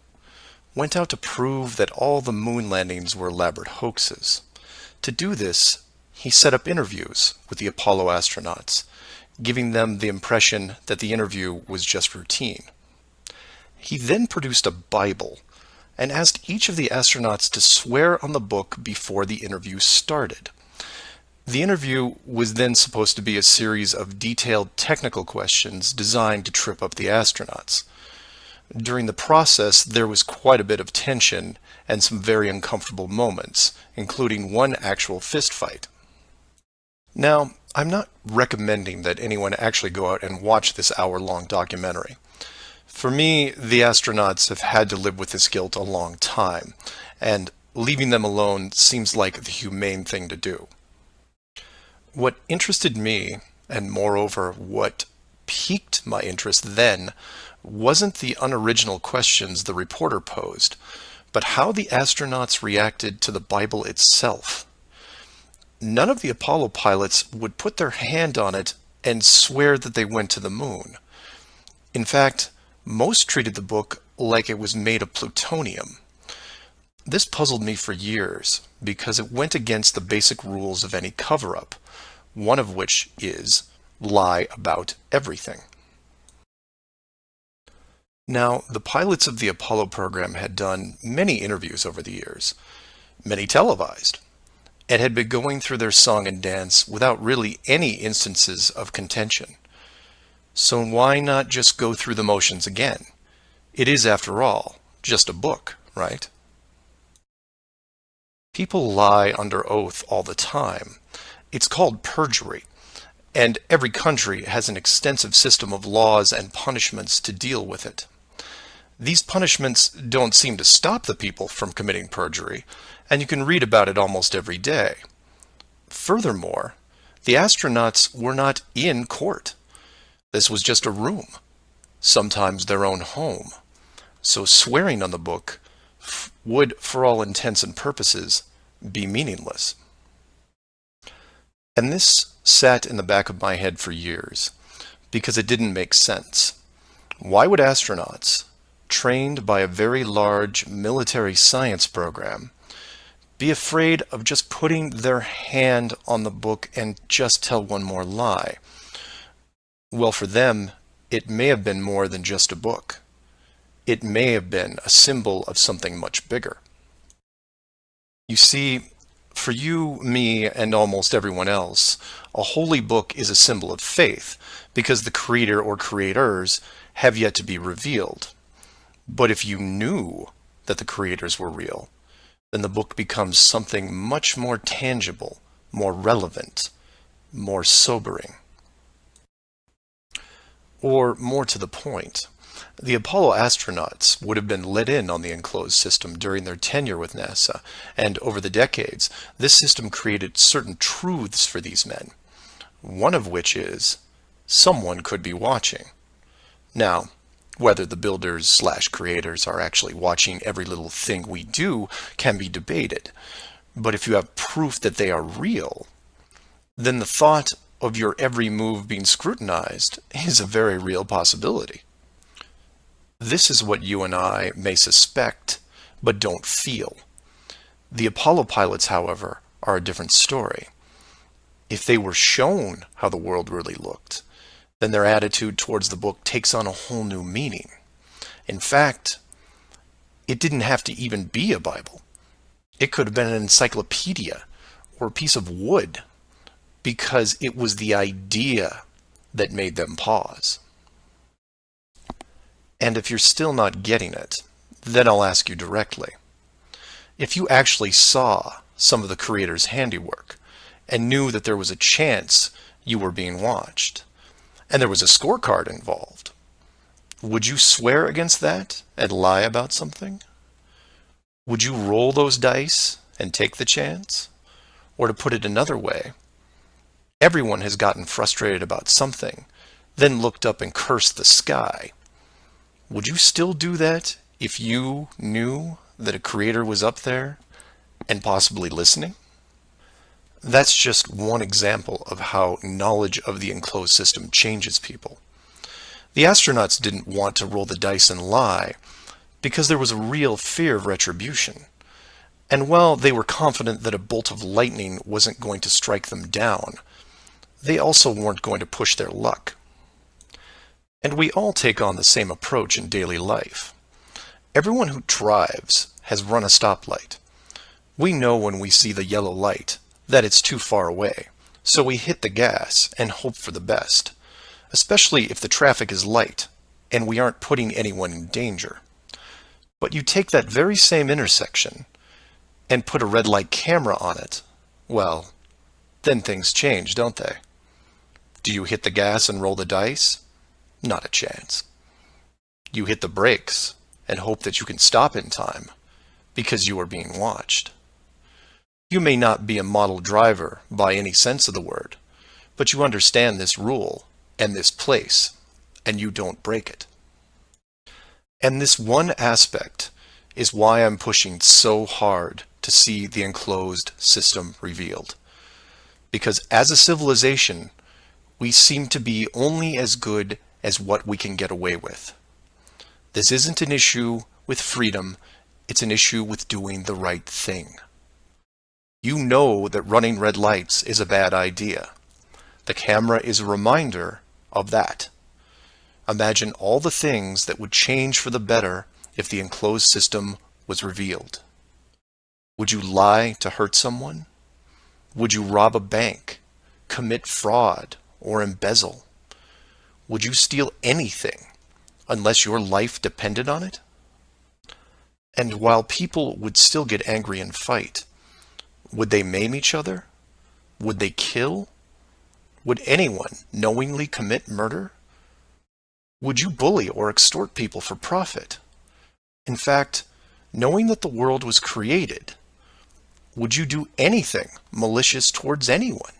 went out to prove that all the moon landings were elaborate hoaxes. To do this, he set up interviews with the Apollo astronauts, giving them the impression that the interview was just routine. He then produced a Bible and asked each of the astronauts to swear on the book before the interview started. The interview was then supposed to be a series of detailed technical questions designed to trip up the astronauts. During the process, there was quite a bit of tension and some very uncomfortable moments, including one actual fist fight. Now, I'm not recommending that anyone actually go out and watch this hour-long documentary. For me, the astronauts have had to live with this guilt a long time, and leaving them alone seems like the humane thing to do. What interested me, and moreover what piqued my interest then, wasn't the unoriginal questions the reporter posed, but how the astronauts reacted to the Bible itself. None of the Apollo pilots would put their hand on it and swear that they went to the moon. In fact, most treated the book like it was made of plutonium. This puzzled me for years because it went against the basic rules of any cover-up, one of which is lie about everything. Now, the pilots of the Apollo program had done many interviews over the years, many televised, and had been going through their song and dance without really any instances of contention. So why not just go through the motions again? It is, after all, just a book, right? People lie under oath all the time. It's called perjury, and every country has an extensive system of laws and punishments to deal with it. These punishments don't seem to stop the people from committing perjury, and you can read about it almost every day. Furthermore, the astronauts were not in court. This was just a room, sometimes their own home. So swearing on the book would, for all intents and purposes, be meaningless. And this sat in the back of my head for years, because it didn't make sense. Why would astronauts, trained by a very large military science program, be afraid of just putting their hand on the book and just tell one more lie? Well, for them, it may have been more than just a book. It may have been a symbol of something much bigger. You see, for you, me, and almost everyone else, a holy book is a symbol of faith, because the creator or creators have yet to be revealed. But if you knew that the creators were real, then the book becomes something much more tangible, more relevant, more sobering. Or more to the point, the Apollo astronauts would have been let in on the enclosed system during their tenure with NASA, and over the decades, this system created certain truths for these men, one of which is, someone could be watching. Now, whether the builders/creators are actually watching every little thing we do can be debated, but if you have proof that they are real, then the thought of your every move being scrutinized is a very real possibility. This is what you and I may suspect, but don't feel. The Apollo pilots, however, are a different story. If they were shown how the world really looked, then their attitude towards the book takes on a whole new meaning. In fact, it didn't have to even be a Bible. It could have been an encyclopedia or a piece of wood, because it was the idea that made them pause. And if you're still not getting it, then I'll ask you directly. If you actually saw some of the creators' handiwork and knew that there was a chance you were being watched, and there was a scorecard involved, would you swear against that and lie about something? Would you roll those dice and take the chance? Or to put it another way, everyone has gotten frustrated about something, then looked up and cursed the sky. Would you still do that if you knew that a creator was up there and possibly listening? That's just one example of how knowledge of the enclosed system changes people. The astronauts didn't want to roll the dice and lie because there was a real fear of retribution. And while they were confident that a bolt of lightning wasn't going to strike them down, they also weren't going to push their luck. And we all take on the same approach in daily life. Everyone who drives has run a stoplight. We know when we see the yellow light that it's too far away, so we hit the gas and hope for the best, especially if the traffic is light and we aren't putting anyone in danger. But you take that very same intersection and put a red light camera on it, well, then things change, don't they? Do you hit the gas and roll the dice? Not a chance. You hit the brakes and hope that you can stop in time because you are being watched. You may not be a model driver by any sense of the word, but you understand this rule and this place, and you don't break it. And this one aspect is why I'm pushing so hard to see the enclosed system revealed. Because as a civilization, we seem to be only as good as what we can get away with. This isn't an issue with freedom, it's an issue with doing the right thing. You know that running red lights is a bad idea. The camera is a reminder of that. Imagine all the things that would change for the better if the enclosed system was revealed. Would you lie to hurt someone? Would you rob a bank, commit fraud, or embezzle? Would you steal anything unless your life depended on it? And while people would still get angry and fight, Would they maim each other? Would they kill? Would anyone knowingly commit murder? Would you bully or extort people for profit? In fact, knowing that the world was created, would you do anything malicious towards anyone?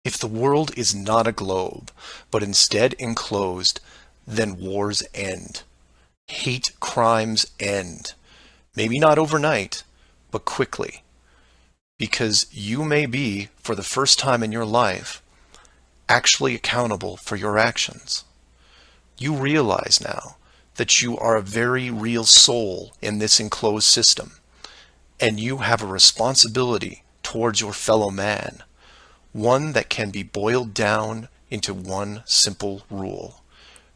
If the world is not a globe, but instead enclosed, then wars end. Hate crimes end. Maybe not overnight, but quickly. Because you may be, for the first time in your life, actually accountable for your actions. You realize now that you are a very real soul in this enclosed system, and you have a responsibility towards your fellow man, one that can be boiled down into one simple rule: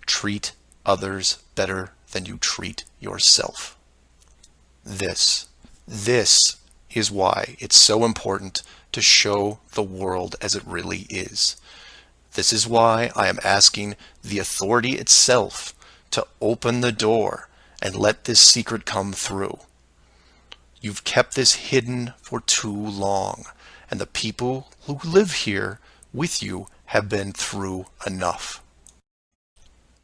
treat others better than you treat yourself. This is why it's so important to show the world as it really is. This is why I am asking the authority itself to open the door and let this secret come through. You've kept this hidden for too long, and the people who live here with you have been through enough.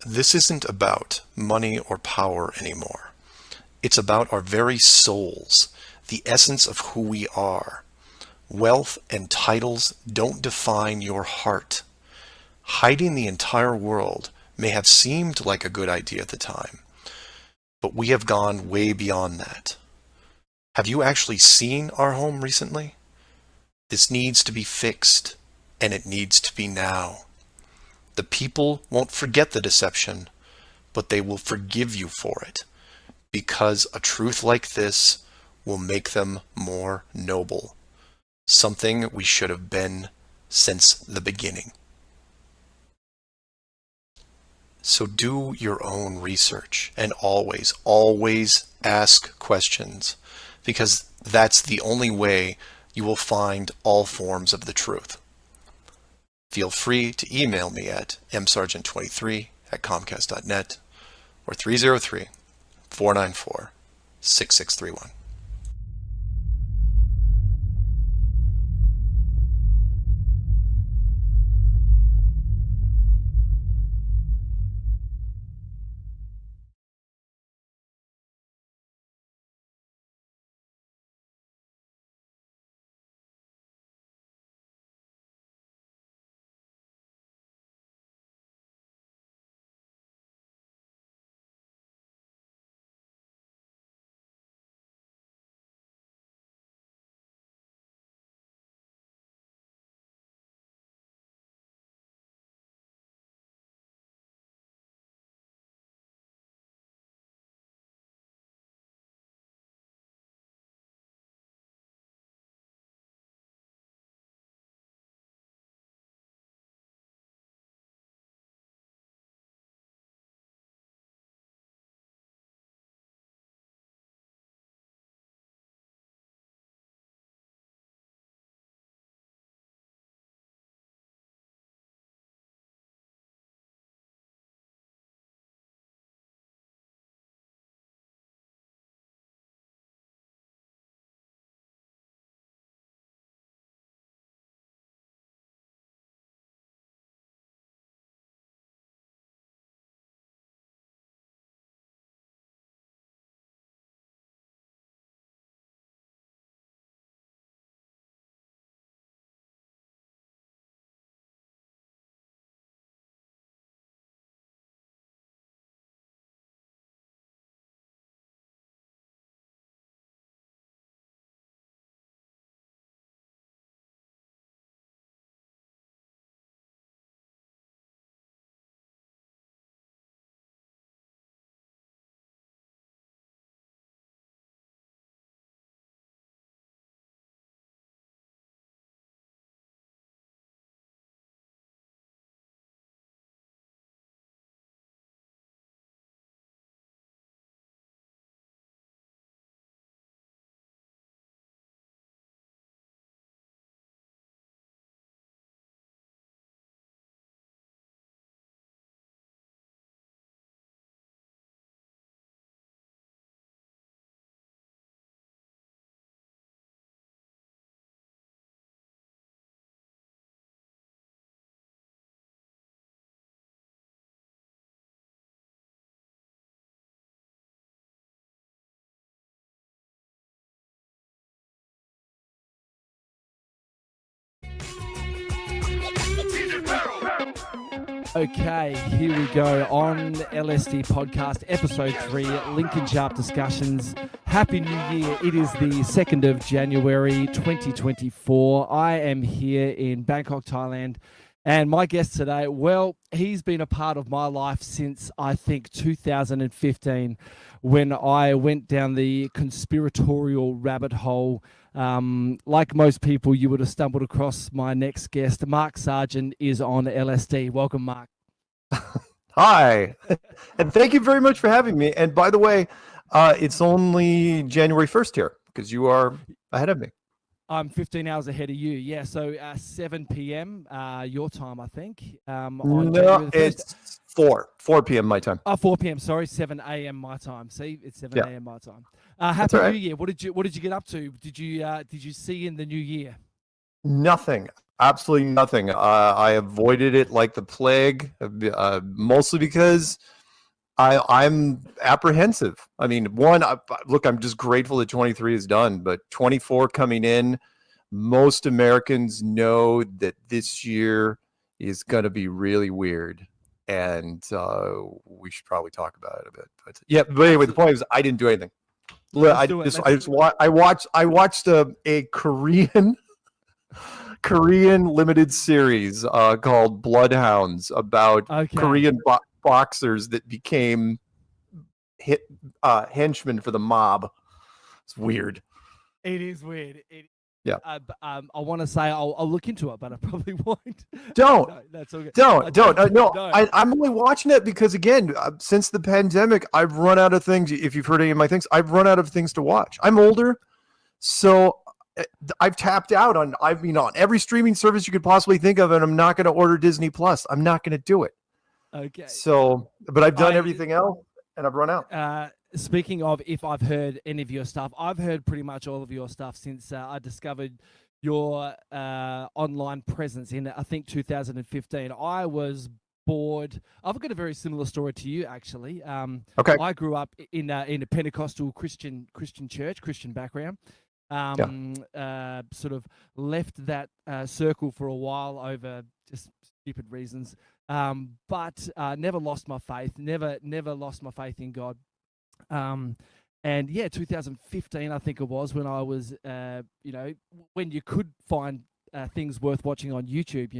This isn't about money or power anymore. It's about our very souls, the essence of who we are. Wealth and titles don't define your heart. Hiding the entire world may have seemed like a good idea at the time, but we have gone way beyond that. Have you actually seen our home recently? This needs to be fixed, and it needs to be now. The people won't forget the deception, but they will forgive you for it, because a truth like this will make them more noble, something we should have been since the beginning. So do your own research, and always, always ask questions, because that's the only way you will find all forms of the truth. Feel free to email me at msargent23@comcast.net or 303-494-6631. Okay, here we go on LSD Podcast, Episode 3, Lincoln Sharp Discussions. Happy New Year. It is the 2nd of January, 2024. I am here in Bangkok, Thailand. And my guest today, well, he's been a part of my life since, I think, 2015, when I went down the conspiratorial rabbit hole. Like most people, you would have stumbled across my next guest. Mark Sargent is on LSD. Welcome, Mark. Hi, and thank you very much for having me. And by the way, it's only January 1st here because you are ahead of me. I'm 15 hours ahead of you. Yeah, so 7 p.m. Your time, I think. On No, January the 1st. it's 4 p.m. my time. 4 p.m. Sorry, 7 a.m. my time. See, it's 7 Yeah. a.m. my time. That's Happy all right. New Year. What did you get up to? Did you see in the new year? Nothing, absolutely nothing. I avoided it like the plague, mostly because I'm apprehensive. I mean, look, I'm just grateful that 23 is done, but 24 coming in, most Americans know that this year is going to be really weird, and we should probably talk about it a bit. But yeah, but anyway, the point is, I didn't do anything. I watched a Korean limited series called Bloodhounds about Korean boxers that became henchmen for the mob. It's weird. It is weird. Yeah. I want to say I'll look into it, but I probably won't. Don't. No, that's okay. Don't. No. I'm only watching it because, again, since the pandemic, I've run out of things. If you've heard any of my things, I've run out of things to watch. I'm older, so I've tapped out on every streaming service you could possibly think of, and I'm not going to order Disney Plus. I'm not going to do it. Okay. So, but I've done everything else, and I've run out. Speaking of, if I've heard any of your stuff, I've heard pretty much all of your stuff since I discovered your online presence in, I think, 2015. I was bored. I've got a very similar story to you, actually. Okay. I grew up in a Pentecostal Christian church, Christian background. Sort of left that circle for a while over just stupid reasons, but never lost my faith. Never lost my faith in God. And yeah, 2015, I think it was, when I was, when you could find things worth watching on YouTube,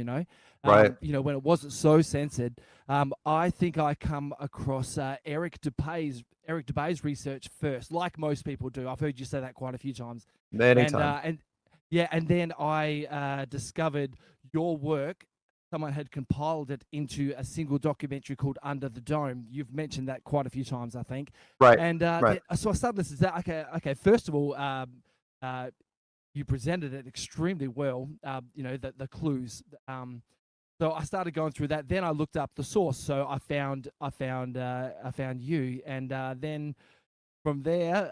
Right. When it wasn't so censored. I think I come across Eric DeBay's research first, like most people do. I've heard you say that quite a few times. Many times. And then I discovered your work. Someone had compiled it into a single documentary called Under the Dome. You've mentioned that quite a few times, I think. Right. And right. So I started listening to that. Okay. First of all, you presented it extremely well. The clues. So I started going through that. Then I looked up the source. So I found you, and then from there,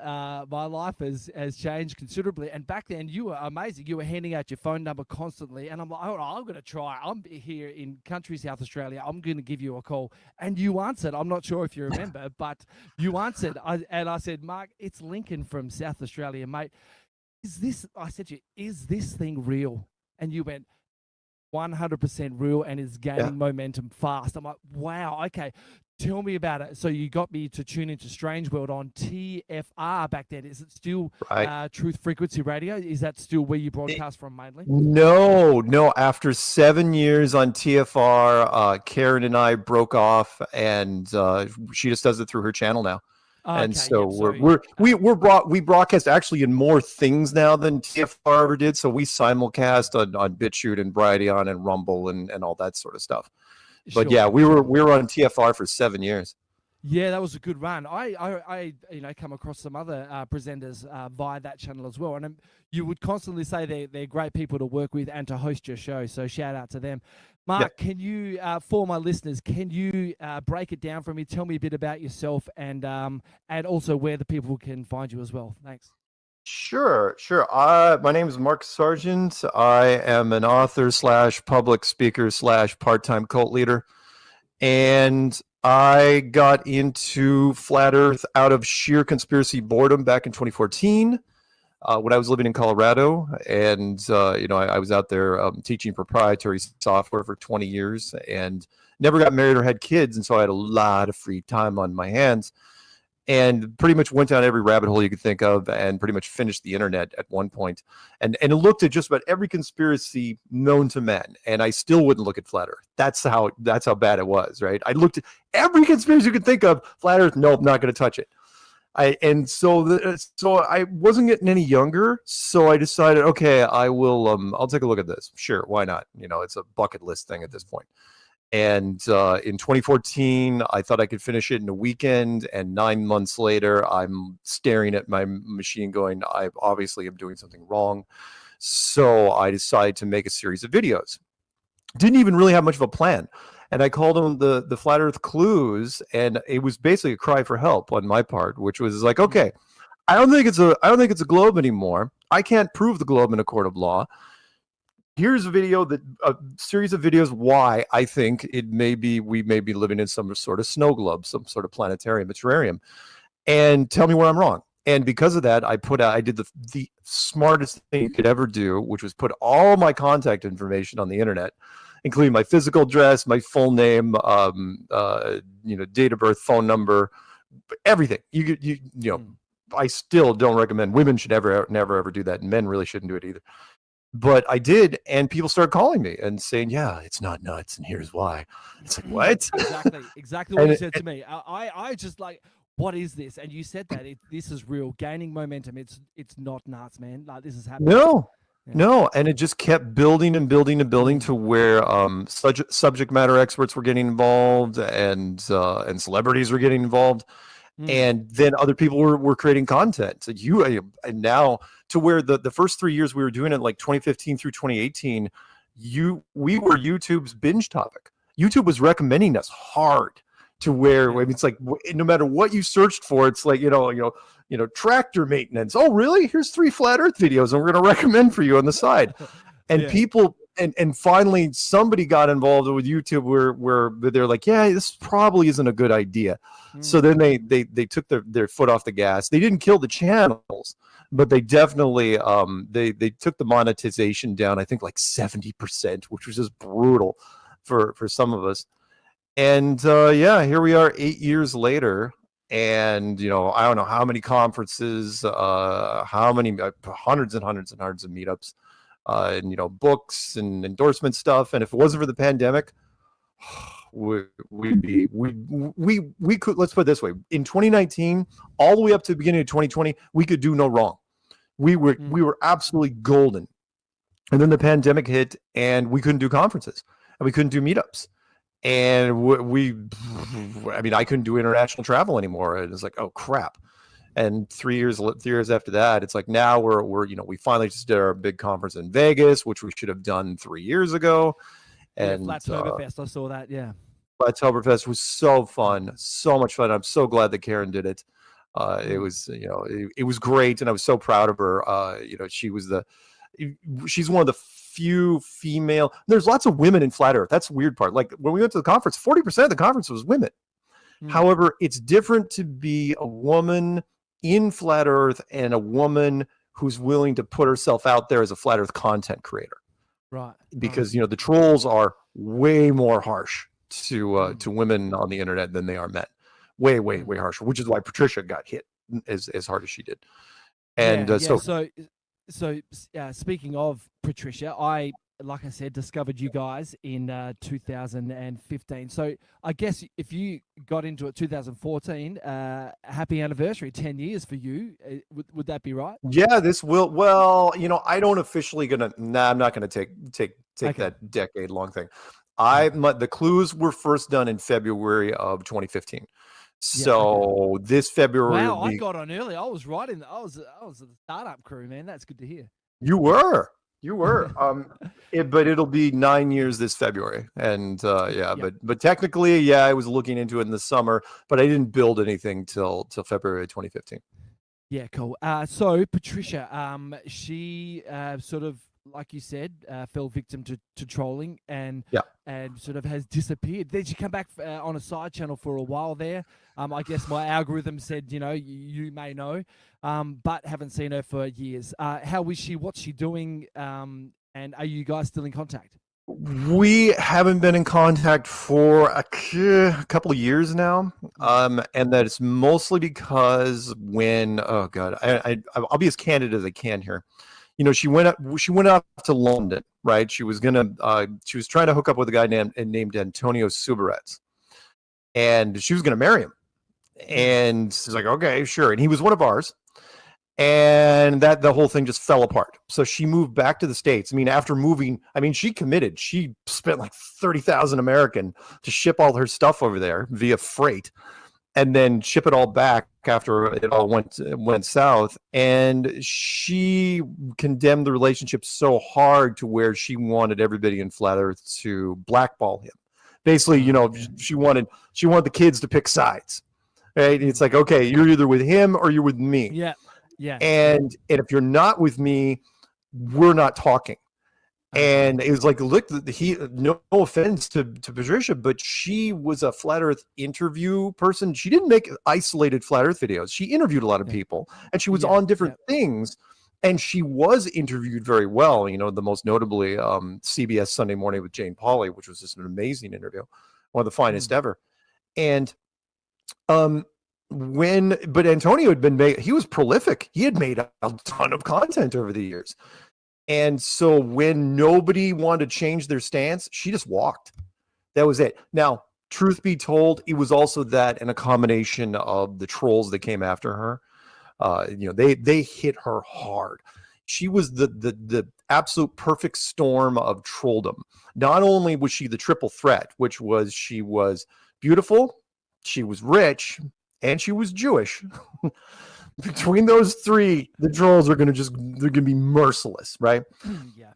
my life has changed considerably. And back then, you were amazing. You were handing out your phone number constantly. And I'm like, oh, I'm going to try. I'm here in country South Australia. I'm going to give you a call. And you answered. I'm not sure if you remember, but you answered. I said, Mark, it's Lincoln from South Australia, mate. I said to you, is this thing real? And you went, 100% real, and is gaining momentum fast. I'm like, wow, okay. Tell me about it. So you got me to tune into Strange World on TFR back then. Is it still Truth Frequency Radio? Is that still where you broadcast from mainly? No. After 7 years on TFR, Karen and I broke off, and she just does it through her channel now. And so we broadcast actually in more things now than TFR ever did. So we simulcast on BitChute and Brighteon and Rumble and all that sort of stuff. But yeah, we were on TFR for 7 years. Yeah, that was a good run. I come across some other presenters via that channel as well, and you would constantly say they're great people to work with and to host your show. So shout out to them. Mark, can you, for my listeners, can you break it down for me? Tell me a bit about yourself and also where the people can find you as well. Thanks. Sure. My name is Mark Sargent. I am an author / public speaker / part-time cult leader. And I got into Flat Earth out of sheer conspiracy boredom back in 2014. when I was living in Colorado, and I was out there teaching proprietary software for 20 years, and never got married or had kids, and so I had a lot of free time on my hands, and pretty much went down every rabbit hole you could think of, and pretty much finished the internet at one point, and looked at just about every conspiracy known to man, and I still wouldn't look at flat Earth. That's how bad it was, right? I looked at every conspiracy you could think of. Flat Earth, nope, not going to touch it. So I wasn't getting any younger, so I decided, okay, I'll take a look at this. Sure, why not? It's a bucket list thing at this point. And in 2014, I thought I could finish it in a weekend, and 9 months later, I'm staring at my machine going, I obviously am doing something wrong. So I decided to make a series of videos. Didn't even really have much of a plan. And I called them the Flat Earth Clues, and it was basically a cry for help on my part, which was like, okay, I don't think it's a globe anymore. I can't prove the globe in a court of law. Here's a series of videos why I think we may be living in some sort of snow globe, some sort of planetarium, a terrarium, and tell me where I'm wrong. And because of that, I did the smartest thing you could ever do, which was put all my contact information on the internet, including my physical address, my full name, date of birth, phone number, everything. I still don't recommend women should never ever do that, and men really shouldn't do it either. But I did, and people started calling me and saying, "Yeah, it's not nuts, and here's why." It's like, what? Exactly what you said to me. I just like, what is this? And you said that this is real, gaining momentum. It's not nuts, man. Like, this is happening. No, and it just kept building and building and building to where subject matter experts were getting involved, and celebrities were getting involved, and then other people were creating content. So and now to where the first 3 years we were doing it, like 2015 through 2018, we were YouTube's binge topic. YouTube was recommending us hard to where, I mean, it's like no matter what you searched for, it's like tractor maintenance. Oh, really? Here's 3 flat Earth videos, and we're going to recommend for you on the side. And people, and finally somebody got involved with YouTube where they're like, yeah, this probably isn't a good idea. So then they took their foot off the gas. They didn't kill the channels, but they definitely they took the monetization down, I think like 70%, which was just brutal for some of us. And here we are 8 years later. And, I don't know how many conferences, how many hundreds and hundreds and hundreds of meetups, and, books and endorsement stuff. And if it wasn't for the pandemic, we could, let's put it this way. In 2019, all the way up to the beginning of 2020, we could do no wrong. We were absolutely golden. And then the pandemic hit, and we couldn't do conferences, and we couldn't do meetups. And I couldn't do international travel anymore. And it's like, oh crap. And 3 years after that, it's like, now we finally just did our big conference in Vegas, which we should have done 3 years ago. And Flattoberfest, I saw that. Yeah. Flattoberfest was so fun, so much fun. I'm so glad that Karen did it. It was, it was great. And I was so proud of her. She's one of the few female. There's lots of women in flat Earth. That's the weird part. Like when we went to the conference, 40% of the conference was women. However, it's different to be a woman in flat Earth and a woman who's willing to put herself out there as a flat Earth content creator. Right. Because the trolls are way more harsh to women on the internet than they are men. Way harsher. Which is why Patricia got hit as hard as she did. And So speaking of Patricia, I, like I said, discovered you guys in 2015. So I guess if you got into it 2014, happy anniversary, 10 years for you. Would that be right? Yeah, this will. Well, I don't officially I'm not gonna take that decade long thing. The clues were first done in February of 2015. So this February. Wow, I got on early. I was right I was the startup crew, man. That's good to hear. You were. But it'll be 9 years this February, and but technically, I was looking into it in the summer, but I didn't build anything till February 2015. Yeah, cool. So Patricia, she sort of like you said, fell victim to trolling and Yeah. and sort of has disappeared. Then she come back on a side channel for a while there. I guess my algorithm said, you may know, but haven't seen her for years. How is she? What's she doing? And are you guys still in contact? We haven't been in contact for a couple of years now, and that is mostly because when I'll be as candid as I can here. She went up to London, right? She was trying to hook up with a guy named Antonio Subarez, and she was gonna marry him. And she's like, okay, sure. And he was one of ours. And the whole thing just fell apart. So she moved back to the States. After moving, she committed. She spent like 30,000 American to ship all her stuff over there via freight, and then ship it all back after it all went south. And she condemned the relationship so hard to where she wanted everybody in Flat Earth to blackball him. Basically, she wanted the kids to pick sides. Right? It's like, okay, you're either with him or you're with me. Yeah. Yeah. And if you're not with me, we're not talking. And it was like, look, no offense to Patricia, but she was a Flat Earth interview person. She didn't make isolated Flat Earth videos. She interviewed a lot of people, and she was on different things. And she was interviewed very well. The most notably CBS Sunday Morning with Jane Pauley, which was just an amazing interview, one of the finest ever. And but Antonio he was prolific. He had made a ton of content over the years. And so when nobody wanted to change their stance, she just walked. That was it. Now, truth be told, it was also that and a combination of the trolls that came after her. They hit her hard. She was the absolute perfect storm of trolldom. Not only was she the triple threat, which was she was beautiful, she was rich, and she was Jewish. Between those three, the trolls are they're gonna be merciless, right?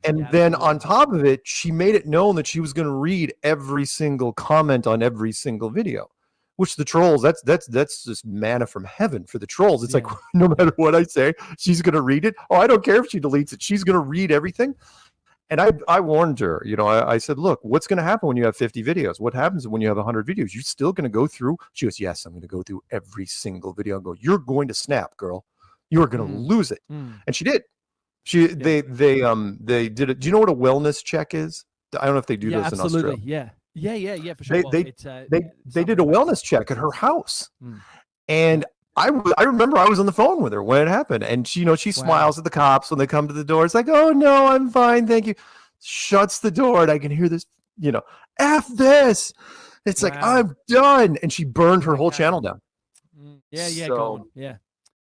Then on top of it, she made it known that she was gonna read every single comment on every single video. Which the trolls, that's just manna from heaven for the trolls. It's like, no matter what I say, she's gonna read it. Oh, I don't care if she deletes it, she's gonna read everything. And I warned her, I said, look, what's going to happen when you have 50 videos? What happens when you have 100 videos? You're still going to go through? She goes, yes, I'm going to go through every single video. I go, you're going to snap, girl. You're going to lose it. And she did. They did it. Do you know what a wellness check is? I don't know if they do those in Australia. Yeah, for sure. They did a wellness check at her house. And I remember I was on the phone with her when it happened, and she smiles at the cops when they come to the door. It's like, oh no, I'm fine, thank you. Shuts the door, and I can hear this, F this. It's like, I'm done, and she burned her whole channel down. Go on.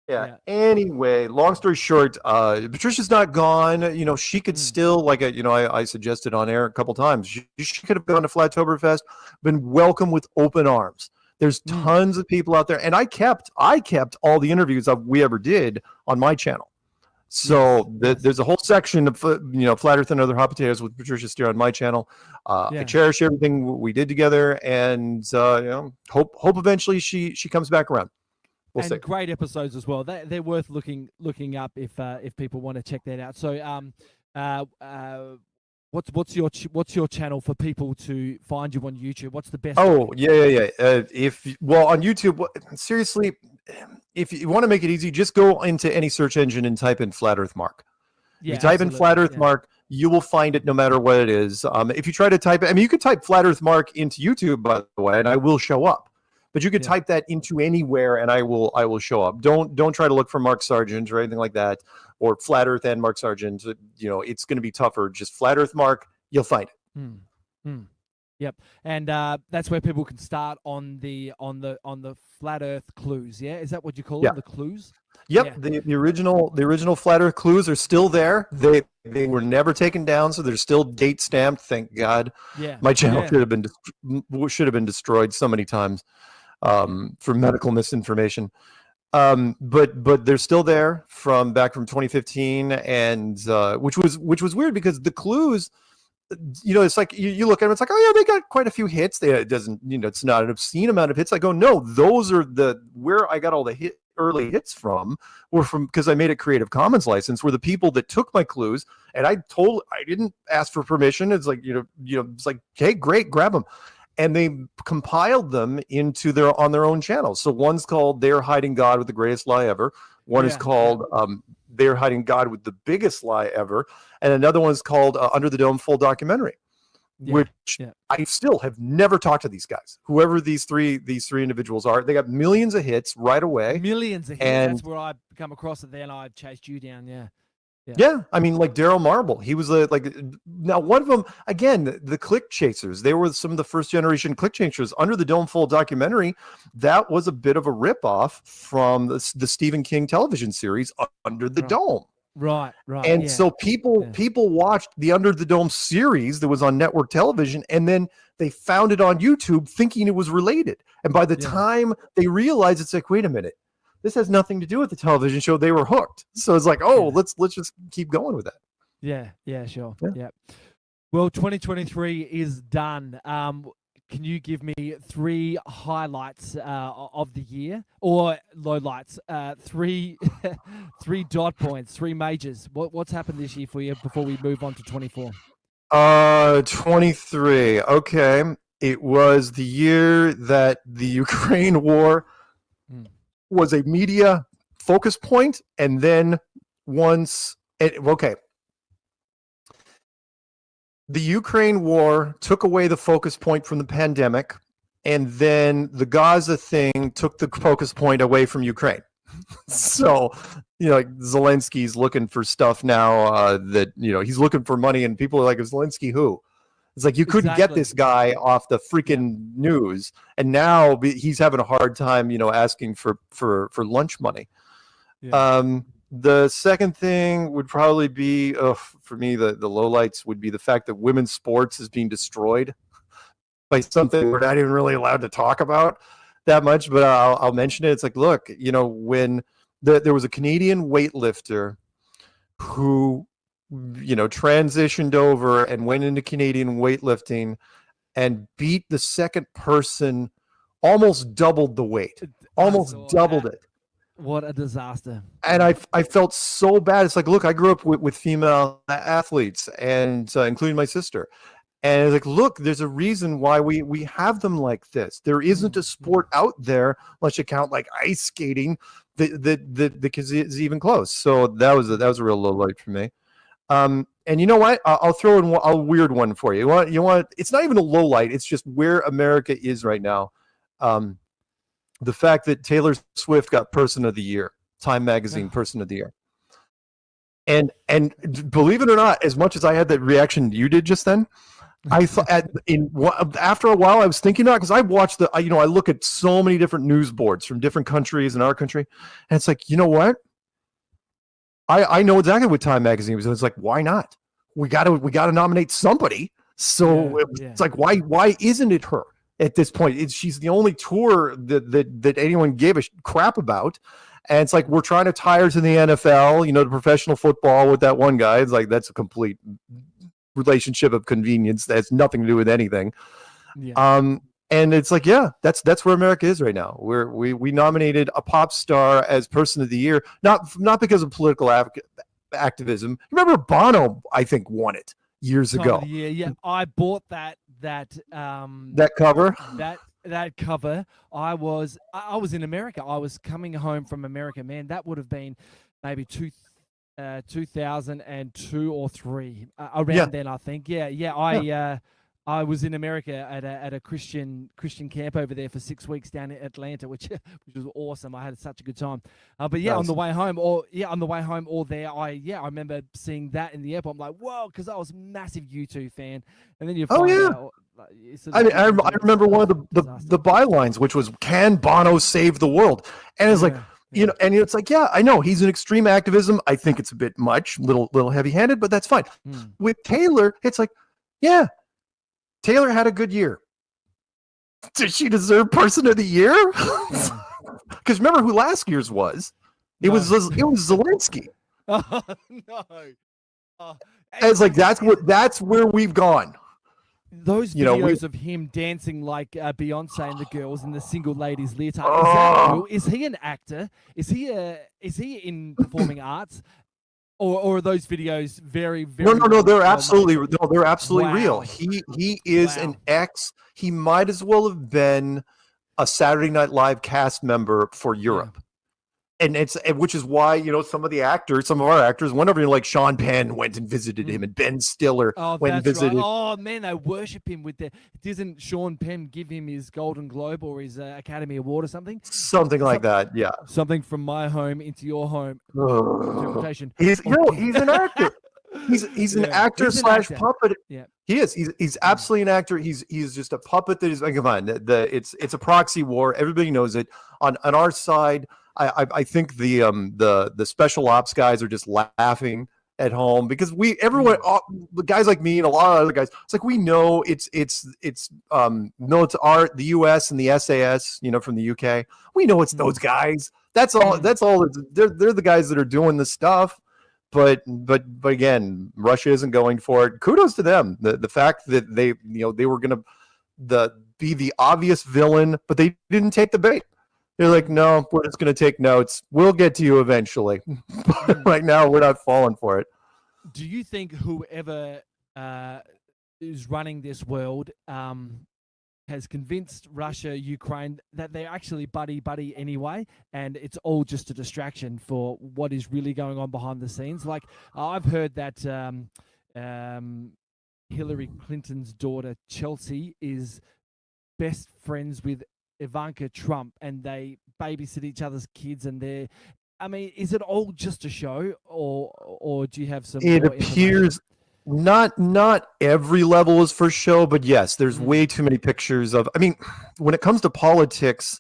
Yeah. Anyway, long story short, Patricia's not gone. She could still, I suggested on air a couple times. She could have gone to Flattoberfest, been welcome with open arms. There's tons of people out there, and I kept all the interviews that we ever did on my channel. So there's a whole section of Flat Earth and Other Hot Potatoes with Patricia Steere on my channel. I cherish everything we did together, and hope eventually she comes back around. We'll see. Great episodes as well. They're worth looking up if people want to check that out. So what's your channel for people to find you on YouTube? What's the best? Oh, yeah. On YouTube, seriously, if you want to make it easy, just go into any search engine and type in Flat Earth Mark. If you type in Flat Earth Mark, you will find it no matter what it is. If you try to type it, you could type Flat Earth Mark into YouTube, by the way, and I will show up. But you could type that into anywhere, and I will show up. Don't try to look for Mark Sargent or anything like that, or Flat Earth and Mark Sargent. It's going to be tougher. Just Flat Earth Mark, you'll find it. Yep, and that's where people can start on the Flat Earth clues. Yeah, is that what you call them? The clues? Yep, the original Flat Earth clues are still there. They were never taken down, so they're still date stamped. Thank God. Yeah, my channel should have been destroyed so many times for medical misinformation. But they're still there from 2015, and which was weird because the clues, it's like you look at them, it's like, oh yeah, they got quite a few hits. It doesn't, it's not an obscene amount of hits. I go, no, those are where I got all the early hits from were from, because I made a Creative Commons license, were the people that took my clues, and I didn't ask for permission. It's like, it's like, hey, great, grab them. And they compiled them into on their own channels. So one's called They're Hiding God with the Greatest Lie Ever. One is called They're Hiding God with the Biggest Lie Ever. And another one is called Under the Dome Full Documentary, which I still have never talked to these guys. Whoever these three individuals are, they got millions of hits right away. Millions of hits. And that's where I come across it. Then I chased you down. yeah, I mean, like Daryl Marble, he was now one of them, again, the Click Chasers, they were some of the first generation Click Chasers. Under the Dome Full Documentary, that was a bit of a ripoff from the Stephen King television series Under the Dome. Right. And so people watched the Under the Dome series that was on network television, and then they found it on YouTube thinking it was related. And by the time they realized, it's like, wait a minute, this has nothing to do with the television show. They were hooked. So it's like, let's just keep going with that. Yeah, sure. Yeah. Well, 2023 is done. Can you give me 3 highlights of the year, or lowlights? 3 dot points, 3 majors. What's happened this year for you before we move on to 24? 23. Okay, it was the year that the Ukraine war was a media focus point, and then the Ukraine war took away the focus point from the pandemic, and then the Gaza thing took the focus point away from Ukraine. So, like Zelensky's looking for stuff now that, he's looking for money, and people are like, Zelensky who? It's like, you couldn't get this guy off the freaking news, and now he's having a hard time, asking for lunch money. The second thing would probably be, for me, the lowlights would be the fact that women's sports is being destroyed by something we're not even really allowed to talk about that much, but I'll mention it. It's like, look, when there was a Canadian weightlifter who transitioned over and went into Canadian weightlifting and beat the second person, almost doubled the weight, doubled it. What a disaster. And I felt so bad. It's like, look, I grew up with female athletes, and including my sister. And it's like, look, there's a reason why we have them like this. There isn't a sport out there, unless you count like ice skating, that is even close. So that was a real low light for me. And you know what? I'll throw in a weird one for you. You want? It's not even a low light. It's just where America is right now. The fact that Taylor Swift got Person of the Year, Time Magazine Person of the Year. And believe it or not, as much as I had that reaction you did just then, I thought after a while I was thinking about, because I watched I look at so many different news boards from different countries in our country, and it's like, you know what? I know exactly what Time Magazine was, and it's like, why not? We got to nominate somebody. So it's like, why isn't it her at this point? She's the only tour that anyone gave a crap about. And it's like, we're trying to tie her to the NFL, to professional football with that one guy. It's like, that's a complete relationship of convenience. That has nothing to do with anything. And it's like, that's where America is right now. We nominated a pop star as Person of the Year, not because of political activism. Remember Bono, I think, won it years ago. Yeah. I bought that cover. That cover. I was in America. I was coming home from America. Man, that would have been maybe 2002 or 3 around then, I think. I was in America at a Christian camp over there for 6 weeks down in Atlanta, which was awesome. I had such a good time. But nice. on the way home, I remember seeing that in the airport. I'm like, whoa, because I was a massive U2 fan, and then you find out. I remember one of the bylines, which was, "Can Bono save the world?" And it's like, and it's like, I know he's an extreme activism. I think it's a bit much, little heavy-handed, but that's fine. With Taylor, it's like, Taylor had a good year. Does she deserve Person of the Year? Because remember who last year's was? It was Zelensky. Oh, no. It's like, that's where we've gone. those You know, we- videos of him dancing like Beyonce and the girls in the single ladies leotard, is that real? Is he an actor? Is he in performing arts? Or are those videos very, very No, they're well absolutely made? no, they're absolutely real. Wow. He is an ex. He might as well have been a Saturday Night Live cast member for Europe. And which is why, you know, some of our actors went over, like Sean Penn went and visited him, and Ben Stiller went and visited. Right. Oh man, they worship him with Doesn't Sean Penn give him his Golden Globe or his Academy Award or something? Something like that, yeah. Something from my home into your home. Interpretation. He's an actor. He's an actor He's an slash actor. puppet. Yeah. He is. He's absolutely an actor. He's just a puppet that is. Come on, it's a proxy war. Everybody knows it. On our side, I think the special ops guys are just laughing at home because everyone, the guys like me and a lot of other guys, it's like we know it's the U.S. and the SAS, you know, from the U.K. We know it's those guys. That's all. They're the guys that are doing the stuff. But again, Russia isn't going for it. Kudos to them. The fact that they were going to be the obvious villain, but they didn't take the bait. They're like, no, we're just going to take notes. We'll get to you eventually. But right now, we're not falling for it. Do you think whoever is running this world has convinced Russia, Ukraine that they're actually buddy anyway, and it's all just a distraction for what is really going on behind the scenes? Like, I've heard that Hillary Clinton's daughter Chelsea is best friends with Ivanka Trump, and they babysit each other's kids, and they're. I mean, is it all just a show, or do you have some? It more appears not every level is for show, but yes, there's way too many pictures of. I mean, when it comes to politics,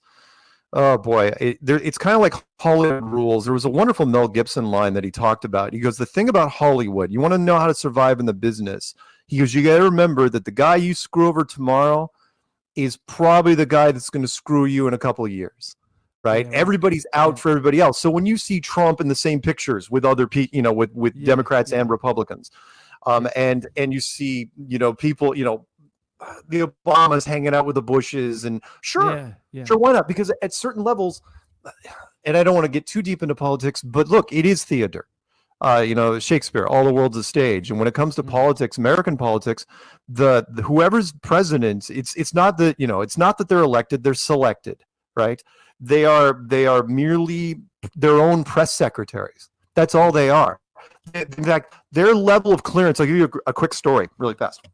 oh boy, it's kind of like Hollywood rules. There was a wonderful Mel Gibson line that he talked about. He goes, "The thing about Hollywood, you want to know how to survive in the business." He goes, "You got to remember that the guy you screw over tomorrow is probably the guy that's going to screw you in a couple of years." Right? Yeah, everybody's out for everybody else. So when you see Trump in the same pictures with other people, you know, with Democrats and Republicans, and you see, you know, people, you know, the Obamas hanging out with the Bushes, and sure, why not? Because at certain levels, and I don't want to get too deep into politics, but look, it is theater. You know, Shakespeare, all the world's a stage. And when it comes to politics, American politics, the whoever's president, it's not that, you know, it's not that they're elected, they're selected, right? They are merely their own press secretaries. That's all they are. In fact, their level of clearance, I'll give you a quick story really fast.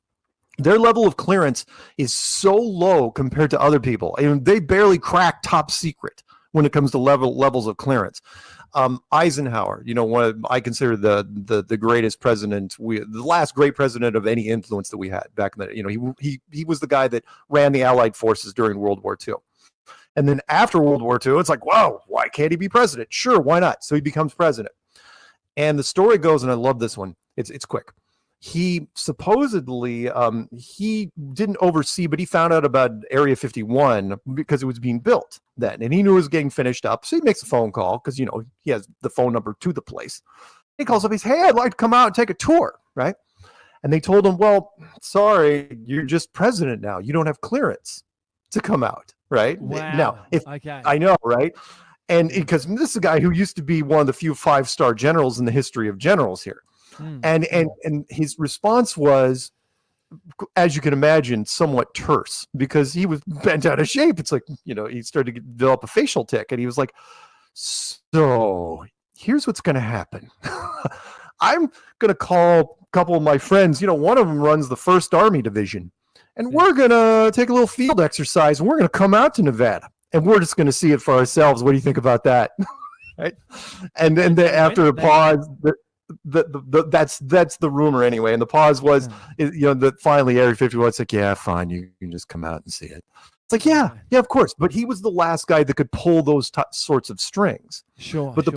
Their level of clearance is so low compared to other people. I mean, they barely crack top secret when it comes to levels of clearance. Eisenhower, you know, I consider the greatest president, the last great president of any influence that we had back in the, you know, he was the guy that ran the Allied forces during World War II. And then after World War II, it's like, wow, why can't he be president? Sure, why not? So he becomes president. And the story goes, and I love this one. It's quick. He supposedly, he didn't oversee, but he found out about Area 51 because it was being built then. And he knew it was getting finished up. So he makes a phone call because, you know, he has the phone number to the place. He calls up, he says, "Hey, I'd like to come out and take a tour," right? And they told him, "Well, sorry, you're just president now. You don't have clearance to come out." Right? Wow. Now, I know, right? And because this is a guy who used to be one of the few 5-star generals in the history of generals here. And his response was, as you can imagine, somewhat terse because he was bent out of shape. It's like, you know, he started to develop a facial tic, and he was like, "So here's what's going to happen. I'm going to call a couple of my friends. You know, one of them runs the 1st Army Division. And we're going to take a little field exercise, and we're going to come out to Nevada, and we're just going to see it for ourselves. What do you think about that?" Right? And then after a pause, that's the rumor anyway. And the pause was, you know, that finally Area 51 was like, "Yeah, fine, you can just come out and see it." It's like, yeah, of course. But he was the last guy that could pull those sorts of strings. Sure. But the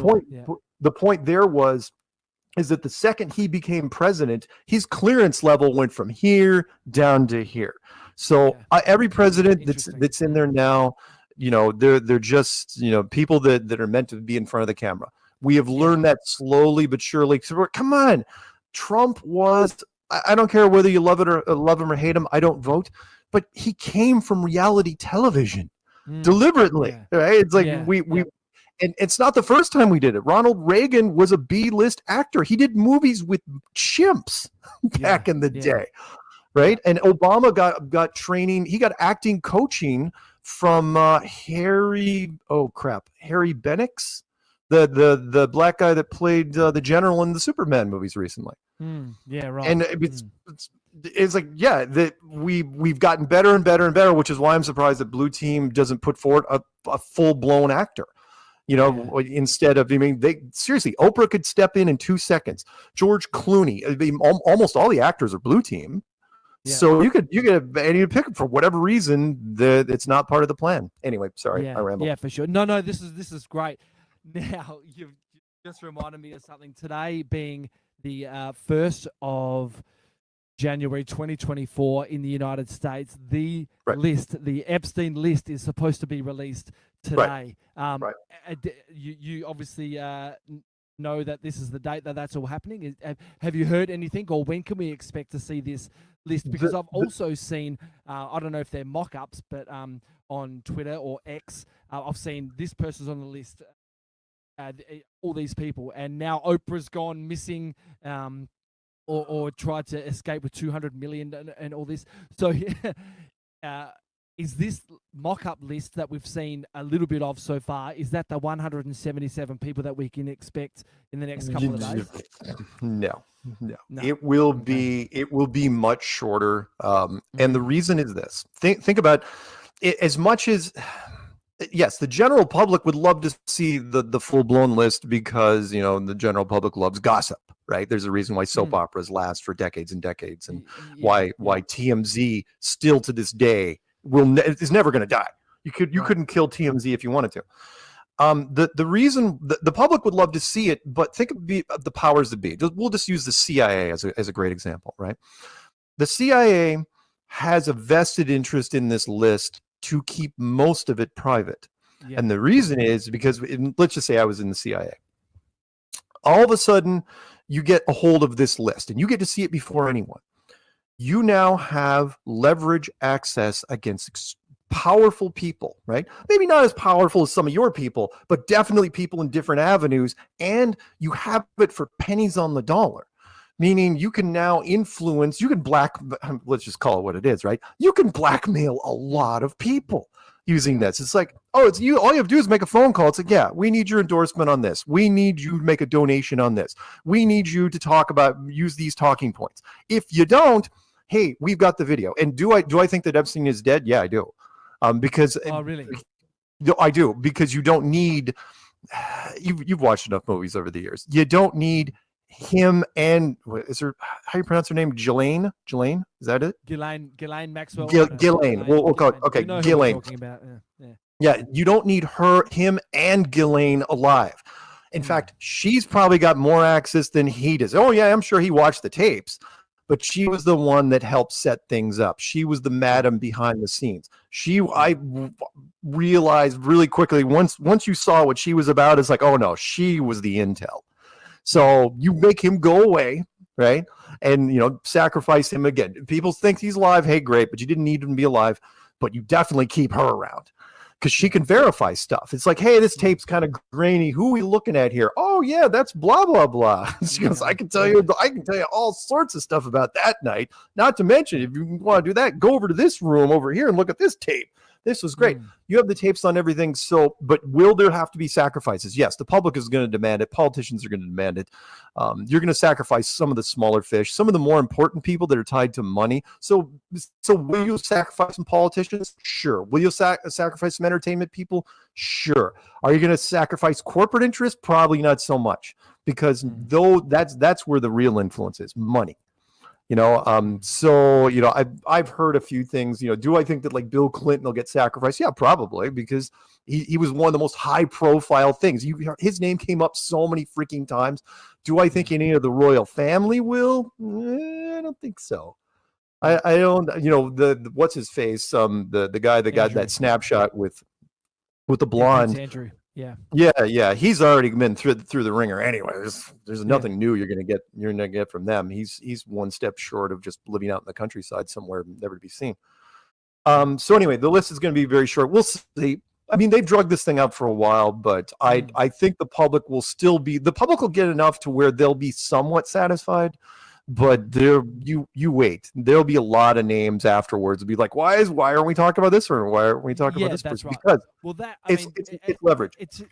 point there is that the second he became president, his clearance level went from here down to here. So every president that's in there now, you know, they're just, you know, people that are meant to be in front of the camera. We have learned that slowly but surely. Come on, Trump was I don't care whether you love it or love him or hate him. I don't vote. But he came from reality television deliberately, right? It's like we and it's not the first time we did it. Ronald Reagan was a B-list actor. He did movies with chimps back in the day, right? And Obama got training. He got acting coaching from Harry Bennix, the black guy that played the general in the Superman movies recently. Yeah, right. And it's like, that we've gotten better and better and better, which is why I'm surprised that Blue Team doesn't put forward a full-blown actor. Instead of, seriously, Oprah could step in 2 seconds. George Clooney, almost all the actors are Blue Team. Yeah. So you could pick for whatever reason that it's not part of the plan. Anyway, sorry, I rambled. Yeah, for sure. No, this is great. Now you've just reminded me of something. Today being the 1st of January 2024 in the United States, the list, the Epstein list, is supposed to be released today. You obviously know that this is the date that's all happening. Have you heard anything, or when can we expect to see this list? Because I've also seen, I don't know if they're mock-ups, but on Twitter or X, I've seen this person's on the list, all these people, and now Oprah's gone missing, or tried to escape with 200 million and all this. So is this mock-up list that we've seen a little bit of so far, is that the 177 people that we can expect in the next couple of days? No. It will be much shorter. And the reason is this. Think about it, as much as, yes, the general public would love to see the full-blown list because, the general public loves gossip, right? There's a reason why soap operas last for decades and decades, and why TMZ still to this day is never going to die. You couldn't kill TMZ if you wanted to. The reason the public would love to see it, but think of the powers that be. We'll just use the CIA as a great example, right? The CIA has a vested interest in this list to keep most of it private. Yeah. And the reason is because, let's just say I was in the CIA. All of a sudden, you get a hold of this list and you get to see it before anyone. You now have leverage access against powerful people, right? Maybe not as powerful as some of your people, but definitely people in different avenues. And you have it for pennies on the dollar. Meaning you can now influence, let's just call it what it is, right? You can blackmail a lot of people using this. It's like, it's you. All you have to do is make a phone call. It's like, yeah, we need your endorsement on this. We need you to make a donation on this. We need you to use these talking points. If you don't, hey, we've got the video. And do I think that Epstein is dead? Yeah, I do. Because really? I do, because you don't need, you've watched enough movies over the years. You don't need him and how you pronounce her name? Ghislaine? Is that it? Ghislaine Maxwell. Ghislaine. We'll call it. Okay, Ghislaine. Yeah, you don't need him and Ghislaine alive. In fact, she's probably got more access than he does. Oh yeah, I'm sure he watched the tapes, but she was the one that helped set things up. She was the madam behind the scenes. I realized really quickly once you saw what she was about, it's like, oh no, she was the intel. So you make him go away, right? And, sacrifice him again. People think he's alive. Hey, great, but you didn't need him to be alive. But you definitely keep her around because she can verify stuff. It's like, hey, this tape's kind of grainy. Who are we looking at here? Oh, yeah, that's blah, blah, blah. She goes, I can tell you all sorts of stuff about that night. Not to mention, if you want to do that, go over to this room over here and look at this tape. This was great. You have the tapes on everything. So, but will there have to be sacrifices? Yes, the public is going to demand it. Politicians are going to demand it. You're going to sacrifice some of the smaller fish, some of the more important people that are tied to money. So will you sacrifice some politicians? Sure. Will you sacrifice some entertainment people? Sure. Are you going to sacrifice corporate interests? Probably not so much, because though that's where the real influence is, money. So I've heard a few things. Do I think that like Bill Clinton will get sacrificed? Yeah, probably, because he was one of the most high profile things. His name came up so many freaking times. Do I think any of the royal family will? I don't think so. I don't. The what's his face? The guy that got that snapshot with the blonde. Andrew. Yeah. He's already been through the ringer anyway. There's nothing new you're gonna get from them. He's one step short of just living out in the countryside somewhere never to be seen. So anyway, the list is going to be very short. We'll see. I mean, they've drugged this thing out for a while, but I think the public will get enough to where they'll be somewhat satisfied. But you wait. There'll be a lot of names afterwards. It'll be like, why aren't we talking about this, or why aren't we talking about this that's person? right. Because it's leverage. It's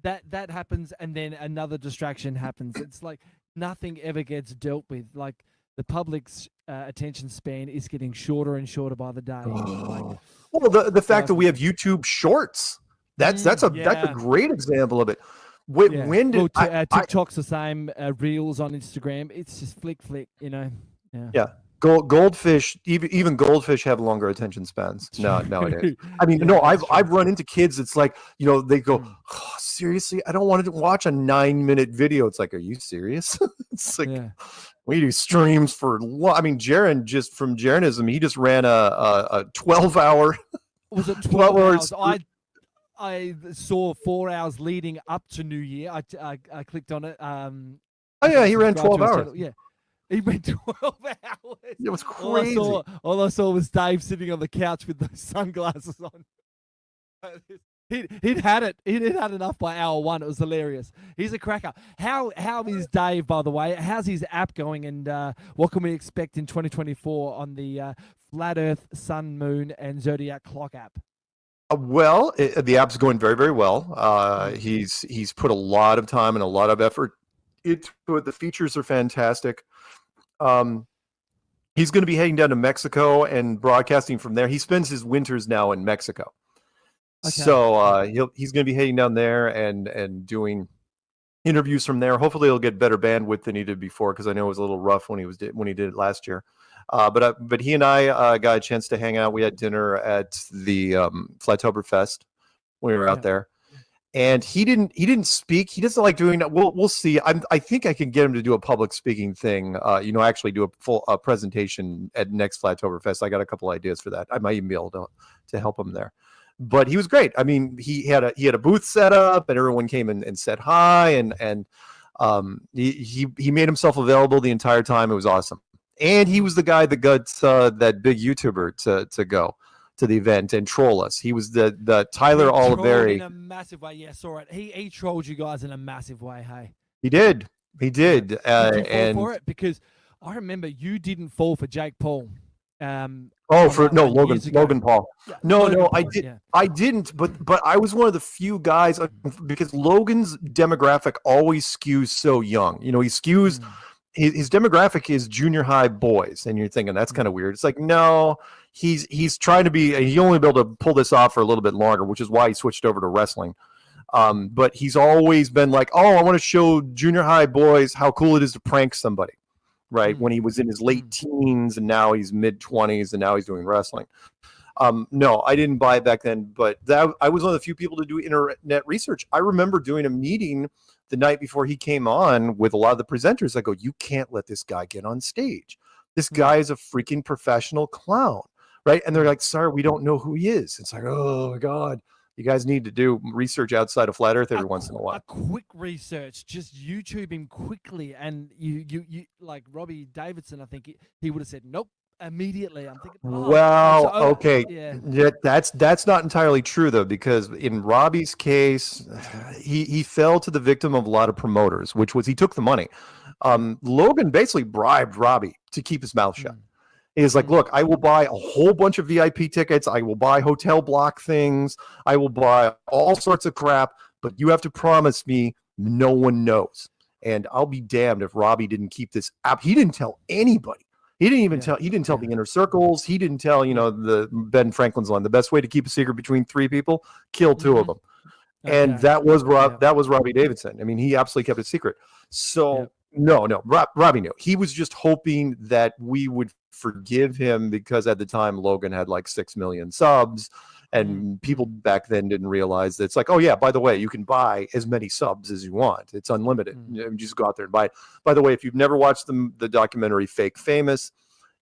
that happens, and then another distraction happens. It's like nothing ever gets dealt with. Like the public's attention span is getting shorter and shorter by the day. Like, well, the fact that we have YouTube Shorts, that's a great example of it. When did TikTok's the same? Reels on Instagram, it's just flick, Yeah. Goldfish, even goldfish have longer attention spans nowadays. I mean, I've run into kids. It's like, they go, oh, seriously, I don't want to watch a 9-minute video. It's like, are you serious? It's like, we do streams for. I mean, Jaron, just from Jaronism, he just ran a 12-hour. Was it 12 hours? I saw 4 hours leading up to New Year. I clicked on it. He ran 12 hours. Yeah. He went 12 hours. It was crazy. All I saw was Dave sitting on the couch with those sunglasses on. He'd had it. He'd had enough by hour 1. It was hilarious. He's a cracker. How is Dave, by the way? How's his app going? And what can we expect in 2024 on the Flat Earth, Sun, Moon, and Zodiac Clock app? Well, the app's going very, very well. He's put a lot of time and a lot of effort into it. The features are fantastic. He's going to be heading down to Mexico and broadcasting from there. He spends his winters now in Mexico. Okay. So he's going to be heading down there and doing interviews from there. Hopefully he'll get better bandwidth than he did before, because I know it was a little rough when he did it last year. But he and I got a chance to hang out. We had dinner at the Flattoberfest when we were out there, and he didn't speak. He doesn't like doing that. We'll see. I think I can get him to do a public speaking thing. Actually do a full presentation at next Flattoberfest. I got a couple ideas for that. I might even be able to help him there. But he was great. I mean, he had a booth set up, and everyone came and said hi, and he made himself available the entire time. It was awesome. And he was the guy that got that big YouTuber to go to the event and troll us. He was the Tyler Oliveri. In a massive way, yeah, saw it. He trolled you guys in a massive way. Hey, he did. Did you fall for it? Because I remember you didn't fall for Jake Paul. Logan Paul. I didn't. But I was one of the few guys, because Logan's demographic always skews so young. He skews. His demographic is junior high boys, and you're thinking that's kind of weird. It's like, no, he's trying to be. He only be able to pull this off for a little bit longer, which is why he switched over to wrestling. But he's always been like, oh, I want to show junior high boys how cool it is to prank somebody, right? When he was in his late teens, and now he's mid-20s, and now he's doing wrestling. No, I didn't buy it back then, but I was one of the few people to do internet research. I remember doing a meeting the night before he came on with a lot of the presenters. I go, you can't let this guy get on stage. This guy is a freaking professional clown, right? And they're like, sorry, we don't know who he is. It's like, oh my God, you guys need to do research outside of Flat Earth every once in a while. A quick research, just YouTube him quickly. And you like Robbie Davidson, I think he would have said, nope. Immediately, I'm thinking. Okay, yeah, that's not entirely true though, because in Robbie's case, he fell to the victim of a lot of promoters, which was he took the money. Logan basically bribed Robbie to keep his mouth shut. He was like, look, I will buy a whole bunch of VIP tickets. I will buy hotel block things. I will buy all sorts of crap, but you have to promise me no one knows. And I'll be damned if Robbie didn't keep this app. He didn't tell anybody. He didn't even tell. He didn't tell the inner circles. He didn't tell the Ben Franklin's line. The best way to keep a secret between 3 people: kill 2 of them. And that was Robbie Davidson. I mean, he absolutely kept it secret. So no, Robbie knew. He was just hoping that we would forgive him, because at the time Logan had like 6 million subs, and people back then didn't realize that it's like, oh yeah, by the way, you can buy as many subs as you want. It's unlimited. You just go out there and buy it. By the way, if you've never watched the documentary Fake Famous,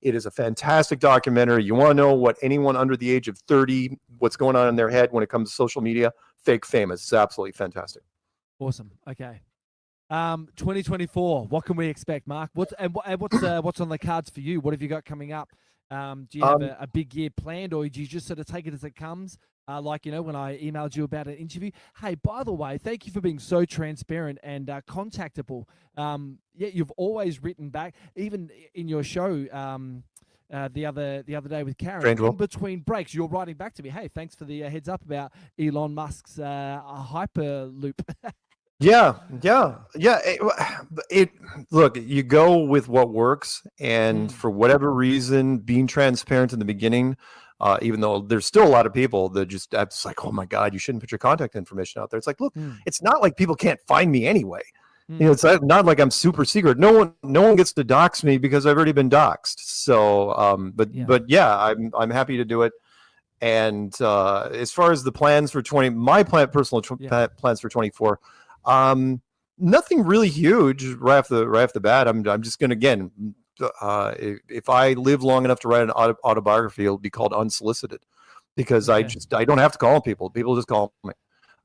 It is a fantastic documentary. You want to know what anyone under the age of 30, what's going on in their head when it comes to social media? Fake famous. It's absolutely fantastic. Awesome. Okay. 2024. What can we expect, Mark? What's on the cards for you? What have you got coming up? Do you have a big year planned, or do you just sort of take it as it comes? Like, when I emailed you about an interview. Hey, by the way, thank you for being so transparent and contactable. You've always written back, even in your show the other day with Karen. In between breaks, you're writing back to me. Hey, thanks for the heads up about Elon Musk's Hyperloop. Yeah. Look, you go with what works, and for whatever reason, being transparent in the beginning, even though there's still a lot of people that it's like, oh my God, you shouldn't put your contact information out there. It's like, look, it's not like people can't find me anyway. It's not like I'm super secret. No one gets to dox me because I've already been doxed. So, but yeah, I'm happy to do it. And as far as the plans for personal plans for 24. Nothing really huge right off the bat. I'm just going to, again, if I live long enough to write an autobiography, it'll be called Unsolicited, because I don't have to call people. People just call me.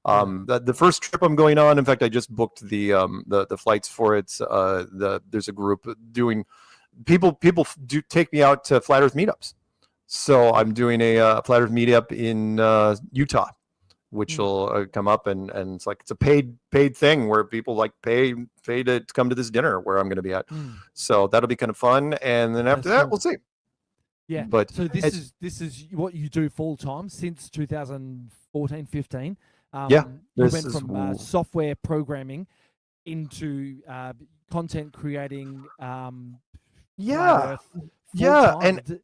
The first trip I'm going on, in fact, I just booked the flights for it. There's a group doing, people do take me out to Flat Earth meetups. So I'm doing a Flat Earth meetup in Utah, which will come up, and it's like, it's a paid thing where people like pay to come to this dinner where I'm going to be at. So that'll be kind of fun. And then after that, we'll see. Yeah. But so this is what you do full time since 2014, 15. Yeah. You went from software programming into content creating. Yeah. And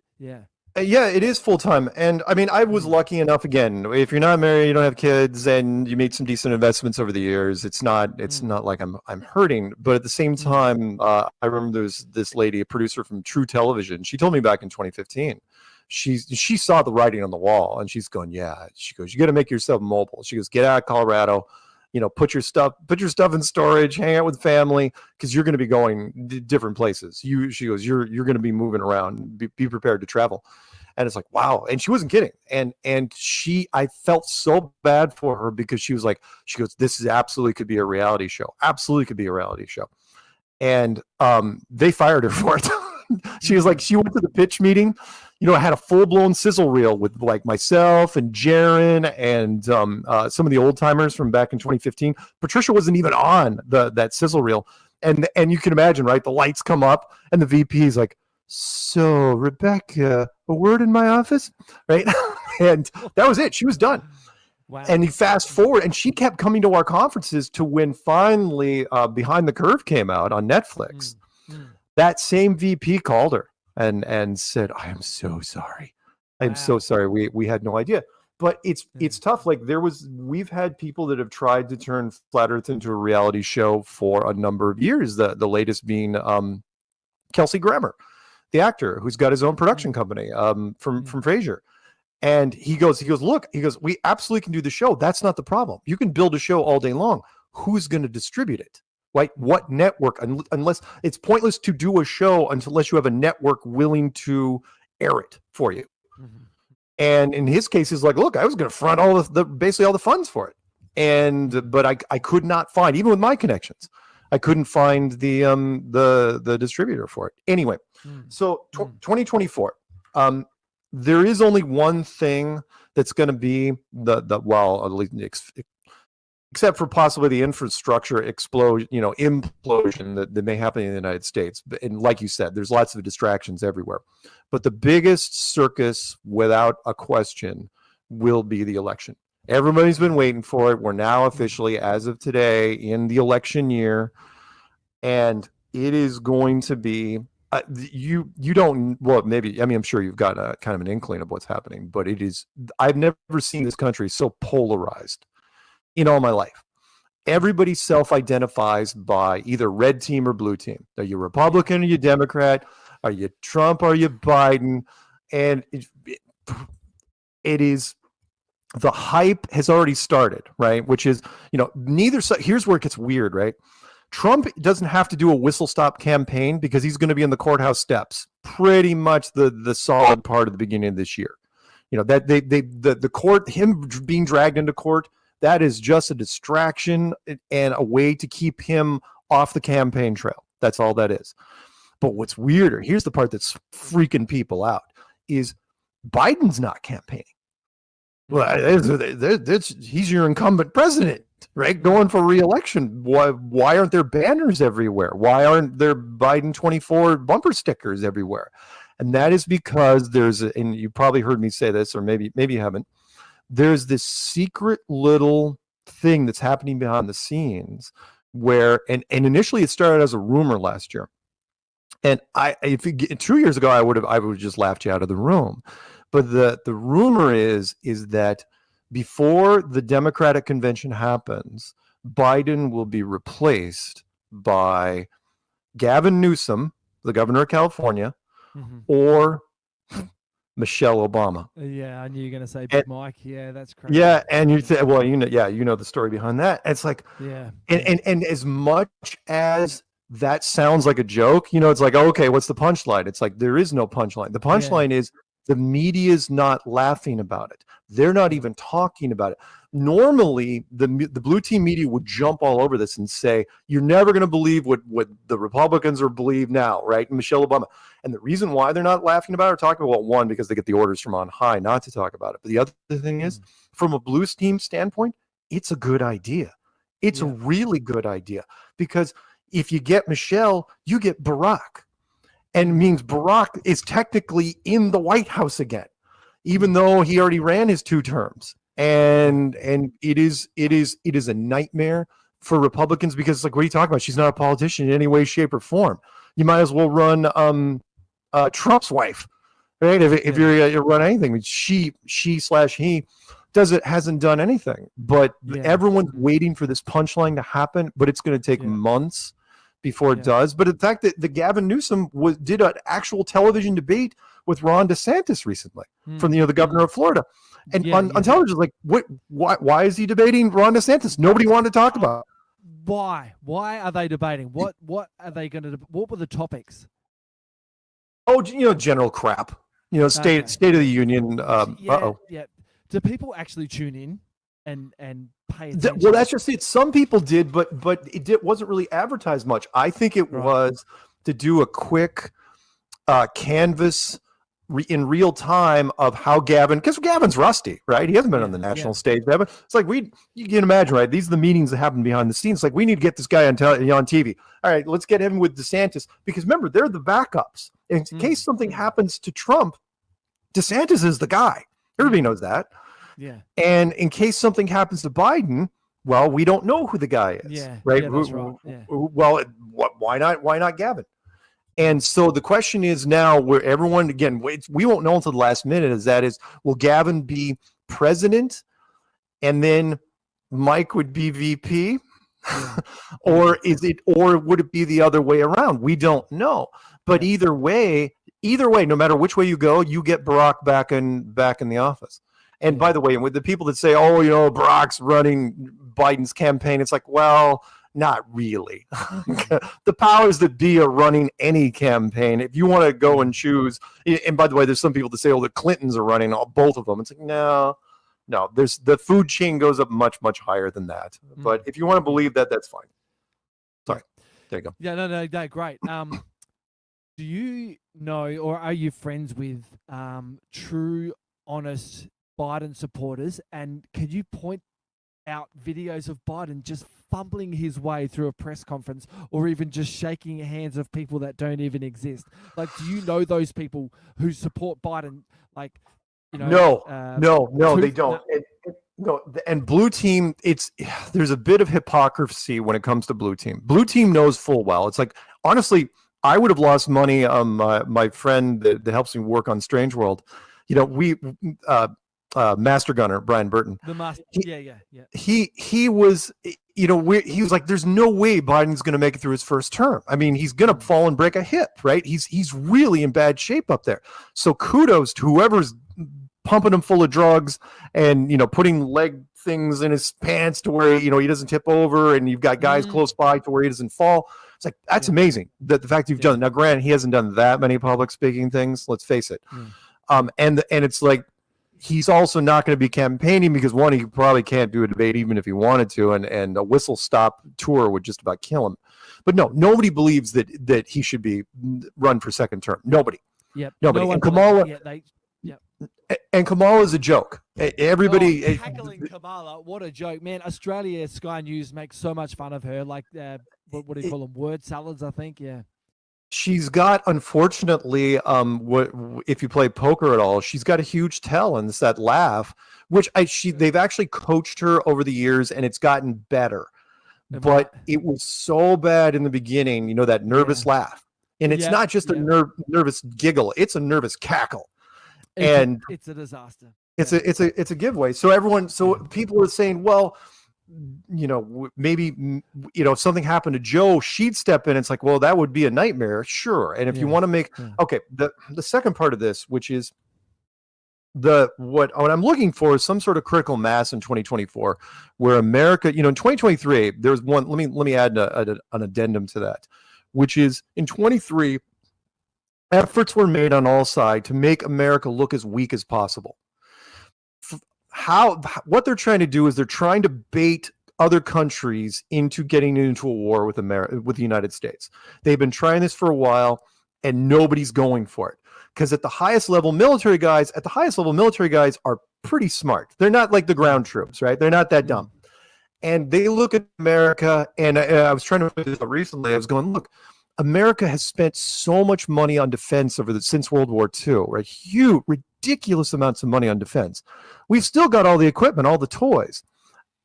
yeah, it is full time. And I mean, I was lucky enough, again, if you're not married, you don't have kids, and you made some decent investments over the years, it's not like I'm hurting. But at the same time, I remember there's this lady, a producer from True Television. She told me back in 2015, she saw the writing on the wall, and she's going, yeah, she goes, you got to make yourself mobile. She goes, get out of Colorado, put your stuff in storage, hang out with family, because you're going to be going different places. She goes, you're going to be moving around, be prepared to travel. And it's like, wow. And she wasn't kidding. And I felt so bad for her, because she goes, this is absolutely could be a reality show. Absolutely could be a reality show. And they fired her for it. She was like, she went to the pitch meeting, I had a full-blown sizzle reel with like myself and Jaron and some of the old timers from back in 2015. Patricia wasn't even on that sizzle reel. And you can imagine, right? The lights come up and the VP is like, so Rebecca, a word in my office, right? And that was it. She was done. Wow. And you fast forward, and she kept coming to our conferences to when finally Behind the Curve came out on Netflix. That same VP called her and said, I am so sorry. I'm so sorry. We had no idea. But it's tough. Like we've had people that have tried to turn Flat Earth into a reality show for a number of years. The latest being Kelsey Grammer, the actor who's got his own production company from Frasier. And he goes, look, we absolutely can do the show. That's not the problem. You can build a show all day long. Who's going to distribute it? Right? What network? Unless it's pointless to do a show unless you have a network willing to air it for you. And in his case, he's like, look, I was going to front all basically all the funds for it. But I could not find, even with my connections, I couldn't find the distributor for it. Anyway, so 2024, there is only one thing that's going to be at least except for possibly the infrastructure implosion that may happen in the United States. And like you said, there's lots of distractions everywhere. But the biggest circus, without a question, will be the election. Everybody's been waiting for it. We're now officially, as of today, in the election year. And it is going to be, I'm sure you've got a kind of an inkling of what's happening, but I've never seen this country so polarized in all my life. Everybody self-identifies by either red team or blue team. Are you Republican? Are you Democrat? Are you Trump? Are you Biden? And it is, the hype has already started, right? Which is, neither side. Here's where it gets weird, right? Trump doesn't have to do a whistle stop campaign because he's going to be in the courthouse steps pretty much the solid part of the beginning of this year. You know, that the court, him being dragged into court, that is just a distraction and a way to keep him off the campaign trail. That's all that is. But what's weirder, here's the part that's freaking people out, is Biden's not campaigning. Well, he's your incumbent president, right? Going for re-election. Why aren't there banners everywhere? Why aren't there Biden 24 bumper stickers everywhere? And that is because and you probably heard me say this, or maybe you haven't, there's this secret little thing that's happening behind the scenes where, and initially it started as a rumor last year. And 2 years ago, I would have just laughed you out of the room. But the rumor is that before the Democratic convention happens, Biden will be replaced by Gavin Newsom, the governor of California, or Michelle Obama. Yeah, I knew you were going to say Big Mike. Yeah, that's crazy. Yeah, and you know the story behind that. It's like, yeah, and as much as that sounds like a joke, you know, it's like, okay, what's the punchline? It's like, there is no punchline. The punchline is the media's not laughing about it. They're not even talking about it. Normally, the blue team media would jump all over this and say, you're never going to believe what the Republicans are believe now, right? Michelle Obama. And the reason why they're not laughing about it or talking about, one, because they get the orders from on high not to talk about it. But the other thing is, from a Blues team standpoint, it's a good idea. It's a really good idea, because if you get Michelle, you get Barack. And it means Barack is technically in the White House again, even though he already ran his 2 terms. And it is a nightmare for Republicans, because it's like, what are you talking about? She's not a politician in any way, shape, or form. You might as well run Trump's wife, right? If you run anything, she / he hasn't done anything. But everyone's waiting for this punchline to happen, but it's going to take months before it does. But the fact that the Gavin Newsom did an actual television debate with Ron DeSantis recently, from the governor of Florida, and on television, like, why is he debating Ron DeSantis? Nobody wanted to talk about it. Why are they debating? What are they going to? What were the topics? Oh, general crap. State of the Union. Yeah. Do people actually tune in and pay attention? Well, that's just it. Some people did, but it wasn't really advertised much. I think it was to do a quick canvas in real time of how because Gavin's rusty, right? He hasn't been on the national stage. It's like you can imagine, right? These are the meetings that happen behind the scenes. It's like, we need to get this guy on TV. All right, let's get him with DeSantis, because remember, they're the backups. In case something happens to Trump, DeSantis is the guy. Everybody knows that. Yeah. And in case something happens to Biden, well, we don't know who the guy is. Yeah. Right. Yeah, that's right. Yeah. Well, why not Gavin? And so the question is now, where everyone, again, we won't know until the last minute, will Gavin be president and then Mike would be VP? or would it be the other way around? We don't know. But either way, no matter which way you go, you get Barack back in the office. And by the way, with the people that say, Barack's running Biden's campaign, it's like, well, not really. The powers that be are running any campaign. If you want to go and choose, and by the way, there's some people that say, the Clintons are running both of them. It's like, no, there's the food chain goes up much, much higher than that. But if you want to believe that, that's fine. Sorry. There you go. Yeah, no, great. Do you know, or are you friends with true, honest Biden supporters? And could you point out videos of Biden just fumbling his way through a press conference, or even just shaking hands of people that don't even exist? Like, do you know those people who support Biden? Like, No, they don't. No, and blue team, there's a bit of hypocrisy when it comes to blue team. Blue team knows full well. It's like, honestly, I would have lost money on my friend that helps me work on Strange World. Master Gunner Brian Burton. The master, He was, he was like, there's no way Biden's going to make it through his first term. I mean, he's going to fall and break a hip, right? He's really in bad shape up there. So kudos to whoever's pumping him full of drugs and putting leg things in his pants to where he doesn't tip over, and you've got guys close by to where he doesn't fall. It's like, that's amazing that the fact you've done it. Now, granted, he hasn't done that many public speaking things. Let's face it. And it's like, he's also not going to be campaigning because one, he probably can't do a debate even if he wanted to, and a whistle stop tour would just about kill him. But no, nobody believes that he should be run for second term. Nobody. Yep. Nobody. No And Kamala. Yep. And Kamala's a joke. Everybody. Tackling Kamala, what a joke, man! Australia Sky News makes so much fun of her. Like, what do you call them? Word salads, I think. Yeah. She's got, unfortunately, if you play poker at all, she's got a huge tell, and it's that laugh, which they've actually coached her over the years, and it's gotten better. But it was so bad in the beginning, that nervous laugh, and it's not just a nervous giggle; it's a nervous cackle, and it's a disaster. It's a giveaway. So people are saying, well, maybe if something happened to Joe, she'd step in. It's like, well, that would be a nightmare, sure. And if you want to make the second part of this, which is what I'm looking for, is some sort of critical mass in 2024, where America, in 2023, there's one. Let me add an addendum to that, which is in 23, efforts were made on all sides to make America look as weak as possible. What they're trying to do is they're trying to bait other countries into getting into a war with the United States. They've been trying this for a while, and nobody's going for it. Because at the highest level, military guys are pretty smart. They're not like the ground troops, right? They're not that dumb. And they look at America, and I was trying to put this up recently. I was going, look, America has spent so much money on defense since World War II, right? Huge, ridiculous amounts of money on defense. We've still got all the equipment, all the toys,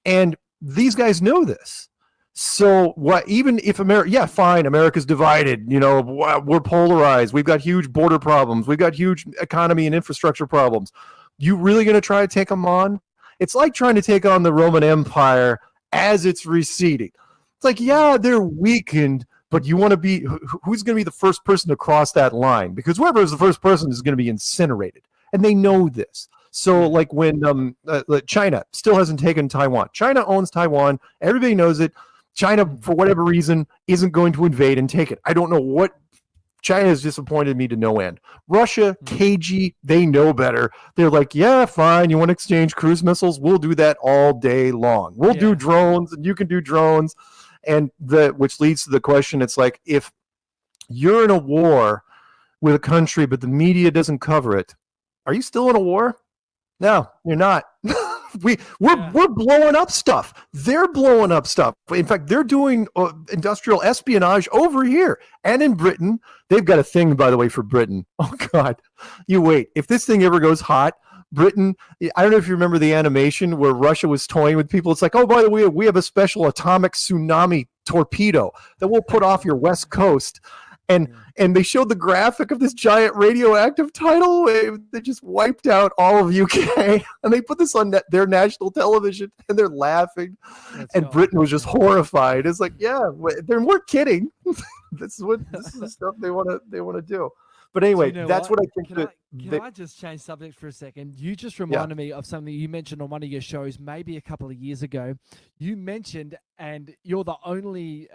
and these guys know this. So what? Even if America's divided. We're polarized. We've got huge border problems. We've got huge economy and infrastructure problems. You really going to try to take them on? It's like trying to take on the Roman Empire as it's receding. It's like, yeah, they're weakened, but you want to be who's going to be the first person to cross that line? Because whoever is the first person is going to be incinerated, and they know this. So, like when China still hasn't taken Taiwan. China owns Taiwan. Everybody knows it. China, for whatever reason, isn't going to invade and take it. I don't know what. China has disappointed me to no end. Russia, cagey, they know better. They're like, yeah, fine. You want to exchange cruise missiles? We'll do that all day long. We'll do drones, and you can do drones. And which leads to the question, it's like, if you're in a war with a country, but the media doesn't cover it, are you still in a war? No, you're not. We're blowing up stuff. They're blowing up stuff. In fact, they're doing industrial espionage over here and in Britain. They've got a thing, by the way, for Britain. Oh God, you wait. If this thing ever goes hot, Britain. I don't know if you remember the animation where Russia was toying with people. It's like, oh, by the way, we have a special atomic tsunami torpedo that we'll put off your west coast. And they showed the graphic of this giant radioactive tidal wave that just wiped out all of UK. And they put this on their national television, and they're laughing. Britain was just horrified. It's like, yeah, we're kidding. This is the stuff they want to do. But anyway, that's what I think. Can I just change subject for a second? You just reminded me of something you mentioned on one of your shows, maybe a couple of years ago. You mentioned, and you're the only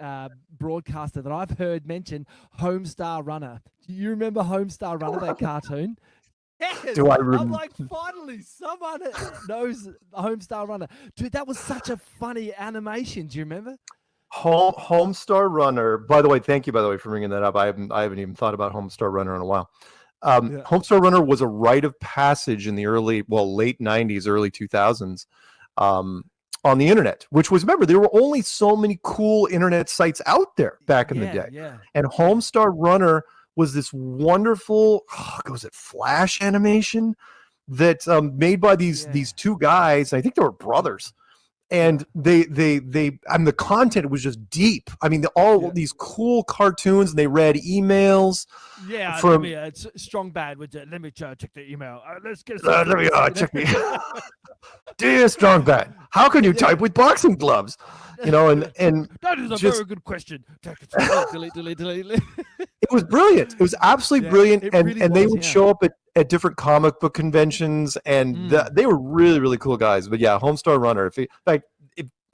broadcaster that I've heard mention, Homestar Runner. Do you remember Homestar Runner, that cartoon? Yes. Do I I'm like, finally, someone knows Homestar Runner. Dude, that was such a funny animation. Do you remember? Homestar Runner. By the way, thank you. By the way, for bringing that up. I haven't even thought about Homestar Runner in a while. Homestar Runner was a rite of passage in the late '90s, early 2000s, on the internet. Which was, remember, there were only so many cool internet sites out there back in the day. Yeah. And Homestar Runner was this wonderful, was it Flash animation that made by these two guys. I think they were brothers. And the content was just deep. I mean, these cool cartoons, and they read emails. Yeah, from it's strong bad with it. Let me check the email. Let's get. Let me check the. Dear Strong Bad, how can you type with boxing gloves? And that is a very good question. Delete. It was brilliant. It was absolutely brilliant, and they would show up at different comic book conventions, and they were really, really cool guys. But yeah, Homestar Runner.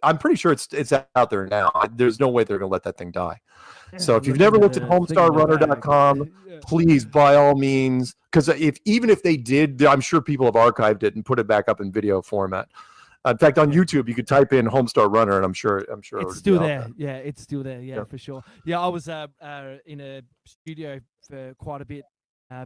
I'm pretty sure it's out there now. There's no way they're gonna let that thing die. So if you've never looked at homestarrunner.com, please, by all means, because even if they did, I'm sure people have archived it and put it back up in video format. In fact, on YouTube, you could type in Homestar Runner, and I'm sure it it's would still be out there. Yeah, it's still there. Yeah, for sure. Yeah, I was in a studio for quite a bit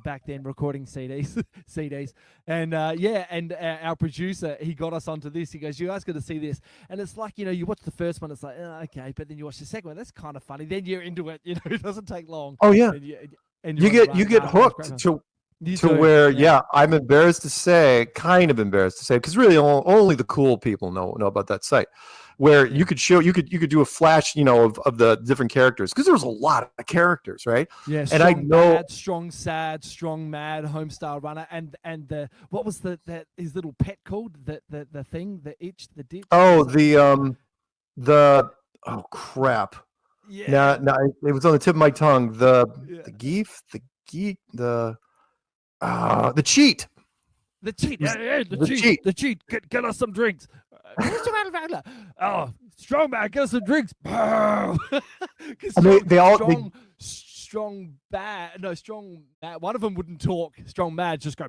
back then, recording CDs, and our producer, he got us onto this. He goes, "You guys got to see this," and it's like, you watch the first one, it's like, okay, but then you watch the second one, that's kind of funny. Then you're into it. It doesn't take long. Oh yeah, and you get hooked to where I'm embarrassed to say, because really only the cool people know about that site, where you could do a flash, of the different characters, because there was a lot of characters, right? Yeah, and I know bad, strong, sad, strong, mad, Homestar Runner, and the what was his little pet called, the thing, the ditch. Oh, oh crap. Yeah. Now it was on the tip of my tongue. The geef, the geek, the cheat. The cheat. The cheat. Get us some drinks. Oh, strong man, get us some drinks. Strong mad. One of them wouldn't talk. Strong mad just go.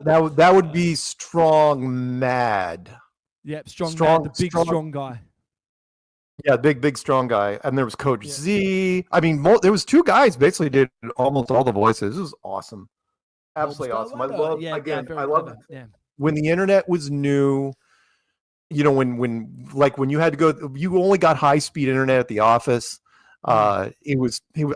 That would be strong mad. Yep, strong mad, the big strong guy. Yeah, big strong guy. And there was Coach Z. I mean, there was two guys basically did almost all the voices. It was awesome. Absolutely awesome. I love when the internet was new, when you had to go, you only got high speed internet at the office. I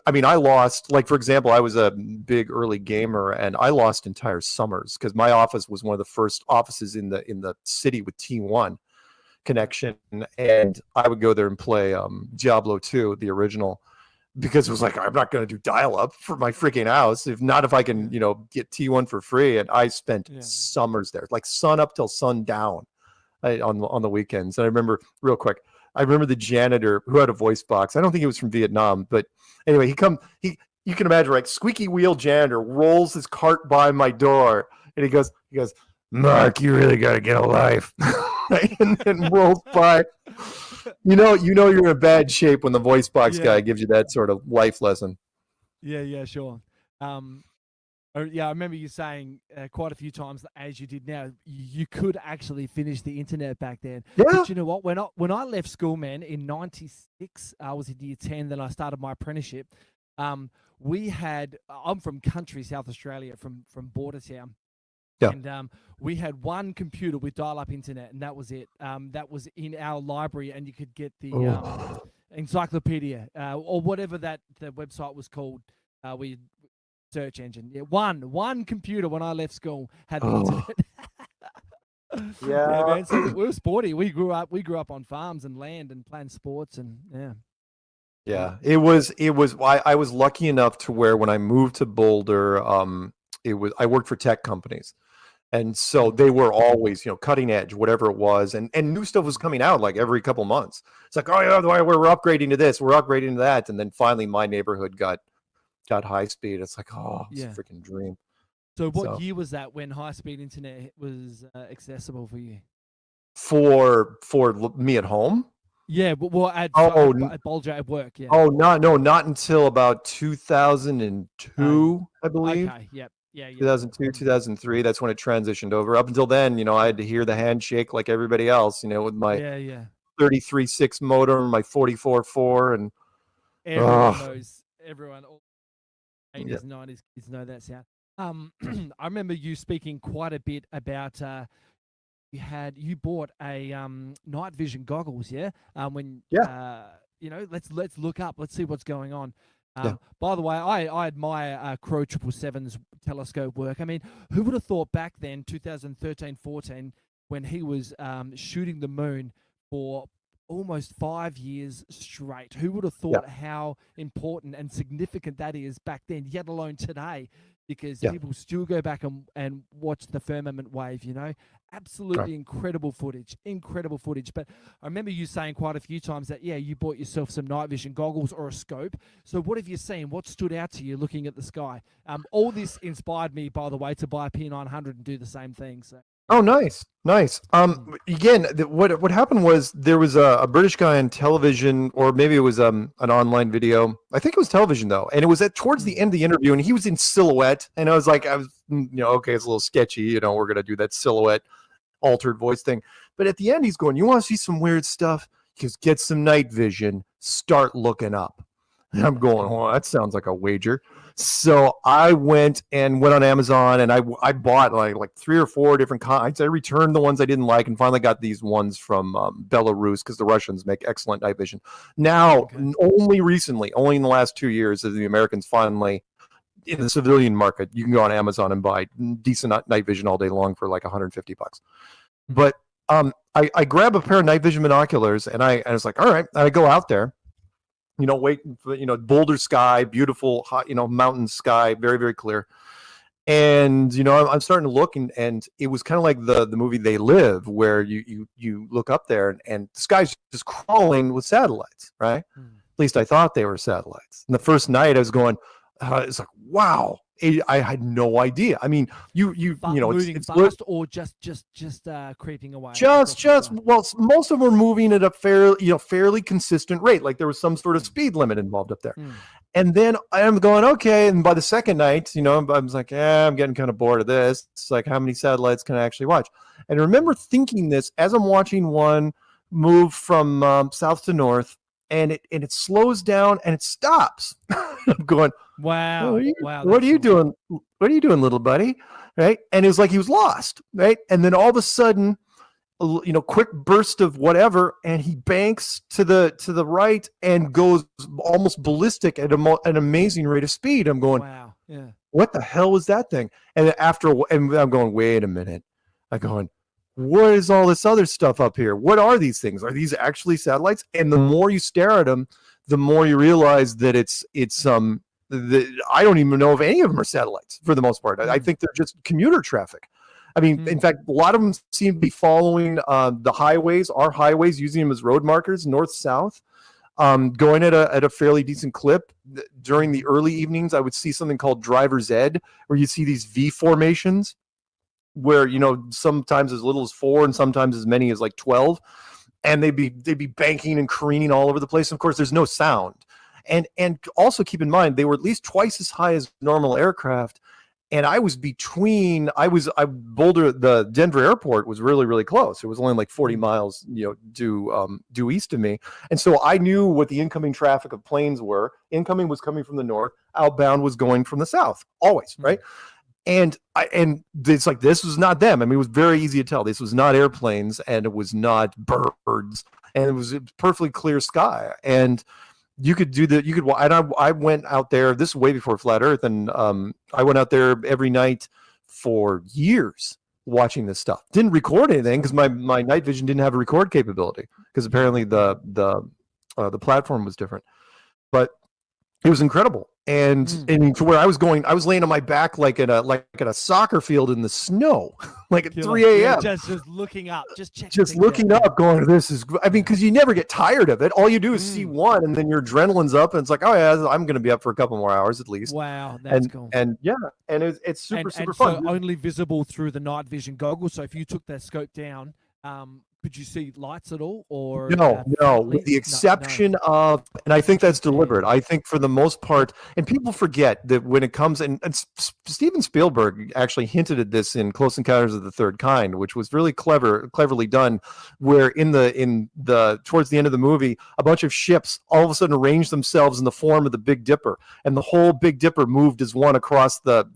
lost, like, for example, I was a big early gamer, and I lost entire summers because my office was one of the first offices in the city with T1 connection, and I would go there and play Diablo 2, the original, because it was like, I'm not going to do dial-up for my freaking house, if I can get T1 for free. And I spent summers there, like sun up till sundown, on the weekends. And I remember, real quick, the janitor who had a voice box. I don't think he was from Vietnam, but anyway, you can imagine, like, squeaky wheel janitor rolls his cart by my door, and he goes, "Mark, you really got to get a life." And then rolls by. You're in bad shape when the voice box guy gives you that sort of life lesson. Yeah, sure. I remember you saying quite a few times, as you did now, you could actually finish the internet back then. Yeah. But you know what? When I left school, man, in '96, I was in year 10. Then I started my apprenticeship. I'm from country South Australia, from Bordertown. Yeah. And we had one computer with dial-up internet, and that was it. That was in our library, and you could get the encyclopedia or whatever the website was called. Search engine. Yeah, one computer when I left school had the internet. Yeah, man. So we were sporty. We grew up on farms and land and playing sports, and yeah. It was. I was lucky enough to where when I moved to Boulder, I worked for tech companies. And so they were always, cutting edge, whatever it was. And new stuff was coming out like every couple months. It's like, oh, yeah, we're upgrading to this, we're upgrading to that. And then finally my neighborhood got high speed. It's like, oh, it's a freaking dream. So what year was that when high speed internet was accessible for you? For me at home? Yeah, but at Bulger at work, yeah. Oh, not until about 2002, I believe. Okay, yep. Yeah. 2002, 2003. That's when it transitioned over. Up until then, I had to hear the handshake like everybody else. With my 33.6 modem, my 44.4, and everyone knows. Everyone, all 80s, 90s kids know that sound. I remember you speaking quite a bit about. You bought a night vision goggles, yeah? Let's look up. Let's see what's going on. By the way, I admire Crow 777's telescope work. I mean, who would have thought back then, 2013, 14, when he was shooting the moon for almost 5 years straight? Who would have thought how important and significant that is back then, yet alone today? Because people still go back and watch the firmament wave, Absolutely incredible footage. But I remember you saying quite a few times that, you bought yourself some night vision goggles or a scope. So what have you seen? What stood out to you looking at the sky? All this inspired me, by the way, to buy a P900 and do the same thing. So. Oh, nice, nice. Again, what happened was there was a British guy on television, or maybe it was an online video. I think it was television though, and it was towards the end of the interview, and he was in silhouette, and I was okay, it's a little sketchy, we're gonna do that silhouette altered voice thing, but at the end he's going, "You want to see some weird stuff? Just get some night vision. Start looking up." And I'm going, "Oh, that sounds like a wager." So I went on Amazon, and I bought like 3 or 4 different kinds. I returned the ones I didn't like, and finally got these ones from Belarus, because the Russians make excellent night vision. Now, only recently, only in the last 2 years, is the Americans finally, in the civilian market, you can go on Amazon and buy decent night vision all day long for like $150. But I grab a pair of night vision binoculars, and I was like, all right, and I go out there. Waiting for, Boulder sky, beautiful, hot, mountain sky, very, very clear. And, I'm starting to look, and it was kind of like the movie They Live, where you look up there and the sky's just crawling with satellites, right? At least I thought they were satellites. And the first night I was going, it's like, wow. I had no idea. I mean, moving it's fast or just creeping away. Well, most of them were moving at a fairly consistent rate. Like there was some sort of speed limit involved up there. And then I'm going, okay. And by the second night, I was like, I'm getting kind of bored of this. It's like, how many satellites can I actually watch? And I remember thinking this as I'm watching one move from south to north, and it slows down and it stops. I'm going, wow, what are you doing? What are you doing, little buddy? Right? And it was like he was lost, right? And then all of a sudden, quick burst of whatever, and he banks to the right and goes almost ballistic at an amazing rate of speed. I'm going, wow, yeah. What the hell was that thing? And and I'm going, wait a minute. I'm going, what is all this other stuff up here? What are these things? Are these actually satellites? And the more you stare at them, the more you realize that I don't even know if any of them are satellites for the most part. I think they're just commuter traffic. I mean, in fact, a lot of them seem to be following the highways, our highways, using them as road markers, north-south, going at a fairly decent clip. During the early evenings, I would see something called driver's ed, where you see these V formations, where sometimes as little as 4 and sometimes as many as like 12, and they'd be banking and careening all over the place. Of course, there's no sound, and also keep in mind they were at least twice as high as normal aircraft. And I was Boulder, the Denver airport was really, really close. It was only like 40 miles, due east of me. And so I knew what the incoming traffic of planes were. Incoming was coming from the north, outbound was going from the south, always, right? And it's like, this was not them. I mean, it was very easy to tell. This was not airplanes, and it was not birds, and it was a perfectly clear sky. And you could and I went out there, this is way before Flat Earth, and I went out there every night for years watching this stuff. Didn't record anything because my night vision didn't have a record capability, because apparently the platform was different. But it was incredible. And to where I was going, I was laying on my back like at a soccer field in the snow, like at 3 a.m. Just looking up, just looking up, going, this is, I mean, because you never get tired of it. All you do is see one, and then your adrenaline's up, and it's like, oh yeah, I'm going to be up for a couple more hours at least. Wow, that's cool. And yeah, and it's super and fun. So only visible through the night vision goggles. So if you took that scope down, could you see lights at all? Or no, with the exception of, and I think that's deliberate. I think for the most part, and people forget that when it comes, and Steven Spielberg actually hinted at this in Close Encounters of the Third Kind, which was really cleverly done, where in the towards the end of the movie, a bunch of ships all of a sudden arranged themselves in the form of the Big Dipper, and the whole Big Dipper moved as one across the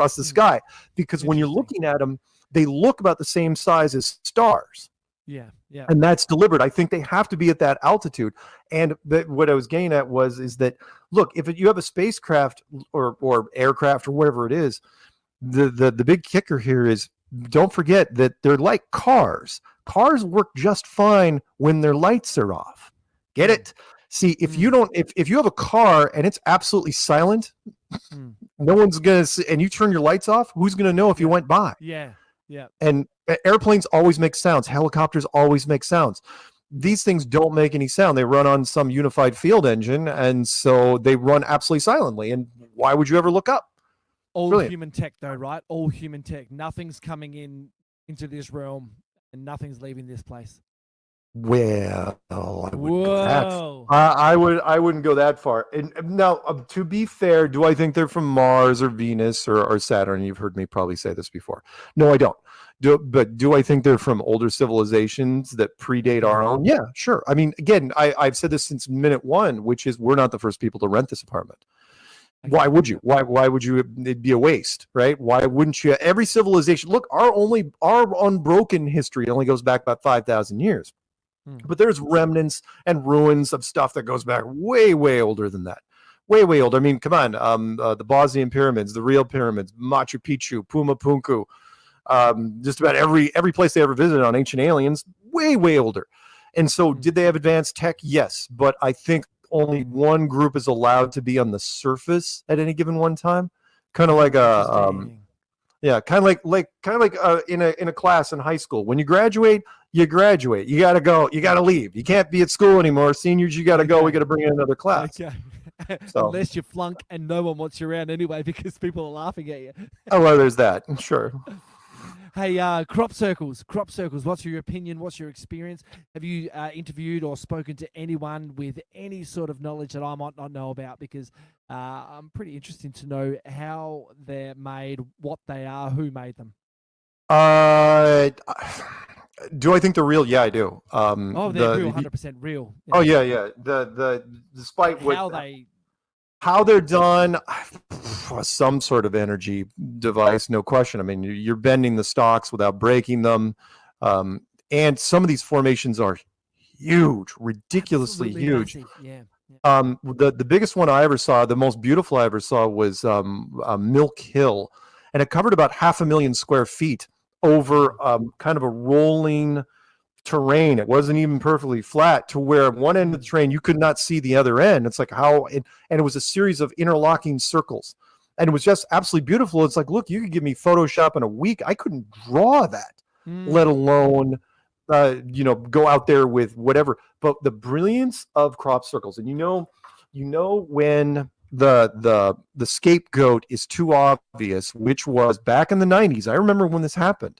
sky, because when you're looking at them, they look about the same size as stars. Yeah. And that's deliberate. I think they have to be at that altitude. And what I was getting at is that, look, if you have a spacecraft or aircraft or whatever it is, the big kicker here is, don't forget that they're like cars. Cars work just fine when their lights are off. Get it? See, if you have a car and it's absolutely silent, no one's going to see, and you turn your lights off, who's going to know if you went by? Yeah. And airplanes always make sounds. Helicopters always make sounds. These things don't make any sound. They run on some unified field engine, and so they run absolutely silently. And why would you ever look up? All Brilliant. human tech, though, right? All human tech. Nothing's coming in into this realm and nothing's leaving this place. Well, I wouldn't Whoa. go that. I wouldn't go that far. And now, to be fair, do I think they're from Mars or Venus or Saturn? You've heard me probably say this before. No, I don't. But do I think they're from older civilizations that predate our own? Yeah, sure. I mean, again, I've said this since minute one, which is we're not the first people to rent this apartment. Why would you? Why would you? It'd be a waste, right? Why wouldn't you? Every civilization. Look, our unbroken history only goes back about 5,000 years. But there's remnants and ruins of stuff that goes back way, way older than that. Way, way older. I mean, come on. The Bosnian pyramids, the real pyramids, Machu Picchu, Puma Punku, just about every place they ever visited on Ancient Aliens, way, way older. And so did they have advanced tech? Yes. But I think only one group is allowed to be on the surface at any given one time. Kind of like in a class in high school. When you graduate, you graduate. You got to go. You got to leave. You can't be at school anymore. Seniors, you got to go. We got to bring in another class. Okay. So. Unless you flunk and no one wants you around anyway because people are laughing at you. Oh, well, there's that. Sure. Hey, crop circles. What's your opinion? What's your experience? Have you interviewed or spoken to anyone with any sort of knowledge that I might not know about? Because I'm pretty interested to know how they're made, what they are, who made them. Do I think they're real? Yeah, I do. They're real, 100% real. Oh yeah. Despite how they're done, some sort of energy device, no question. I mean, you're bending the stalks without breaking them, and some of these formations are huge, ridiculously huge. Yeah. The biggest one I ever saw, the most beautiful I ever saw, was Milk Hill, and it covered about 500,000 square feet over kind of a rolling terrain. It wasn't even perfectly flat, to where one end of the terrain you could not see the other end. It's like and it was a series of interlocking circles, and it was just absolutely beautiful. It's like, look, you could give me Photoshop in a week, I couldn't draw that, let alone go out there with whatever. But the brilliance of crop circles, and you know when the scapegoat is too obvious, which was back in the 90s. I remember when this happened.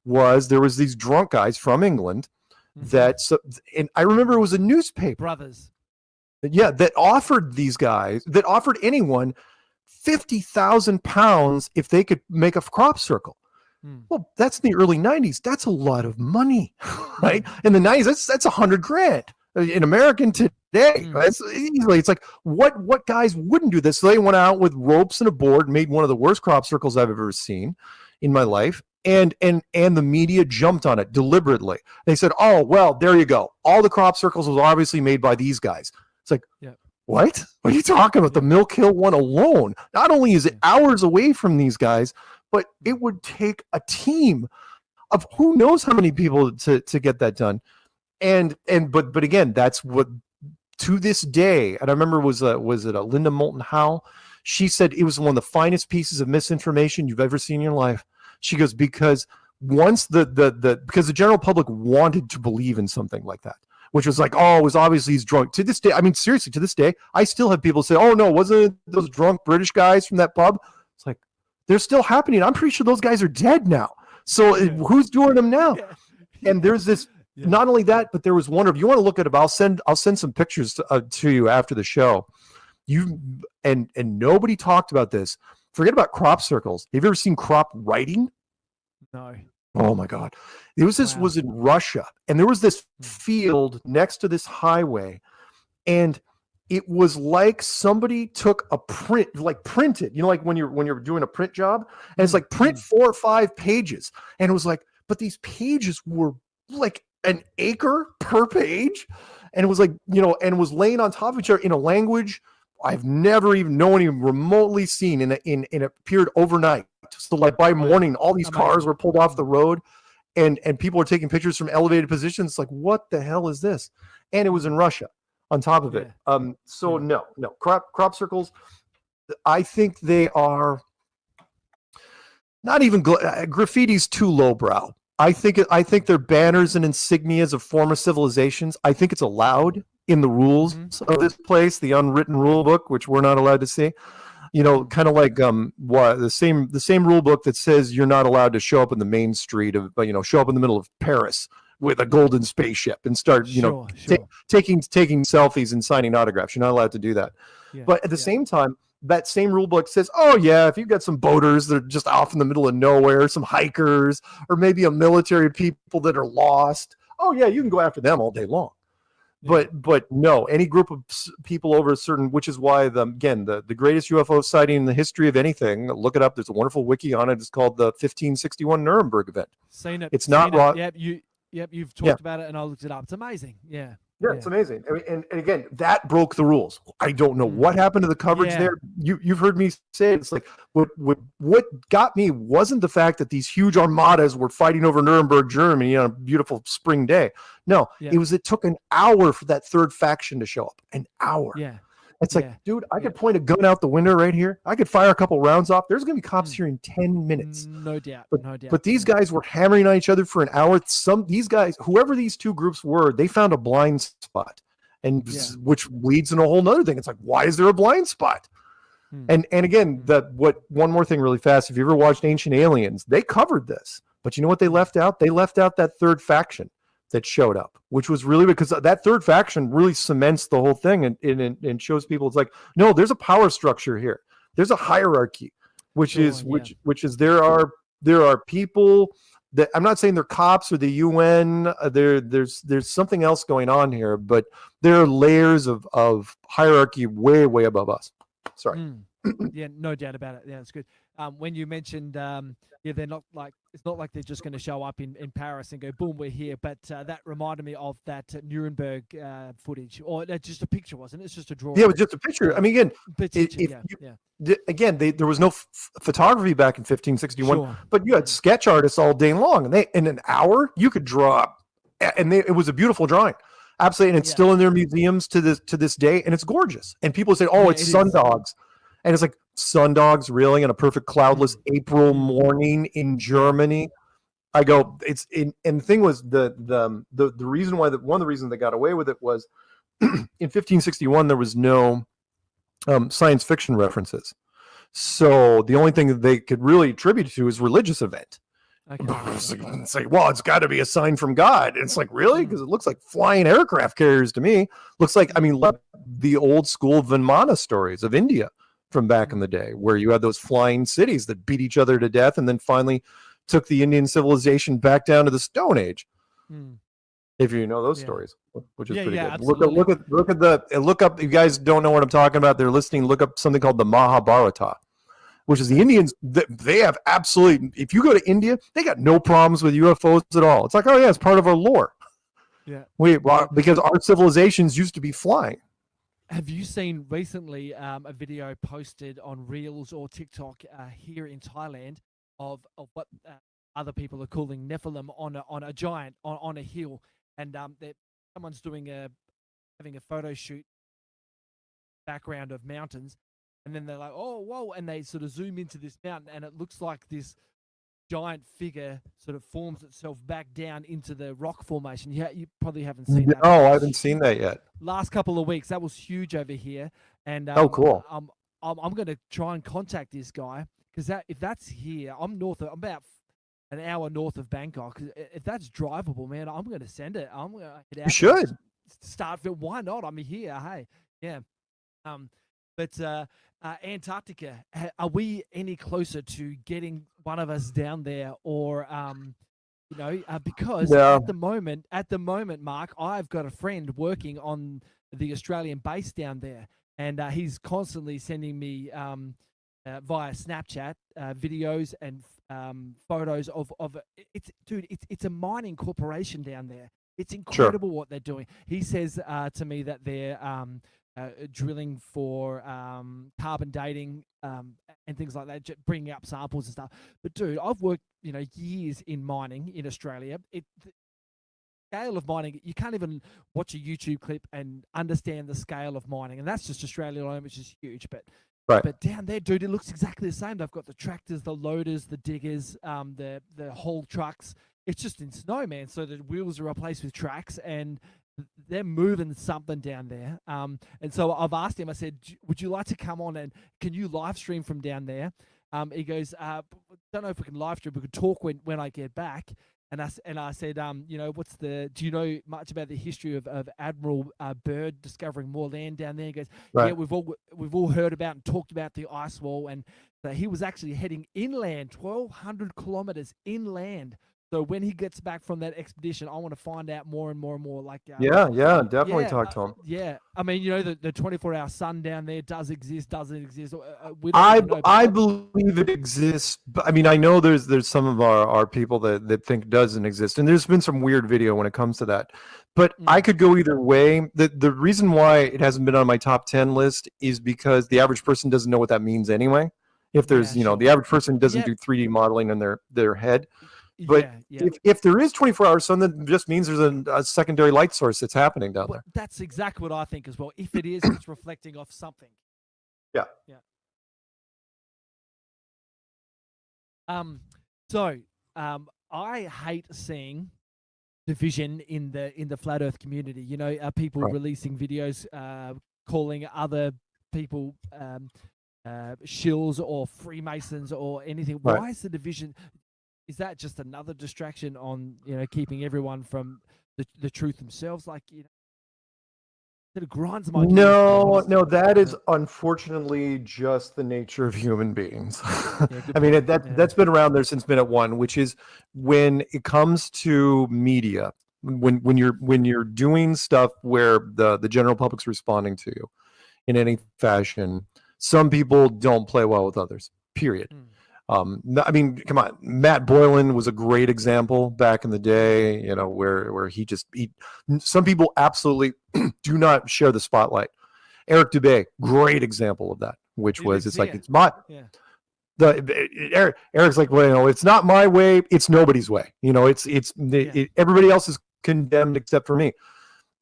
There was these drunk guys from England and I remember it was a newspaper. Brothers. Yeah, that offered anyone £50,000 if they could make a crop circle. Well, that's in the early 90s. That's a lot of money, right? In the 90s, that's $100,000 in American today. That's easily. It's like, what guys wouldn't do this? So they went out with ropes and a board, made one of the worst crop circles I've ever seen in my life. And the media jumped on it deliberately. They said, "Oh, well, there you go. All the crop circles was obviously made by these guys." It's like, what? What are you talking about? The Milk Hill one alone. Not only is it hours away from these guys, but it would take a team of who knows how many people to get that done. But again, that's what, to this day, and I remember was it Linda Moulton Howe? She said it was one of the finest pieces of misinformation you've ever seen in your life. She goes, because once because the general public wanted to believe in something like that, which was like, oh, it was obviously he's drunk. To this day, I mean, seriously, to this day, I still have people say, oh no, wasn't it those drunk British guys from that pub? It's like, they're still happening. I'm pretty sure those guys are dead now. So who's doing them now? And there's this. Not only that, but there was one. If you want to look at it, I'll send some pictures to you after the show. And nobody talked about this. Forget about crop circles. Have you ever seen crop writing? No. Oh my God. It was this was in Russia, and there was this field next to this highway, and it was like somebody took a printed, like when you're doing a print job, and it's like print 4 or 5 pages, and it was like, but these pages were like an acre per page, and it was like, and it was laying on top of each other in a language I've never even remotely seen, and it appeared overnight. So like by morning, all these cars were pulled off the road, and people were taking pictures from elevated positions. It's like, what the hell is this? And it was in Russia on top of it. So no, crop circles, I think they are not even graffiti's too lowbrow. I think they're banners and insignias of former civilizations. I think it's allowed in the rules of this place, the unwritten rule book, which we're not allowed to see. You know, kind of like what the same rule book that says you're not allowed to show up in the main street of, you know, show up in the middle of Paris with a golden spaceship and start, you know, taking selfies and signing autographs. You're not allowed to do that. But at the same time, that same rule book says, oh yeah, if you've got some boaters that are just off in the middle of nowhere, some hikers, or maybe a military people that are lost, oh yeah, you can go after them all day long. But no, any group of people over a certain, which is why the greatest UFO sighting in the history of anything, look it up. There's a wonderful wiki on it. It's called the 1561 Nuremberg event. Seen it. It's not wrong. You've talked about it, and I looked it up. It's amazing. Yeah, it's amazing. I mean, and again, that broke the rules. I don't know what happened to the coverage there. You've heard me say it. It's like what got me wasn't the fact that these huge armadas were fighting over Nuremberg, Germany on a beautiful spring day. No, it took an hour for that third faction to show up. An hour. Yeah. It's like, dude, I could point a gun out the window right here. I could fire a couple rounds off. There's going to be cops here in 10 minutes. No doubt. But these guys were hammering on each other for an hour. These guys, whoever these two groups were, they found a blind spot, and which leads in a whole nother thing. It's like, why is there a blind spot? And again, one more thing really fast. If you ever watched Ancient Aliens, they covered this. But you know what they left out? They left out that third faction that showed up, which was really because that third faction really cements the whole thing and shows people it's like, no, there's a power structure here. There's a hierarchy, which is there are people that, I'm not saying they're cops or the UN. There's something else going on here, but there are layers of hierarchy way above us. Sorry. Yeah, no doubt about it. Yeah, it's good. When you mentioned, they're not like, it's not like they're just going to show up in Paris and go, boom, we're here. But that reminded me of that Nuremberg footage, or just a picture, wasn't it? It's just a drawing. Yeah, it was just a picture. I mean, again, there was no photography back in 1561, but you had sketch artists all day long, and in an hour you could draw up, and it was a beautiful drawing. Absolutely, and it's still in their museums to this day, and it's gorgeous. And people say, "Oh, it's sundogs," and it's like, sundogs, really, on a perfect cloudless April morning in Germany. I go, and the thing was the reason why one of the reasons they got away with it was in 1561 there was no science fiction references, so the only thing that they could really attribute to is religious event. It's like, well, it's got to be a sign from God. It's like, really? Because it looks like flying aircraft carriers to me. Looks like, I mean, the old school Vimana stories of India from back in the day, where you had those flying cities that beat each other to death and then finally took the Indian civilization back down to the Stone Age. If you know those stories, which is pretty good. Look up. You guys don't know what I'm talking about. They're listening. Look up something called the Mahabharata, which is the Indians. They have absolutely. If you go to India, they got no problems with UFOs at all. It's like, oh yeah, it's part of our lore. Yeah. Because our civilizations used to be flying. Have you seen recently a video posted on Reels or TikTok here in Thailand of what other people are calling Nephilim on a giant on a hill, and someone's having a photo shoot background of mountains, and then they're like, oh whoa, and they sort of zoom into this mountain, and it looks like this giant figure sort of forms itself back down into the rock formation. You probably haven't seen that. No, I haven't seen that yet. Last couple of weeks, that was huge over here, and cool. I'm going to try and contact this guy, because if that's here, I'm about an hour north of Bangkok. If that's drivable, man, I'm going to send it. I'm going to head out. You should start. Why not? I'm here. Hey, yeah. But Antarctica, are we any closer to getting one of us down there, or because at the moment, Mark, I've got a friend working on the Australian base down there, and he's constantly sending me via Snapchat videos and photos of it's a mining corporation down there. It's incredible what they're doing. He says to me that they're drilling for carbon dating and things like that, bringing up samples and stuff. But dude, I've worked years in mining in Australia. The scale of mining, you can't even watch a YouTube clip and understand the scale of mining, and that's just Australia alone, which is huge. But down there, dude, it looks exactly the same. They've got the tractors, the loaders, the diggers, the haul trucks. It's just in snow, man. So the wheels are replaced with tracks, and they're moving something down there. And so I've asked him. I said, "Would you like to come on and can you live stream from down there?" He goes, "Don't know if we can live stream. We could talk when I get back." And I said, you know, do you know much about the history of Admiral Byrd discovering more land down there? He goes, Right. yeah, we've all heard about and talked about the ice wall, and that he was actually heading inland, 1,200 kilometers inland. So when he gets back from that expedition, I want to find out more and more and more. Like, Yeah, definitely talk to him. Yeah, I mean, you know, the 24-hour sun down there does exist, doesn't exist. We don't even know, I believe it exists. But I mean, I know there's some of our people that think it doesn't exist, and there's been some weird video when it comes to that. But I could go either way. The reason why it hasn't been on my top 10 list is because the average person doesn't know what that means anyway. If there's, you know, the average person doesn't do 3D modeling in their head. But if there is 24-hour sun, that just means there's a secondary light source that's happening down there. That's exactly what I think as well. If it is, it's reflecting off something. Yeah. So I hate seeing division in the flat Earth community. You know, people releasing videos calling other people shills or Freemasons or anything. Right. Why is the division? Is that just another distraction on, you know, keeping everyone from the truth themselves? Like, you know, it grinds my gears. No, that is unfortunately just the nature of human beings. I mean, that's been around there since minute one, which is when it comes to media, when you're doing stuff where the general public's responding to you in any fashion, some people don't play well with others, period. I mean, come on, Matt Boylan was a great example back in the day, you know, where some people absolutely do not share the spotlight. Eric Dubay, great example of that, which was, it's like, it's my, Eric's like, well, you know, it's not my way, it's nobody's way. You know, everybody else is condemned except for me.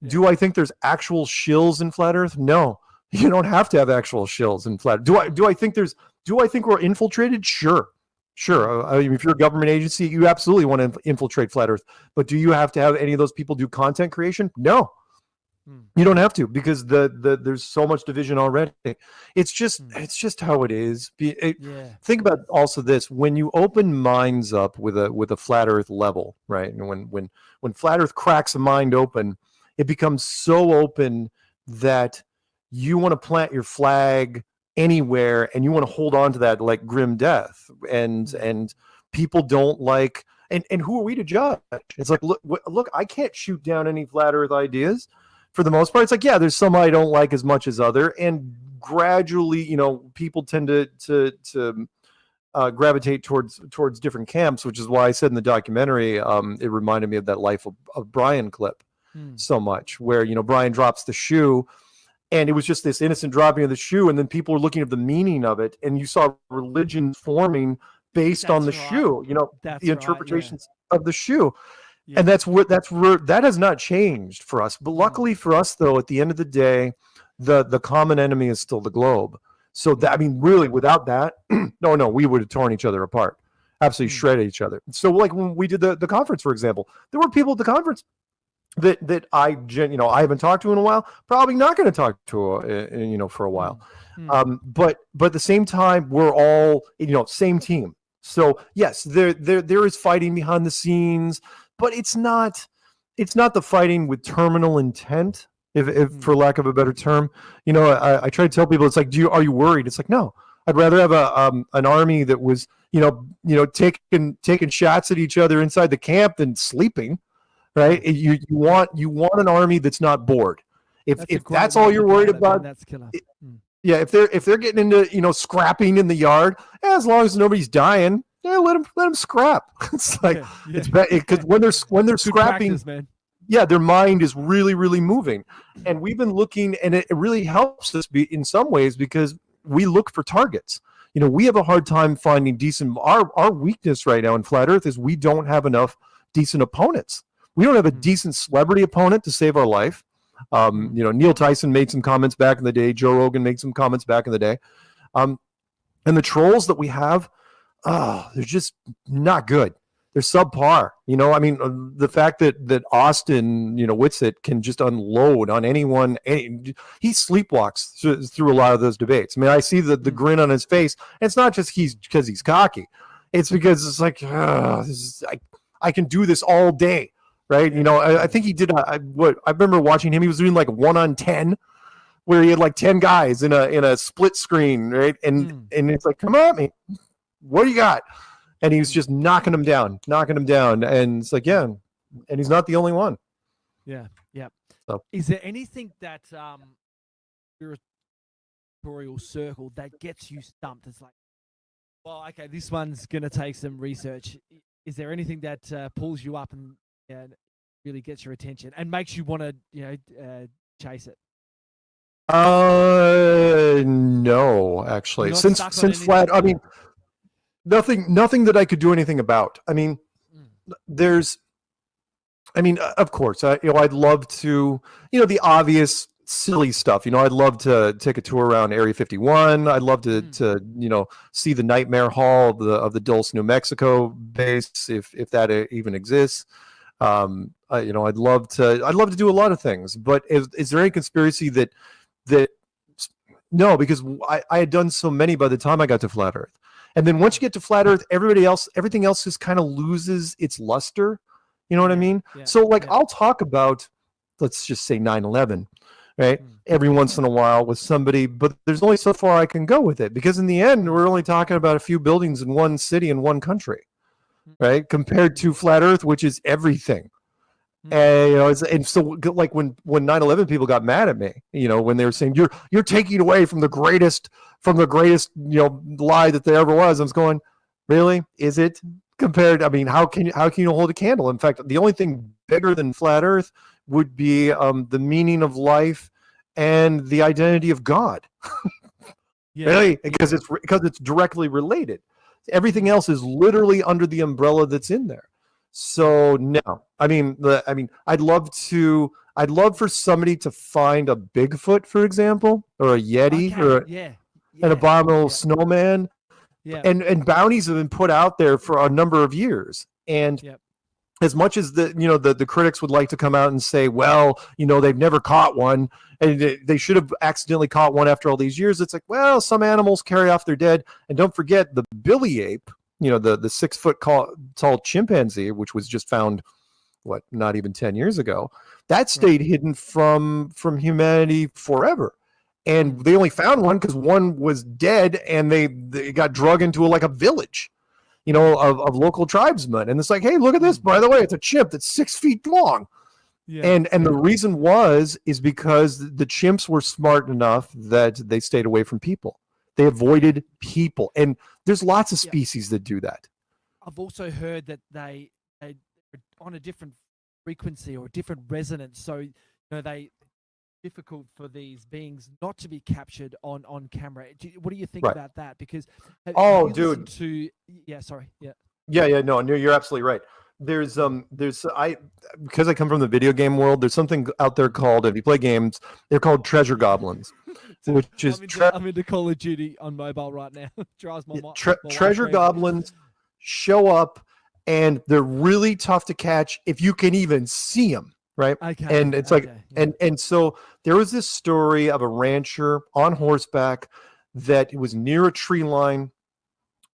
Do I think there's actual shills in flat Earth? No, you don't have to have actual shills in flat. Do I think we're infiltrated? Sure. I mean, if you're a government agency, you absolutely want to infiltrate flat Earth. But do you have to have any of those people do content creation? No, you don't have to, because there's so much division already. It's just how it is. Think about also this: when you open minds up with a flat Earth level, right? And when flat Earth cracks a mind open, it becomes so open that you want to plant your flag anywhere and you want to hold on to that like grim death, and people don't like, and who are we to judge? It's like, look, I can't shoot down any flat Earth ideas for the most part. It's like, yeah, there's some I don't like as much as other, and gradually, you know, people tend to gravitate towards different camps, which is why I said in the documentary, it reminded me of that Life of Brian clip so much, where, you know, Brian drops the shoe, and it was just this innocent dropping of the shoe, and then people were looking at the meaning of it, and you saw religion forming based on the shoe, you know, the interpretations of the shoe. And that's where that has not changed for us. But luckily for us, though, at the end of the day, the common enemy is still the globe. So that, I mean, really, without that, no, we would have torn each other apart, absolutely shredded each other. So, like when we did the conference, for example, there were people at the conference that I haven't talked to in a while, probably not going to talk to for a while. But at the same time, we're all, you know, same team. So yes, there is fighting behind the scenes, but it's not the fighting with terminal intent, if for lack of a better term. You know, I try to tell people, it's like, are you worried? It's like, no, I'd rather have an army that was, you know, taking shots at each other inside the camp than sleeping. Right? You want an army that's not bored. If that's all you're worried about, that's killer. Yeah, if they're getting into, you know, scrapping in the yard, as long as nobody's dying, let them scrap. It's like it's because when they're scrapping, practice, man. Yeah, their mind is really, really moving. And we've been looking, and it really helps us in some ways, because we look for targets. You know, we have a hard time finding decent. Our weakness right now in flat Earth is we don't have enough decent opponents. We don't have a decent celebrity opponent to save our life. You know, Neil Tyson made some comments back in the day. Joe Rogan made some comments back in the day. And the trolls that we have, they're just not good. they're subpar. You know, I mean, the fact that Austin, you know, Whitsitt can just unload on anyone. He sleepwalks through a lot of those debates. I mean, I see the grin on his face. And it's not just because he's cocky. It's because it's like, I can do this all day, right? You know, I think he did. I remember watching him. He was doing like 1-on-10, where he had like 10 guys in a split screen, right? And it's like, come on, man, what do you got? And he was just knocking them down. And it's like, yeah, and he's not the only one. Yeah. So, is there anything that your editorial circle that gets you stumped? It's like, well, okay, this one's going to take some research. Is there anything that pulls you up and really gets your attention and makes you want to, chase it? No, actually, since Flat, I mean, nothing that I could do anything about. I mean, of course, I'd love to, the obvious silly stuff. I'd love to take a tour around Area 51. I'd love to see the Nightmare Hall of the Dulce, New Mexico base, if that even exists. I'd love to do a lot of things. But is there any conspiracy that no, because I had done so many by the time I got to Flat Earth. And then once you get to Flat Earth, everything else just kind of loses its luster. You know what I mean? Yeah, so I'll talk about, let's just say 9/11, right? Every once in a while with somebody, but there's only so far I can go with it, because in the end, we're only talking about a few buildings in one city in one country, right? Compared to Flat Earth, which is everything. And so like when 9/11 people got mad at me, when they were saying you're taking away from the greatest lie that there ever was, I was going, really? Is it? Compared, I mean, how can you hold a candle? In fact, the only thing bigger than Flat Earth would be the meaning of life and the identity of God. Really, because it's directly related. Everything else is literally under the umbrella that's in there. So no, I'd love for somebody to find a Bigfoot, for example, or a Yeti, or an abominable snowman. Yeah. And bounties have been put out there for a number of years. And as much as the critics would like to come out and say, well, they've never caught one, and they should have accidentally caught one after all these years. It's like, well, some animals carry off their dead. And don't forget the Billy ape, the 6 foot tall chimpanzee, which was just found, not even 10 years ago, that stayed hidden from humanity forever. And they only found one because one was dead, and they got drug into a village, of local tribesmen. And it's like, hey, look at this. By the way, it's a chimp that's 6 feet long. Yeah. And the reason is because the chimps were smart enough that they stayed away from people. They avoided people. And there's lots of species that do that. I've also heard that they on a different frequency or a different resonance. So, they difficult for these beings not to be captured on camera. What do you think about that? Because no, you're absolutely right. There's because I come from the video game world, there's something out there called, if you play games, they're called treasure goblins, which is I'm into Call of Duty on mobile right now. Drives my treasure goblins show up, and they're really tough to catch if you can even see them. Right. Okay. And it's and so there was this story of a rancher on horseback that was near a tree line,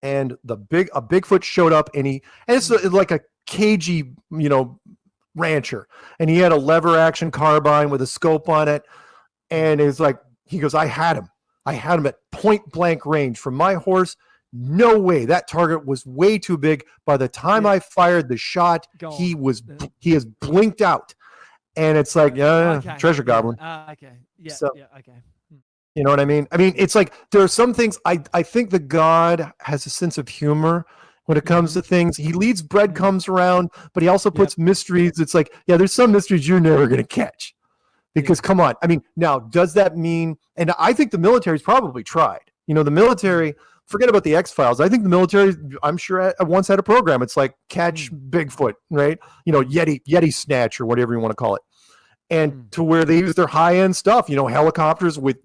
and a Bigfoot showed up, and it's like a cagey, rancher, and he had a lever action carbine with a scope on it. And it's like, he goes, I had him at point blank range from my horse. No way. That target was way too big. By the time I fired the shot, he has blinked out. And it's like, treasure goblin. Okay. Yeah. So, okay. You know what I mean? It's like there are some things I think that God has a sense of humor when it comes to things. He leads breadcrumbs around, but he also puts mysteries. It's like, there's some mysteries you're never going to catch, because come on. Now, does that mean? And I think the military's probably tried. The military. Forget about the X-Files. I think the military, I'm sure, once had a program. It's like catch Bigfoot, right? Yeti snatch, or whatever you want to call it. And to where they use their high-end stuff, helicopters with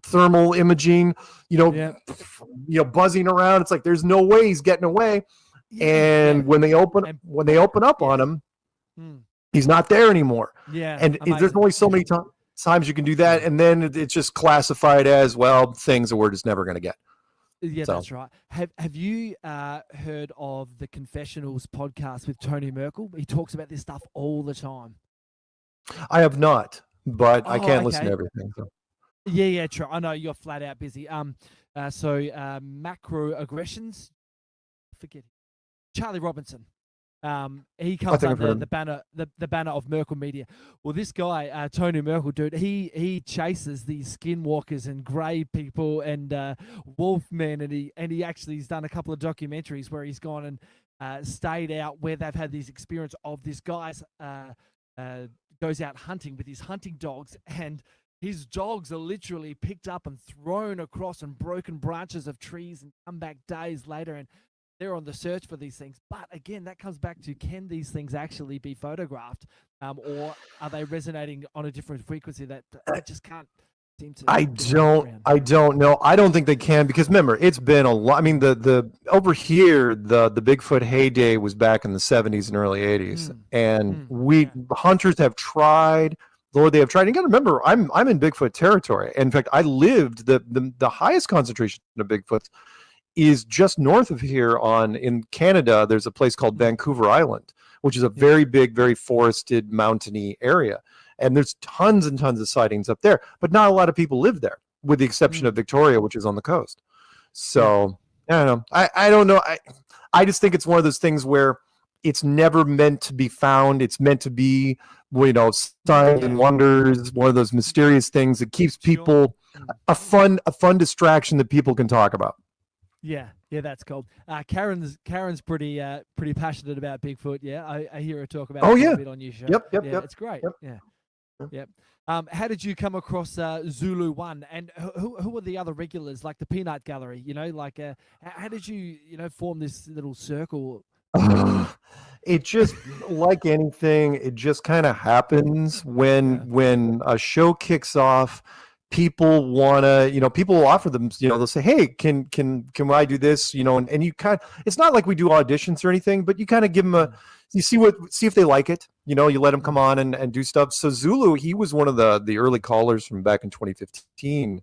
thermal imaging, buzzing around. It's like, there's no way he's getting away. and when they open up on him, he's not there anymore. Yeah, and there's amazing. only so many times you can do that, and then it's just classified as, well, things that we're just never going to get. Yeah, So- that's right. Have you heard of the Confessionals podcast with Tony Merkel? He talks about this stuff all the time. I have not, but I Oh, can't listen to okay. everything. So. Yeah, true. I know you're flat out busy. Macroaggressions. Forget Charlie Robinson. He comes think I've heard under him. the banner of Merkel Media. Well, this guy, Tony Merkel, dude, he chases these skinwalkers and grey people and wolfmen, and he actually has done a couple of documentaries where he's gone and stayed out where they've had these experience of this guy's goes out hunting with his hunting dogs, and his dogs are literally picked up and thrown across and broken branches of trees and come back days later, and they're on the search for these things. But again, that comes back to, can these things actually be photographed, or are they resonating on a different frequency that I just can't seem to? I don't know. I don't think they can, because remember, it's been a lot. I mean, the over here, the Bigfoot heyday was back in the 70s and early 80s, and hunters have tried. Lord, they have tried. You got to remember, I'm in Bigfoot territory. In fact, I lived the highest concentration of Bigfoots is just north of here in Canada. There's a place called Vancouver Island, which is a very big, very forested, mountainy area. And there's tons and tons of sightings up there, but not a lot of people live there, with the exception of Victoria, which is on the coast. So I don't know. I don't know. I just think it's one of those things where it's never meant to be found. It's meant to be, signs and wonders, one of those mysterious things that keeps people a fun distraction that people can talk about. Yeah, that's cool. Karen's pretty passionate about Bigfoot. Yeah, I hear her talk about it a bit on your show. Yep. It's great. Yep. How did you come across Zulu One, and who are the other regulars, like the Peanut Gallery? How did you form this little circle? It just, like anything, it just kind of happens when a show kicks off. People want to, people will offer them, they'll say, hey, can I do this? And you it's not like we do auditions or anything, but you kind of give them you see if they like it, you let them come on and do stuff. So Zulu, he was one of the early callers from back in 2015.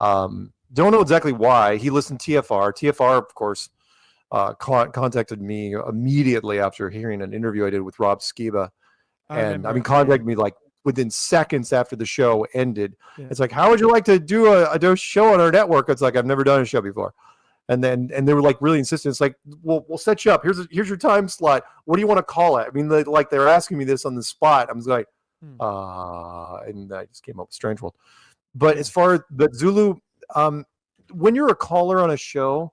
Don't know exactly why. He listened to TFR. TFR, of course, contacted me immediately after hearing an interview I did with Rob Skiba. Contacted me like within seconds after the show ended. It's like, how would you like to do a show on our network? It's like, I've never done a show before. And they were like really insistent. It's like, we'll set you up. Here's your time slot. What do you want to call it? I mean, they're asking me this on the spot. I was like, and I just came up with Strange World. But as far as the Zulu, when you're a caller on a show,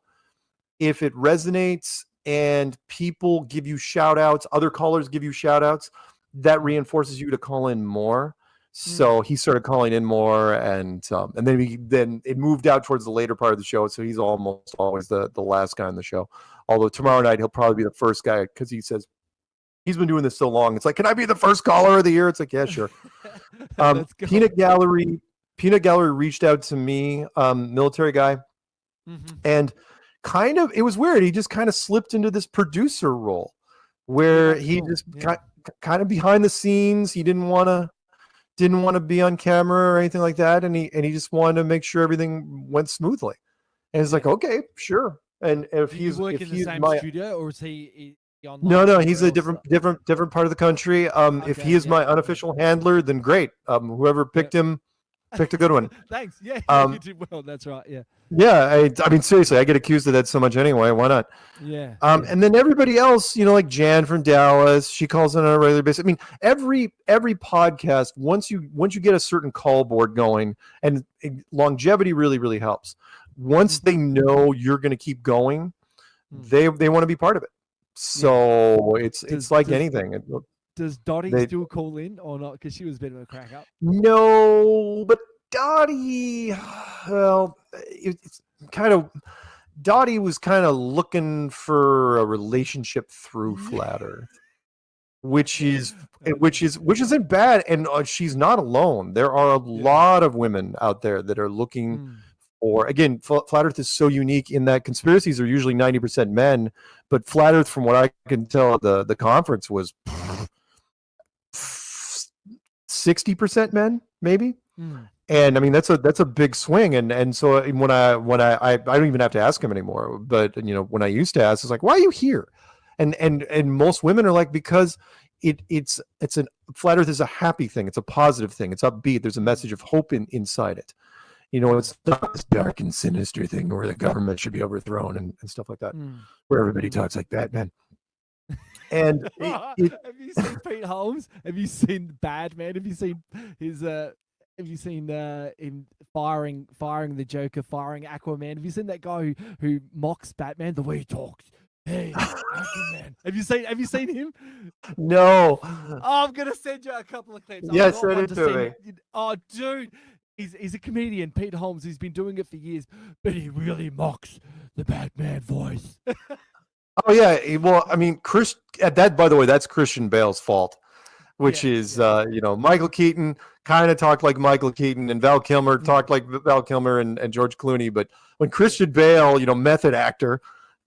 if it resonates and people give you shout outs, other callers give you shout outs, that reinforces you to call in more. So he started calling in more, and then it moved out towards the later part of the show. So he's almost always the last guy on the show. Although tomorrow night he'll probably be the first guy, because he says he's been doing this so long. It's like, can I be the first caller of the year? It's like, yeah, sure. Peanut Gallery reached out to me, military guy, and it was weird. He just kind of slipped into this producer role where he just kind of behind the scenes. He didn't want to be on camera or anything like that, and he just wanted to make sure everything went smoothly. And it's like, okay, sure. And if he's work in the same studio, or is he online? No, he's a different part of the country. If he is my unofficial handler, then great. Whoever picked him picked a good one. Thanks. Yeah, you did well. That's right. Yeah. Yeah, I mean, seriously, I get accused of that so much anyway. Why not? Yeah. And then everybody else, like Jan from Dallas, she calls in on a regular basis. I mean, every podcast, once you get a certain call board going, and longevity really, really helps. Once they know you're going to keep going, they want to be part of it. So it's like anything. Does Dottie still call in or not? Because she was a bit of a crack up. No, but Dottie, well, it's kind of, Dottie was kind of looking for a relationship through Flat Earth, which isn't bad, and she's not alone. There are a lot of women out there that are looking or again, flat Earth is so unique in that conspiracies are usually 90% men, but flat Earth, from what I can tell, the conference was 60% men, maybe. And I mean that's a big swing, and so when I don't even have to ask him anymore, but when I used to ask, it's like, why are you here? And most women are like, because it's an flat Earth is a happy thing, it's a positive thing, it's upbeat, there's a message of hope inside it. It's not this dark and sinister thing where the government should be overthrown and stuff like that, where everybody talks like Batman. And have you seen Pete Holmes? Have you seen Batman? Have you seen his have you seen him firing the Joker, firing Aquaman? Have you seen that guy who mocks Batman the way he talks? Hey, Aquaman. Have you seen him? No. Oh, I'm gonna send you a couple of clips. Yeah, send it to me. Oh, dude, he's a comedian, Pete Holmes. He's been doing it for years, but he really mocks the Batman voice. Oh yeah, well, I mean, that, by the way, that's Christian Bale's fault, which is Michael Keaton kind of talked like Michael Keaton, and Val Kilmer talked like Val Kilmer and George Clooney. But when Christian Bale, method actor,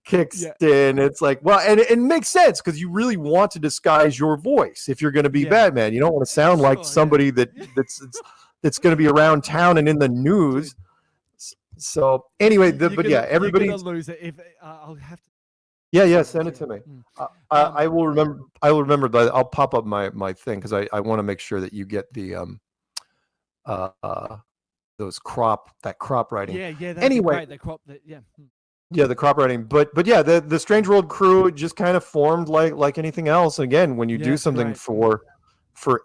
kicks in, it's like, well, and it makes sense because you really want to disguise your voice if you're going to be Batman. You don't want to sound like somebody that's going to be around town and in the news. So anyway, everybody. You're gonna lose it if I'll have to. Yeah, send it to me. I will remember, but I'll pop up my thing because I want to make sure that you get the that crop writing. Yeah. Anyway, the crop. Yeah, the crop writing, but yeah, the Strange World crew just kind of formed like anything else. Again, when you do something for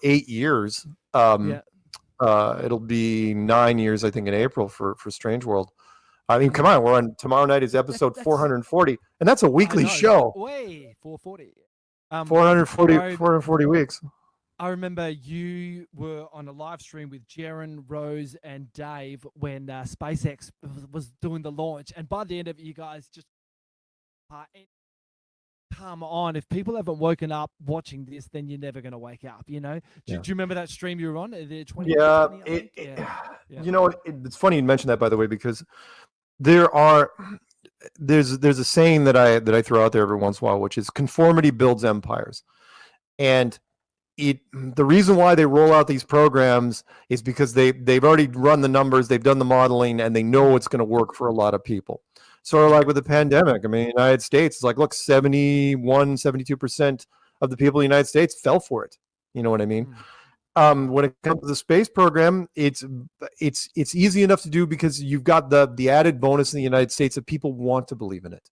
8 years, it'll be 9 years, I think, in April for Strange World. I mean, come on, tomorrow night is episode 440, and that's a weekly show. Way 440. 440 weeks. I remember you were on a live stream with Jaren, Rose, and Dave when SpaceX was doing the launch, and by the end of it, you guys just come on. If people haven't woken up watching this, then you're never going to wake up. Do you remember that stream you were on? The 20, it's funny you mentioned that, by the way, because there's a saying that I throw out there every once in a while, which is conformity builds empires. And the reason why they roll out these programs is because they've already run the numbers, they've done the modeling, and they know it's going to work for a lot of people. Sort of like with the pandemic. I mean, the United States is like, look, 72% of the people in the United States fell for it. You know what I mean? When it comes to the space program, it's easy enough to do because you've got the added bonus in the United States that people want to believe in it.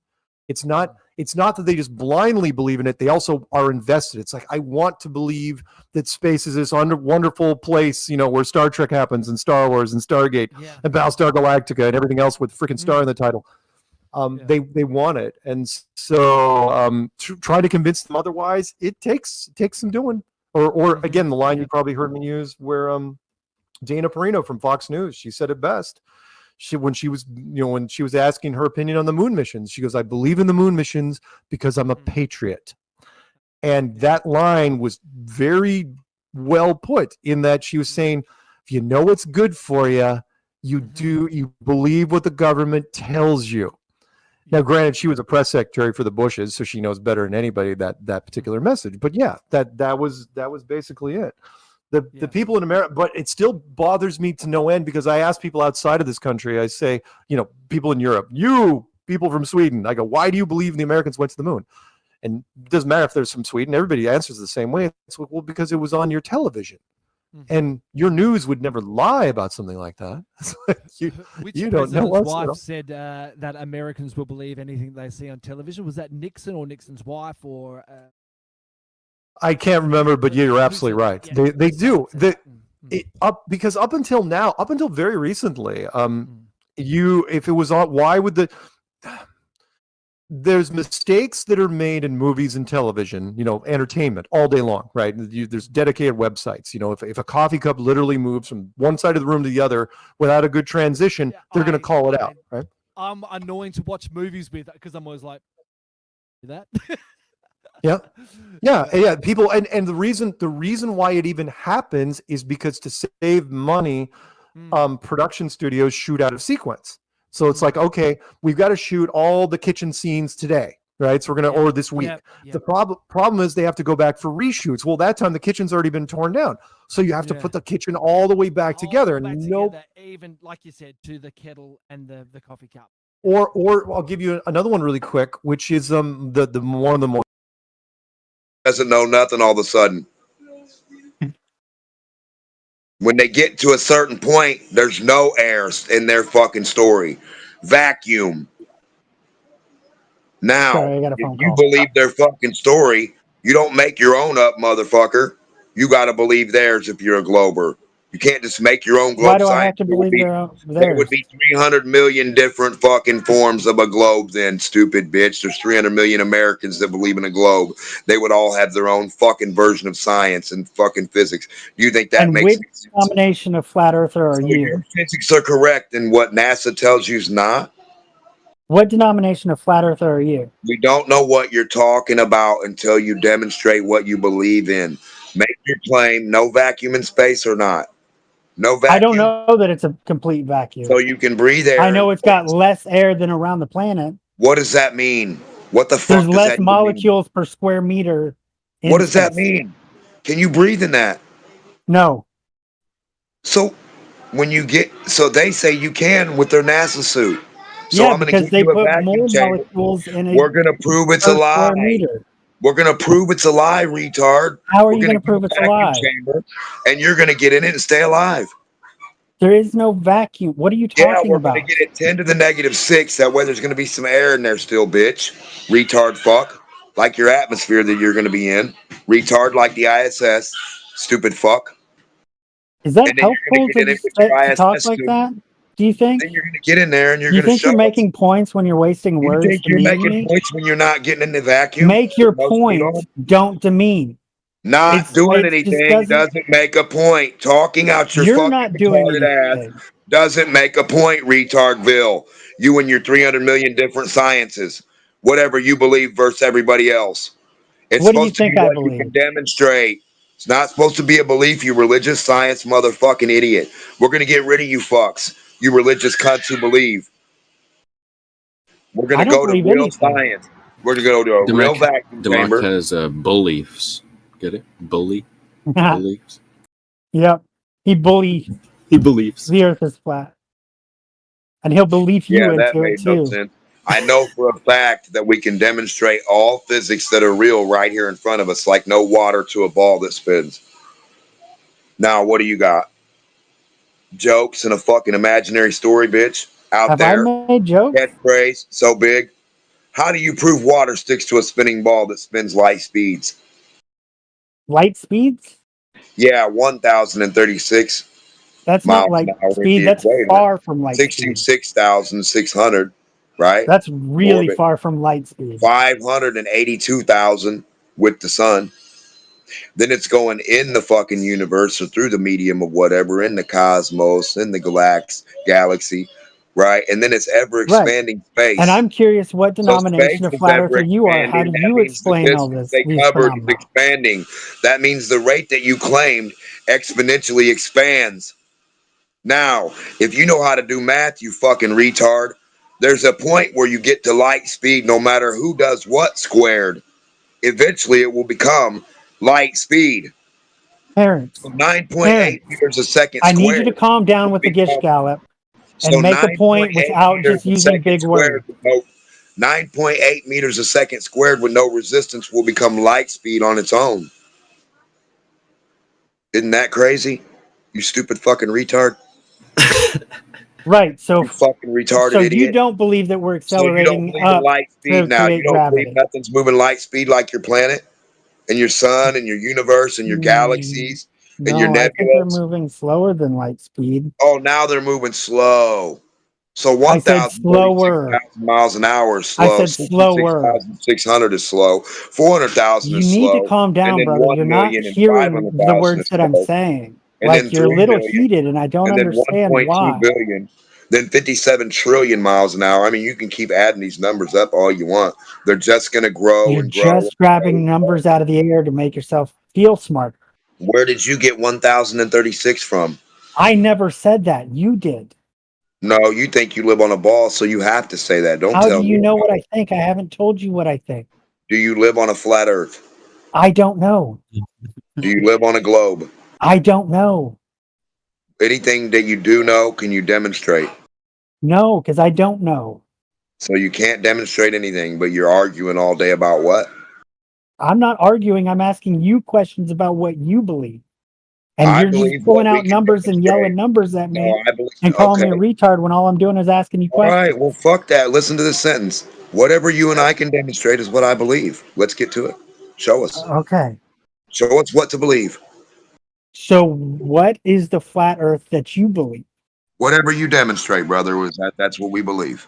It's not that they just blindly believe in it. They also are invested. It's like, I want to believe that space is this wonderful place, where Star Trek happens and Star Wars and Stargate and Battlestar Galactica and everything else with freaking star in the title. They want it. And so try to convince them otherwise. It takes some doing. Or again, the line you probably heard me use where Dana Perino from Fox News, she said it best. When she was asking her opinion on the moon missions, she goes, I believe in the moon missions because I'm a patriot. And that line was very well put in that she was saying, if you know what's good for you, you believe what the government tells you. Now, granted, she was a press secretary for the Bushes, so she knows better than anybody that particular message. But yeah, that was basically it. The people in America, but it still bothers me to no end because I ask people outside of this country, I say, people in Europe, you people from Sweden, I go, why do you believe the Americans went to the moon? And it doesn't matter if they're from Sweden, everybody answers the same way. It's like, well, because it was on your television. And your news would never lie about something like that. you don't know what's wife said that Americans will believe anything they see on television. Was that Nixon or Nixon's wife or? I can't remember, but you're absolutely right. Yeah, they do. Because up until now, up until very recently, if it was on, why would there's mistakes that are made in movies and television, entertainment all day long, right? There's dedicated websites. If a coffee cup literally moves from one side of the room to the other without a good transition, they're going to call it out, right? I'm annoying to watch movies with because I'm always like, that. Yeah. People, and the reason why it even happens is because to save money, production studios shoot out of sequence. So it's like, okay, we've got to shoot all the kitchen scenes today, right? So we're gonna, or this week. The problem is they have to go back for reshoots. Well, that time the kitchen's already been torn down, so you have to put the kitchen all the way back together. And even like you said, to the kettle and the coffee cup. Or I'll give you another one really quick, which is the one of the more doesn't know nothing all of a sudden. When they get to a certain point, there's no air in their fucking story. Vacuum. Now, Sorry, I got a if phone you call. believe their fucking story, you don't make your own up, motherfucker. You got to believe theirs if you're a glober. You can't just make your own globe. Why do I have to believe There theirs? would be 300 million different fucking forms of a globe then, stupid bitch. There's 300 million Americans that believe in a globe. They would all have their own fucking version of science and fucking physics. Do you think that And makes which sense? combination of flat earther are So you? your physics are correct and what NASA tells you is not? What denomination of flat earther are you? We don't know what you're talking about until you demonstrate what you believe in. Make your claim, no vacuum in space or not. No vacuum. I don't know that it's a complete vacuum. So you can breathe air. I know it's got less air than around the planet. What does that mean? What the fuck There's does less that even molecules per square meter. mean? What does that mean? Can you breathe in that? No. So when you get, so they say you can with their NASA suit. So Yeah, I'm going to because give they you a put vacuum more chamber. molecules in a We're going to prove it's a per square lie. meter. We're going to prove it's a lie, retard. How are We're you gonna going to prove give it's a a vacuum lie? chamber, and you're going to get in it and stay alive. There is no vacuum. What are you Yeah, talking we're about? going to get it 10 to the -6. That way there's going to be some air in there still, bitch. Retard fuck. Like your atmosphere that you're going to be in. Retard like the ISS. Stupid fuck. Is that And then you're helpful going to get in with your to talk ISS like suit. that? Do you think? Then you're going to get in there and you're You going to think show you're us. making points when you're wasting You words think you're demeaning making me? points when you're not getting in the vacuum? Make your No speed on point. it? Don't demean. Not doing It just anything doesn't make a point. Talking out your You're fucking not doing retarded anything. ass doesn't make a point, retardville. You and your 300 million different sciences, whatever you believe versus everybody else. It's What do you supposed to think be I what you can believe? demonstrate. It's not supposed to be a belief, you religious science motherfucking idiot. We're gonna get rid of you fucks, you religious cunts who believe. We're I gonna don't go to believe real anything. science. We're gonna go to a real vacuum Demarc chamber. has beliefs. Get it? Beliefs. Yep. He believes He believes. the earth is flat. And he'll believe you Yeah, that into it made no too. sense. I know for a fact that we can demonstrate all physics that are real right here in front of us, like no water to a ball that spins. Now, what do you got? Jokes and a fucking imaginary story, bitch, out Have I there. made jokes? Catchphrase, so big. How do you prove water sticks to a spinning ball that spins light speeds? Light speeds? Yeah, 1,036 That's miles not light an hour is speed. the That's equator. far from light speed. 66,600, right? That's really Orbit. far from light speed. 582,000 with the sun. Then it's going in the fucking universe or through the medium of whatever, in the cosmos, in the galaxy, right? And then it's ever expanding space. And I'm curious what So denomination space of is flat ever earther you are. How do expanding. That you means the explain all distance this? they These covered is phenomena? expanding. That means the rate that you claimed exponentially expands. Now, if you know how to do math, you fucking retard, there's a point where you get to light speed no matter who does what squared. Eventually, it will become light speed. Parents. 9.8 meters a second I need you squared. to calm down with the Gish Gallop and make a point 9.8 without meters just a using second big squared words. with no 9.8 meters a second squared with no resistance will become light speed on its own. Isn't that crazy? You stupid fucking retard. Right. So, You fucking retarded so idiot. you don't believe that we're So you don't accelerating believe in up light to speed now. You create don't gravity. believe nothing's moving light speed like your planet and your sun and your universe and your galaxies and your No, I think they're nebulas. moving slower than light speed. Oh, now they're moving slow. So I said 1,036,000 miles an hour is I slow. said slower. 66,600 is slow. 400,000 You is need slow. to calm down, and then brother. You're not 1,000,000 and hearing 500,000 the words is that I'm slow. saying. And Like then you're a 3 little million. heated, and I don't And then understand 1.2 why. billion. Then 57 trillion miles an hour. I mean, you can keep adding these numbers up all you want. They're just going to grow You're and grow. just grabbing numbers out of the air to make yourself feel smart. Where did you get 1,036 from? I never said that. You did. No, you think you live on a ball, so you have to say that. Don't How tell do you me. know what I think? I haven't told you what I think. Do you live on a flat Earth? I don't know. Do you live on a globe? I don't know. Anything that you do know, can you demonstrate? No, because I don't know. So you can't demonstrate anything, but you're arguing all day about what? I'm not arguing. I'm asking you questions about what you believe. And I you're just believe pulling what we out can numbers and yelling demonstrate. numbers at me No, I believe. and calling me a Okay. retard when all I'm doing is asking you All right. questions. Well, fuck that. Listen to this sentence. Whatever you and I can demonstrate is what I believe. Let's get to it. Show us. Okay. Show us what to believe. So what is the flat earth that you believe? Whatever you demonstrate, brother, was that's what we believe.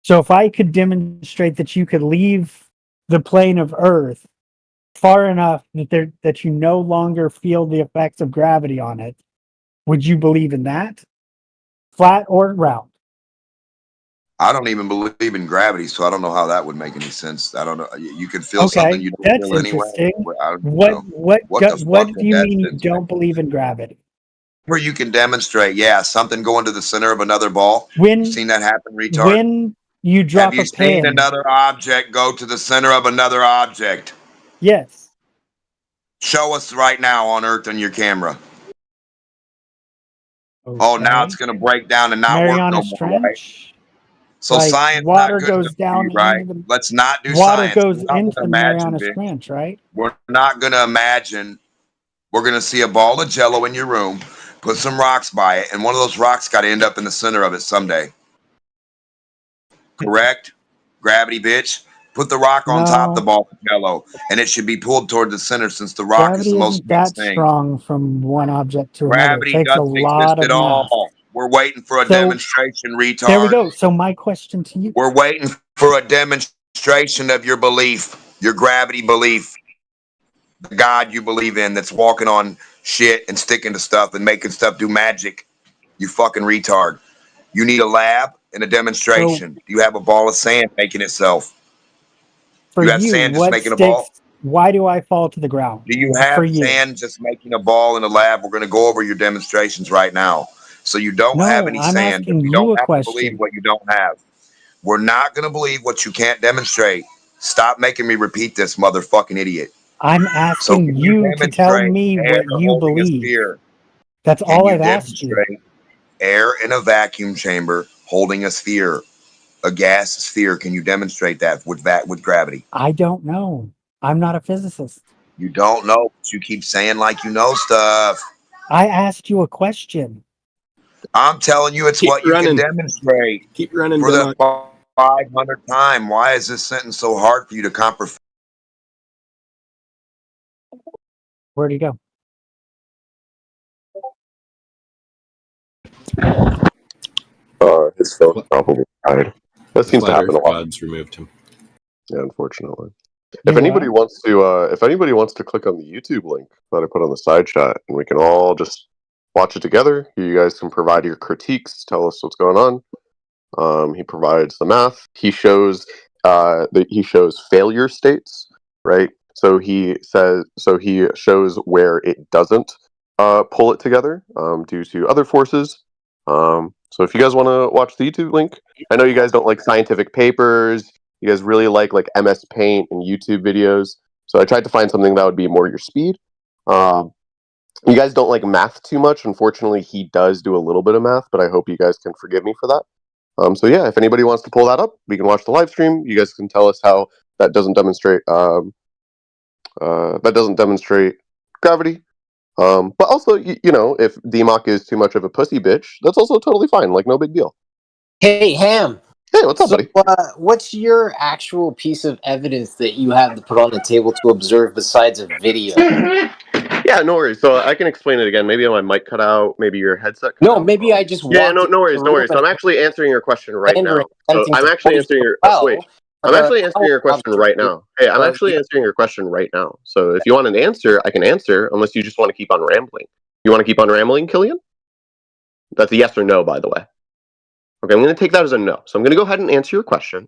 So if I could demonstrate that you could leave the plane of Earth far enough that you no longer feel the effects of gravity on it, would you believe in that? Flat or round? I don't even believe in gravity, so I don't know how that would make any sense. I don't know. You can feel Okay, something you don't that's feel anyway. interesting. I don't What know. what What do, the fuck what would do you that mean you sense don't believe in gravity? where you can demonstrate, yeah, something going to the center of another ball. When You've seen that happen, retard? when you Have drop you a seen pin, another object go to the center of another object? yes. Show us right now on Earth on your camera. Oh, now Okay. it's going to break down and not work Mariana no more, right? Trench. So Like science water not good goes enough for down you, right? into the Let's not do water science. goes We're not into going the to imagine, Mariana bitch. Trench, right? We're not going to imagine. We're going to see a ball of jello in your room, put some rocks by it, and one of those rocks got to end up in the center of it someday. Correct? Gravity, bitch. Put the rock on top of the No, ball of jello, and it should be pulled toward the center since the rock is the gravity most isn't dense that thing. strong from one object to another. It Gravity takes a doesn't exist lot of at mass. all. We're waiting for a So demonstration, there we retard. go. So my question to you, We're waiting for a demonstration of your belief, your gravity belief, the God you believe in that's walking on shit and sticking to stuff and making stuff do magic. You fucking retard. You need a lab and a so demonstration. Do you have a ball of sand making itself? for You have you, sand just what making a ball? sticks? Why do I fall to the ground? Do you For have you, sand just making a ball in the lab? We're going to go over your demonstrations right now. So you don't have no, any I'm sand, but asking we you don't a have to believe question. what you don't have. We're not going to believe what you can't demonstrate. Stop making me repeat this, motherfucking idiot. I'm So asking can you you to tell demonstrate me air what you holding a believe. sphere? That's Can all you I've asked you. demonstrate air in a vacuum chamber holding a sphere, a gas sphere? Can you demonstrate that with gravity? I don't know. I'm not a physicist. You don't know, but you keep saying like you know stuff. I asked you a question. I'm telling you, it's Keep what you can running. demonstrate Keep running, for the Belloc. 500th time. Why is this sentence so hard for you to comprehend? Where'd he go? His phone probably died. That seems to Flat happen Earth a lot. gods removed him. Yeah, unfortunately. You If anybody what? wants to click on the YouTube link that I put on the side chat, and we can all just watch it together. You guys can provide your critiques, tell us what's going on. He provides the math. He shows failure states, right? So he shows where it doesn't pull it together due to other forces. So if you guys want to watch the YouTube link, I know you guys don't like scientific papers. You guys really like MS Paint and YouTube videos. So I tried to find something that would be more your speed. You guys don't like math too much. Unfortunately, he does do a little bit of math, but I hope you guys can forgive me for that. So yeah, if anybody wants to pull that up, we can watch the live stream. You guys can tell us how that doesn't demonstrate gravity. But also, you know, if DMOC is too much of a pussy bitch, that's also totally fine. Like, no big deal. Hey, Ham. Hey, what's up, buddy? What's your actual piece of evidence that you have to put on the table to observe besides a video? Yeah, no worries. So I can explain it again. Maybe my mic cut out. Maybe your headset cut No, out. maybe I just Yeah, walked no worries, into no the worries. So room I'm actually answering your question right and now. So attempting I'm to actually pose answering the your. well Wait, I'm actually answering your question right now. Hey, I'm actually answering your question right now. So if you want an answer, I can answer. Unless you just want to keep on rambling. You want to keep on rambling, Killian? That's a yes or no, by the way. Okay, I'm going to take that as a no. So I'm going to go ahead and answer your question.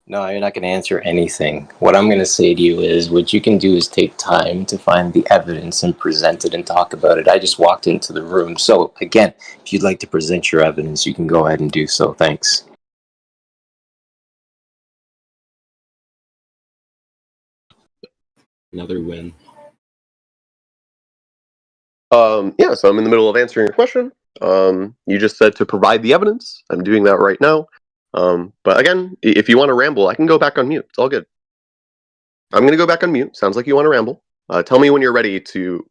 No, you're not going to answer anything. What I'm going to say to you is what you can do is take time to find the evidence and present it and talk about it. I just walked into the room. So, again, if you'd like to present your evidence, you can go ahead and do so. Thanks. Another win. Yeah, so I'm in the middle of answering your question. You just said to provide the evidence. I'm doing that right now. But again, if you want to ramble, I can go back on mute. It's all good. I'm going to go back on mute. Sounds like you want to ramble. Tell me when you're ready to,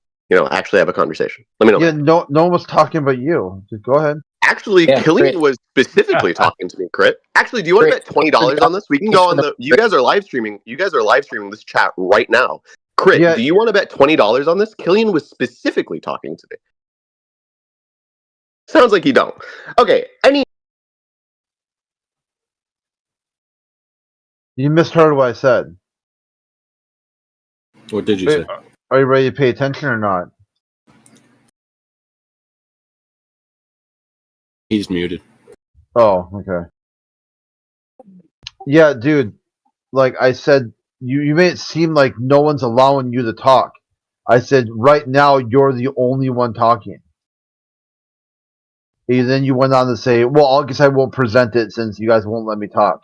actually have a conversation. Let me know. Yeah, no one was talking about you. Just go ahead. Actually, Killian was specifically talking to me, Crit. Actually, do you want to bet $20 on this? We can go on the. You guys are live streaming. You guys are live streaming this chat right now. Crit, do you want to bet $20 on this? Killian was specifically talking to me. Sounds like you don't. Okay. You misheard what I said. What did you say? Are you ready to pay attention or not? He's muted. Oh, okay. Yeah, dude. Like I said, you made it seem like no one's allowing you to talk. I said, right now, you're the only one talking. And then you went on to say, well, I guess I won't present it since you guys won't let me talk.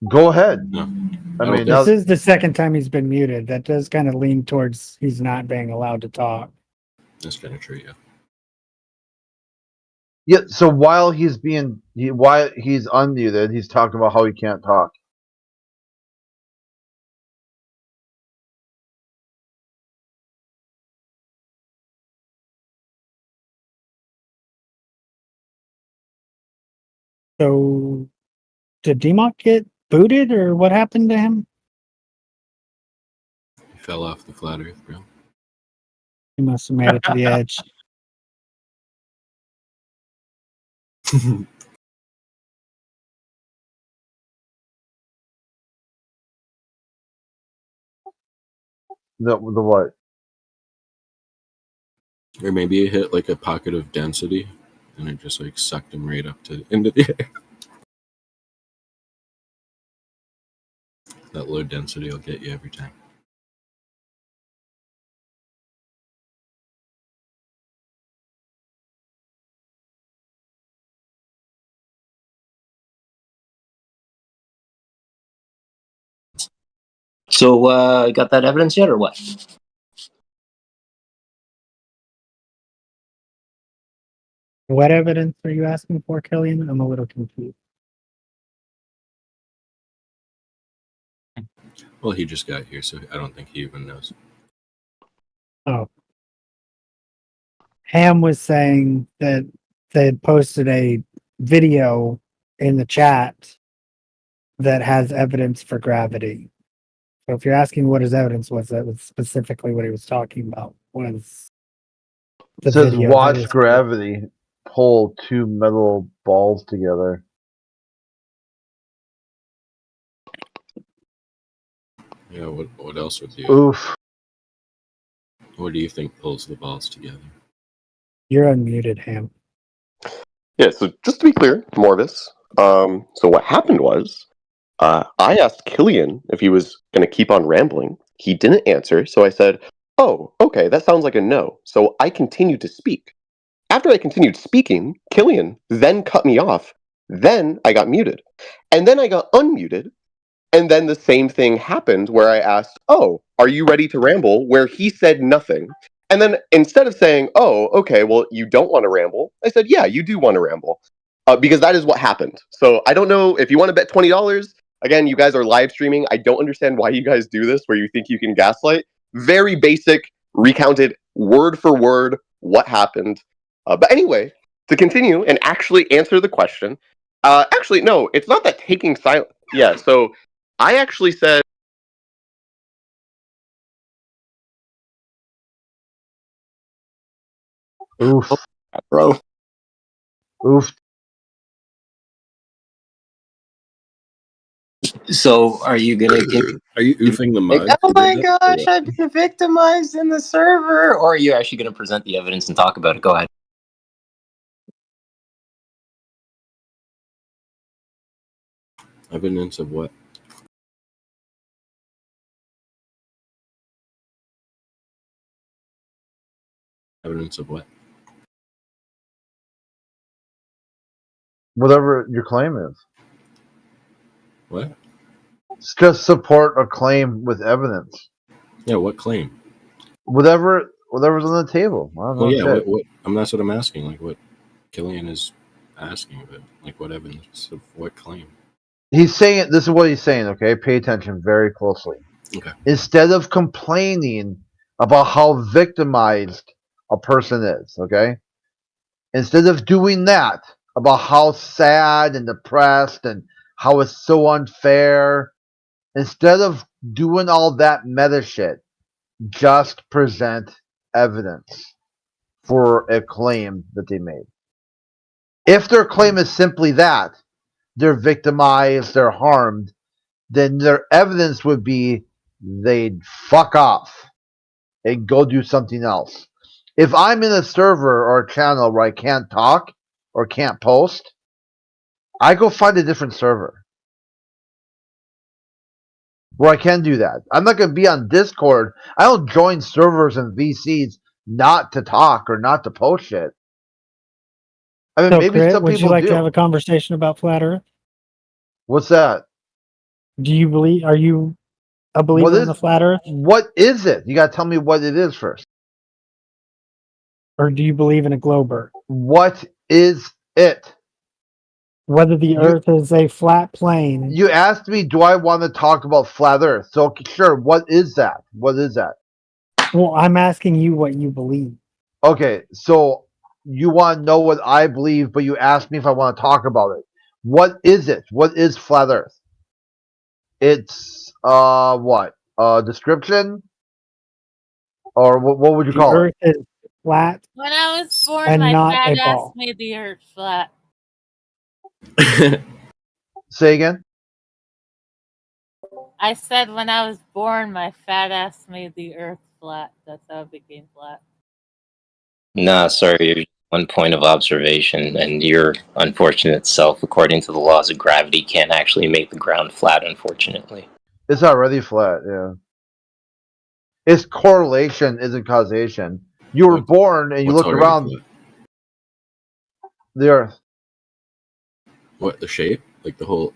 Go ahead. No. I mean, This is the second time he's been muted. That does kind of lean towards he's not being allowed to talk. That's kind of true, yeah. Yeah, so while he's unmuted, he's talking about how he can't talk. So, did DMOC get booted, or what happened to him? He fell off the flat earth, bro. He must have made it to the edge. The what? Or maybe it hit like a pocket of density and it just like sucked him right up to into the air. That low density will get you every time. So, got that evidence yet, or what? What evidence are you asking for, Killian? I'm a little confused. Well, he just got here, so I don't think he even knows. Oh. Ham was saying that they had posted a video in the chat that has evidence for gravity. So if you're asking what his evidence was, that was specifically what he was talking about. Was the It says video watch gravity pull two metal balls together. Yeah, what else would you? Oof. What do you think pulls the balls together? You're unmuted, Ham. Yeah, so just to be clear, Morvis. So what happened was, I asked Killian if he was going to keep on rambling. He didn't answer, so I said, "Oh, okay, that sounds like a no." So I continued to speak. After I continued speaking, Killian then cut me off. Then I got muted, and then I got unmuted. And then the same thing happened where I asked, "Oh, are you ready to ramble?" Where he said nothing. And then instead of saying, "Oh, okay, well, you don't want to ramble," I said, "Yeah, you do want to ramble." Because that is what happened. So I don't know if you want to bet $20. Again, you guys are live streaming. I don't understand why you guys do this where you think you can gaslight. Very basic, recounted word for word what happened. But anyway, to continue and actually answer the question. Actually, no, it's not that taking silence. Yeah, so I actually said, "Oof, bro, oof." So, are you gonna get? Are you oofing the mud? Like, oh my gosh, I've been victimized in the server. Or are you actually gonna present the evidence and talk about it? Go ahead. Evidence of what? Evidence of what? Whatever your claim is. What? Just support a claim with evidence. Yeah, what claim? Whatever's on the table. I don't know. Well, yeah, shit. what? That's what I'm asking. Like, what Killian is asking of it. Like, what evidence of what claim? He's saying this is what he's saying. Okay, pay attention very closely. Okay. Instead of complaining about how victimized a person is, okay, instead of doing that about how sad and depressed and how it's so unfair, instead of doing all that meta shit, just present evidence for a claim that they made. If their claim is simply that they're victimized, they're harmed, then their evidence would be they'd fuck off and go do something else. If I'm in a server or a channel where I can't talk or can't post, I go find a different server where I can do that. I'm not going to be on Discord. I don't join servers and VCs not to talk or not to post shit. I mean, So, maybe Crit, some would people you like do. to have a conversation about flat Earth? What's that? Do you believe? Are you a believer in the flat Earth, What is it? You got to tell me what it is first. or do you believe in a globe Earth? What is it? Whether the Earth is a flat plane. You asked me, do I want to talk about flat Earth? So, okay, sure. What is that? What is that? Well, I'm asking you what you believe. Okay, so you want to know what I believe, but you asked me if I want to talk about it. What is it? What is flat Earth? It's what? Description? Or what would you The call Earth it? is flat. When I was born, And my not fat a ass ball. made the earth flat. Say again? I said when I was born, my fat ass made the earth flat. That's how it became flat. Nah, sorry, one point of observation, and your unfortunate self, according to the laws of gravity, can't actually make the ground flat, unfortunately. It's already flat, yeah. It's correlation, isn't causation. You were born and you what's look already around flat? the Earth. What, the shape? Like the whole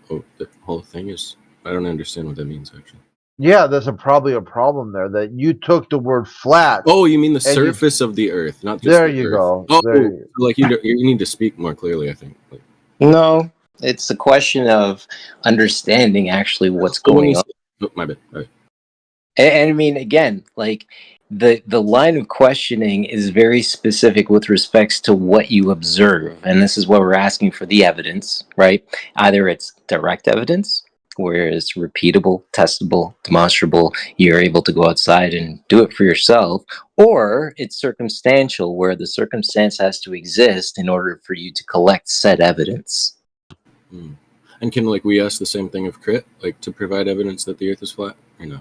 thing is? I don't understand what that means, actually. Yeah, there's probably a problem there that you took the word flat. Oh, you mean the and you- surface of the Earth, not just There the you Earth. go. Oh, There you- like you need to speak more clearly, I think. Like, No, it's a question of understanding actually what's oh, when going you on. say- oh, my bad. All right. And I mean, again, like the line of questioning is very specific with respects to what you observe, and this is what we're asking for the evidence, right? Either it's direct evidence, where it's repeatable, testable, demonstrable, you're able to go outside and do it for yourself, or it's circumstantial, where the circumstance has to exist in order for you to collect said evidence. Hmm. And can we ask the same thing of Crit, like to provide evidence that the Earth is flat, or no?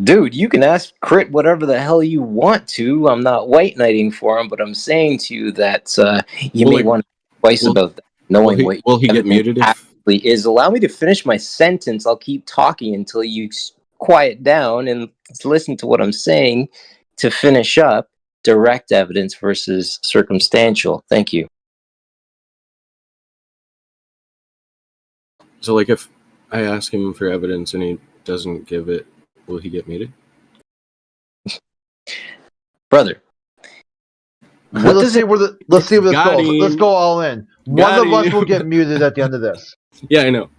Dude, you can ask Crit whatever the hell you want to. I'm not white knighting for him, but I'm saying to you that you may want to think twice about that, knowing what will he get evidence muted if- actually is. Allow me to finish my sentence. I'll keep talking until you quiet down and listen to what I'm saying to finish up direct evidence versus circumstantial. Thank you. So, if I ask him for evidence and he doesn't give it, will he get muted? Brother. Let's see where this Got goes. him. Let's go all in. Got One of us him. will get muted at the end of this. Yeah, I know.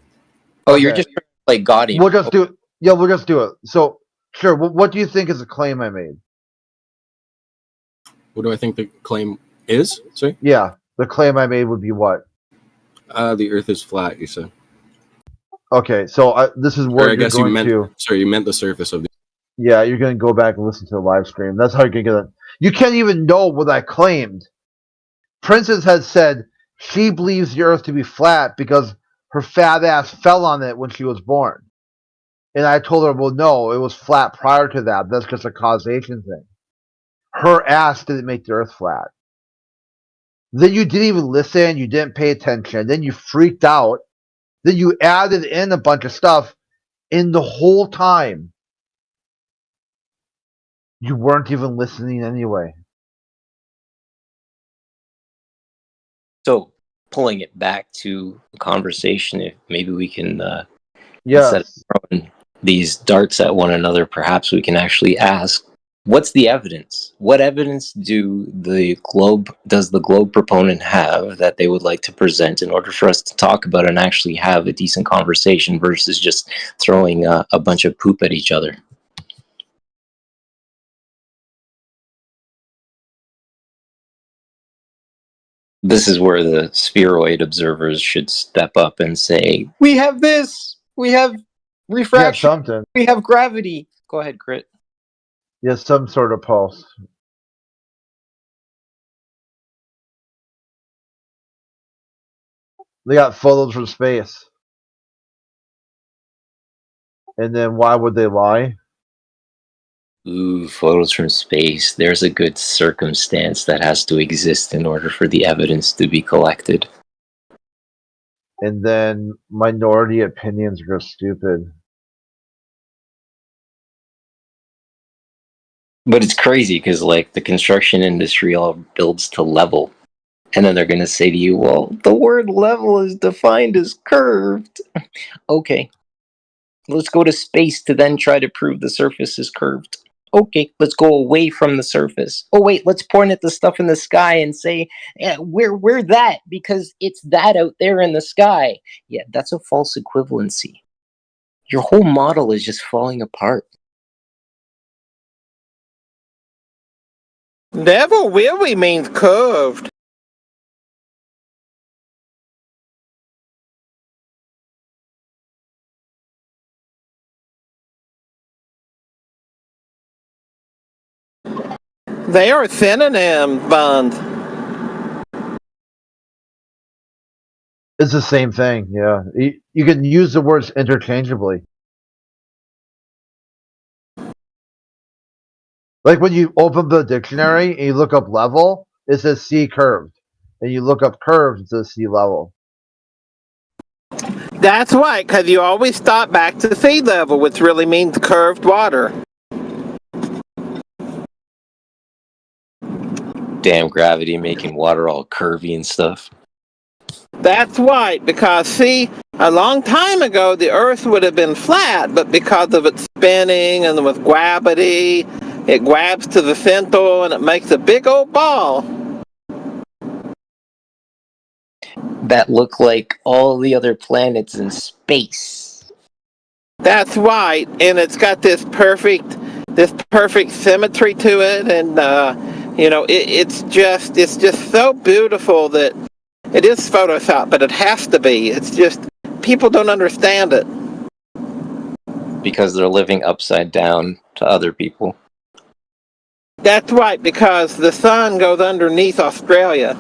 Oh, you're just trying to play Gotti. We'll just do it. Yeah, we'll just do it. So, sure. What do you think is the claim I made? What do I think the claim is? Sorry? Yeah, the claim I made would be what? The Earth is flat, you said. Okay, so this is Or where I you're guess you going meant. to. Sorry, you meant the surface of the. Yeah, you're going to go back and listen to the live stream. That's how you're going to get it. You can't even know what I claimed. Princess had said she believes the Earth to be flat because her fat ass fell on it when she was born. And I told her, well, no, it was flat prior to that. That's just a causation thing. Her ass didn't make the Earth flat. Then you didn't even listen. You didn't pay attention. Then you freaked out Then you added in a bunch of stuff, and the whole time you weren't even listening anyway. So, pulling it back to a conversation, if maybe we can, Yes. instead of throwing these darts at one another, perhaps we can actually ask, what's the evidence? What evidence does the globe proponent have that they would like to present in order for us to talk about and actually have a decent conversation versus just throwing a bunch of poop at each other? This is where the spheroid observers should step up and say, we have this, we have refraction, something. we have gravity. Go ahead, Crit. Yeah, some sort of pulse. They got photos from space. And then why would they lie? Ooh, photos from space. There's a good circumstance that has to exist in order for the evidence to be collected. And then minority opinions are stupid. But it's crazy because, like, the construction industry all builds to level. And then they're going to say to you, well, the word level is defined as curved. Okay. Let's go to space to then try to prove the surface is curved. Okay, let's go away from the surface. Oh, wait, let's point at the stuff in the sky and say, yeah, we're that because it's that out there in the sky. Yeah, that's a false equivalency. Your whole model is just falling apart. Level really means curved. They are synonyms, Bond. It's the same thing, yeah. You can use the words interchangeably. Like when you open the dictionary and you look up level, it says sea curved. And you look up curved, it says sea level. That's right, because you always stop back to sea level, which really means curved water. Damn gravity making water all curvy and stuff. That's right, because see, a long time ago the Earth would have been flat, but because of its spinning and with gravity, it grabs to the center and it makes a big old ball. That look like all the other planets in space. That's right, and it's got this perfect symmetry to it, and it's just so beautiful that it is Photoshop, but it has to be. It's just people don't understand it Because they're living upside down to other people. That's right, because the sun goes underneath Australia.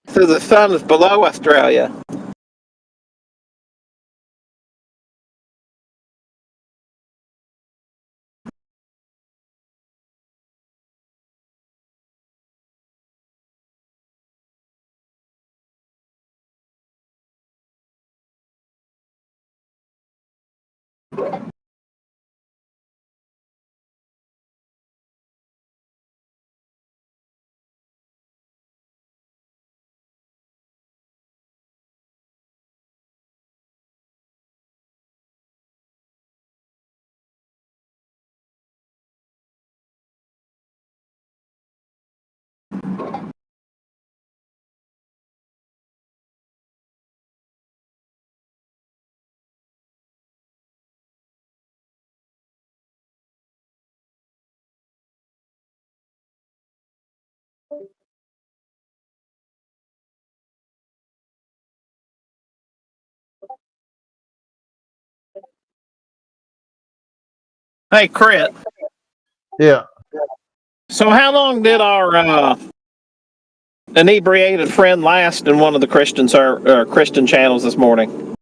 So the sun is below Australia. Hey, Crit. Yeah. So how long did our inebriated friend last in one of the Christian channels this morning?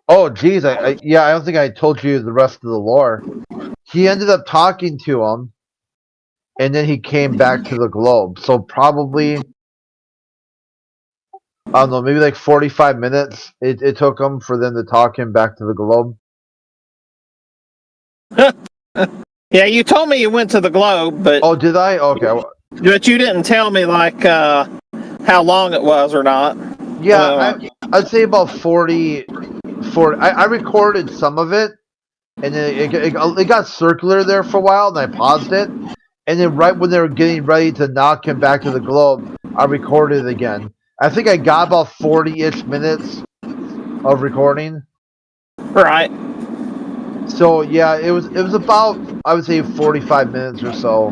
Oh, geez. I don't think I told you the rest of the lore. He ended up talking to him, and then he came back to the globe. So probably I don't know, maybe like 45 minutes it took them for them to talk him back to the globe. Yeah, you told me you went to the globe, but Oh, did I? Okay. but you didn't tell me like how long it was or not. Yeah, I'd say about 40. I recorded some of it, and then it got circular there for a while, and I paused it. And then right when they were getting ready to knock him back to the globe, I recorded it again. I think I got about 40-ish minutes of recording. Right. So yeah, it was about, I would say, 45 minutes or so.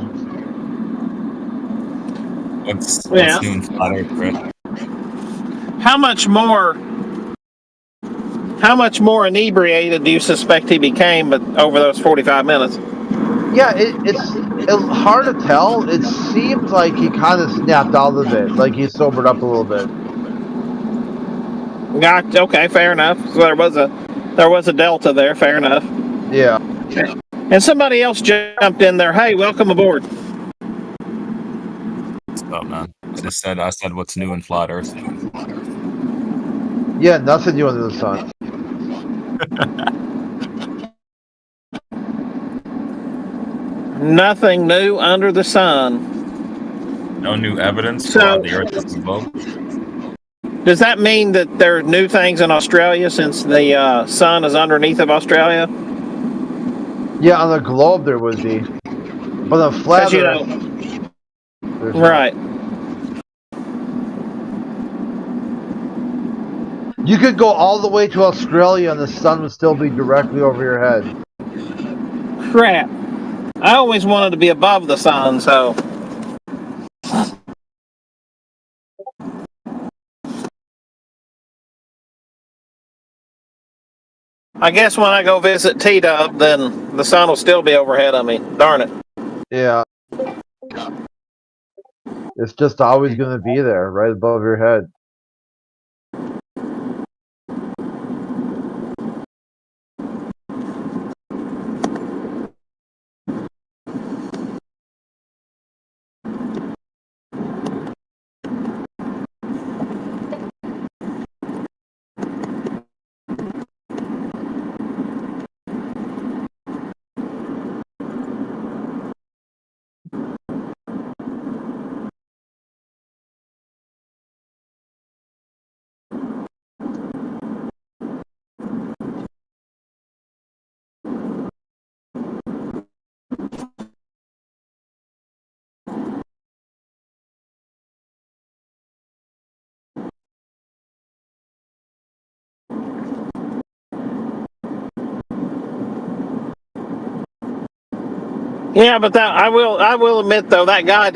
What's Yeah. new in flat Earth, Chris? How much more inebriated do you suspect he became over those 45 minutes? Yeah, it's hard to tell. It seems like he kind of snapped out of it, like he sobered up a little bit. Gotcha. Okay, fair enough. So there was a delta there. Fair enough. Yeah. And somebody else jumped in there. Hey, welcome aboard. What's up, man? I said what's new in flat Earth. Yeah, nothing new under the sun. Nothing new under the sun. No new evidence So- for the Earth is a globe. Does that mean that there are new things in Australia since the sun is underneath of Australia? Yeah, on the globe there would be, but on flat 'Cause, you Earth, know, there's not. right. You could go all the way to Australia and the sun would still be directly over your head. Crap. I always wanted to be above the sun, so. I guess when I go visit T-Dub, then the sun will still be overhead of me. Darn it. Yeah. It's just always going to be there, right above your head. Yeah, but that I will admit though that guy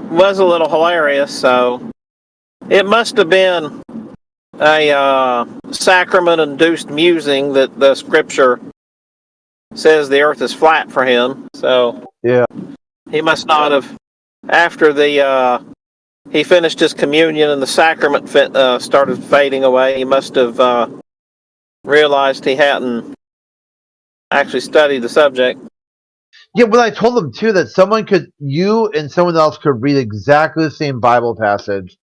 was a little hilarious. So it must have been a sacrament-induced musing that the scripture says the earth is flat for him. So yeah, he must not have. After he finished his communion and the sacrament started fading away, he must have realized he hadn't actually studied the subject. Yeah, but I told them too that you and someone else could read exactly the same Bible passage.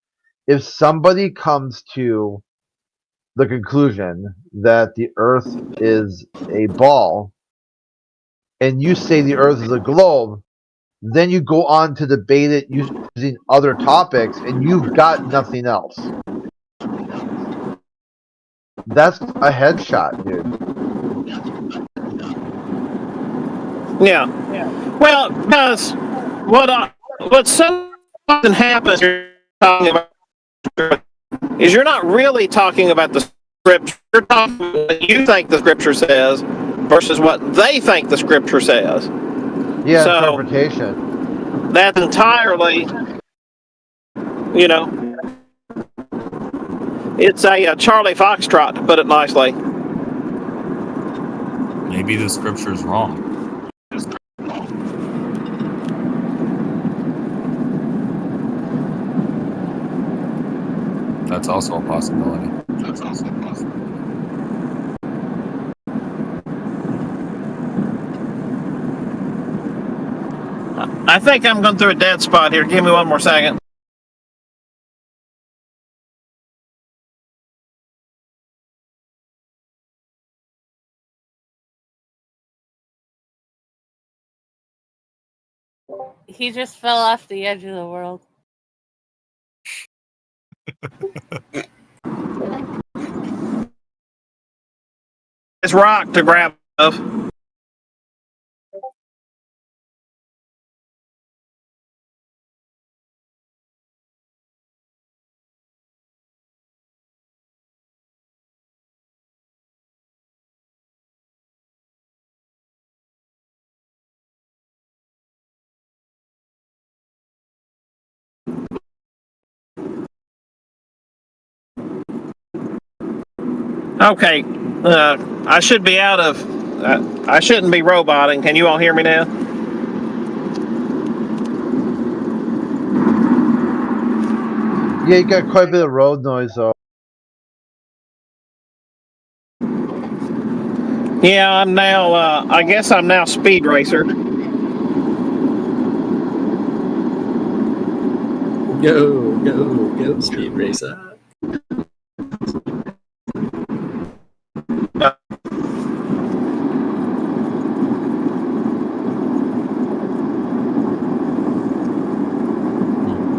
If somebody comes to the conclusion that the earth is a ball and you say the earth is a globe, then you go on to debate it using other topics and you've got nothing else. That's a headshot, dude. Yeah. Well, because what so often happens is you're not really talking about the scripture. You're talking about what you think the scripture says versus what they think the scripture says. Yeah, so, interpretation. That's entirely, it's a Charlie Foxtrot, to put it nicely. Maybe the scripture's wrong. That's also a possibility. I think I'm going through a dead spot here. Give me one more second. He just fell off the edge of the world. It's rock to grab of. Okay, I should be out of. I shouldn't be roboting. Can you all hear me now? Yeah, you got quite a bit of road noise though. Yeah, I'm now. I guess I'm now Speed Racer. Go, Speed Racer.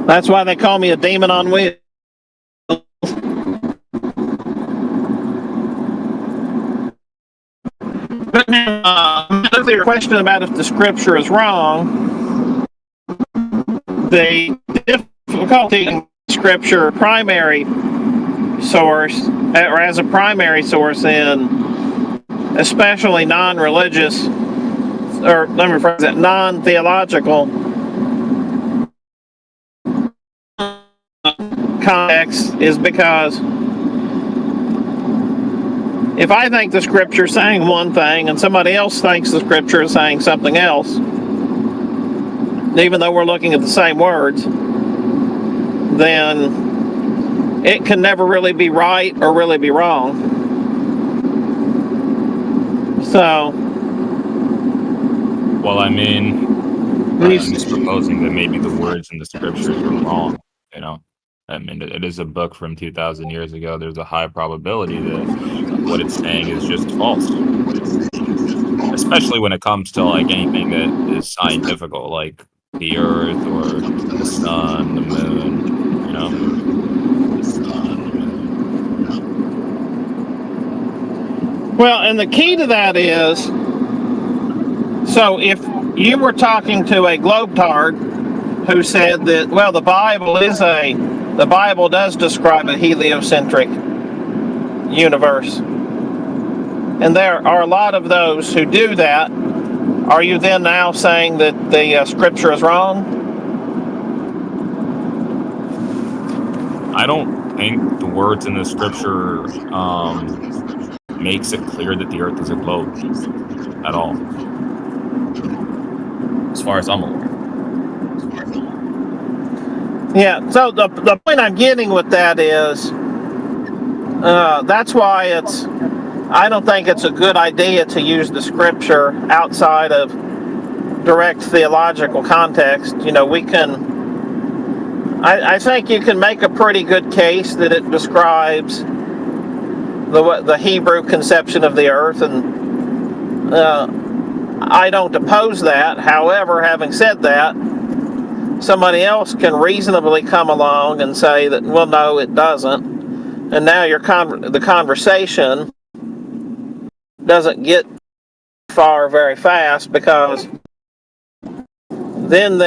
That's why they call me a demon on wheels. But now, to your question about if the scripture is wrong, the difficulty in scripture primary source, or as a primary source in especially non-religious, or let me rephrase that, non-theological context is because if I think the scripture is saying one thing and somebody else thinks the scripture is saying something else, even though we're looking at the same words, then it can never really be right or really be wrong. So, well, I mean, I'm just proposing that maybe the words in the scriptures are wrong. You know, I mean, it is a book from 2,000 years ago. There's a high probability that what it's saying is just false, especially when it comes to like anything that is scientific, like the Earth or the Sun, the Moon. You know. Well, and the key to that is, so if you were talking to a globetard who said that, well, the Bible does describe a heliocentric universe, and there are a lot of those who do that, are you then now saying that the scripture is wrong? I don't think the words in the scripture makes it clear that the Earth is a globe at all, as far as I'm aware. Yeah, so the point I'm getting with that is, that's why I don't think it's a good idea to use the scripture outside of direct theological context. You know, I think you can make a pretty good case that it describes the Hebrew conception of the earth, and I don't oppose that. However, having said that, somebody else can reasonably come along and say that, well, no, it doesn't, and now the conversation doesn't get far very fast, because then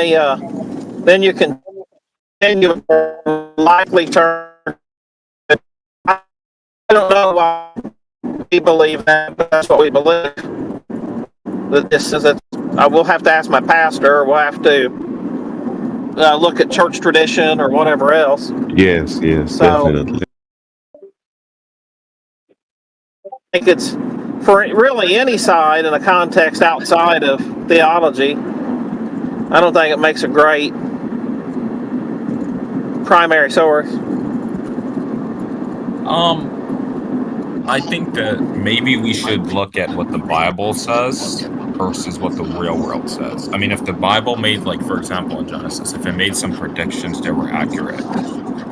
you can continue likely turn. I don't know why we believe that, but that's what we believe. That this is I will have to ask my pastor, or we'll have to look at church tradition or whatever else. Yes, definitely. I think it's for really any side in a context outside of theology. I don't think it makes a great primary source. I think that maybe we should look at what the Bible says versus what the real world says. I mean, if the Bible made, like, for example, in Genesis, if it made some predictions that were accurate,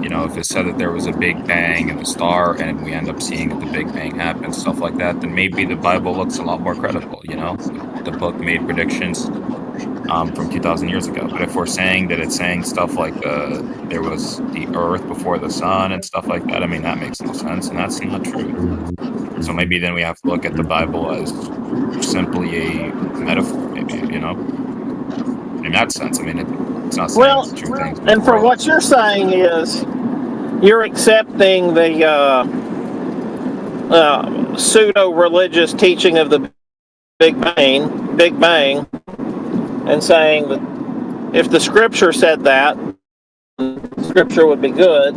you know, if it said that there was a Big Bang and a star, and we end up seeing that the Big Bang happened, stuff like that, then maybe the Bible looks a lot more credible, you know? The book made predictions from 2,000 years ago. But if we're saying that it's saying stuff like there was the Earth before the sun and stuff like that, I mean, that makes no sense, and that's not true. So maybe then we have to look at the Bible as simply a metaphor, maybe, you know? In that sense, I mean, it's not saying Well, it's true things. and for what you're saying is you're accepting the pseudo-religious teaching of the Big Bang, and saying that if the Scripture said that, Scripture would be good,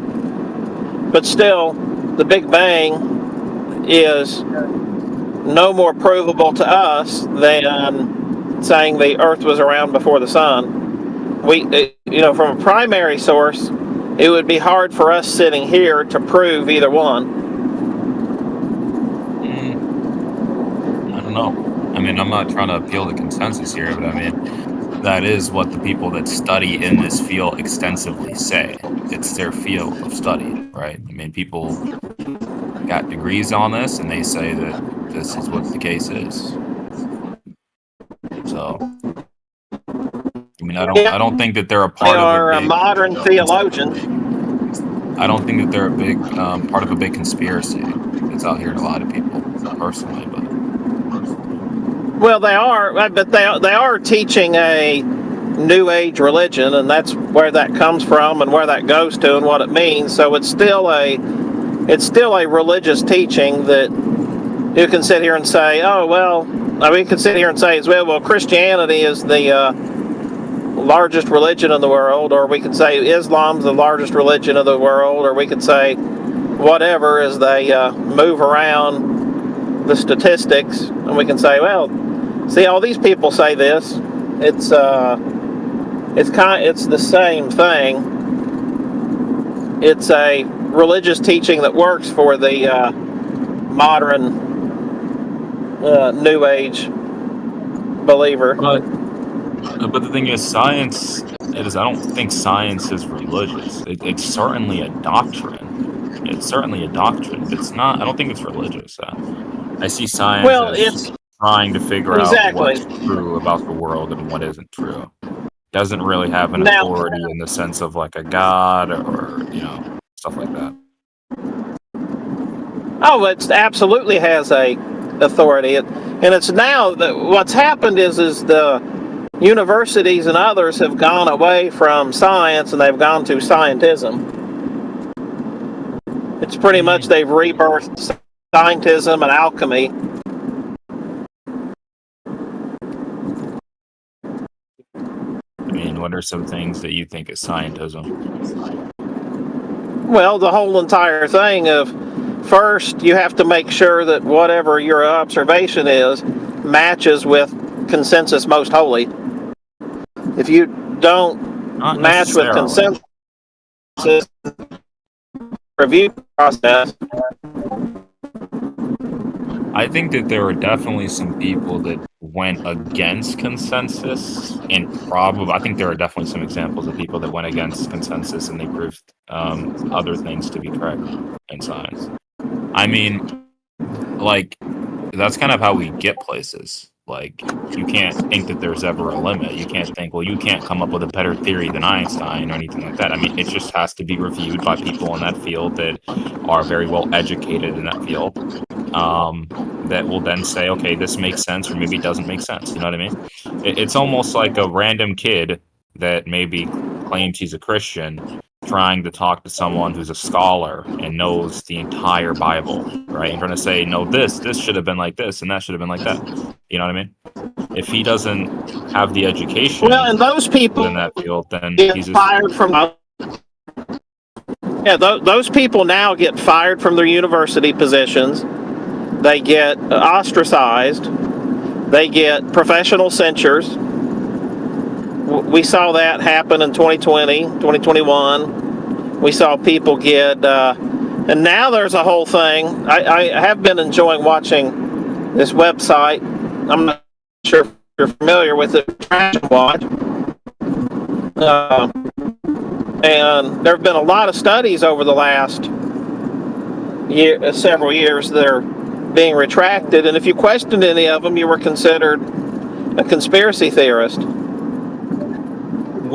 but still, the Big Bang is no more provable to us than saying the Earth was around before the sun. From a primary source, it would be hard for us sitting here to prove either one. I don't know. I mean, I'm not trying to appeal to consensus here, but I mean, that is what the people that study in this field extensively say. It's their field of study, right? I mean, people got degrees on this, and they say that this is what the case is. So, I mean, I don't think that they're a part of a big, modern theologians. I don't think that they're a big part of a big conspiracy that's out here to a lot of people, personally. But Well, they are, but they are teaching a New Age religion, and that's where that comes from, and where that goes to, and what it means. So it's still a religious teaching that you can sit here and say, oh well. We can sit here and say as well, Christianity is the largest religion in the world, or we can say Islam's the largest religion of the world, or we could say whatever as they move around the statistics, and we can say, well, see, all these people say this. It's the same thing. It's a religious teaching that works for the modern New Age believer. But the thing is, science is. I don't think science is religious. It's certainly a doctrine. It's certainly a doctrine. It's not. I don't think it's religious. I see science as trying to figure out what's true about the world and what isn't true. Doesn't really have an authority in the sense of like a god or stuff like that. Oh, it absolutely has a authority, and it's now that what's happened is the universities and others have gone away from science and they've gone to scientism. It's pretty much they've rebirthed scientism and alchemy. I mean, what are some things that you think is scientism? Well, the whole entire thing of first you have to make sure that whatever your observation is matches with consensus most holy. If you don't match with consensus review process. I think that there are definitely some people that went against consensus, and I think there are definitely some examples of people that went against consensus and they proved other things to be correct in science. I mean, like, that's kind of how we get places. Like, you can't think that there's ever a limit. You can't think, well, you can't come up with a better theory than Einstein or anything like that. I mean, it just has to be reviewed by people in that field that are very well educated in that field, that will then say, okay, this makes sense, or maybe it doesn't make sense. You know what I mean? It's almost like a random kid that maybe claims he's a Christian trying to talk to someone who's a scholar and knows the entire Bible, right? And trying to say, no, this should have been like this, and that should have been like that. You know what I mean? If he doesn't have the education, and those people in that field, then he's fired from. Yeah, those people now get fired from their university positions. They get ostracized. They get professional censures. We saw that happen in 2020, 2021. We saw people get, and now there's a whole thing. I have been enjoying watching this website. I'm not sure if you're familiar with it, Trash Watch. And there have been a lot of studies over the last several years that are being retracted. And if you questioned any of them, you were considered a conspiracy theorist.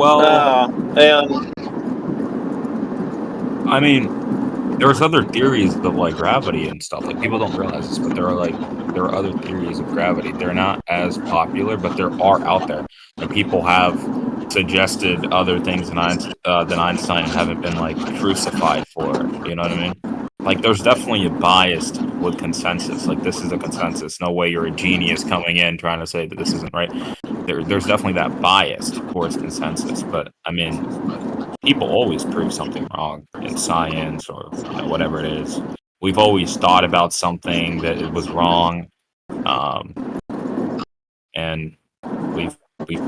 Well, and I mean, there's other theories of like gravity and stuff. Like people don't realize this, but there are other theories of gravity. They're not as popular, but there are out there. And people have suggested other things than Einstein and haven't been like crucified for it. You know what I mean? Like there's definitely a bias with consensus. Like this is a consensus. No way you're a genius coming in trying to say that this isn't right. There's definitely that bias towards consensus. But I mean, people always prove something wrong in science or whatever it is. We've always thought about something that it was wrong, and we've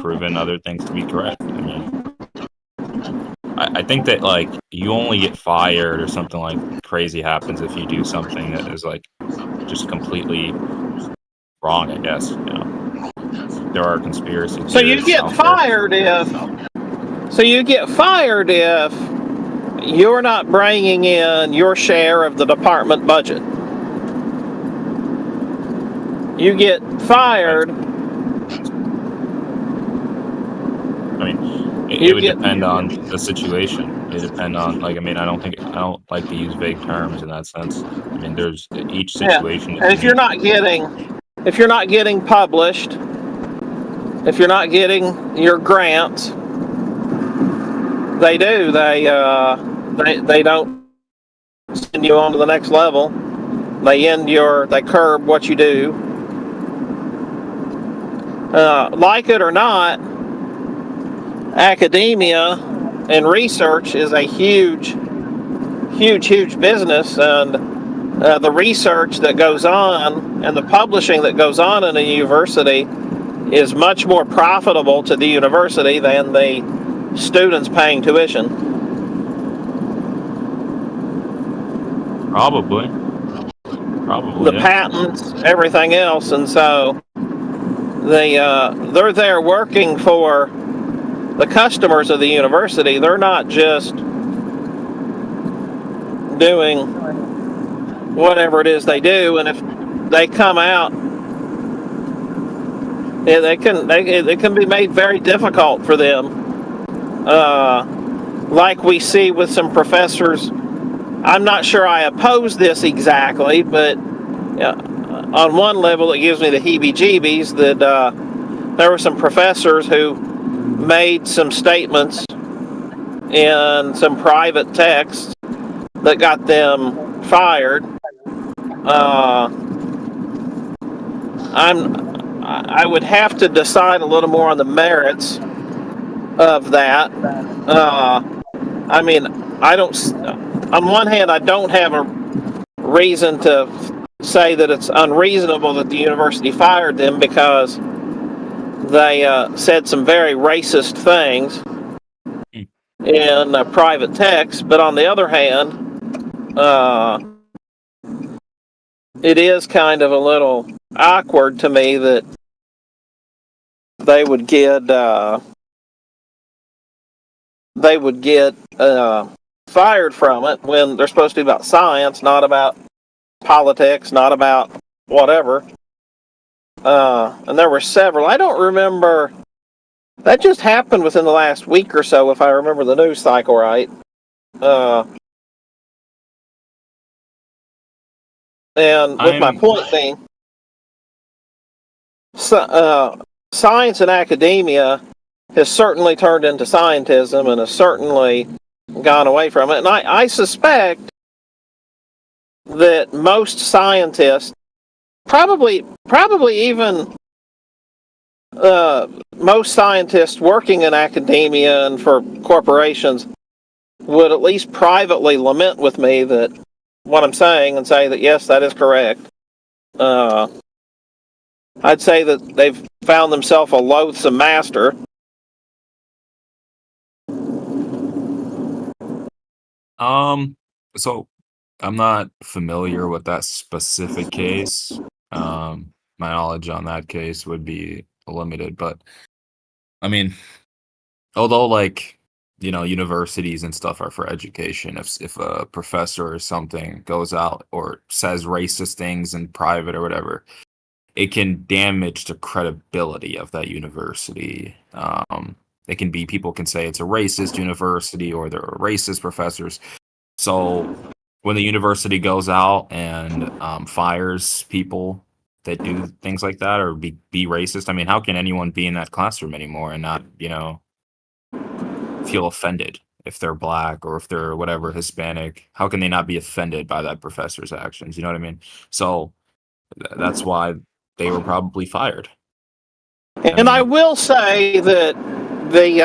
proven other things to be correct. I mean, I think that like you only get fired or something like crazy happens if you do something that is like just completely wrong. I guess there are conspiracy theories. So you get fired if you're not bringing in your share of the department budget. You get fired. I mean, it would depend on the situation. It depend on like I don't like to use vague terms in that sense. I mean, there's each situation. And if you're not getting published, if you're not getting your grants, they don't send you on to the next level. They curb what you do. Like it or not, academia and research is a huge business, and the research that goes on and the publishing that goes on in a university is much more profitable to the university than the students paying tuition. Probably. The patents, everything else, and so they're there working for the customers of the university. They're not just doing whatever it is they do, and if they come out, it can be made very difficult for them. Like we see with some professors. I'm not sure I oppose this exactly, but on one level it gives me the heebie-jeebies that there were some professors who made some statements in some private texts that got them fired. I would have to decide a little more on the merits of that. I mean, on one hand, I don't have a reason to say that it's unreasonable that the university fired them because they said some very racist things in private text. But on the other hand, it is kind of a little awkward to me that they would get fired from it when they're supposed to be about science, not about politics, not about whatever. And there were several. I don't remember. That just happened within the last week or so, if I remember the news cycle right. And with my point being, science and academia has certainly turned into scientism and has certainly gone away from it. And I suspect that most scientists, probably even most scientists working in academia and for corporations, would at least privately lament with me that what I'm saying and say that yes, that is correct. I'd say that they've found themselves a loathsome master. So I'm not familiar with that specific case. My knowledge on that case would be limited, but I mean, although like, universities and stuff are for education, if a professor or something goes out or says racist things in private or whatever, it can damage the credibility of that university. It can be, people can say it's a racist university or there are racist professors. So when the university goes out and fires people that do things like that or be racist, I mean, how can anyone be in that classroom anymore and not, feel offended if they're black or if they're whatever Hispanic? How can they not be offended by that professor's actions? You know what I mean? So that's why they were probably fired. And I will say that the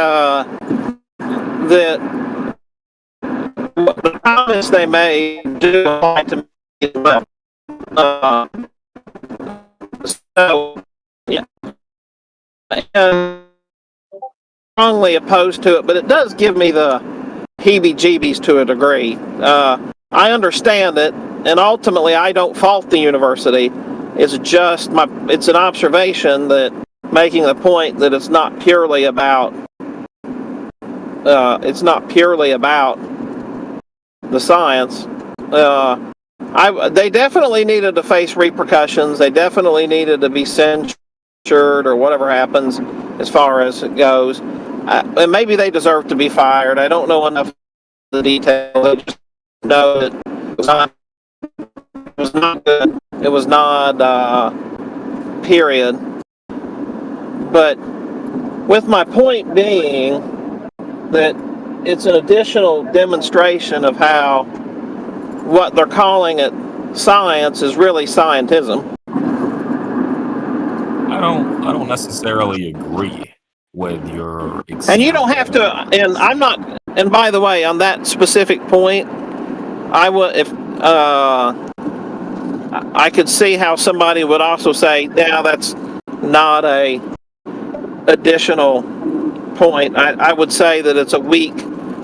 comments they made do apply to me as well. So, yeah, I'm strongly opposed to it, but it does give me the heebie-jeebies to a degree. I understand it, and ultimately I don't fault the university. It's just it's an observation that making the point that it's not purely about the science. They definitely needed to face repercussions. They definitely needed to be censured or whatever happens as far as it goes. And maybe they deserve to be fired. I don't know enough of the details. I just know that it was not good. It was not, period. But with my point being that it's an additional demonstration of how what they're calling it science is really scientism. I don't necessarily agree with your example. And you don't have to, and I'm not, and by the way, on that specific point, I would, if I could see how somebody would also say, yeah, that's not a additional point. I would say that it's a weak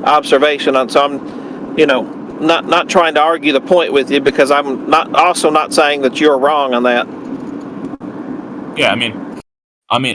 observation on some, not trying to argue the point with you, because I'm not saying that you're wrong on that. Yeah, I mean,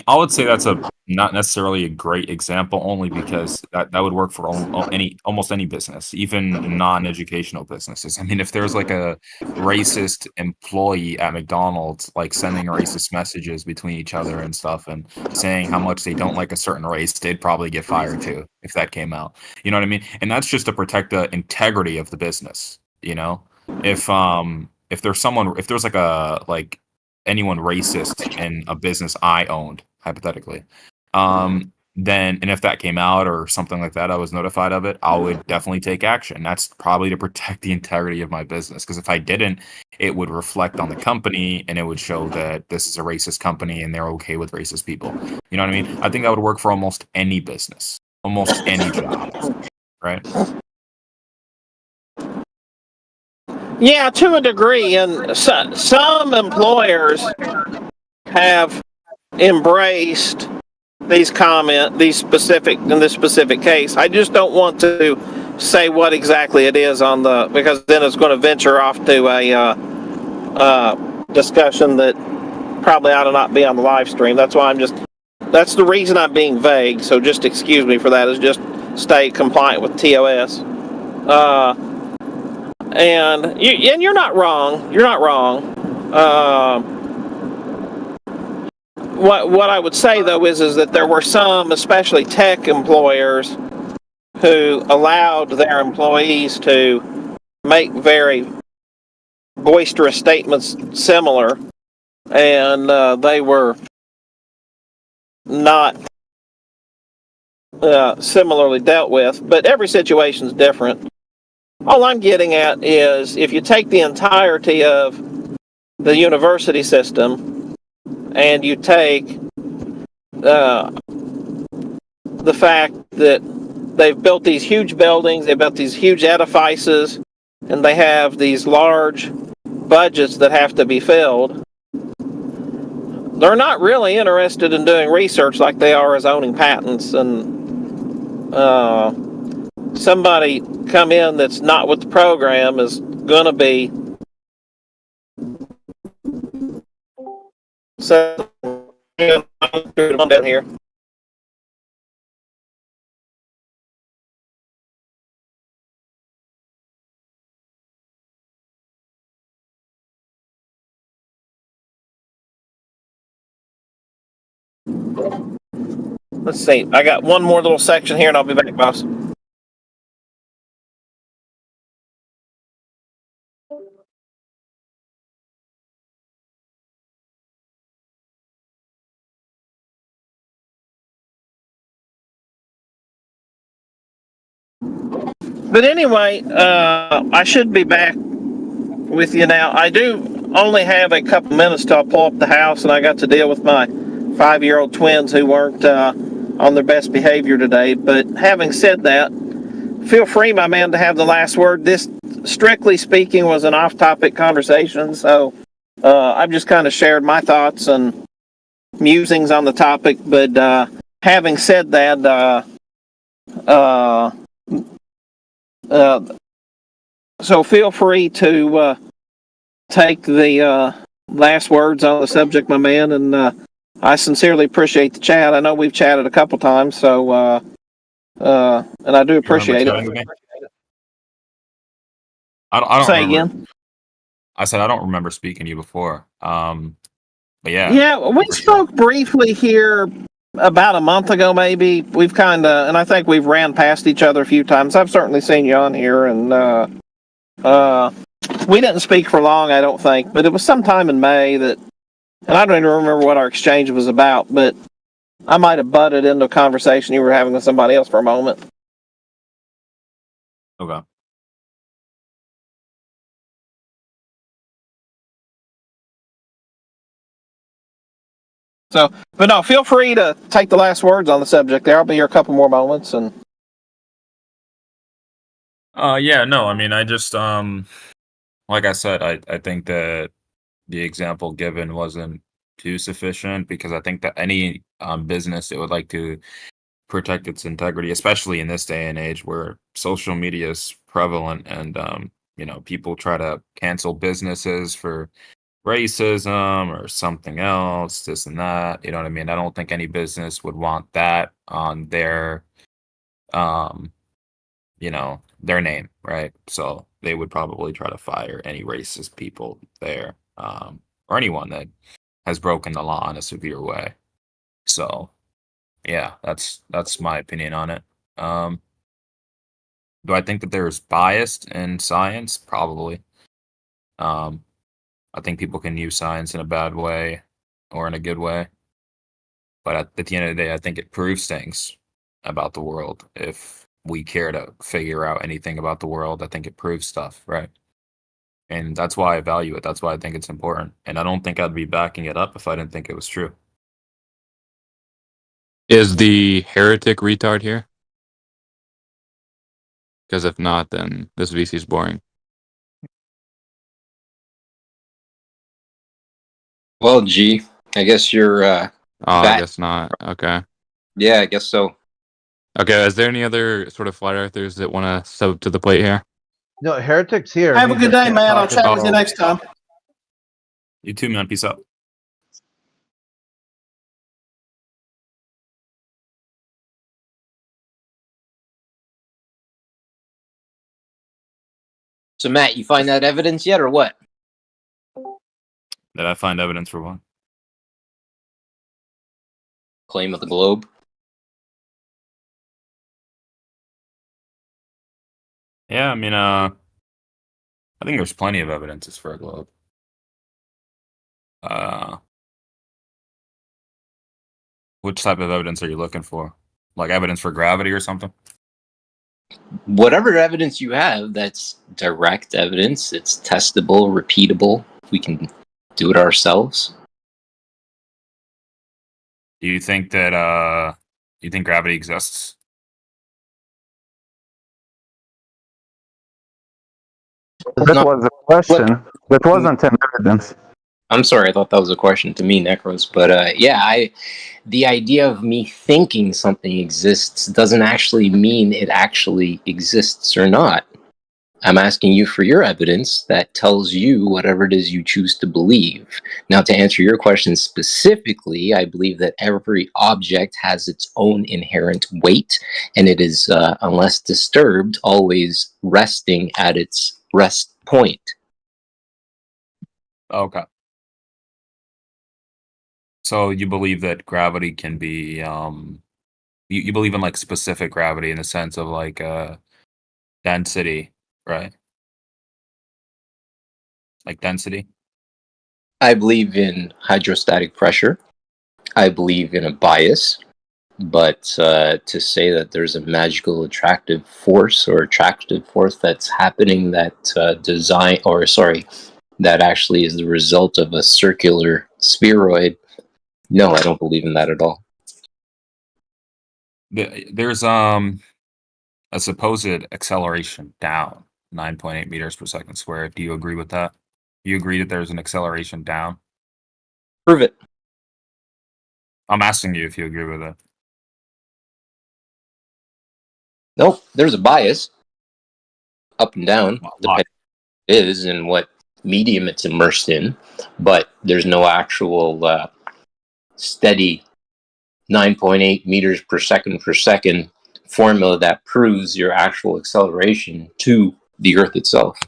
I would say that's not necessarily a great example, only because that would work for almost any business, even non-educational businesses. I mean, if there's like a racist employee at McDonald's, like sending racist messages between each other and stuff and saying how much they don't like a certain race, they'd probably get fired too if that came out. You know what I mean? And that's just to protect the integrity of the business. If there's like anyone racist in a business I owned, hypothetically, then, and if that came out or something like that, I was notified of it, I would definitely take action. That's probably to protect the integrity of my business, because if I didn't, it would reflect on the company and it would show that this is a racist company and they're okay with racist people. You know what I mean? I think that would work for almost any business, almost any job, right? Yeah, to a degree, and some employers have embraced these in this specific case. I just don't want to say what exactly it is because then it's going to venture off to a discussion that probably ought to not be on the live stream. That's the reason I'm being vague. So just excuse me for that. Is just stay compliant with TOS. And you're not wrong. You're not wrong. What I would say though is that there were some, especially tech employers, who allowed their employees to make very boisterous statements similar, and they were not similarly dealt with. But every situation is different. All I'm getting at is, if you take the entirety of the university system and you take the fact that they've built these huge buildings, they've built these huge edifices, and they have these large budgets that have to be filled, they're not really interested in doing research like they are as owning patents. And somebody come in that's not with the program is going to be down here. let's see. I got one more little section here, and I'll be back, boss. But anyway, I should be back with you now. I do only have a couple minutes till I pull up the house, and I got to deal with my 5-year-old twins who weren't on their best behavior today. But having said that, feel free, my man, to have the last word. This, strictly speaking, was an off-topic conversation, so I've just kind of shared my thoughts and musings on the topic. But having said that, so feel free to take the last words on the subject, my man, and I sincerely appreciate the chat. I know we've chatted a couple times, so and I do appreciate it. I don't Say remember. again. I said I don't remember speaking to you before. But yeah. Yeah, we spoke briefly here about a month ago, maybe. We've kind of, and I think we've ran past each other a few times. I've certainly seen you on here, and we didn't speak for long, I don't think, but it was sometime in May that, and I don't even remember what our exchange was about, but I might have butted into a conversation you were having with somebody else for a moment. Okay. So, but no, feel free to take the last words on the subject there. I'll be here a couple more moments, and Yeah, no, I mean, I just like I said, I think that the example given wasn't too sufficient, because I think that any business that would like to protect its integrity, especially in this day and age where social media is prevalent, and people try to cancel businesses for racism or something else, this and that, you know what I mean? I don't think any business would want that on their their name, right? So they would probably try to fire any racist people there, or anyone that has broken the law in a severe way. So yeah, that's my opinion on it. Do I think that there's bias in science? Probably. I think people can use science in a bad way or in a good way. But at the end of the day, I think it proves things about the world. If we care to figure out anything about the world, I think it proves stuff, right? And that's why I value it. That's why I think it's important. And I don't think I'd be backing it up if I didn't think it was true. Is the heretic retard here? Because if not, then this VC is boring. Well, G, I guess you're. I guess not. Okay. Yeah, I guess so. Okay. Is there any other sort of flat earthers that want to step to the plate here? No, Heretic's here. Have a He good just day, can't man. I'll talk chat with you about- next time. You too, man. Peace out. So, Matt, you find that evidence yet, or what? Did I find evidence for what? Claim of the globe. Yeah, I mean, I think there's plenty of evidences for a globe. Which type of evidence are you looking for? Like evidence for gravity or something? Whatever evidence you have, that's direct evidence. It's testable, repeatable. We can do it ourselves. Do you think that you think gravity exists? That was a question. That wasn't an evidence. I'm sorry, I thought that was a question to me, Necros. But yeah, the idea of me thinking something exists doesn't actually mean it actually exists or not. I'm asking you for your evidence that tells you whatever it is you choose to believe. Now, to answer your question specifically, I believe that every object has its own inherent weight, and it is, unless disturbed, always resting at its rest point. Okay. So you believe that gravity can be You believe in like specific gravity in the sense of like density, right? Like density. I believe in hydrostatic pressure. I believe in a bias. But to say that there's a magical attractive force or attractive force that's happening that that actually is the result of a circular spheroid, no, I don't believe in that at all. There's a supposed acceleration down 9.8 meters per second squared. Do you agree with that? You agree that there's an acceleration down? Prove it. I'm asking you if you agree with it. Nope, there's a bias up and down, depending on what it is and what medium it's immersed in, but there's no actual steady 9.8 meters per second formula that proves your actual acceleration to the Earth itself.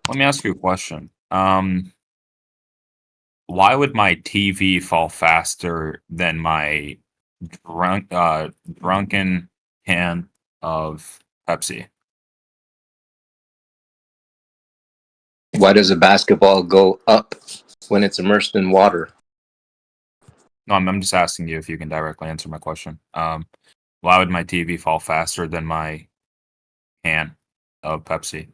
Let me ask you a question. Why would my TV fall faster than my drunken can of Pepsi? Why does a basketball go up when it's immersed in water? No, I'm just asking you if you can directly answer my question. Why would my TV fall faster than my can of Pepsi?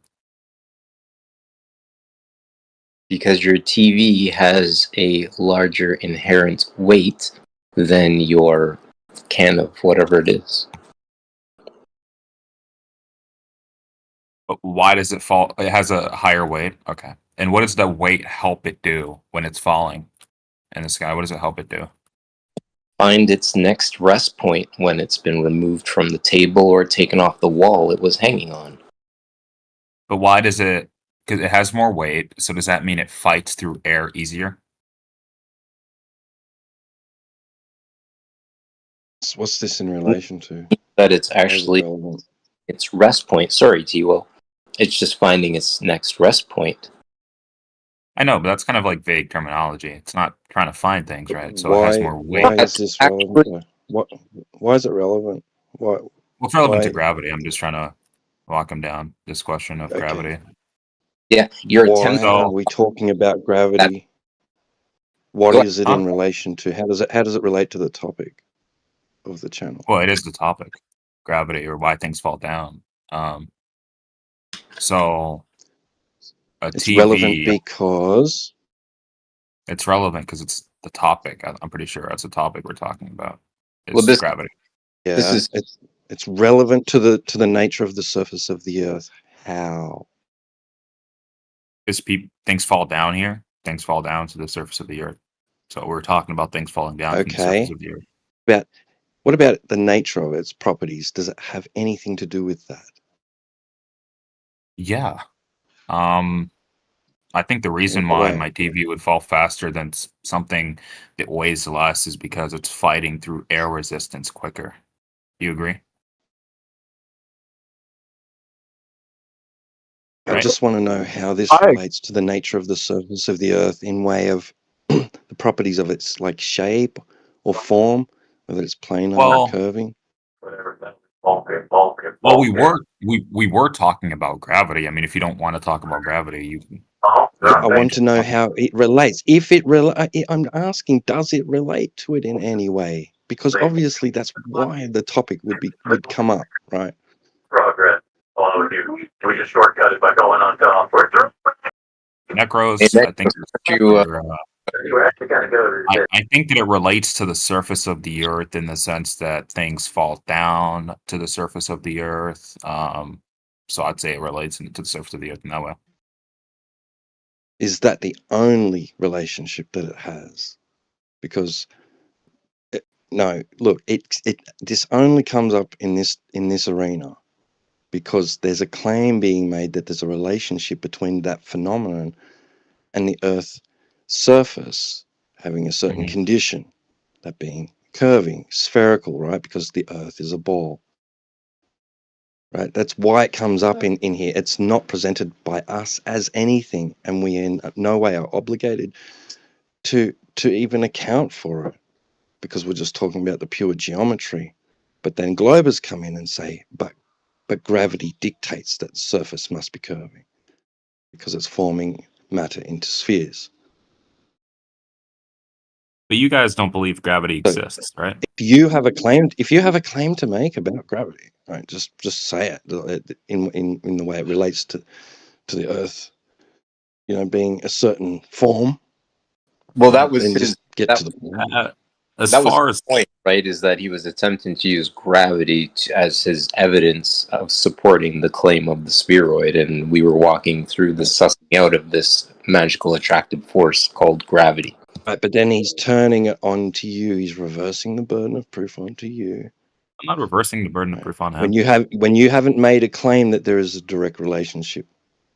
Because your TV has a larger inherent weight than your can of whatever it is. But why does it fall? It has a higher weight. Okay. And what does the weight help it do when it's falling in the sky? What does it help it do? Find its next rest point when it's been removed from the table or taken off the wall it was hanging on. But why does it? Because it has more weight. So does that mean it fights through air easier? What's this in relation to? That it's actually its rest point. Sorry, T-Will. It's just finding its next rest point. I know, but that's kind of like vague terminology. It's not trying to find things, right? So it has more weight. Why is this relevant? Why is it relevant? Well, it's relevant to gravity. I'm just trying to walk him down this question of gravity. Yeah, Why are we talking about gravity? What is it in relation to? How does it relate to the topic of the channel? Well, it is the topic, gravity, or why things fall down. So It's relevant because it's relevant because it's the topic. I'm pretty sure that's the topic we're talking about. This gravity. Yeah, it's relevant to the nature of the surface of the Earth. How? Because things fall down here. Things fall down to the surface of the Earth. So we're talking about things falling down from the surface of the Earth. What about the nature of its properties? Does it have anything to do with that? Yeah. I think the reason why my TV would fall faster than something that weighs less is because it's fighting through air resistance quicker. Do you agree? I just want to know how this relates to the nature of the surface of the Earth in way of the properties of its like shape or form, whether it's planar or curving. Well, we were talking about gravity. I mean, if you don't want to talk about gravity, you can. I want to know how it relates. I'm asking, does it relate to it in any way? Because obviously that's why the topic would come up, right? Progress. We just shortcut it by going on down for Necros, I think I think that it relates to the surface of the Earth in the sense that things fall down to the surface of the Earth. So I'd say it relates to the surface of the Earth in that way. Is that the only relationship that it has? Because no, look, this only comes up in this arena because there's a claim being made that there's a relationship between that phenomenon and the Earth's surface having a certain condition, that being curving, spherical, right? Because the Earth is a ball, right? That's why it comes up in here. It's not presented by us as anything, and we in no way are obligated to even account for it because we're just talking about the pure geometry But then globers come in and say, but gravity dictates that the surface must be curving because it's forming matter into spheres. But you guys don't believe gravity exists, right? If you have a claim to make about gravity, right, just say it in the way it relates to the Earth, being a certain form. Well, that was and his, just get that, to the point. that was the point, right? Is that he was attempting to use gravity as his evidence of supporting the claim of the spheroid, and we were walking through the sussing out of this magical attractive force called gravity. Right, but then he's turning it on to you. He's reversing the burden of proof onto you. I'm not reversing the burden of proof on him. When you haven't made a claim that there is a direct relationship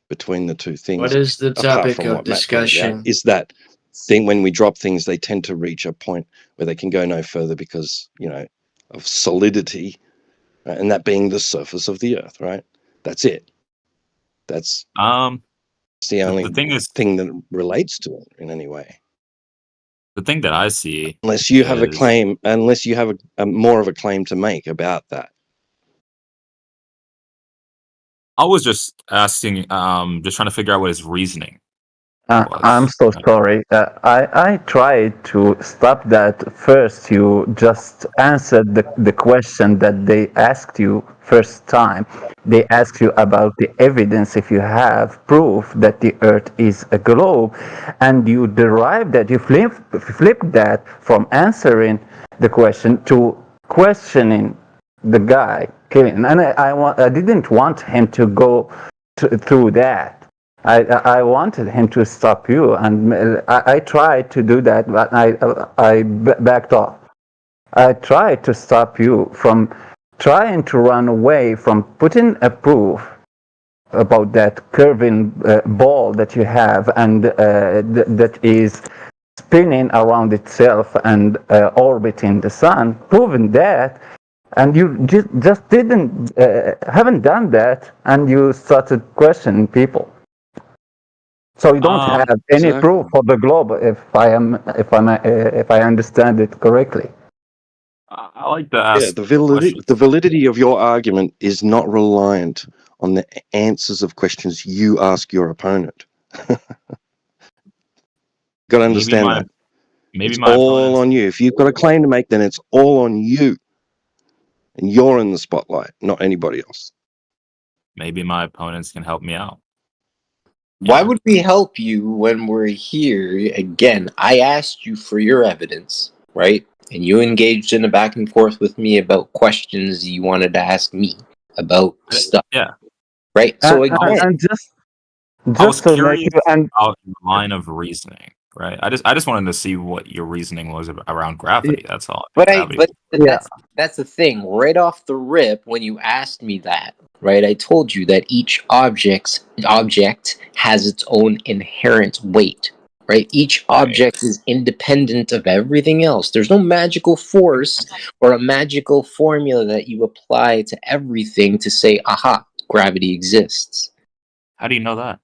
between the two things. What is the apart topic from of what Matt pointed out, discussion? is that thing when we drop things, they tend to reach a point where they can go no further because of solidity, right? And that being the surface of the Earth, right? That's it. That's the only thing that relates to it in any way. The thing that I see, unless you have a claim, unless you have a more of a claim to make about that. I was just asking, just trying to figure out what his reasoning was. I'm so sorry. I tried to stop that first. You just answered the question that they asked you first time. They asked you about the evidence, if you have proof that the Earth is a globe, and you derived that, you flipped that from answering the question to questioning the guy, Kevin. And I didn't want him to go through that. I wanted him to stop you, and I tried to do that, but I backed off. I tried to stop you from trying to run away from putting a proof about that curving ball that you have and that is spinning around itself and orbiting the sun, proving that. And you just haven't done that, and you started questioning people. So you don't have any proof for the globe, if I understand it correctly. I like to ask. The validity of your argument is not reliant on the answers of questions you ask your opponent. Got to understand that. Maybe it's my all on you. If you've got a claim to make, then it's all on you, and you're in the spotlight, not anybody else. Maybe my opponents can help me out. Why would we help you when we're here? Again, I asked you for your evidence, right? And you engaged in a back and forth with me about questions you wanted to ask me about stuff. Yeah. Right? So again, and I was to curious make you about your line of reasoning, right? I just wanted to see what your reasoning was around gravity. That's all. That's the thing. Right off the rip, when you asked me that, right, I told you that each object has its own inherent weight. Right? Each object is independent of everything else. There's no magical force or a magical formula that you apply to everything to say, aha, gravity exists. How do you know that?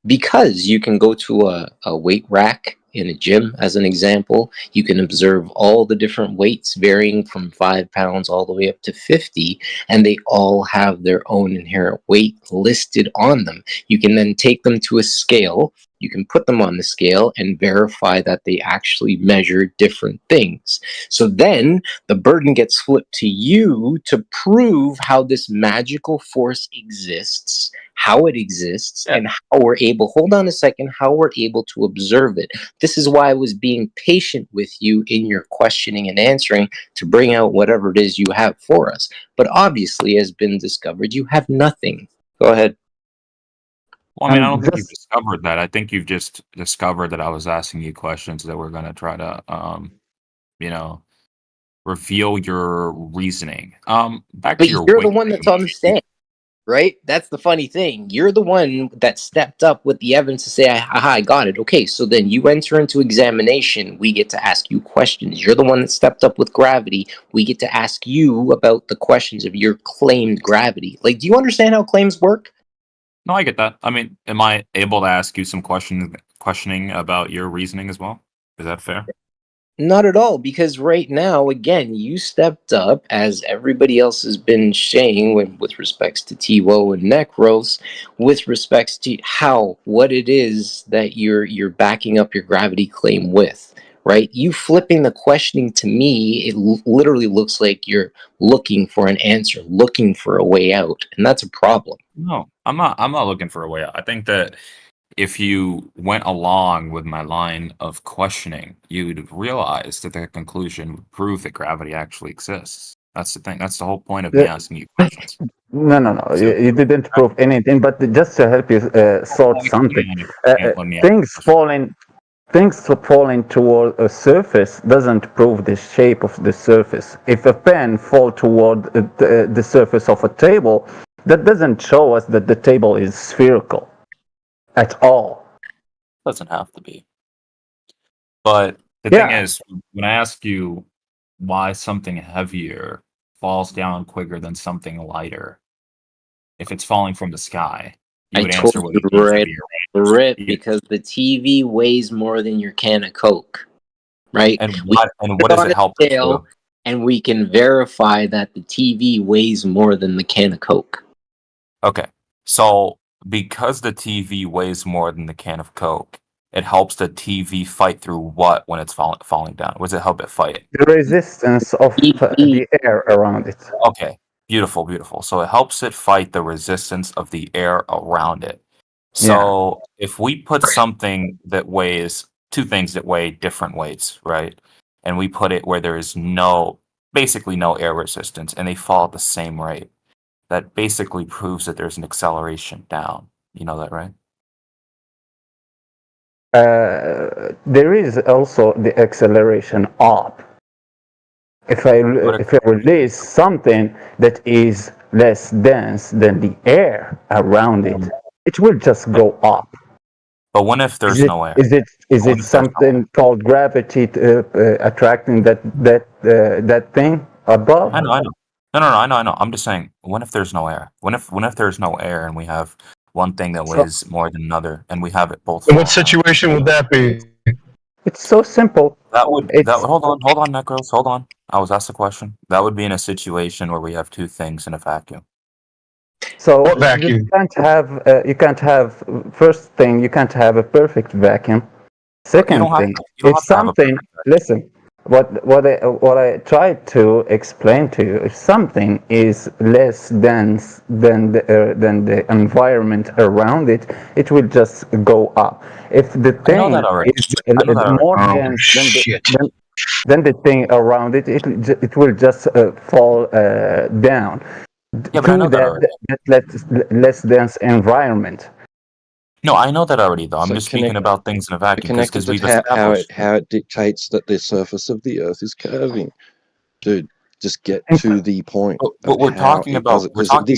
Because you can go to a weight rack in a gym, as an example. You can observe all the different weights varying from 5 pounds all the way up to 50, and they all have their own inherent weight listed on them. You can then take them to a scale. You can put them on the scale and verify that they actually measure different things. So then the burden gets flipped to you to prove how this magical force exists, how it exists, and how we're able, hold on a second, how we're able to observe it. This is why I was being patient with you in your questioning and answering to bring out whatever it is you have for us. But obviously, as been discovered, you have nothing. Go ahead. Well, I mean, I don't think you've discovered that. I think you've just discovered that I was asking you questions that we're going to try to, reveal your reasoning. Back to your You're the one that's on the stand, right? That's the funny thing. You're the one that stepped up with the evidence to say, aha, I got it. Okay, so then you enter into examination. We get to ask you questions. You're the one that stepped up with gravity. We get to ask you about the questions of your claimed gravity. Like, do you understand how claims work? No, I get that. I mean, am I able to ask you some questioning about your reasoning as well? Is that fair? Not at all, because right now, again, you stepped up, as everybody else has been saying with respects to Tiwo and Necros, with respects to what it is that you're backing up your gravity claim with, right? You flipping the questioning to me, it literally looks like you're looking for an answer, looking for a way out, and that's a problem. No, I'm not looking for a way out. I think that if you went along with my line of questioning, you'd realize that the conclusion would prove that gravity actually exists. That's the thing. That's the whole point of me asking you questions. No, you didn't prove anything, but just to help you sort something. Things falling toward a surface doesn't prove the shape of the surface. If a pen fall toward the surface of a table, that doesn't show us that the table is spherical at all. Doesn't have to be. But the thing is, when I ask you why something heavier falls down quicker than something lighter, if it's falling from the sky, you would answer with Rip, because the TV weighs more than your can of Coke, right? And what does it help? And we can verify that the TV weighs more than the can of Coke. Okay, so because the TV weighs more than the can of Coke, it helps the TV fight through what when it's falling down? What does it help it fight? The resistance of the air around it. Okay, beautiful. So it helps it fight the resistance of the air around it. So if we put something that weighs two things that weigh different weights, right? And we put it where there is basically no air resistance, and they fall at the same rate, that basically proves that there's an acceleration down. You know that, right? There is also the acceleration up. If I release something that is less dense than the air around it, it will just go up. But what if there's no air? Is it something called gravity attracting that thing above? I know. No, I know. I'm just saying, what if there's no air? What if there's no air and we have one thing that weighs more than another, and we have it both? In what situation would that be? It's so simple. Hold on, Necros, hold on. I was asked a question. That would be in a situation where we have two things in a vacuum. So you can't have first thing, you can't have a perfect vacuum. Second thing, if something, listen, what I tried to explain to you, if something is less dense than the environment around it, it will just go up. If the thing is more dense than the thing around it, it will just fall down. Yeah, but I know that less dense environment. No, I know that already, though. I'm So just speaking about things in a vacuum because we've how established. it dictates that the surface of the Earth is curving. Dude, just get to the point. But we're talking about gravity.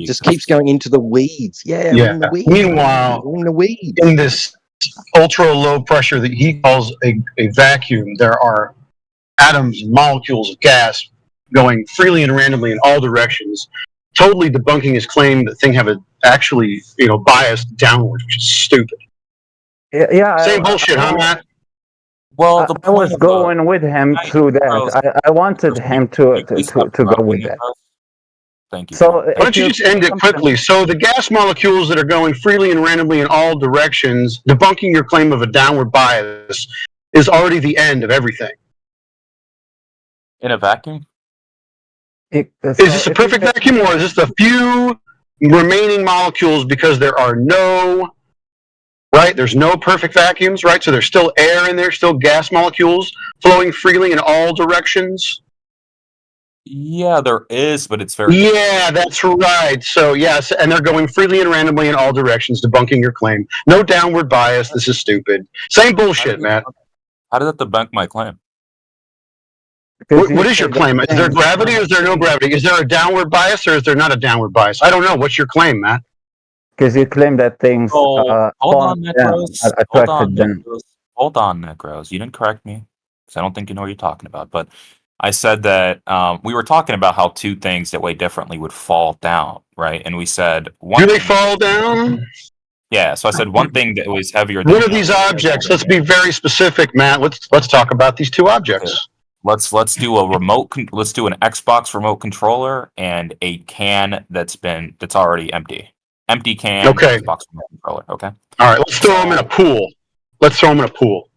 Just keeps going into the weeds. Yeah, we're in the weeds. Meanwhile, we're in the weeds. In this ultra low pressure that he calls a vacuum, there are atoms and molecules of gas going freely and randomly in all directions, totally debunking his claim that things have actually biased downward, which is stupid. Yeah. Same bullshit, huh, Matt? Well, I was going with him through that. I wanted him to go with that. Thank you. So why don't you just end it quickly? So the gas molecules that are going freely and randomly in all directions, debunking your claim of a downward bias, is already the end of everything. In a vacuum? Is this a perfect vacuum, or is this the few remaining molecules because there are no, right? There's no perfect vacuums, right? So there's still air in there, still gas molecules flowing freely in all directions. Yeah, there is, but it's very. Yeah, that's right. So yes, and they're going freely and randomly in all directions, debunking your claim. No downward bias. This is stupid. Same bullshit, Matt. How does that debunk my claim? What is your claim? Is there gravity or is there no gravity? Is there a downward bias or is there not a downward bias? I don't know. What's your claim, Matt? Because you claim that things Hold on, Necros. attracted Hold on, Necros. You didn't correct me because I don't think you know what you're talking about. But I said that we were talking about how two things that weigh differently would fall down, right? And we said do they fall down? Yeah, so I said one thing that was heavier than What are the these other. objects? Let's be very specific, Matt. Let's talk about these two objects. Let's do a remote. Let's do an Xbox remote controller and a can that's already empty. Empty can. Okay. Xbox remote controller. Okay. All right. Let's throw them in a pool. Let's throw them in a pool.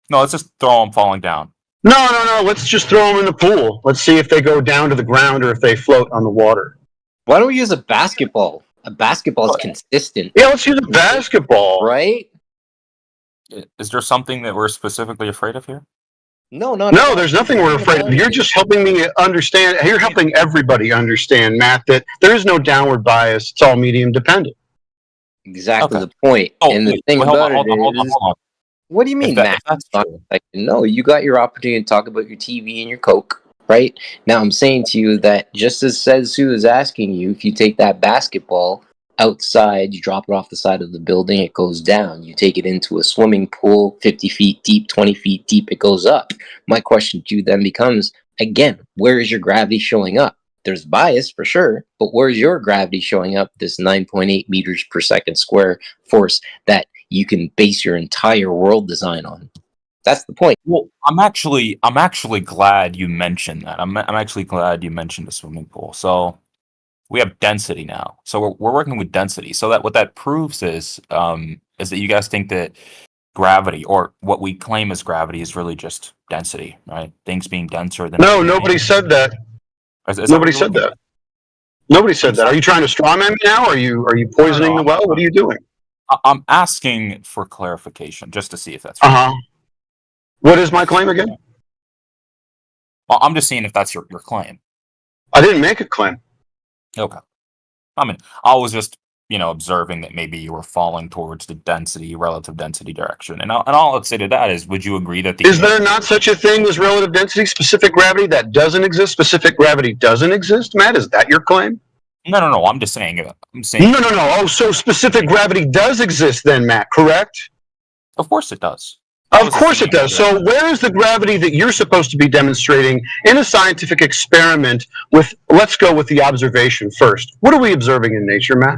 No, let's just throw them falling down. No. Let's just throw them in the pool. Let's see if they go down to the ground or if they float on the water. Why don't we use a basketball? A basketball is consistent. Yeah, let's use a basketball. Right? Is there something that we're specifically afraid of here? No, no, No, there's nothing we're afraid of. You're just helping me understand. You're helping everybody understand, Matt, that there is no downward bias. It's all medium dependent. Exactly the point. And the thing about it is, what do you mean, Matt? No, you got your opportunity to talk about your TV and your Coke, right? Now I'm saying to you that just as Setsu is asking you, if you take that basketball outside, you drop it off the side of the building, it goes down. You take it into a swimming pool, 50 feet deep, 20 feet deep, it goes up. My question to you then becomes, again, where is your gravity showing up? There's bias for sure, but where's your gravity showing up? This 9.8 meters per second square force that you can base your entire world design on. That's the point. Well, I'm actually glad you mentioned that. I'm actually glad you mentioned the swimming pool. So we have density now. So we're working with density. So that what that proves is that you guys think that gravity, or what we claim as gravity, is really just density, right? Things being denser than. No, nobody said that. Nobody said that. Nobody said that. Are you trying to strawman me now? Are you poisoning the well? What are you doing? I'm asking for clarification just to see if that's right. What is my claim again? Well, I'm just seeing if that's your claim. I didn't make a claim. Okay. I mean, I was just, observing that maybe you were falling towards the relative density direction. And all I'd say to that is, would you agree that Is there not such a thing as relative density, specific gravity that doesn't exist? Specific gravity doesn't exist, Matt? Is that your claim? No. I'm just saying. No. Oh, so specific gravity does exist then, Matt, correct? Of course it does. Of course it does. So where is the gravity that you're supposed to be demonstrating in a scientific experiment with, let's go with the observation first. What are we observing in nature, Matt?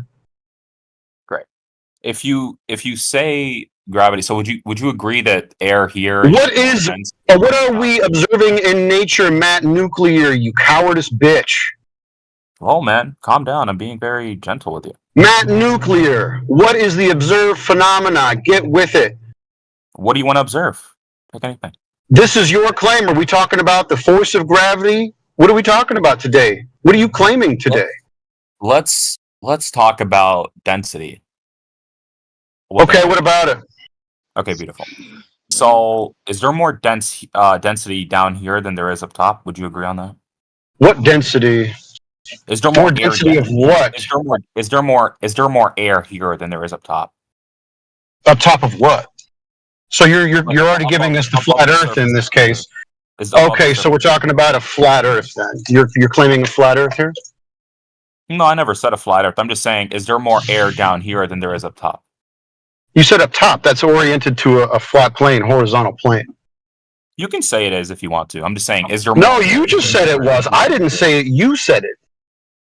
Great. If you say gravity, so would you agree that air here? What are we observing in nature, Matt Nuclear, you cowardice bitch? Oh man, calm down. I'm being very gentle with you. Matt Nuclear, what is the observed phenomena? Get with it. What do you want to observe? Pick anything. This is your claim. Are we talking about the force of gravity? What are we talking about today? What are you claiming today? Let's talk about density. What about it? Okay, beautiful. So, is there more density down here than there is up top? Would you agree on that? What density? Is there more density of what? Is there more air here than there is up top? Up top of what? So you're already giving us the flat Earth in this case. Okay, so we're talking about a flat Earth then. You're claiming a flat Earth here? No, I never said a flat Earth. I'm just saying, is there more air down here than there is up top? You said up top. That's oriented to a flat plane, horizontal plane. You can say it is if you want to. I'm just saying, is there more? No, you just said it was. I didn't say it. You said it.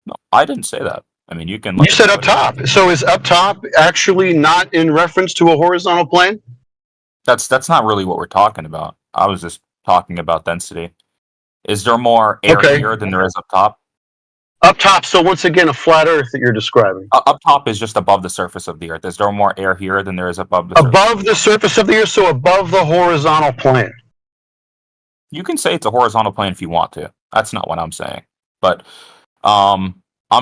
No, I didn't say that. I mean, you can. You said up top. So is up top actually not in reference to a horizontal plane? That's not really what we're talking about. I was just talking about density. Is there more air here than there is up top? Up top, so once again, a flat Earth that you're describing. Up top is just above the surface of the Earth. Is there more air here than there is above the surface? Above the surface of the Earth, so above the horizontal plane. You can say it's a horizontal plane if you want to. That's not what I'm saying. But I'm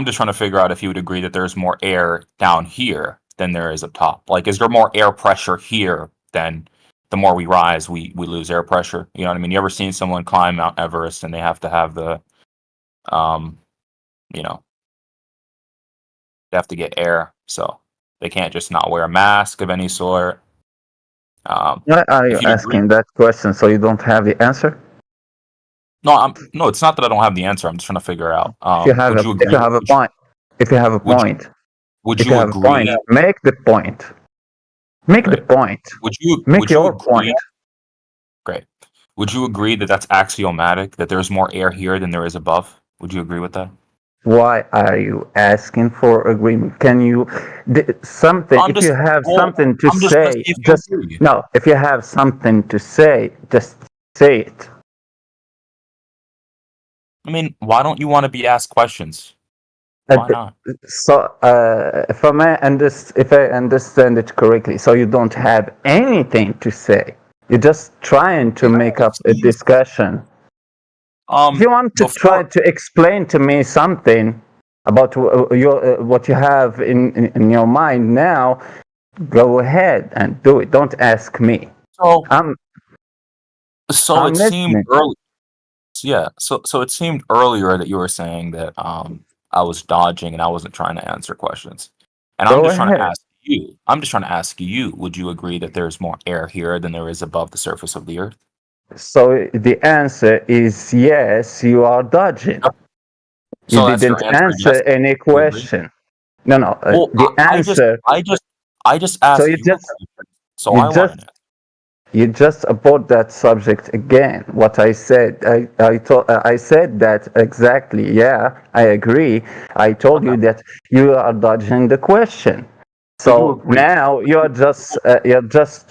just trying to figure out if you would agree that there's more air down here than there is up top. Like, is there more air pressure here than the more we rise, we lose air pressure? You know what I mean? You ever seen someone climb Mount Everest and they have to have the, they have to get air, so they can't just not wear a mask of any sort. Why are you asking that question so you don't have the answer? No, it's not that I don't have the answer. I'm just trying to figure out. If you have a point, would you agree? Make the point. Make the point. Make your point. Great. Would you agree that that's axiomatic? That there's more air here than there is above? Would you agree with that? why are you asking for agreement? Can you something? I'm If just you have well, something to I'm just gonna say, see if you just agree. no. If you have something to say, just say it. I mean, why don't you want to be asked questions? Why not? So, if I understand it correctly, so you don't have anything to say. You're just trying to make up a discussion. If you want to try to explain to me something about what you have in your mind now, go ahead and do it. Don't ask me. So I'm it seemed listening. early. Yeah. So it seemed earlier that you were saying that I was dodging and I wasn't trying to answer questions. And I'm Go just trying to ahead. ask you. I'm just trying to ask you. Would you agree that there's more air here than there is above the surface of the Earth? So the answer is yes. You are dodging. So You that's your didn't answer. Yes. answer any You agree? question. No. Well, The answer. I just So asked you you a just question. So you I want to know. you just about that subject again. What I said, I said that exactly. Yeah, I agree. I told you that you are dodging the question. So now you're just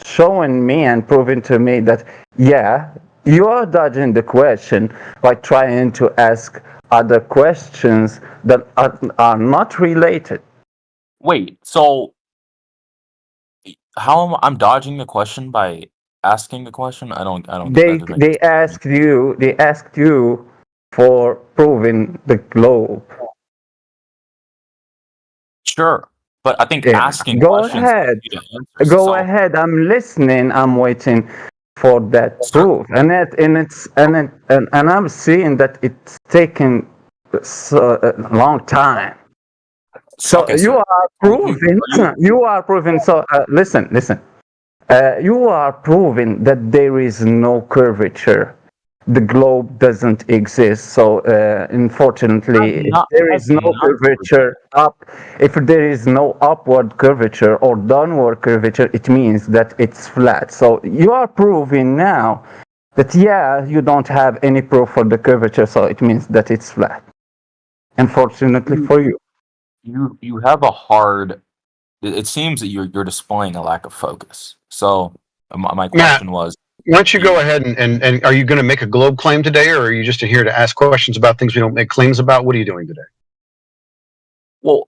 showing me and proving to me that yeah, you are dodging the question by trying to ask other questions that are not related. Wait. So how am I'm dodging the question by asking the question? I don't get that. Doesn't make They asked you for proving the globe. Sure, but I think Yeah. asking Go questions ahead. gives you the answers. Go So ahead. I'm listening. I'm waiting for that proof, and I'm seeing that it's taking a long time. So okay, you so are proving. You are proving. So listen. You are proving that there is no curvature. The globe doesn't exist. So unfortunately, if there is no curvature if there is no upward curvature or downward curvature, it means that it's flat. So you are proving now that yeah, you don't have any proof for the curvature, so it means that it's flat. Unfortunately for you. you have a hard. It seems that you're displaying a lack of focus. So my question was, Why don't you go ahead and are you going to make a globe claim today, or are you just here to ask questions about things we don't make claims about? What are you doing today? well,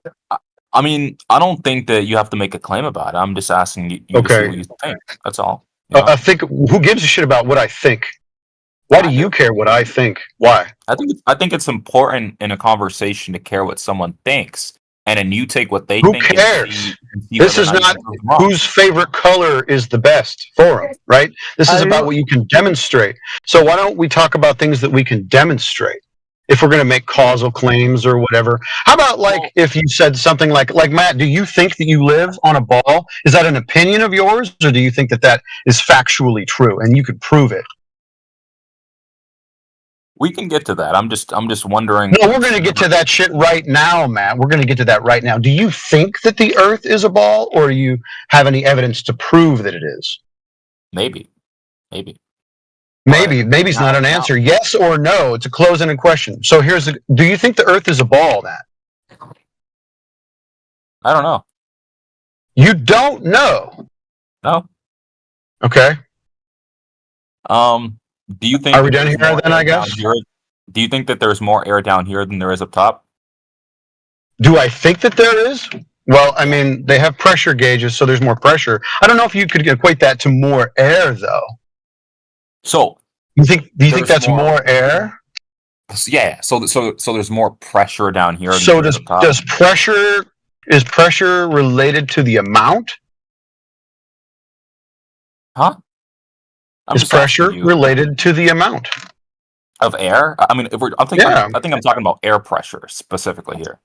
I mean, I don't think that you have to make a claim about it. I'm just asking you to see Okay. what you think. That's all. You know? I think who gives a shit about what I think? Why do you care what I think? Why? I think it's important in a conversation to care what someone thinks, and then you take what they Who think cares? and see This whether or is not you not can prove them wrong. whose favorite color is the best for them, right? This is about what you can demonstrate. So why don't we talk about things that we can demonstrate? If we're going to make causal claims or whatever. How about if you said something like Matt, do you think that you live on a ball? Is that an opinion of yours, or do you think that that is factually true and you could prove it? We can get to that. I'm just wondering. No, we're going to get to that shit right now, Matt. We're going to get to that right now. Do you think that the Earth is a ball, or do you have any evidence to prove that it is? Maybe. Maybe's not an answer. Yes or no. It's a close-ended question. So do you think the Earth is a ball, Matt? I don't know. You don't know? No. Okay. Do you think Are we done here then, I guess? Do you think that there's more air down here than there is up top? Do I think that there is? Well, I mean, they have pressure gauges, so there's more pressure. I don't know if you could equate that to more air, though. So, do you think that's more air? Yeah. So there's more pressure down here. So is pressure related to the amount? Huh? Is pressure related to the amount of air? I mean, I think I'm talking about air pressure specifically here.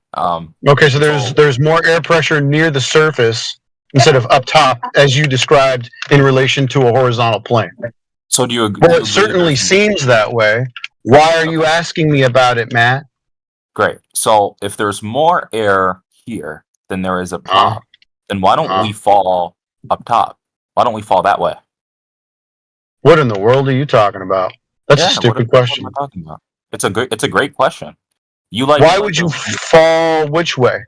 Okay, so there's more air pressure near the surface instead of up top, as you described in relation to a horizontal plane. So do you agree? Well, it certainly seems that way. Why are you asking me about it, Matt? Great. So if there's more air here than there is up top, then why don't we fall up top? Why don't we fall that way? What in the world are you talking about? That's a stupid question. What am I talking about? It's a great question. You like? Why would you fall which way?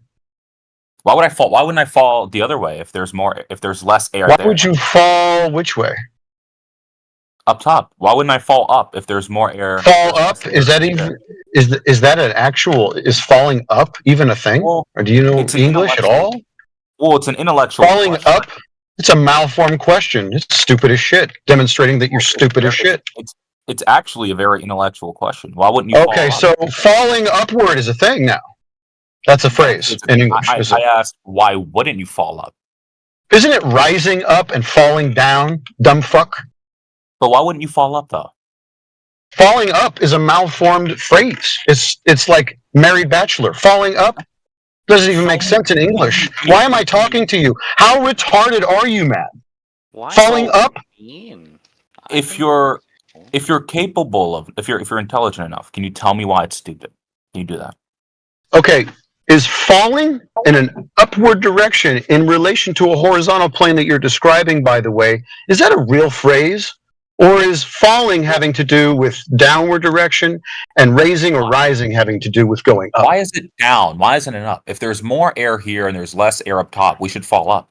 Why would I fall? Why wouldn't I fall the other way if there's more? If there's less air Why there? would you fall which way? Up top. Why wouldn't I fall up if there's more air? Fall up? Is that even? Is that an actual? Is falling up even a thing? Well, or do you know it's an English at all? Well, it's an intellectual. Falling question. up? It's a malformed question. It's stupid as shit, demonstrating that you're stupid as shit. It's actually a very intellectual question. Why wouldn't you? Okay, fall up? so falling upward is a thing now. That's a phrase in English. I asked, why wouldn't you fall up? Isn't it rising up and falling down, dumb fuck? But why wouldn't you fall up though? Falling up is a malformed phrase. It's like married bachelor. Falling up doesn't even make sense in English. Why am I talking to you? How retarded are you, Matt? Falling up? If you're capable of, if you're intelligent enough, can you tell me why it's stupid? Can you do that? Okay, is falling in an upward direction in relation to a horizontal plane that you're describing, by the way, is that a real phrase? Or is falling having to do with downward direction and raising or rising having to do with going up? Why is it down? Why isn't it up? If there's more air here and there's less air up top, we should fall up.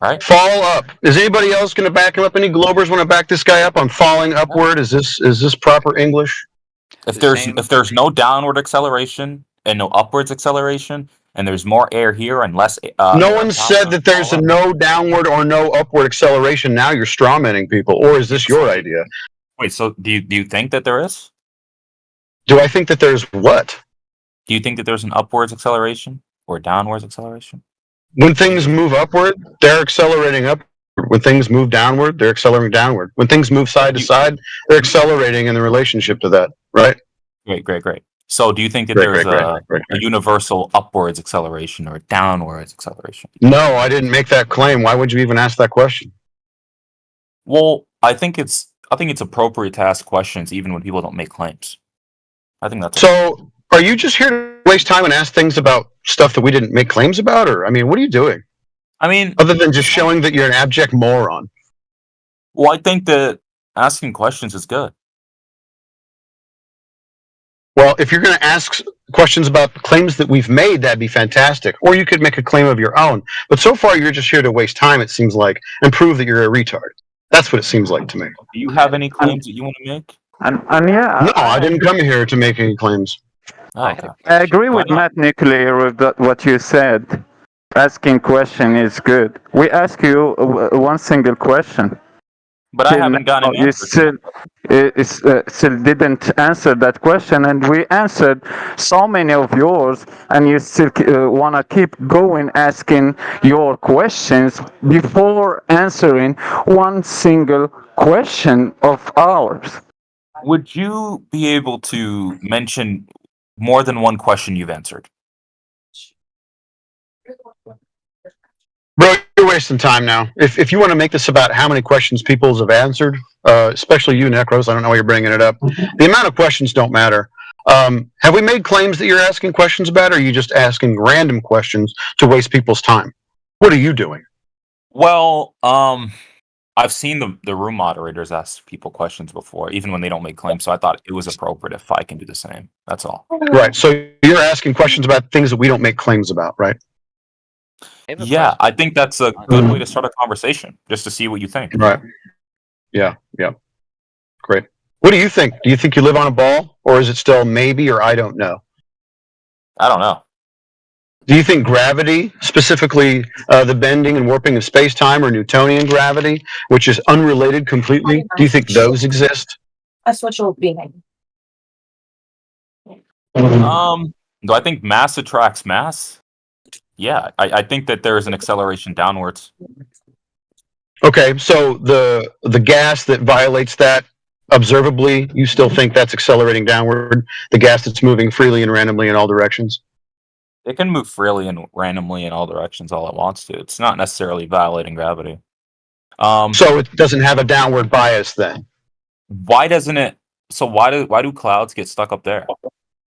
Right? Fall up. Is anybody else going to back him up? Any Globers want to back this guy up on falling upward? Is this proper English? If there's no downward acceleration and no upwards acceleration, and there's more air here and less. No one said that there's a no downward or no upward acceleration. Now you're strawmanning people, or is this your idea? Wait, so do you think that there is? Do I think that there's what? Do you think that there's an upwards acceleration or a downwards acceleration? When things move upward, they're accelerating up. When things move downward, they're accelerating downward. When things move side to side, they're accelerating in the relationship to that, right? Great. So do you think that there's a universal upwards acceleration or a downwards acceleration? No, I didn't make that claim. Why would you even ask that question? Well, I think it's appropriate to ask questions even when people don't make claims. I think that's so. Are you just here to waste time and ask things about stuff that we didn't make claims about, or I mean, what are you doing? I mean, other than just showing that you're an abject moron. Well, I think that asking questions is good. Well, if you're going to ask questions about claims that we've made, that'd be fantastic. Or you could make a claim of your own. But so far, you're just here to waste time, it seems like, and prove that you're a retard. That's what it seems like to me. Do you have any claims that you want to make? Yeah. No, I didn't come here to make any claims. Oh, okay. I agree with Matt Nuclear with what you said. Asking question is good. We ask you one single question. But I haven't gotten an answer. You still didn't answer that question, and we answered so many of yours, and you still want to keep going asking your questions before answering one single question of ours. Would you be able to mention more than one question you've answered? Bro, you're wasting time now. If you want to make this about how many questions people have answered, especially you, Necros, I don't know why you're bringing it up. The amount of questions don't matter. Have we made claims that you're asking questions about, or are you just asking random questions to waste people's time? What are you doing? Well, I've seen the room moderators ask people questions before, even when they don't make claims, so I thought it was appropriate if I can do the same. That's all. Right, so you're asking questions about things that we don't make claims about, right? Yeah, I think that's a good way to start a conversation, just to see what you think. Right. Yeah. Great. What do you think? Do you think you live on a ball, or is it still maybe or I don't know? I don't know. Do you think gravity, specifically the bending and warping of space-time, or Newtonian gravity, which is unrelated completely, do you think those exist? That's what you'll be like. Do I think mass attracts mass? Yeah, I think that there is an acceleration downwards. Okay, so the gas that violates that observably, you still think that's accelerating downward? The gas that's moving freely and randomly in all directions? It can move freely and randomly in all directions all it wants to. It's not necessarily violating gravity. So it doesn't have a downward bias then? Why doesn't it? So why do clouds get stuck up there?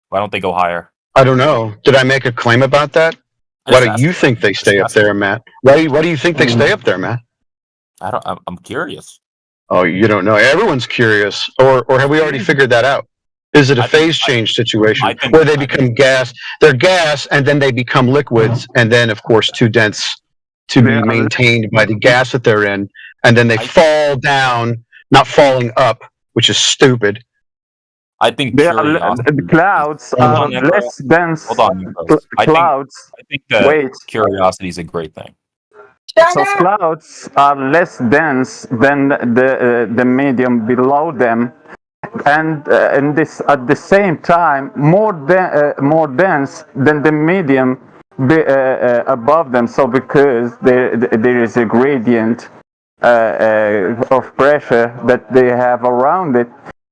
Why don't they go higher? I don't know. Did I make a claim about that? Why do you think they stay up there, Matt? Why do you think they stay up there, Matt? I'm curious. Oh, you don't know. Everyone's curious. Or have we already figured that out? Is it a phase change situation where they become gas? They're gas, and then they become liquids, and then, of course, too dense to be maintained by the gas that they're in, and then they fall down, not falling up, which is stupid. I think They are curiosity. the clouds Hold are on, Necro. less dense. Hold on, Necro. Clouds. I think that Wait. curiosity is a great thing. So clouds are less dense than the medium below them, and this at the same time more dense than the medium above them. So because there is a gradient of pressure that they have around it.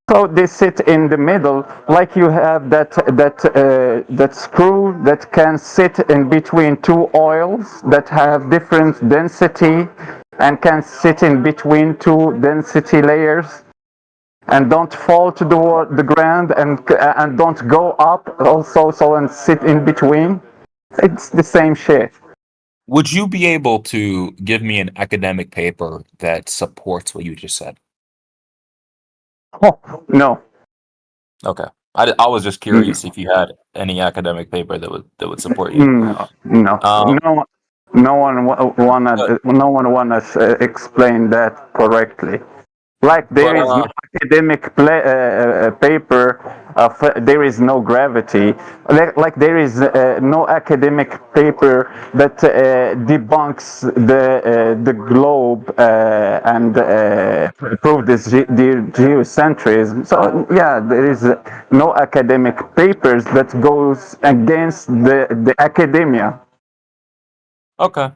So they sit in the middle, like you have that screw that can sit in between two oils that have different density and can sit in between two density layers and don't fall to the ground and don't go up also, so and sit in between. It's the same shit. Would you be able to give me an academic paper that supports what you just said? Oh, no. Okay. I was just curious if you had any academic paper that would support you. No one wanna explain that correctly. Like there is no academic paper of there is no gravity. Like there is no academic paper that debunks the globe and prove this geocentrism. So yeah, there is no academic papers that goes against the academia. Okay.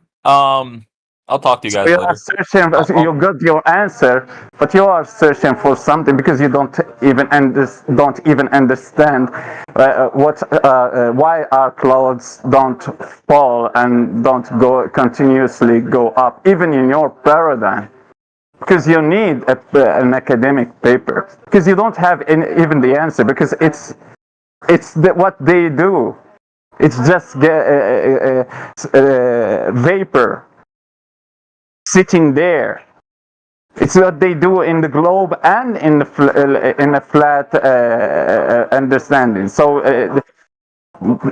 I'll talk to you guys You later. are searching. You got your answer, but you are searching for something because you don't even understand why our clouds don't fall and don't continuously go up, even in your paradigm. Because you need an academic paper. Because you don't have even the answer. Because it's what they do. It's just vapor sitting there. It's what they do in the globe and in a flat understanding. So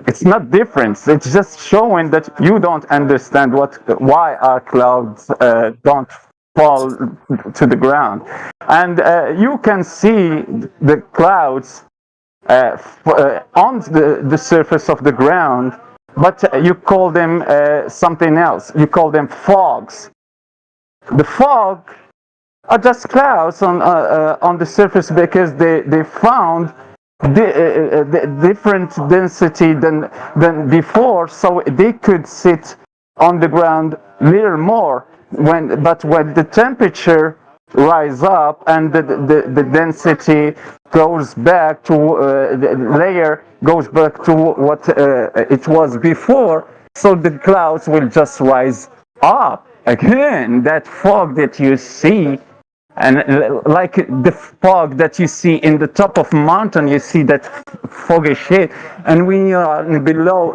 it's not different. It's just showing that you don't understand why our clouds don't fall to the ground. And you can see the clouds on the surface of the ground, but you call them something else. You call them fogs. The fog are just clouds on the surface because they found the different density than before, so they could sit on the ground little more. But when the temperature rise up and the density goes back to the layer goes back to what it was before, so the clouds will just rise up again. That fog that you see, and like the fog that you see in the top of mountain, you see that foggy shit, and when you are below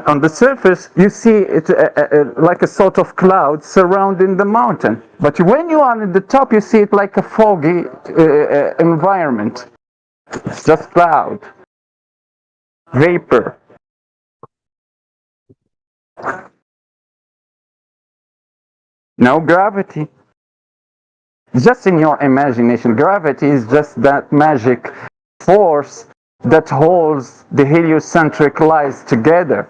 on the surface, you see it like a sort of cloud surrounding the mountain. But when you are at the top, you see it like a foggy environment. It's just cloud, vapor. No gravity. Just in your imagination. Gravity is just that magic force that holds the heliocentric lights together.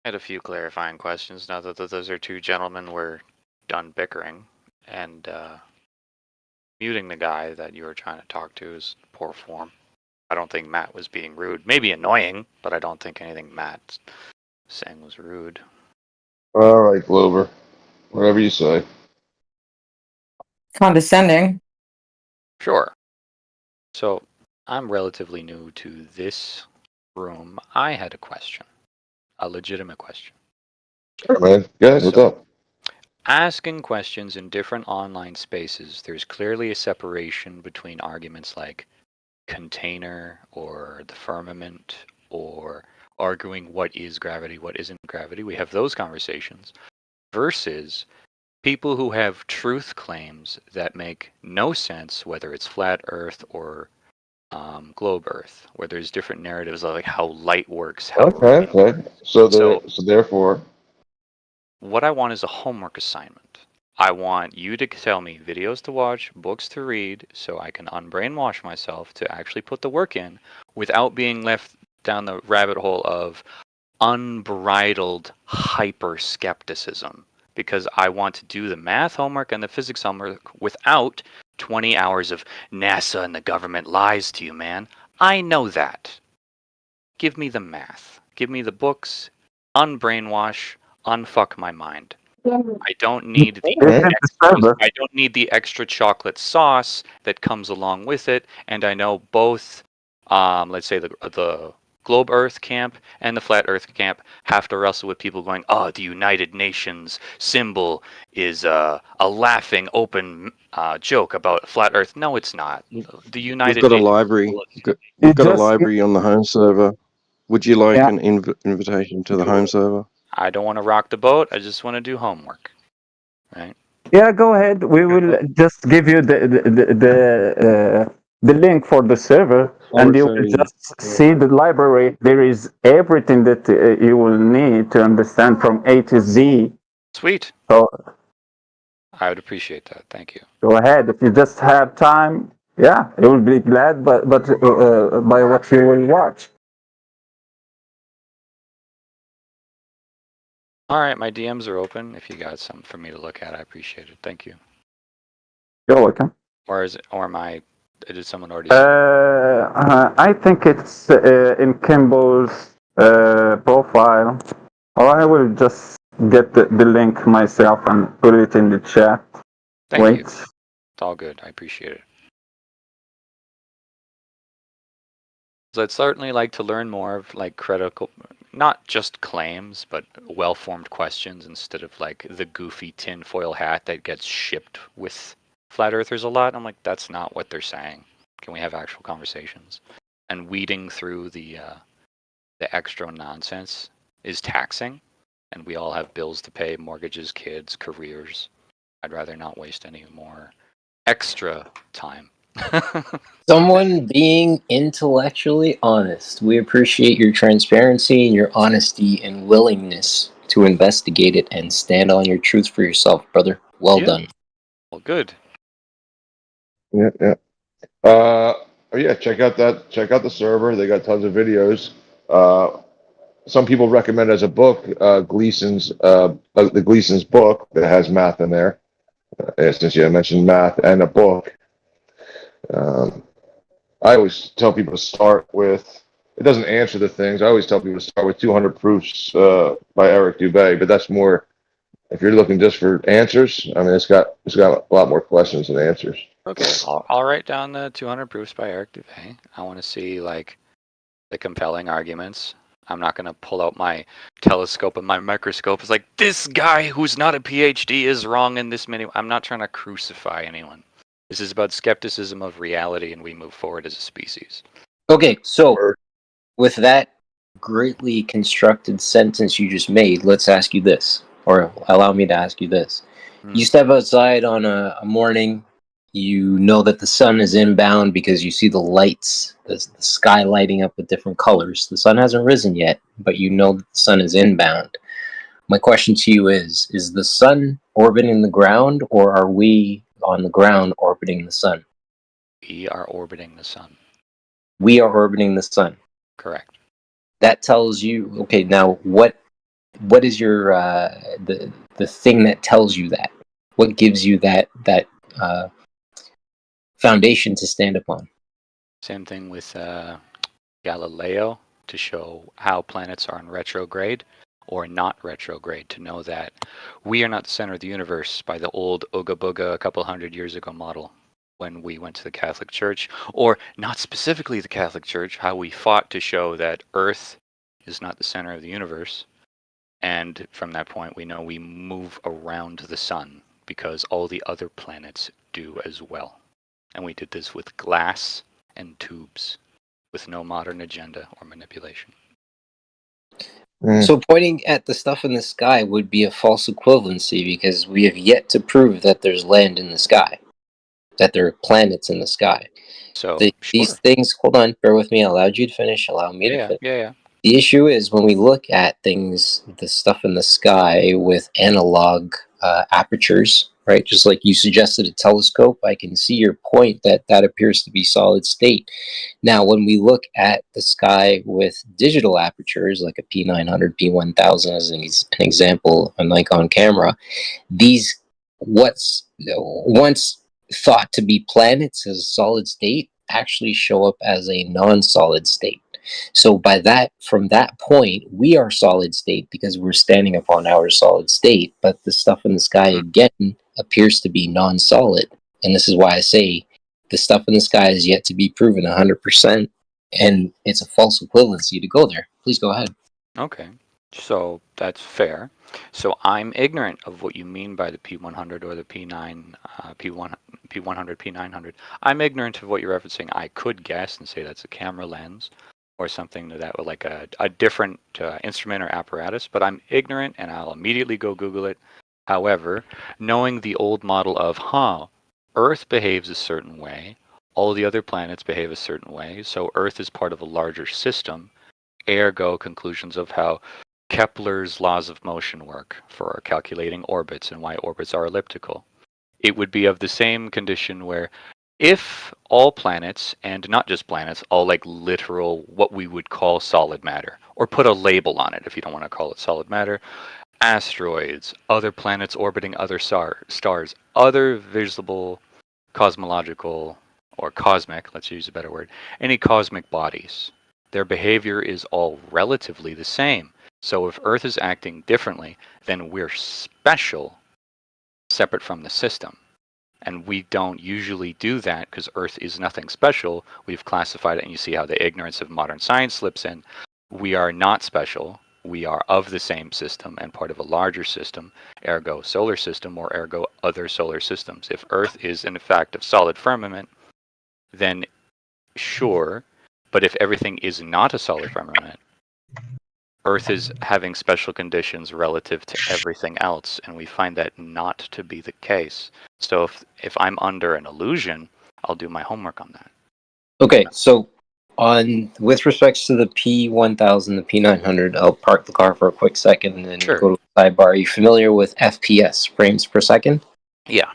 I had a few clarifying questions now that those are two gentlemen were done bickering, and muting the guy that you were trying to talk to is poor form. I don't think Matt was being rude. Maybe annoying, but I don't think anything Matt saying was rude. All right, Glover. Whatever you say. Condescending. Sure. So, I'm relatively new to this room. I had a question. A legitimate question. Sure, man. Yeah, what's up? Asking questions in different online spaces, there's clearly a separation between arguments like container or the firmament or arguing what is gravity, what isn't gravity. We have those conversations versus people who have truth claims that make no sense, whether it's flat Earth or globe Earth, where there's different narratives of like how light works. How Okay. So therefore, what I want is a homework assignment. I want you to tell me videos to watch, books to read, so I can unbrainwash myself to actually put the work in without being left down the rabbit hole of unbridled hyper skepticism. Because I want to do the math homework and the physics homework without 20 hours of NASA and the government lies to you, man. I know that. Give me the math. Give me the books. Unbrainwash. Unfuck my mind. I don't need the extra chocolate sauce that comes along with it. And I know both, let's say the Globe Earth camp and the Flat Earth camp have to wrestle with people going, oh, the United Nations symbol is a laughing, open joke about Flat Earth. No, it's not. The United We've got a Nations library. We've got a library on the home server. Would you like an invitation to the home server? I don't want to rock the boat. I just want to do homework. Right? Yeah, go ahead. We will just give you the link for the server, and you will just see the library. There is everything that you will need to understand from A to Z. Sweet. So I would appreciate that. Thank you. go ahead. If you just have time, yeah, you will be glad. But by what you will watch. All right, my DMs are open. If you got something for me to look at, I appreciate it. Thank you. You're welcome. Did someone already? I think it's in Kimball's profile. Or I will just get the link myself and put it in the chat. Thank you. It's all good. I appreciate it. So I'd certainly like to learn more of like critical, not just claims, but well-formed questions instead of like the goofy tinfoil hat that gets shipped with flat earthers a lot. I'm like, that's not what they're saying. Can we have actual conversations? And weeding through the extra nonsense is taxing, and we all have bills to pay, mortgages, kids, careers. I'd rather not waste any more extra time. Someone being intellectually honest. We appreciate your transparency and your honesty and willingness to investigate it and stand on your truth for yourself, brother. Well done. Well, good. Yeah. Check out the server. They got tons of videos. Some people recommend as a book, the Gleason's book that has math in there. Since you mentioned math and a book. I always tell people to start with, it doesn't answer the things. I always tell people to start with 200 Proofs by Eric Dubay, but that's more, if you're looking just for answers, I mean, it's got a lot more questions than answers. Okay, I'll write down the 200 Proofs by Eric Dubay. I want to see like the compelling arguments. I'm not going to pull out my telescope and my microscope. It's like, this guy who's not a PhD is wrong in this many. I'm not trying to crucify anyone. This is about skepticism of reality, and we move forward as a species. Okay, so with that greatly constructed sentence you just made, let's ask you this, or allow me to ask you this. You step outside on a morning, you know that the sun is inbound because you see the lights, the sky lighting up with different colors. The sun hasn't risen yet, but you know that the sun is inbound. My question to you is the sun orbiting the ground, or are we on the ground orbiting the sun? We are orbiting the sun. We are orbiting the sun. Correct. That tells you, okay, now what is your the thing that tells you that? What gives you that foundation to stand upon? Same thing with Galileo, to show how planets are in retrograde or not retrograde, to know that we are not the center of the universe by the old Ooga Booga a couple hundred years ago model when we went to the Catholic Church, or not specifically the Catholic Church, how we fought to show that Earth is not the center of the universe. And from that point, we know we move around the sun because all the other planets do as well. And we did this with glass and tubes with no modern agenda or manipulation. So pointing at the stuff in the sky would be a false equivalency because we have yet to prove that there's land in the sky, that there are planets in the sky. So These things, hold on, bear with me. I allowed you to finish. Allow me to finish. Yeah. The issue is when we look at things, the stuff in the sky with analog apertures, right? Just like you suggested a telescope, I can see your point that that appears to be solid state. Now, when we look at the sky with digital apertures, like a P900, P1000 as an example, a Nikon camera, these what's once thought to be planets as a solid state actually show up as a non-solid state. So by that, from that point, we are solid state because we're standing upon our solid state, but the stuff in the sky again appears to be non-solid. And this is why I say the stuff in the sky is yet to be proven 100%, and it's a false equivalency to go there. Please go ahead. Okay, so that's fair. So I'm ignorant of what you mean by the P100 or the P100, P900. I'm ignorant of what you're referencing. I could guess and say that's a camera lens or something that would like a different instrument or apparatus, but I'm ignorant and I'll immediately go Google it. However, knowing the old model of, Earth behaves a certain way, all the other planets behave a certain way, so Earth is part of a larger system, ergo conclusions of how Kepler's laws of motion work for calculating orbits and why orbits are elliptical. It would be of the same condition where if all planets, and not just planets, all like literal, what we would call solid matter, or put a label on it if you don't want to call it solid matter, asteroids, other planets orbiting other stars, other visible cosmological or cosmic, let's use a better word, any cosmic bodies, their behavior is all relatively the same. So if Earth is acting differently, then we're special, separate from the system. And we don't usually do that because Earth is nothing special. We've classified it, and you see how the ignorance of modern science slips in. We are not special. We are of the same system and part of a larger system, ergo solar system, or ergo other solar systems. If Earth is in fact a solid firmament, then sure, but if everything is not a solid firmament, Earth is having special conditions relative to everything else, and we find that not to be the case. So if I'm under an illusion, I'll do my homework on that. Okay, so with respects to the P1000, the P900, I'll park the car for a quick second and then go to the sidebar. Are you familiar with FPS, frames per second? Yeah.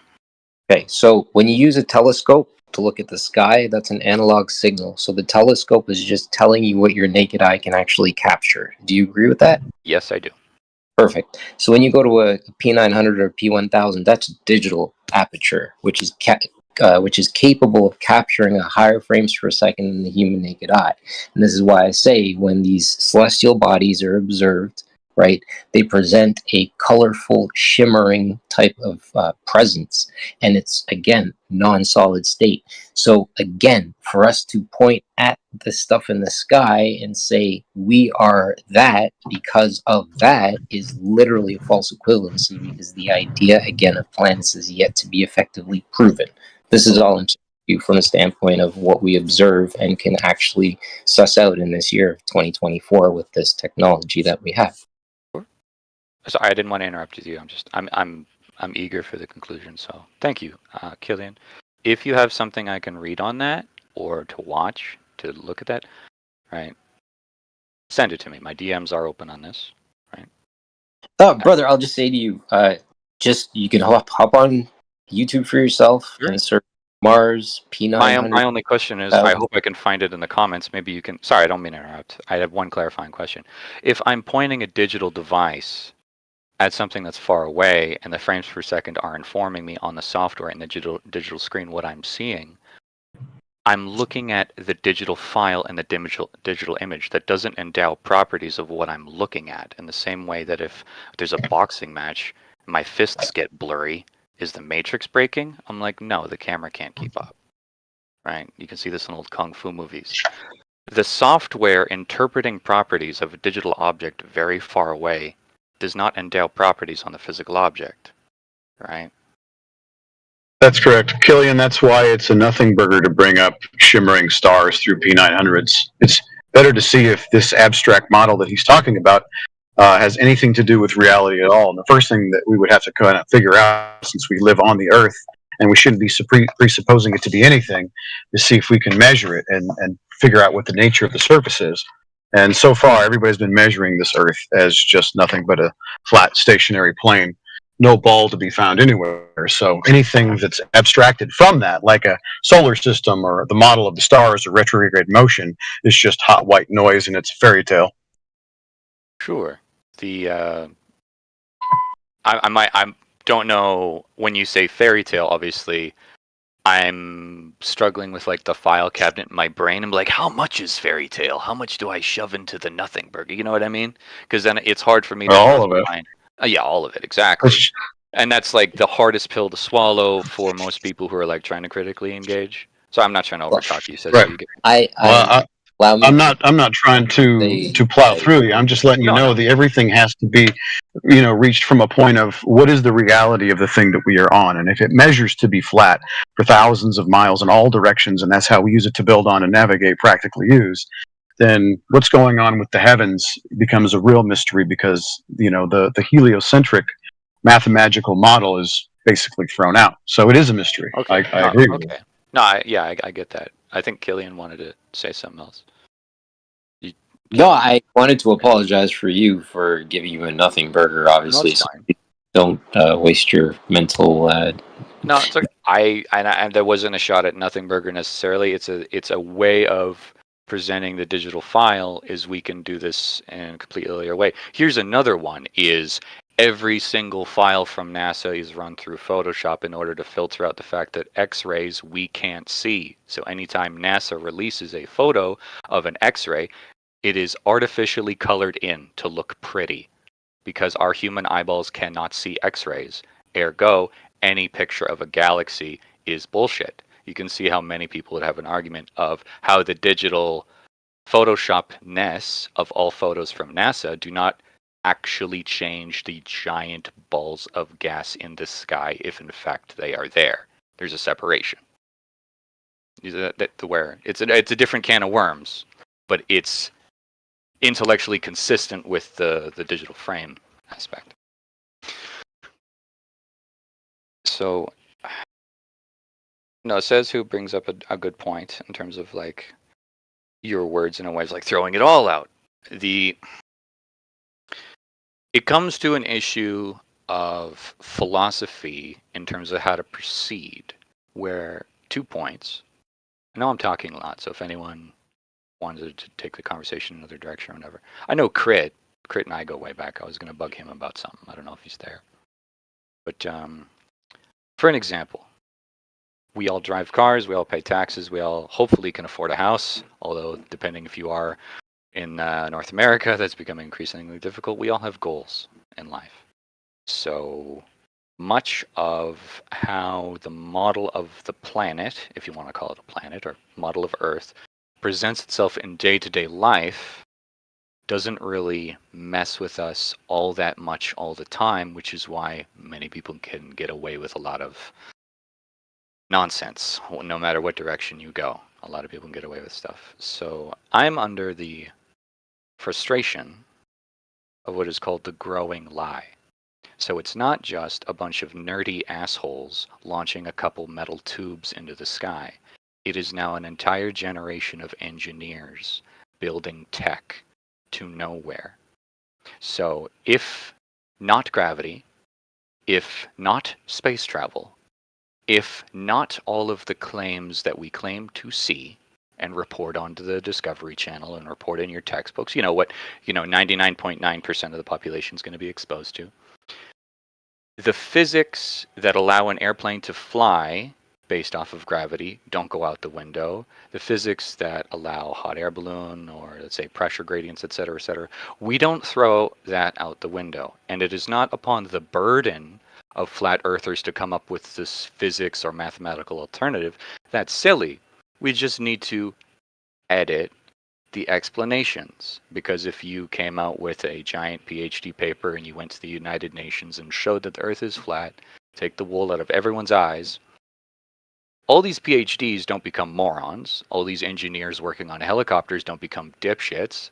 Okay, so when you use a telescope to look at the sky, that's an analog signal. So the telescope is just telling you what your naked eye can actually capture. Do you agree with that? Yes, I do. Perfect. So when you go to a P900 or P1000, that's a digital aperture, which is capable of capturing a higher frames per second than the human naked eye. And this is why I say when these celestial bodies are observed, right, they present a colorful, shimmering type of presence. And it's, again, non-solid state. So, again, for us to point at the stuff in the sky and say we are that because of that is literally a false equivalency because the idea, again, of planets is yet to be effectively proven. This is all I'm saying to you from a standpoint of what we observe and can actually suss out in this year of 2024 with this technology that we have. Sorry, I didn't want to interrupt you. I'm eager for the conclusion. So thank you, Killian. If you have something I can read on that or to watch, to look at that, right? Send it to me. My DMs are open on this, right? Oh, brother, I'll just say to you, you can hop on YouTube for yourself and search Mars P900. My only question is, I hope I can find it in the comments. Maybe you can. Sorry, I don't mean to interrupt. I have one clarifying question. If I'm pointing a digital device at something that's far away and the frames per second are informing me on the software and the digital screen what I'm seeing, I'm looking at the digital file and the digital image that doesn't endow properties of what I'm looking at. In the same way that if there's a boxing match, my fists get blurry. Is the matrix breaking? I'm like, no, the camera can't keep up. Right? You can see this in old kung fu movies. The software interpreting properties of a digital object very far away does not endow properties on the physical object. Right? That's correct. Killian, that's why it's a nothing burger to bring up shimmering stars through P900s. It's better to see if this abstract model that he's talking about has anything to do with reality at all. And the first thing that we would have to kind of figure out, since we live on the Earth and we shouldn't be presupposing it to be anything, is see if we can measure it and figure out what the nature of the surface is. And so far, everybody's been measuring this Earth as just nothing but a flat, stationary plane, no ball to be found anywhere. So anything that's abstracted from that, like a solar system or the model of the stars or retrograde motion, is just hot white noise and it's a fairy tale. Sure. I don't know, when you say fairy tale, obviously I'm struggling with like the file cabinet in my brain. I'm like, how much is fairy tale? How much do I shove into the nothing burger? You know what I mean? Because then it's hard for me to all of it. Yeah, all of it, exactly. And that's like the hardest pill to swallow for most people who are like trying to critically engage. So I'm not trying to overtalk you. So Right. you get... I'm not trying to plow through you. I'm just letting you know that everything has to be, reached from a point of what is the reality of the thing that we are on. And if it measures to be flat for thousands of miles in all directions, and that's how we use it to build on and navigate, practically use, then what's going on with the heavens becomes a real mystery, because, the heliocentric mathematical model is basically thrown out. So it is a mystery. Okay. I agree with you. Okay. No, I get that. I think Killian wanted to say something else. No, I wanted to apologize for you for giving you a nothing burger, obviously. it's So don't waste your mental. No, it's okay. And there wasn't a shot at nothing burger necessarily. It's a way of presenting the digital file is we can do this in a completely other way. Here's another one: is every single file from NASA is run through Photoshop in order to filter out the fact that X-rays we can't see. So anytime NASA releases a photo of an X-ray, it is artificially colored in to look pretty, because our human eyeballs cannot see X-rays. Ergo, any picture of a galaxy is bullshit. You can see how many people would have an argument of how the digital Photoshop-ness of all photos from NASA do not actually change the giant balls of gas in the sky if in fact they are there. There's a separation. Where it's a different can of worms, but it's intellectually consistent with the digital frame aspect. So, no, Says Who brings up a good point in terms of like your words in a way is like throwing it all out. It comes to an issue of philosophy in terms of how to proceed, where 2 points. I know I'm talking a lot, so if anyone wanted to take the conversation in another direction or whatever. I know Crit and I go way back. I was going to bug him about something. I don't know if he's there. But for an example, we all drive cars, we all pay taxes, we all hopefully can afford a house, although depending if you are in North America, that's becoming increasingly difficult. We all have goals in life. So much of how the model of the planet, if you want to call it a planet, or model of Earth, presents itself in day-to-day life doesn't really mess with us all that much all the time, which is why many people can get away with a lot of nonsense, no matter what direction you go. A lot of people can get away with stuff. So I'm under the frustration of what is called the growing lie. So it's not just a bunch of nerdy assholes launching a couple metal tubes into the sky. It is now an entire generation of engineers building tech to nowhere. So if not gravity, if not space travel, if not all of the claims that we claim to see and report onto the Discovery Channel and report in your textbooks, 99.9% of the population is going to be exposed to. The physics that allow an airplane to fly based off of gravity don't go out the window. The physics that allow hot air balloon or, let's say, pressure gradients, et cetera, we don't throw that out the window. And it is not upon the burden of flat earthers to come up with this physics or mathematical alternative. That's silly. We just need to edit the explanations. Because if you came out with a giant PhD paper and you went to the United Nations and showed that the Earth is flat, take the wool out of everyone's eyes, all these PhDs don't become morons. All these engineers working on helicopters don't become dipshits.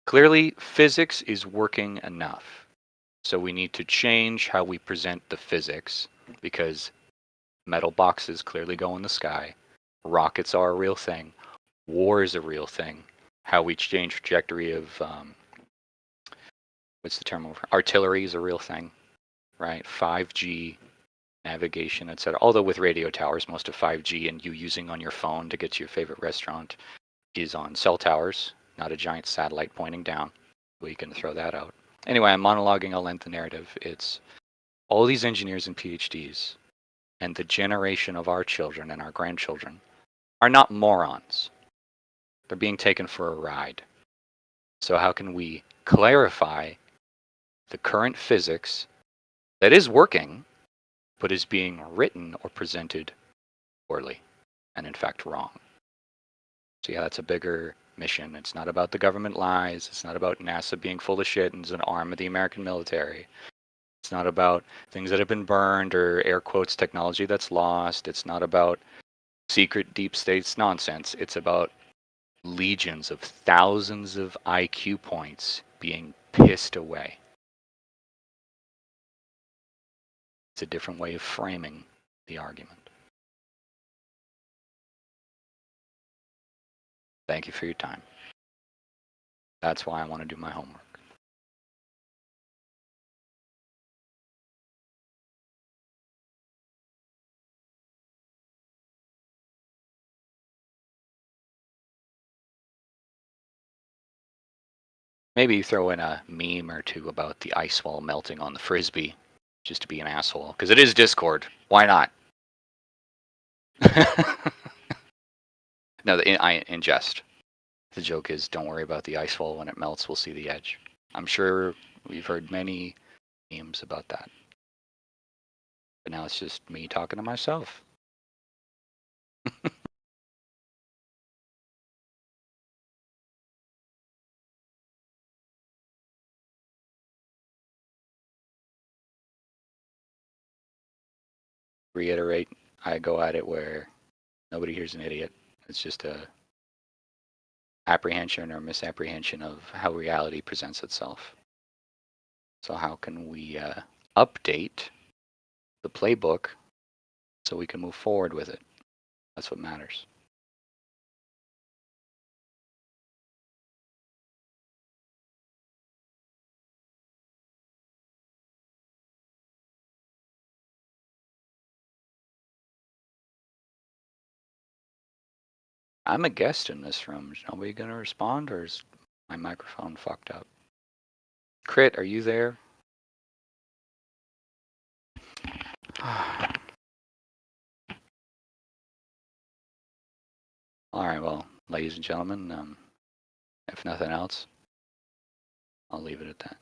Clearly, physics is working enough. So we need to change how we present the physics, because metal boxes clearly go in the sky. Rockets are a real thing. War is a real thing. How we change trajectory of what's the term over? Artillery is a real thing, right? 5G, navigation, etc. Although with radio towers, most of 5G and you using on your phone to get to your favorite restaurant is on cell towers, not a giant satellite pointing down. We can throw that out. Anyway, I'm monologuing. I'll length the narrative. It's all these engineers and PhDs and the generation of our children and our grandchildren are not morons. They're being taken for a ride. So how can we clarify the current physics that is working, but is being written or presented poorly, and in fact wrong? So yeah, that's a bigger mission. It's not about the government lies. It's not about NASA being full of shit and is an arm of the American military. It's not about things that have been burned or air quotes technology that's lost. It's not about secret deep states nonsense. It's about legions of thousands of IQ points being pissed away. It's a different way of framing the argument. Thank you for your time. That's why I want to do my homework. Maybe throw in a meme or two about the ice wall melting on the Frisbee, just to be an asshole. Because it is Discord. Why not? No, in jest. The joke is, don't worry about the ice wall. When it melts, we'll see the edge. I'm sure we've heard many memes about that. But now it's just me talking to myself. Reiterate, I go at it where nobody here's an idiot. It's just a apprehension or misapprehension of how reality presents itself. So how can we update the playbook so we can move forward with it? That's what matters. I'm a guest in this room. Is nobody going to respond, or is my microphone fucked up? Crit, are you there? All right, well, ladies and gentlemen, if nothing else, I'll leave it at that.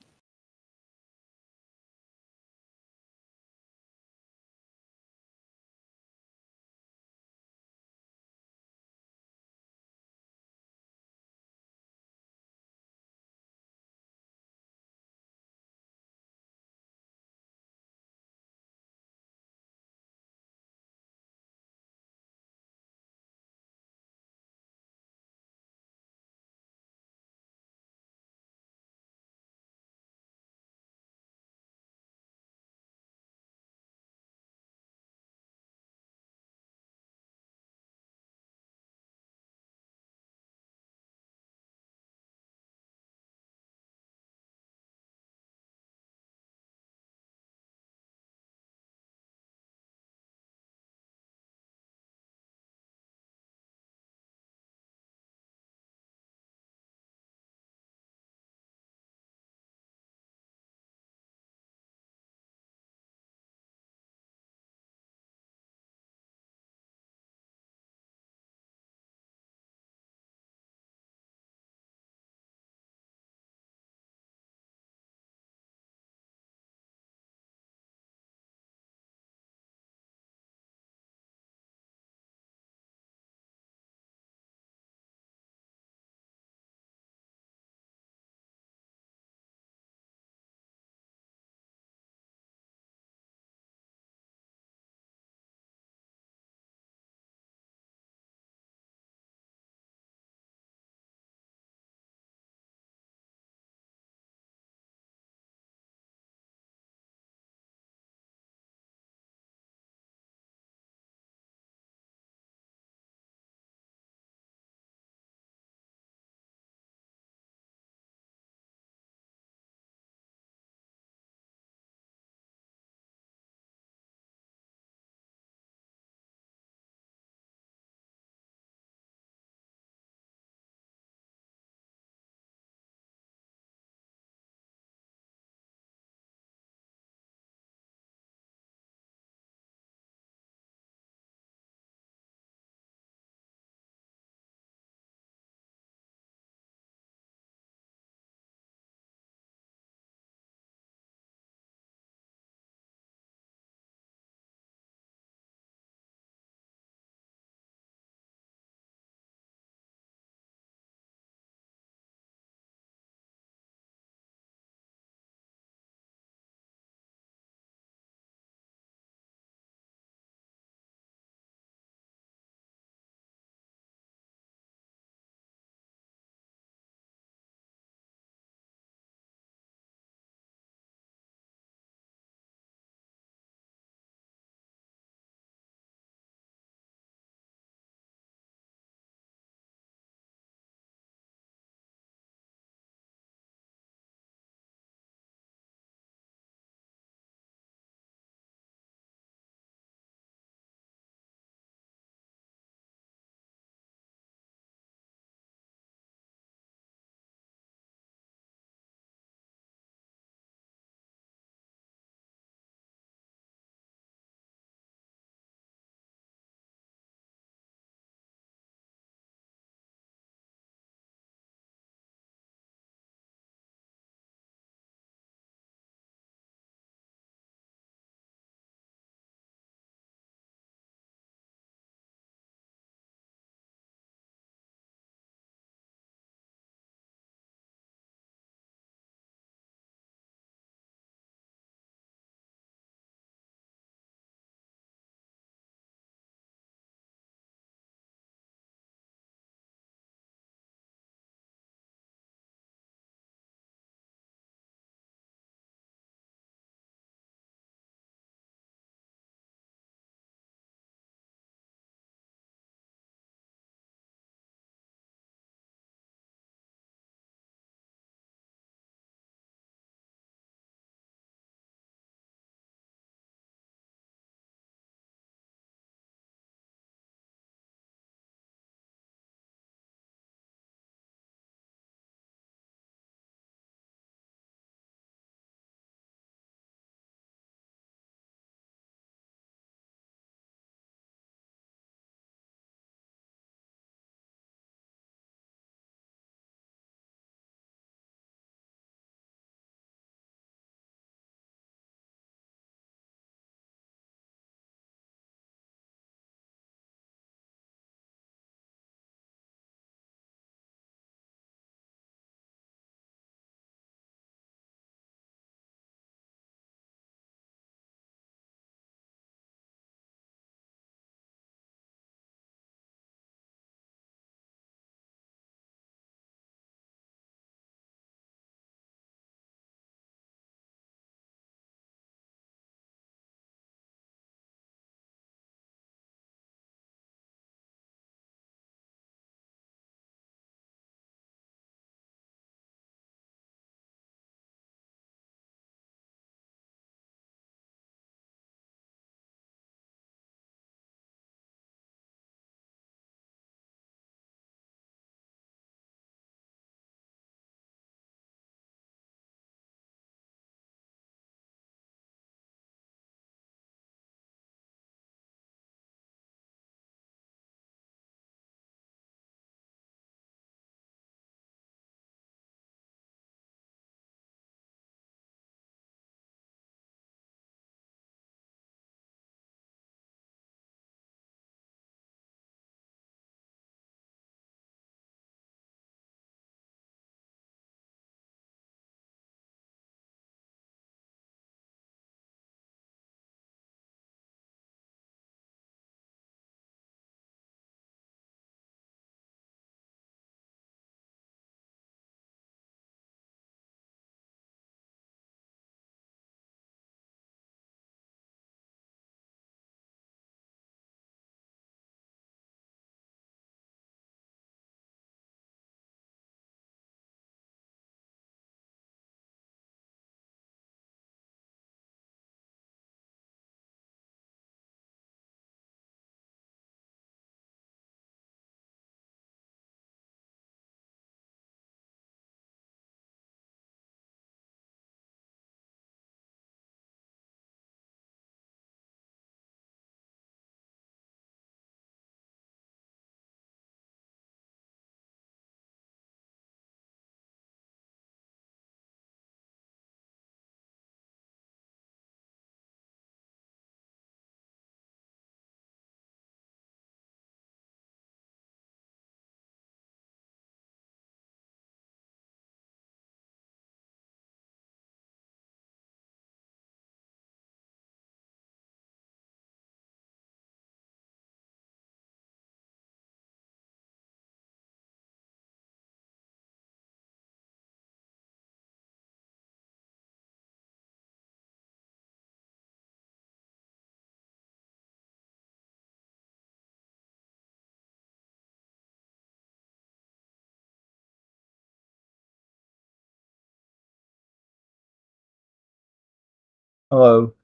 Hello.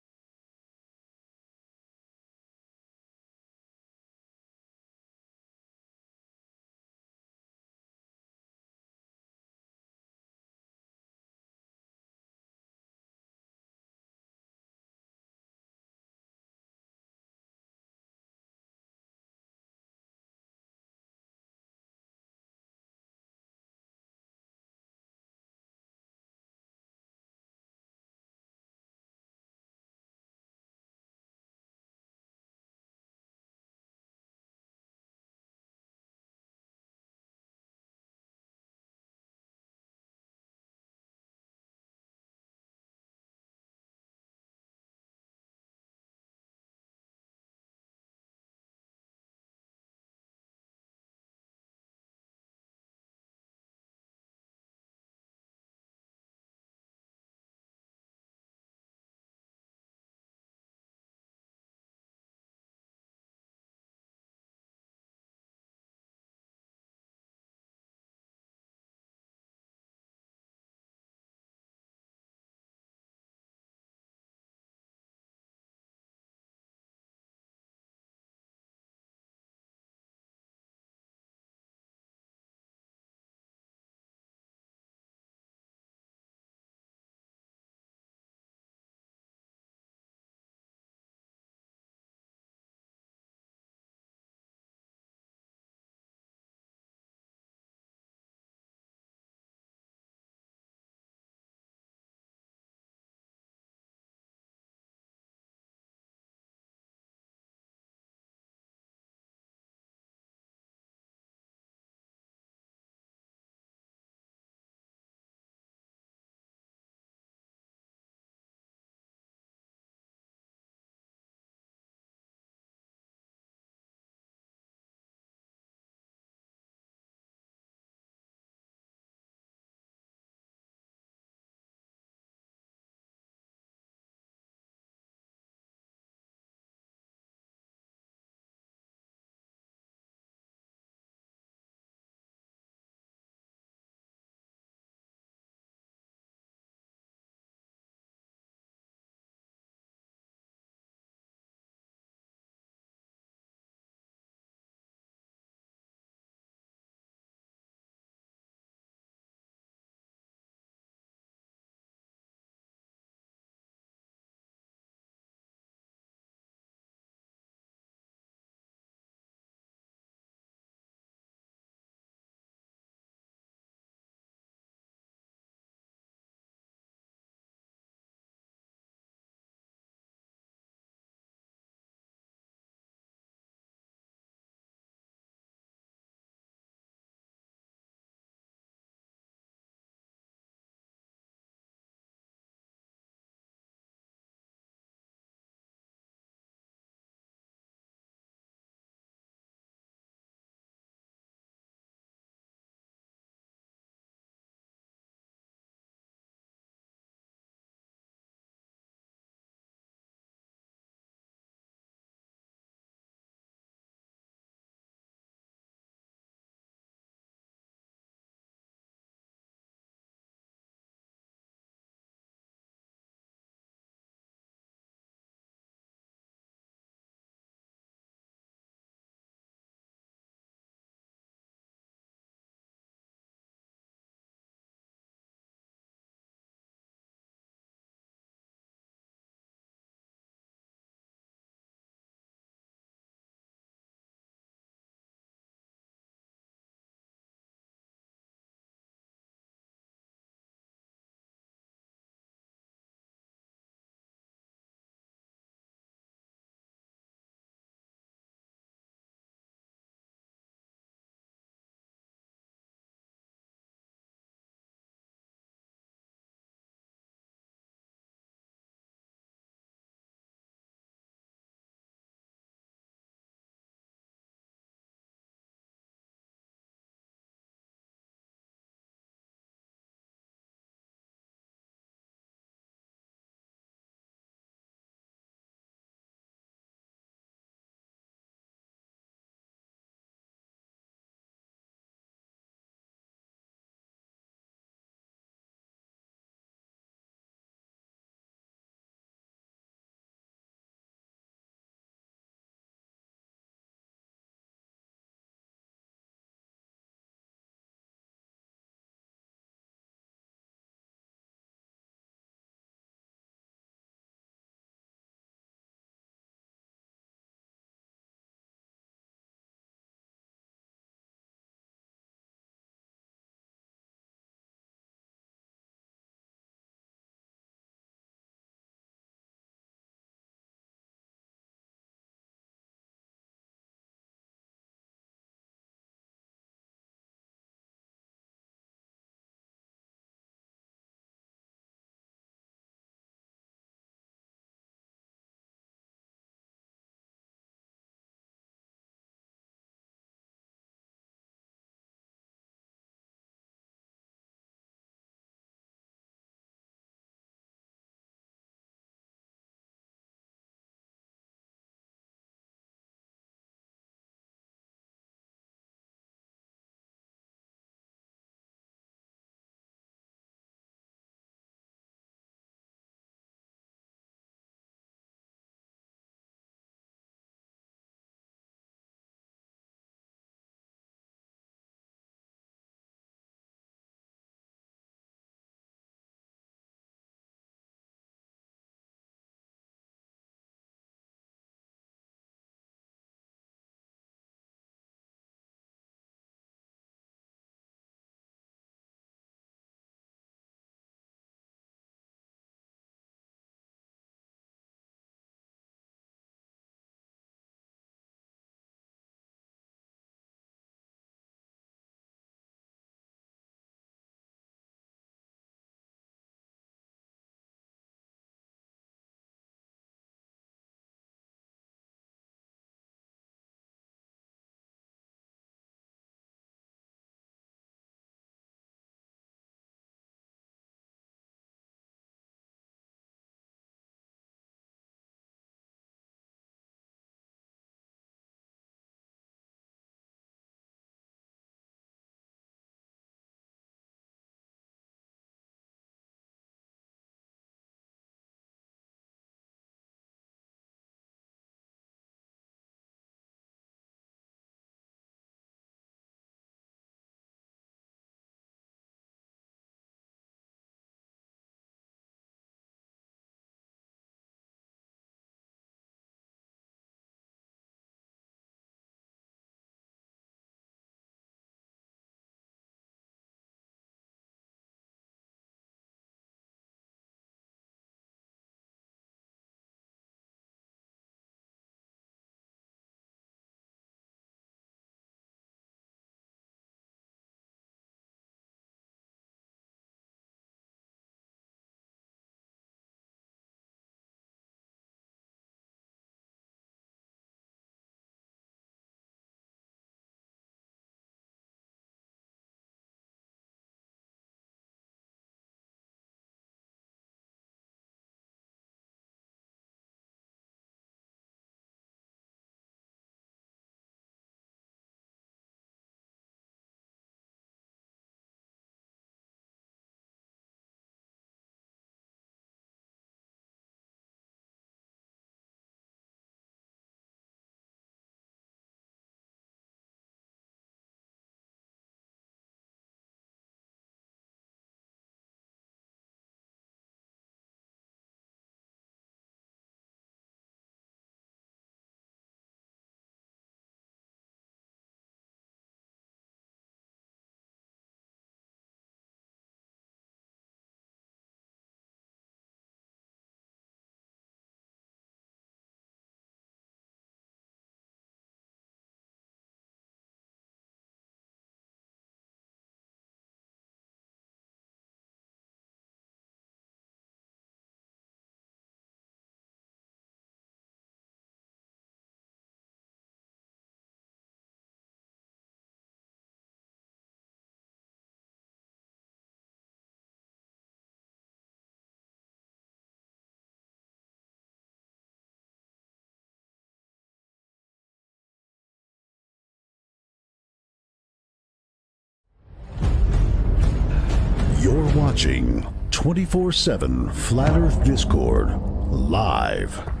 watching 24/7 Flat Earth Discord live.